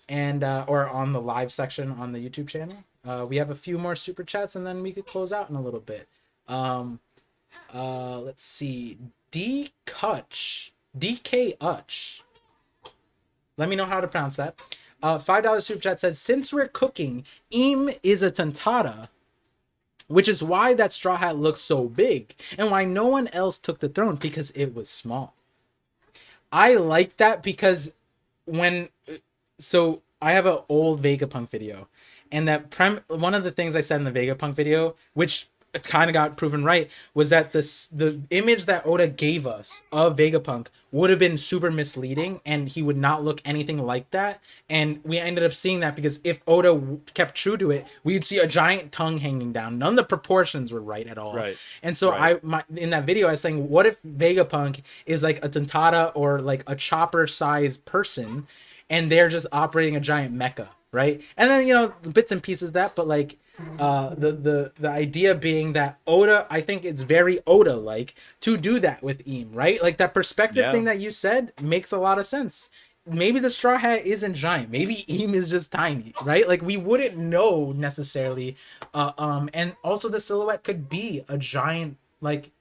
and or on the live section on the YouTube channel. We have a few more super chats and then we could close out in a little bit. Let's see. DK Utch. Let me know how to pronounce that. $5 super chat says, since we're cooking, Im is a tantata, which is why that straw hat looks so big and why no one else took the throne because it was small. I like that because when so I have an old Vegapunk video, and one of the things I said in the Vegapunk video, which kind of got proven right, was that the image that Oda gave us of Vegapunk would have been super misleading, and he would not look anything like that. And we ended up seeing that because if Oda kept true to it, we'd see a giant tongue hanging down. None of the proportions were right at all. Right. And so Right. in that video I was saying, what if Vegapunk is like a Tantata or like a chopper sized person, and they're just operating a giant mecha, right? And then, you know, bits and pieces of that, but like the idea being that Oda, I think it's very Oda like to do that with Im, right? Like that perspective Yeah. thing that you said makes a lot of sense. Maybe the straw hat isn't giant, maybe Im is just tiny, right? Like we wouldn't know necessarily. And also the silhouette could be a giant, like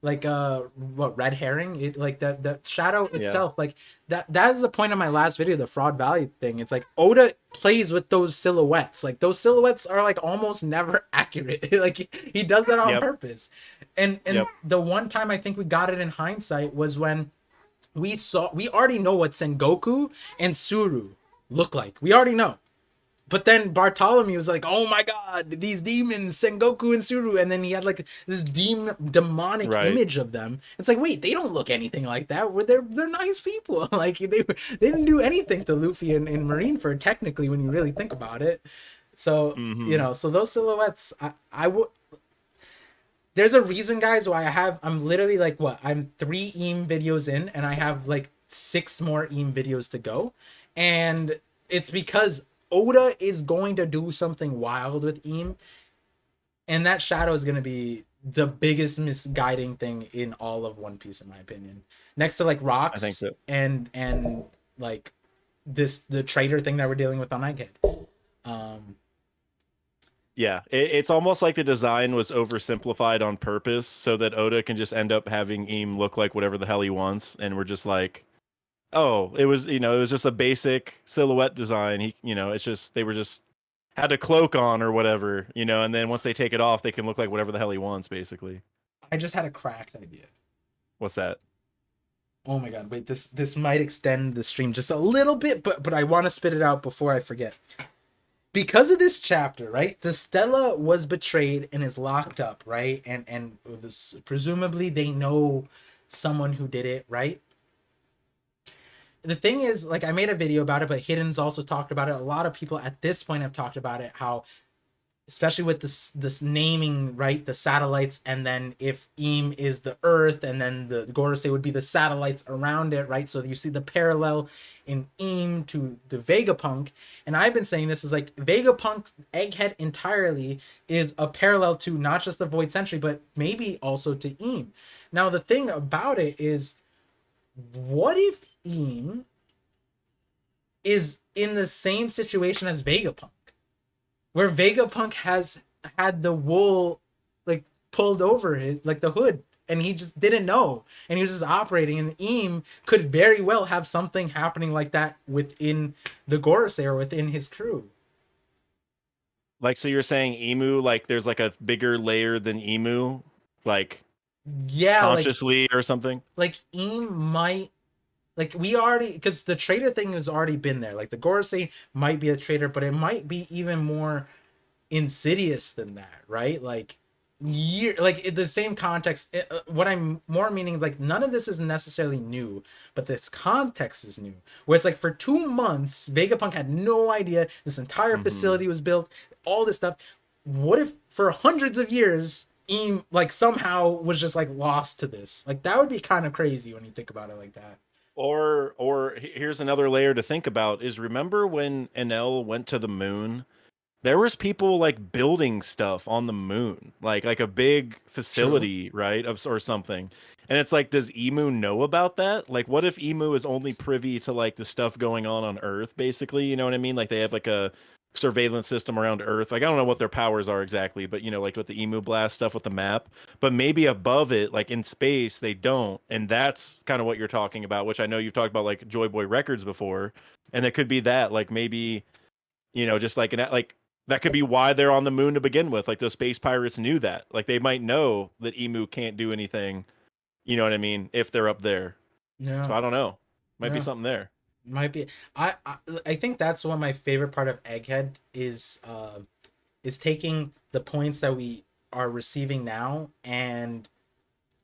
what, red herring, it like that shadow Yeah. itself, like that is the point of my last video, the fraud value thing. It's like Oda plays with those silhouettes, like those silhouettes are like almost never accurate. Like he does that on Yep. purpose. And Yep. the one time I think we got it in hindsight was when we already know what Sengoku and Suru look like, we already know. But then Bartholomew was like, "Oh my God, these demons, Sengoku and Suru," and then he had like this demonic Right. image of them. It's like, wait, they don't look anything like that. They're nice people. Like they didn't do anything to Luffy and Marineford technically when you really think about it. So you Hmm. know, so those silhouettes, I would. There's a reason, guys, why I'm literally like I'm 3 Eam videos in and I have like 6 more Eam videos to go, and it's because Oda is going to do something wild with Eam, and that shadow is going to be the biggest misguiding thing in all of One Piece, in my opinion. Next to like I think rocks so. and like the trader thing that we're dealing with on Egghead. Yeah, it's almost like the design was oversimplified on purpose so that Oda can just end up having Eam look like whatever the hell he wants, and we're just like, oh, it was, you know, it was just a basic silhouette design. He, you know, it's just they were just had a cloak on or whatever, you know, and then once they take it off, they can look like whatever the hell he wants, basically. I just had a cracked idea. What's that? Oh my God, wait, this might extend the stream just a little bit, but I want to spit it out before I forget. because of this chapter, right? The Stella was betrayed and is locked up, right? And this, presumably they know someone who did it, right? The thing is, like, I made a video about it, but Hidden's also talked about it. A lot of people at this point have talked about it, how especially with this naming, right, the satellites, and then if Eem is the Earth, and then the Gorosei would be the satellites around it, right? So you see the parallel in Eem to the Vegapunk, and I've been saying this is like Vegapunk's Egghead entirely is a parallel to not just the Void Century, but maybe also to Eem. Now the thing about it is, what if Eem is in the same situation as Vegapunk, where Vegapunk has had the wool like pulled over his, like the hood, and he just didn't know, and he was just operating, and Eem could very well have something happening like that within the Gorosei or within his crew. Like, so you're saying Emu, like there's like a bigger layer than Emu, like Yeah, consciously or something? like Eem might, like, we already, because the traitor thing has already been there. Like the Gorosei might be a traitor, but it might be even more insidious than that, right? Like like in the same context, what I'm more meaning, like, none of this is necessarily new, but this context is new, where it's like for 2 months Vegapunk had no idea this entire facility was built, all this stuff. What if for hundreds of years Eem like somehow was just like lost to this? Like, that would be kind of crazy when you think about it like that. Or here's another layer to think about is, remember when Enel went to the moon? There was people like building stuff on the moon, like a big facility, right? Or something. And it's like, does Emu know about that? Like, what if Emu is only privy to like the stuff going on Earth, basically? You know what I mean? Like they have like a surveillance system around Earth. Like, I don't know what their powers are exactly, but you know, like with the Emu blast stuff with the map, but maybe above it, like in space, they don't. And that's kind of what you're talking about, which I know you've talked about like Joy Boy Records before. And it could be that, like maybe, you know, just like like that could be why they're on the moon to begin with. Like those space pirates knew that. Like they might know that Emu can't do anything, you know what I mean, if they're up there. Yeah, So I don't know. Might be yeah, something there. might be. I think that's one of my favorite part of Egghead is taking the points that we are receiving now and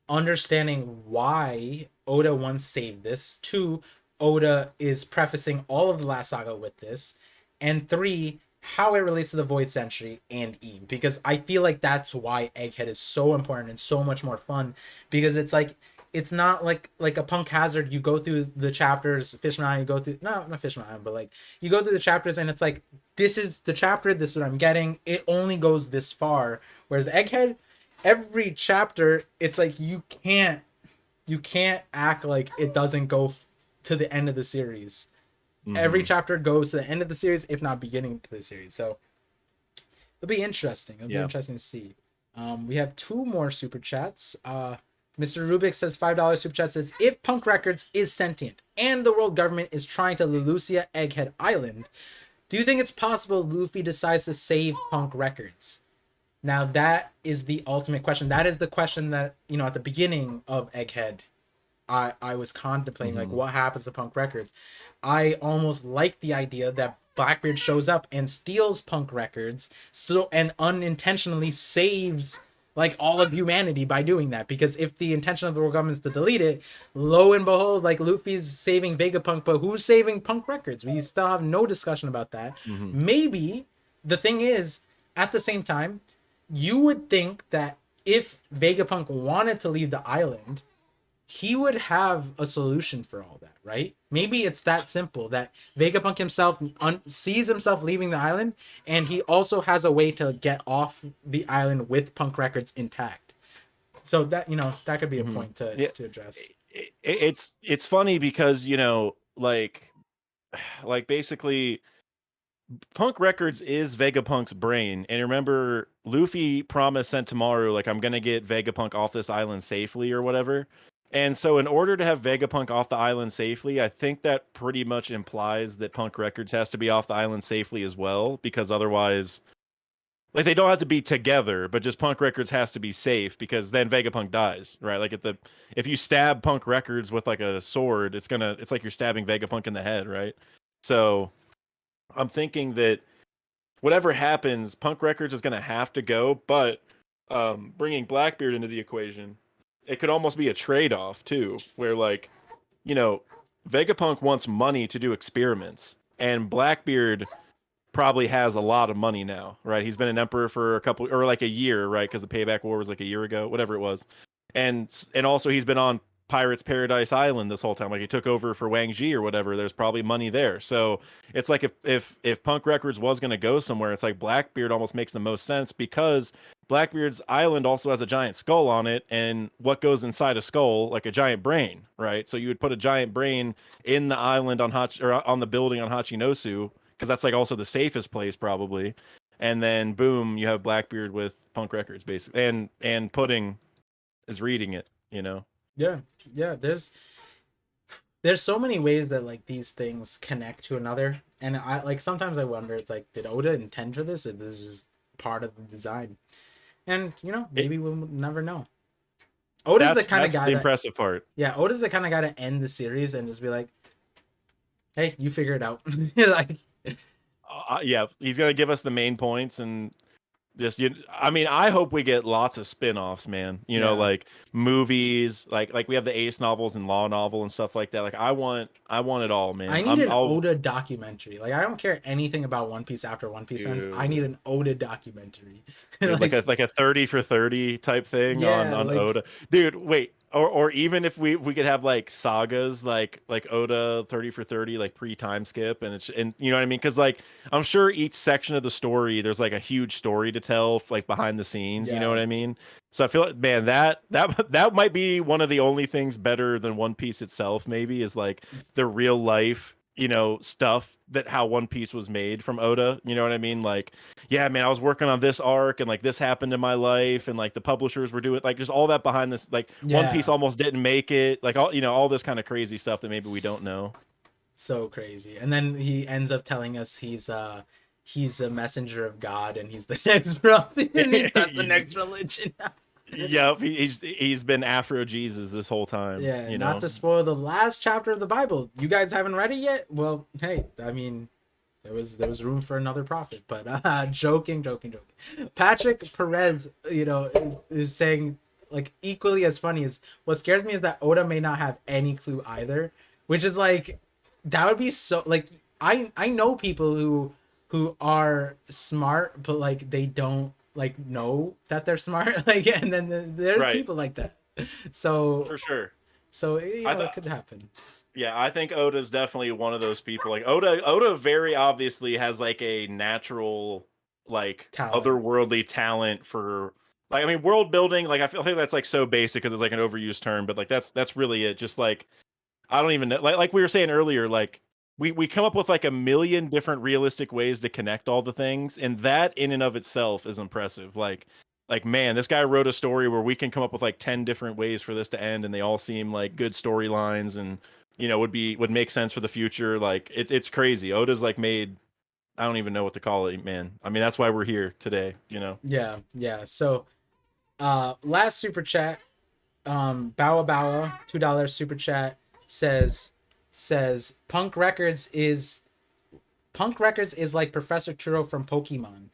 understanding why Oda once saved this. 2, Oda is prefacing all of the last saga with this, and 3, how it relates to the Void Century and Eem, because I feel like that's why Egghead is so important and so much more fun, because it's like, it's not like a Punk Hazard. You go through the chapters, Fishman Island, you go through, no, not Fishman Island, but like you go through the chapters and it's like, this is the chapter, this is what I'm getting, it only goes this far. Whereas Egghead, every chapter, it's like you can't act like it doesn't go to the end of the series. Every chapter goes to the end of the series, if not beginning to the series. So it'll be interesting. It'll be interesting to see. We have 2 more super chats. Mr. Rubik says $5 super chat, says, if Punk Records is sentient and the world government is trying to Lelucia Egghead Island, do you think it's possible Luffy decides to save Punk Records? Now that is the ultimate question. That is the question that, you know, at the beginning of Egghead, I was contemplating, like, what happens to Punk Records? I almost like the idea that Blackbeard shows up and steals Punk Records, so, and unintentionally saves like all of humanity by doing that, because if the intention of the world government is to delete it, lo and behold, like, Luffy's saving Vegapunk, but who's saving Punk Records? We still have no discussion about that. Maybe the thing is, at the same time, you would think that if Vegapunk wanted to leave the island, he would have a solution for all that, right? Maybe it's that simple, that Vegapunk himself sees himself leaving the island, and he also has a way to get off the island with Punk Records intact. So that, you know, that could be a point to address. It's funny because, you know, like basically Punk Records is Vegapunk's brain. And remember, Luffy promised Sentomaru, like, I'm going to get Vegapunk off this island safely or whatever. And so in order to have Vegapunk off the island safely, I think that pretty much implies that Punk Records has to be off the island safely as well, because otherwise, like, they don't have to be together, but just Punk Records has to be safe, because then Vegapunk dies, right? Like, if you stab Punk Records with like a sword, it's like you're stabbing Vegapunk in the head, right? So I'm thinking that whatever happens, Punk Records is gonna have to go. But bringing Blackbeard into the equation, it could almost be a trade-off too, where like, you know, Vegapunk wants money to do experiments, and Blackbeard probably has a lot of money now, right? He's been an emperor for a couple or like a year, right? Because the Payback War was like a year ago, whatever it was, and also he's been on Pirates Paradise Island this whole time. Like he took over for Wang Ji or whatever. There's probably money there. So it's like if Punk Records was gonna go somewhere, it's like Blackbeard almost makes the most sense because Blackbeard's island also has a giant skull on it, and what goes inside a skull, like a giant brain, right? So you would put a giant brain in the island on or on the building on Hachinosu, because that's like also the safest place probably. And then boom, you have Blackbeard with Punk Records basically, and Pudding is reading it, you know. Yeah, yeah. There's so many ways that like these things connect to another, and I like sometimes I wonder, it's like, did Oda intend for this, or this is just part of the design? And you know, maybe we'll never know. Oda's the kind of guy. The impressive part. Yeah, Oda's the kind of guy to end the series and just be like, "Hey, you figure it out." Like, yeah, he's gonna give us the main points and just I mean, I hope we get lots of spin-offs, man. You know, like movies, like we have the Ace novels and Law novel and stuff like that. Like I want it all, man. I need an Oda documentary. Like I don't care anything about One Piece after One Piece ends. I need an Oda documentary. like a 30 for 30 type thing on like, Oda. Dude, wait. Or even if we could have like sagas like Oda 30 for 30 like pre-time skip, and you know what I mean, because like I'm sure each section of the story there's like a huge story to tell like behind the scenes, you know what I mean? So I feel like, man, that might be one of the only things better than One Piece itself, maybe, is like the real life, you know, stuff that how One Piece was made from Oda, you know what I mean? Like, yeah, man, I was working on this arc and like this happened in my life, and like the publishers were doing like just all that behind this, like One Piece almost didn't make it, like all, you know, all this kind of crazy stuff that maybe we don't know. So crazy. And then he ends up telling us he's a messenger of God, and he's the next prophet, and that's the next religion. Yep, he's been Afro Jesus this whole time. Yeah, you not know? to spoil the last chapter of the Bible. You guys haven't read it yet? Well, hey, I mean, there was room for another prophet, but joking. Patrick Perez, you know, is saying like equally as funny as what scares me is that Oda may not have any clue either, which is like that would be so like I know people who are smart, but like they don't like know that they're smart, like, and then there's people like that. So for sure, so you know, it could happen. Yeah, I think Oda's definitely one of those people. Like Oda very obviously has like a natural like otherworldly talent for, like, I mean, world building. Like I feel like that's like so basic because it's like an overused term, but like that's really it. Just like I don't even know. Like we were saying earlier, like we come up with like a million different realistic ways to connect all the things, and that in and of itself is impressive. Like man, this guy wrote a story where we can come up with like 10 different ways for this to end, and they all seem like good storylines, and you know would make sense for the future. Like it's crazy. Oda's like made, I don't even know what to call it, man. I mean, that's why we're here today, you know. Yeah. So last super chat, Bawa $2 super chat says Punk Records is like Professor Churro from Pokemon.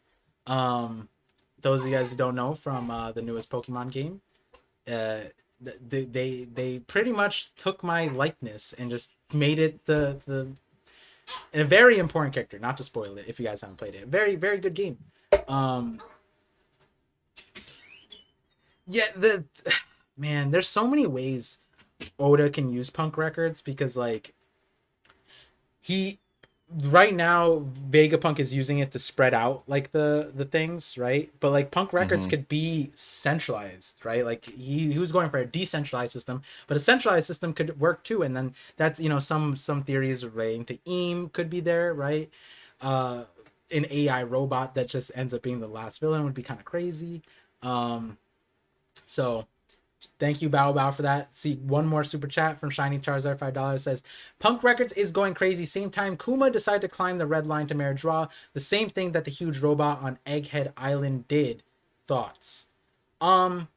Those of you guys who don't know, from the newest Pokemon game, they pretty much took my likeness and just made it the a very important character. Not to spoil it if you guys haven't played it. Very, very good game. Yeah, man, there's so many ways Oda can use Punk Records, because like right now Vegapunk is using it to spread out like the things, right? But like Punk Records could be centralized, right? Like he was going for a decentralized system, but a centralized system could work too. And then that's, you know, some theories relating to Eam could be there, right? An AI robot that just ends up being the last villain would be kind of crazy. So thank you, Bow, for that. See, one more super chat from Shiny Charizard, $5 says, Punk Records is going crazy. Same time Kuma decided to climb the red line to Meridra. The same thing that the huge robot on Egghead Island did. Thoughts? I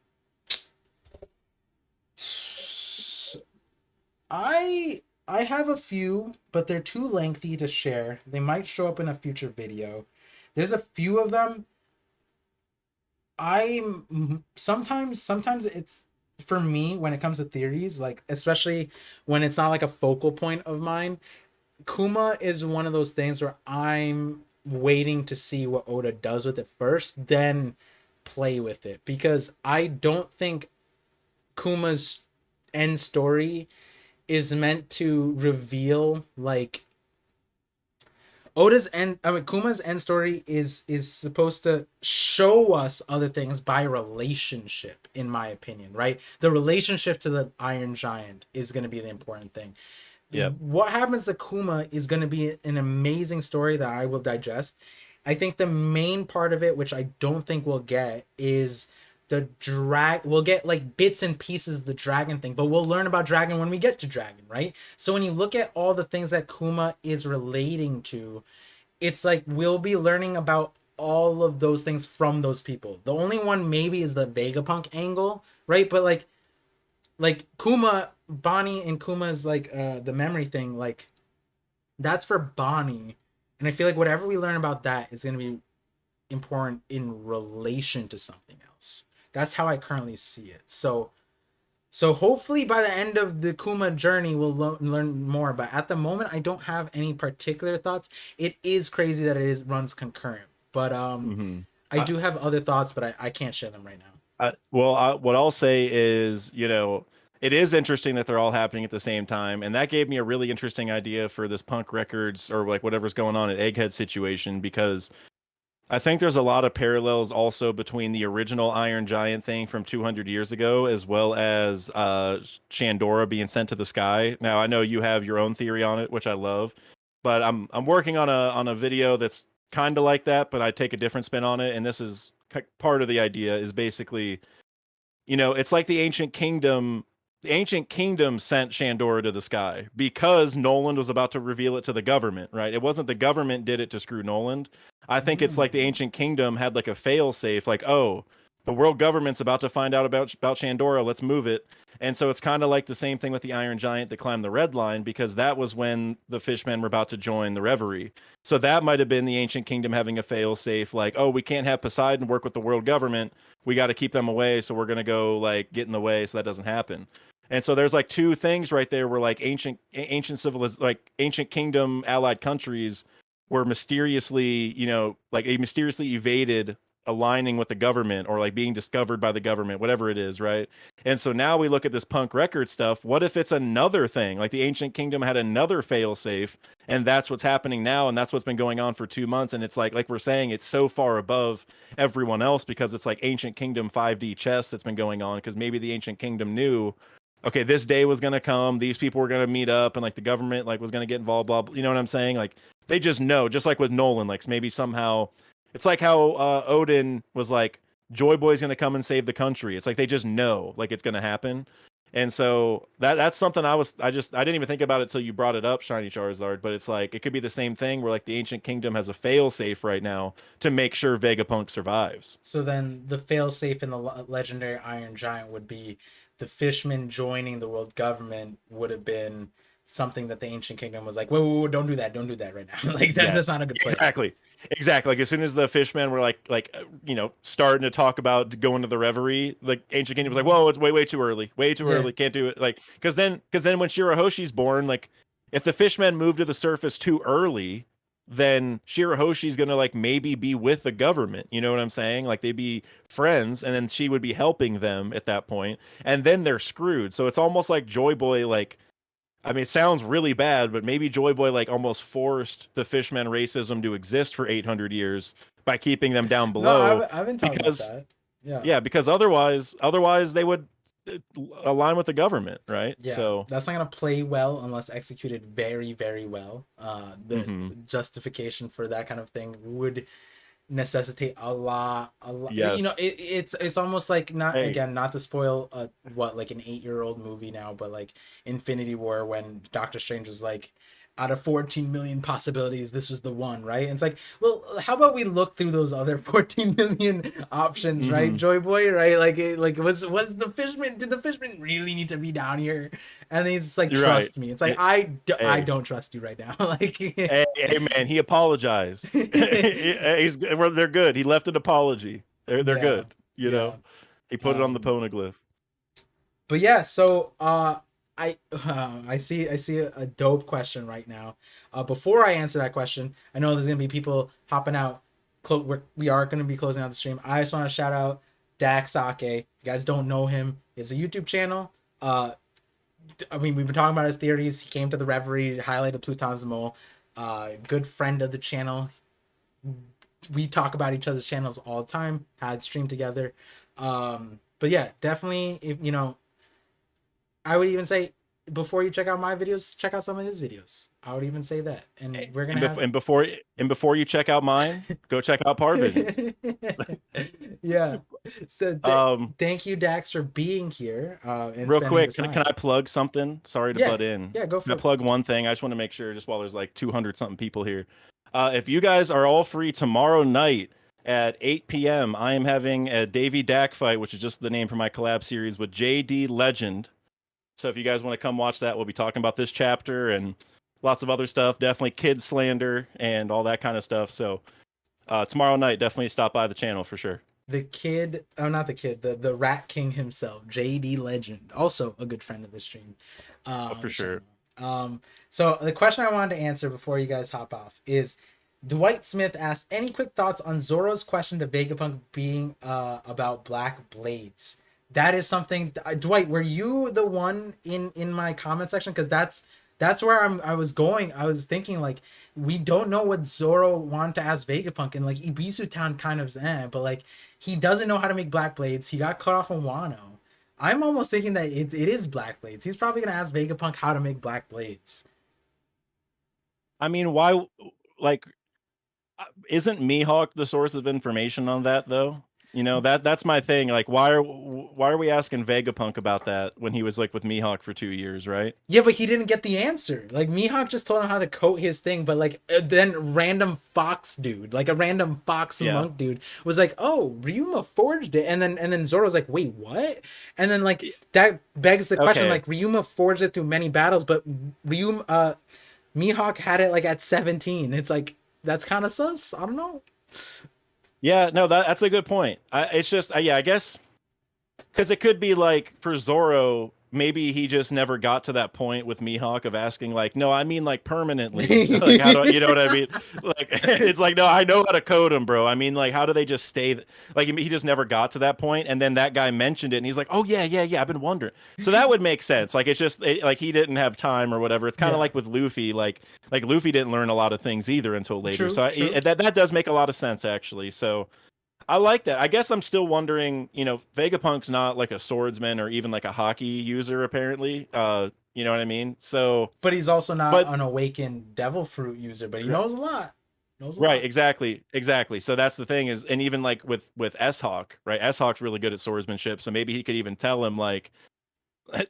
have a few, but they're too lengthy to share. They might show up in a future video. There's a few of them. Sometimes it's, for me, when it comes to theories, like especially when it's not like a focal point of mine, Kuma is one of those things where I'm waiting to see what Oda does with it first, then play with it, because I don't think Kuma's end story is meant to reveal like Kuma's end story is supposed to show us other things by relationship, in my opinion, right? The relationship to the Iron Giant is going to be the important thing. Yep. What happens to Kuma is going to be an amazing story that I will digest. I think the main part of it, which I don't think we'll get, is we'll get like bits and pieces of the dragon thing, but we'll learn about dragon when we get to dragon, right? So when you look at all the things that Kuma is relating to, it's like we'll be learning about all of those things from those people. The only one maybe is the Vegapunk angle, right? But like Bonnie and Kuma's like the memory thing, like that's for Bonnie. And I feel like whatever we learn about that is going to be important in relation to something else. That's how I currently see it. So hopefully by the end of the Kuma journey, we'll learn more. But at the moment, I don't have any particular thoughts. It is crazy that it runs concurrent. But I do have other thoughts, but I can't share them right now. What I'll say is, it is interesting that they're all happening at the same time, and that gave me a really interesting idea for this Punk Records or like whatever's going on at Egghead situation, because I think there's a lot of parallels also between the original Iron Giant thing from 200 years ago, as well as Shandora being sent to the sky. Now, I know you have your own theory on it, which I love, but I'm working on a video that's kind of like that, but I take a different spin on it, and this is part of the idea is basically, it's like the Ancient Kingdom. The Ancient Kingdom sent Shandora to the sky because Noland was about to reveal it to the government, right? It wasn't the government did it to screw Noland. I think it's like the Ancient Kingdom had like a fail safe, like, oh, the world government's about to find out about Shandora, let's move it. And so it's kind of like the same thing with the Iron Giant that climbed the Red Line, because that was when the Fishmen were about to join the Reverie. So that might have been the Ancient Kingdom having a fail safe, like, oh, we can't have Poseidon work with the world government. We got to keep them away, so we're going to go like get in the way so that doesn't happen. And so there's like two things right there where like ancient kingdom allied countries were mysteriously, like they mysteriously evaded aligning with the government or like being discovered by the government, whatever it is, right? And so now we look at this Punk Record stuff. What if it's another thing? Like the Ancient Kingdom had another fail safe, and that's what's happening now, and that's what's been going on for 2 months. And it's like we're saying, it's so far above everyone else because it's like Ancient Kingdom 5D chess that's been going on, because maybe the Ancient Kingdom knew, okay, this day was going to come, these people were going to meet up, and like the government like was going to get involved, blah, blah, you know what I'm saying? Like they just know, just like with Nolan, like maybe somehow it's like how Odin was like, Joy Boy's going to come and save the country. It's like they just know like it's going to happen. And so that's something I didn't even think about it till you brought it up, Shiny Charizard, but it's like it could be the same thing where like the Ancient Kingdom has a fail safe right now to make sure Vegapunk survives. So then the fail safe in the legendary Iron Giant would be the Fishmen joining the world government would have been something that the Ancient Kingdom was like, whoa, don't do that right now. Like that, yes. That's not a good plan. Exactly. Like as soon as the Fishmen were like starting to talk about going to the Reverie, like Ancient Kingdom was like, whoa, it's way too early, early, can't do it. Like because then when Shirahoshi's born, like if the Fishmen move to the surface too early, then Shirahoshi's gonna like maybe be with the government. You know what I'm saying? Like they'd be friends, and then she would be helping them at that point, and then they're screwed. So it's almost like Joy Boy, like, I mean, it sounds really bad, but maybe Joy Boy like almost forced the Fishmen racism to exist for 800 years by keeping them down below. No, I've been talking about that. Yeah, because otherwise they would align with the government, right? Yeah, so that's not gonna play well unless executed very, very well. The justification for that kind of thing would necessitate a lot. Yes. You know, it's almost like not to spoil like an 8-year-old movie now, but like Infinity War when Doctor Strange was like, out of 14 million possibilities, this was the one, right? And it's like, well, how about we look through those other 14 million options, right, Joy Boy, right? Was the Fishman, did the Fishman really need to be down here? And he's just like, You're trust right. me. It's like, I don't trust you right now. Like, Hey, man, he apologized. They're good. He left an apology. They're Yeah, good. You yeah. know, he put it on the poneglyph. But yeah, so I see a dope question right now. Before I answer that question, I know there's gonna be people hopping out. We are gonna be closing out the stream. I just want to shout out Daks. You guys don't know him. He has a YouTube channel. I mean, we've been talking about his theories. He came to the Reverie, highlighted Pluton's Mole. Good friend of the channel. We talk about each other's channels all the time. Had streamed together. But yeah, definitely, if you know, I would even say before you check out my videos, check out some of his videos. I would even say that, and we're gonna and before you check out mine, go check out ParVision. Yeah. So thank you, Daks, for being here. And real quick, can I plug something? Sorry to butt in. Yeah, go for it. Plug one thing. I just want to make sure, just while there's like 200 something people here, if you guys are all free tomorrow night at 8 p.m., I am having a Davey Dak fight, which is just the name for my collab series with JD Legend. So if you guys want to come watch that, we'll be talking about this chapter and lots of other stuff. Definitely kid slander and all that kind of stuff. So tomorrow night, definitely stop by the channel for sure. The kid, not the kid, the Rat King himself, JD Legend, also a good friend of the stream. For sure. So the question I wanted to answer before you guys hop off is, Dwight Smith asked, any quick thoughts on Zoro's question to Vegapunk being about black blades? That is something, Dwight, were you the one in my comment section? Because that's where I was going. I was thinking, like, we don't know what Zoro wanted to ask Vegapunk, and like Ibisu Town kind of but like he doesn't know how to make black blades. He got cut off on Wano. I'm almost thinking that it is black blades. He's probably gonna ask Vegapunk how to make black blades. I mean, why? Like, isn't Mihawk the source of information on that though? You know, that's my thing. Like, why are we asking Vegapunk about that when he was like with Mihawk for 2 years, right? Yeah, but he didn't get the answer. Like, Mihawk just told him how to coat his thing, but like then random fox dude, like a random fox monk dude, was like, "Oh, Ryuma forged it," and then Zoro's like, "Wait, what?" And then like that begs the question, like, Ryuma forged it through many battles, but Mihawk had it like at 17. It's like, that's kind of sus. I don't know. Yeah, no, that's a good point. It's just, yeah, I guess, because it could be like for Zoro, maybe he just never got to that point with Mihawk of asking, like, no, I mean, like, permanently. Like, how do you know what I mean? Like, it's like, no, I know how to code him, bro. I mean, like, how do they just stay? Like, he just never got to that point, and then that guy mentioned it, and he's like, oh, yeah, I've been wondering. So that would make sense. Like, it's just, like, he didn't have time or whatever. It's kind of like with Luffy. Like Luffy didn't learn a lot of things either until later. True, so that does make a lot of sense, actually. So I like that. I guess I'm still wondering, you know, Vegapunk's not like a swordsman or even like a hockey user, apparently. You know what I mean? So, but he's also not an awakened devil fruit user, but he knows a lot. Right, exactly. So that's the thing is, and even like with S-Hawk, right? S-Hawk's really good at swordsmanship, so maybe he could even tell him, like,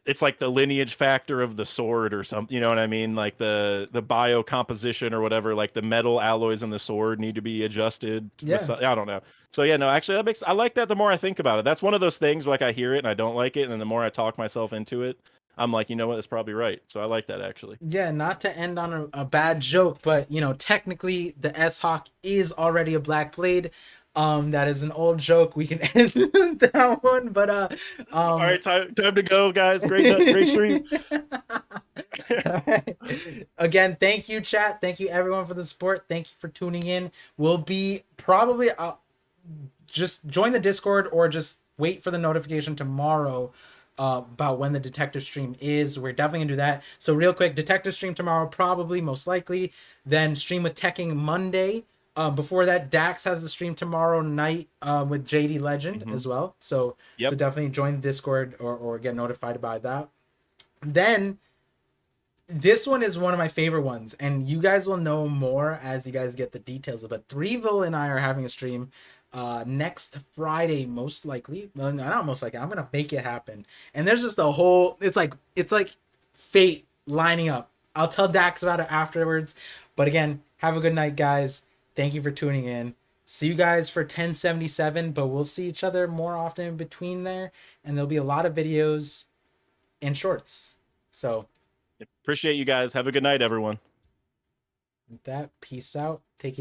it's like the lineage factor of the sword or something, you know what I mean? Like the bio composition or whatever, like the metal alloys in the sword need to be adjusted. I don't know. So yeah, no, actually I like that the more I think about it. That's one of those things where, like, I hear it and I don't like it, and then the more I talk myself into it, I'm like, you know what, that's probably right. So I like that, actually. Yeah, not to end on a bad joke, but you know, technically the S-Hawk is already a black blade. That is an old joke. We can end that one, but all right, time to go, guys. Great stream. Right. Again, thank you, chat. Thank you, everyone, for the support. Thank you for tuning in. We'll be probably just join the Discord or just wait for the notification tomorrow about when the detective stream is. We're definitely gonna do that. So real quick, detective stream tomorrow, probably, most likely. Then stream with Tekking Monday. Before that, Daks has the stream tomorrow night with JD Legend as well. So, so definitely join the Discord or get notified about that. Then this one is one of my favorite ones, and you guys will know more as you guys get the details of it. Threeville and I are having a stream next Friday, most likely. Well, not most likely. I'm gonna make it happen. And there's just a whole. It's like fate lining up I'll tell Dax about it afterwards. But again, have a good night, guys. Thank you for tuning in. See you guys for 1077, but we'll see each other more often in between there, and there'll be a lot of videos and shorts. So Appreciate you guys. Have a good night, everyone. with that, peace out. Take it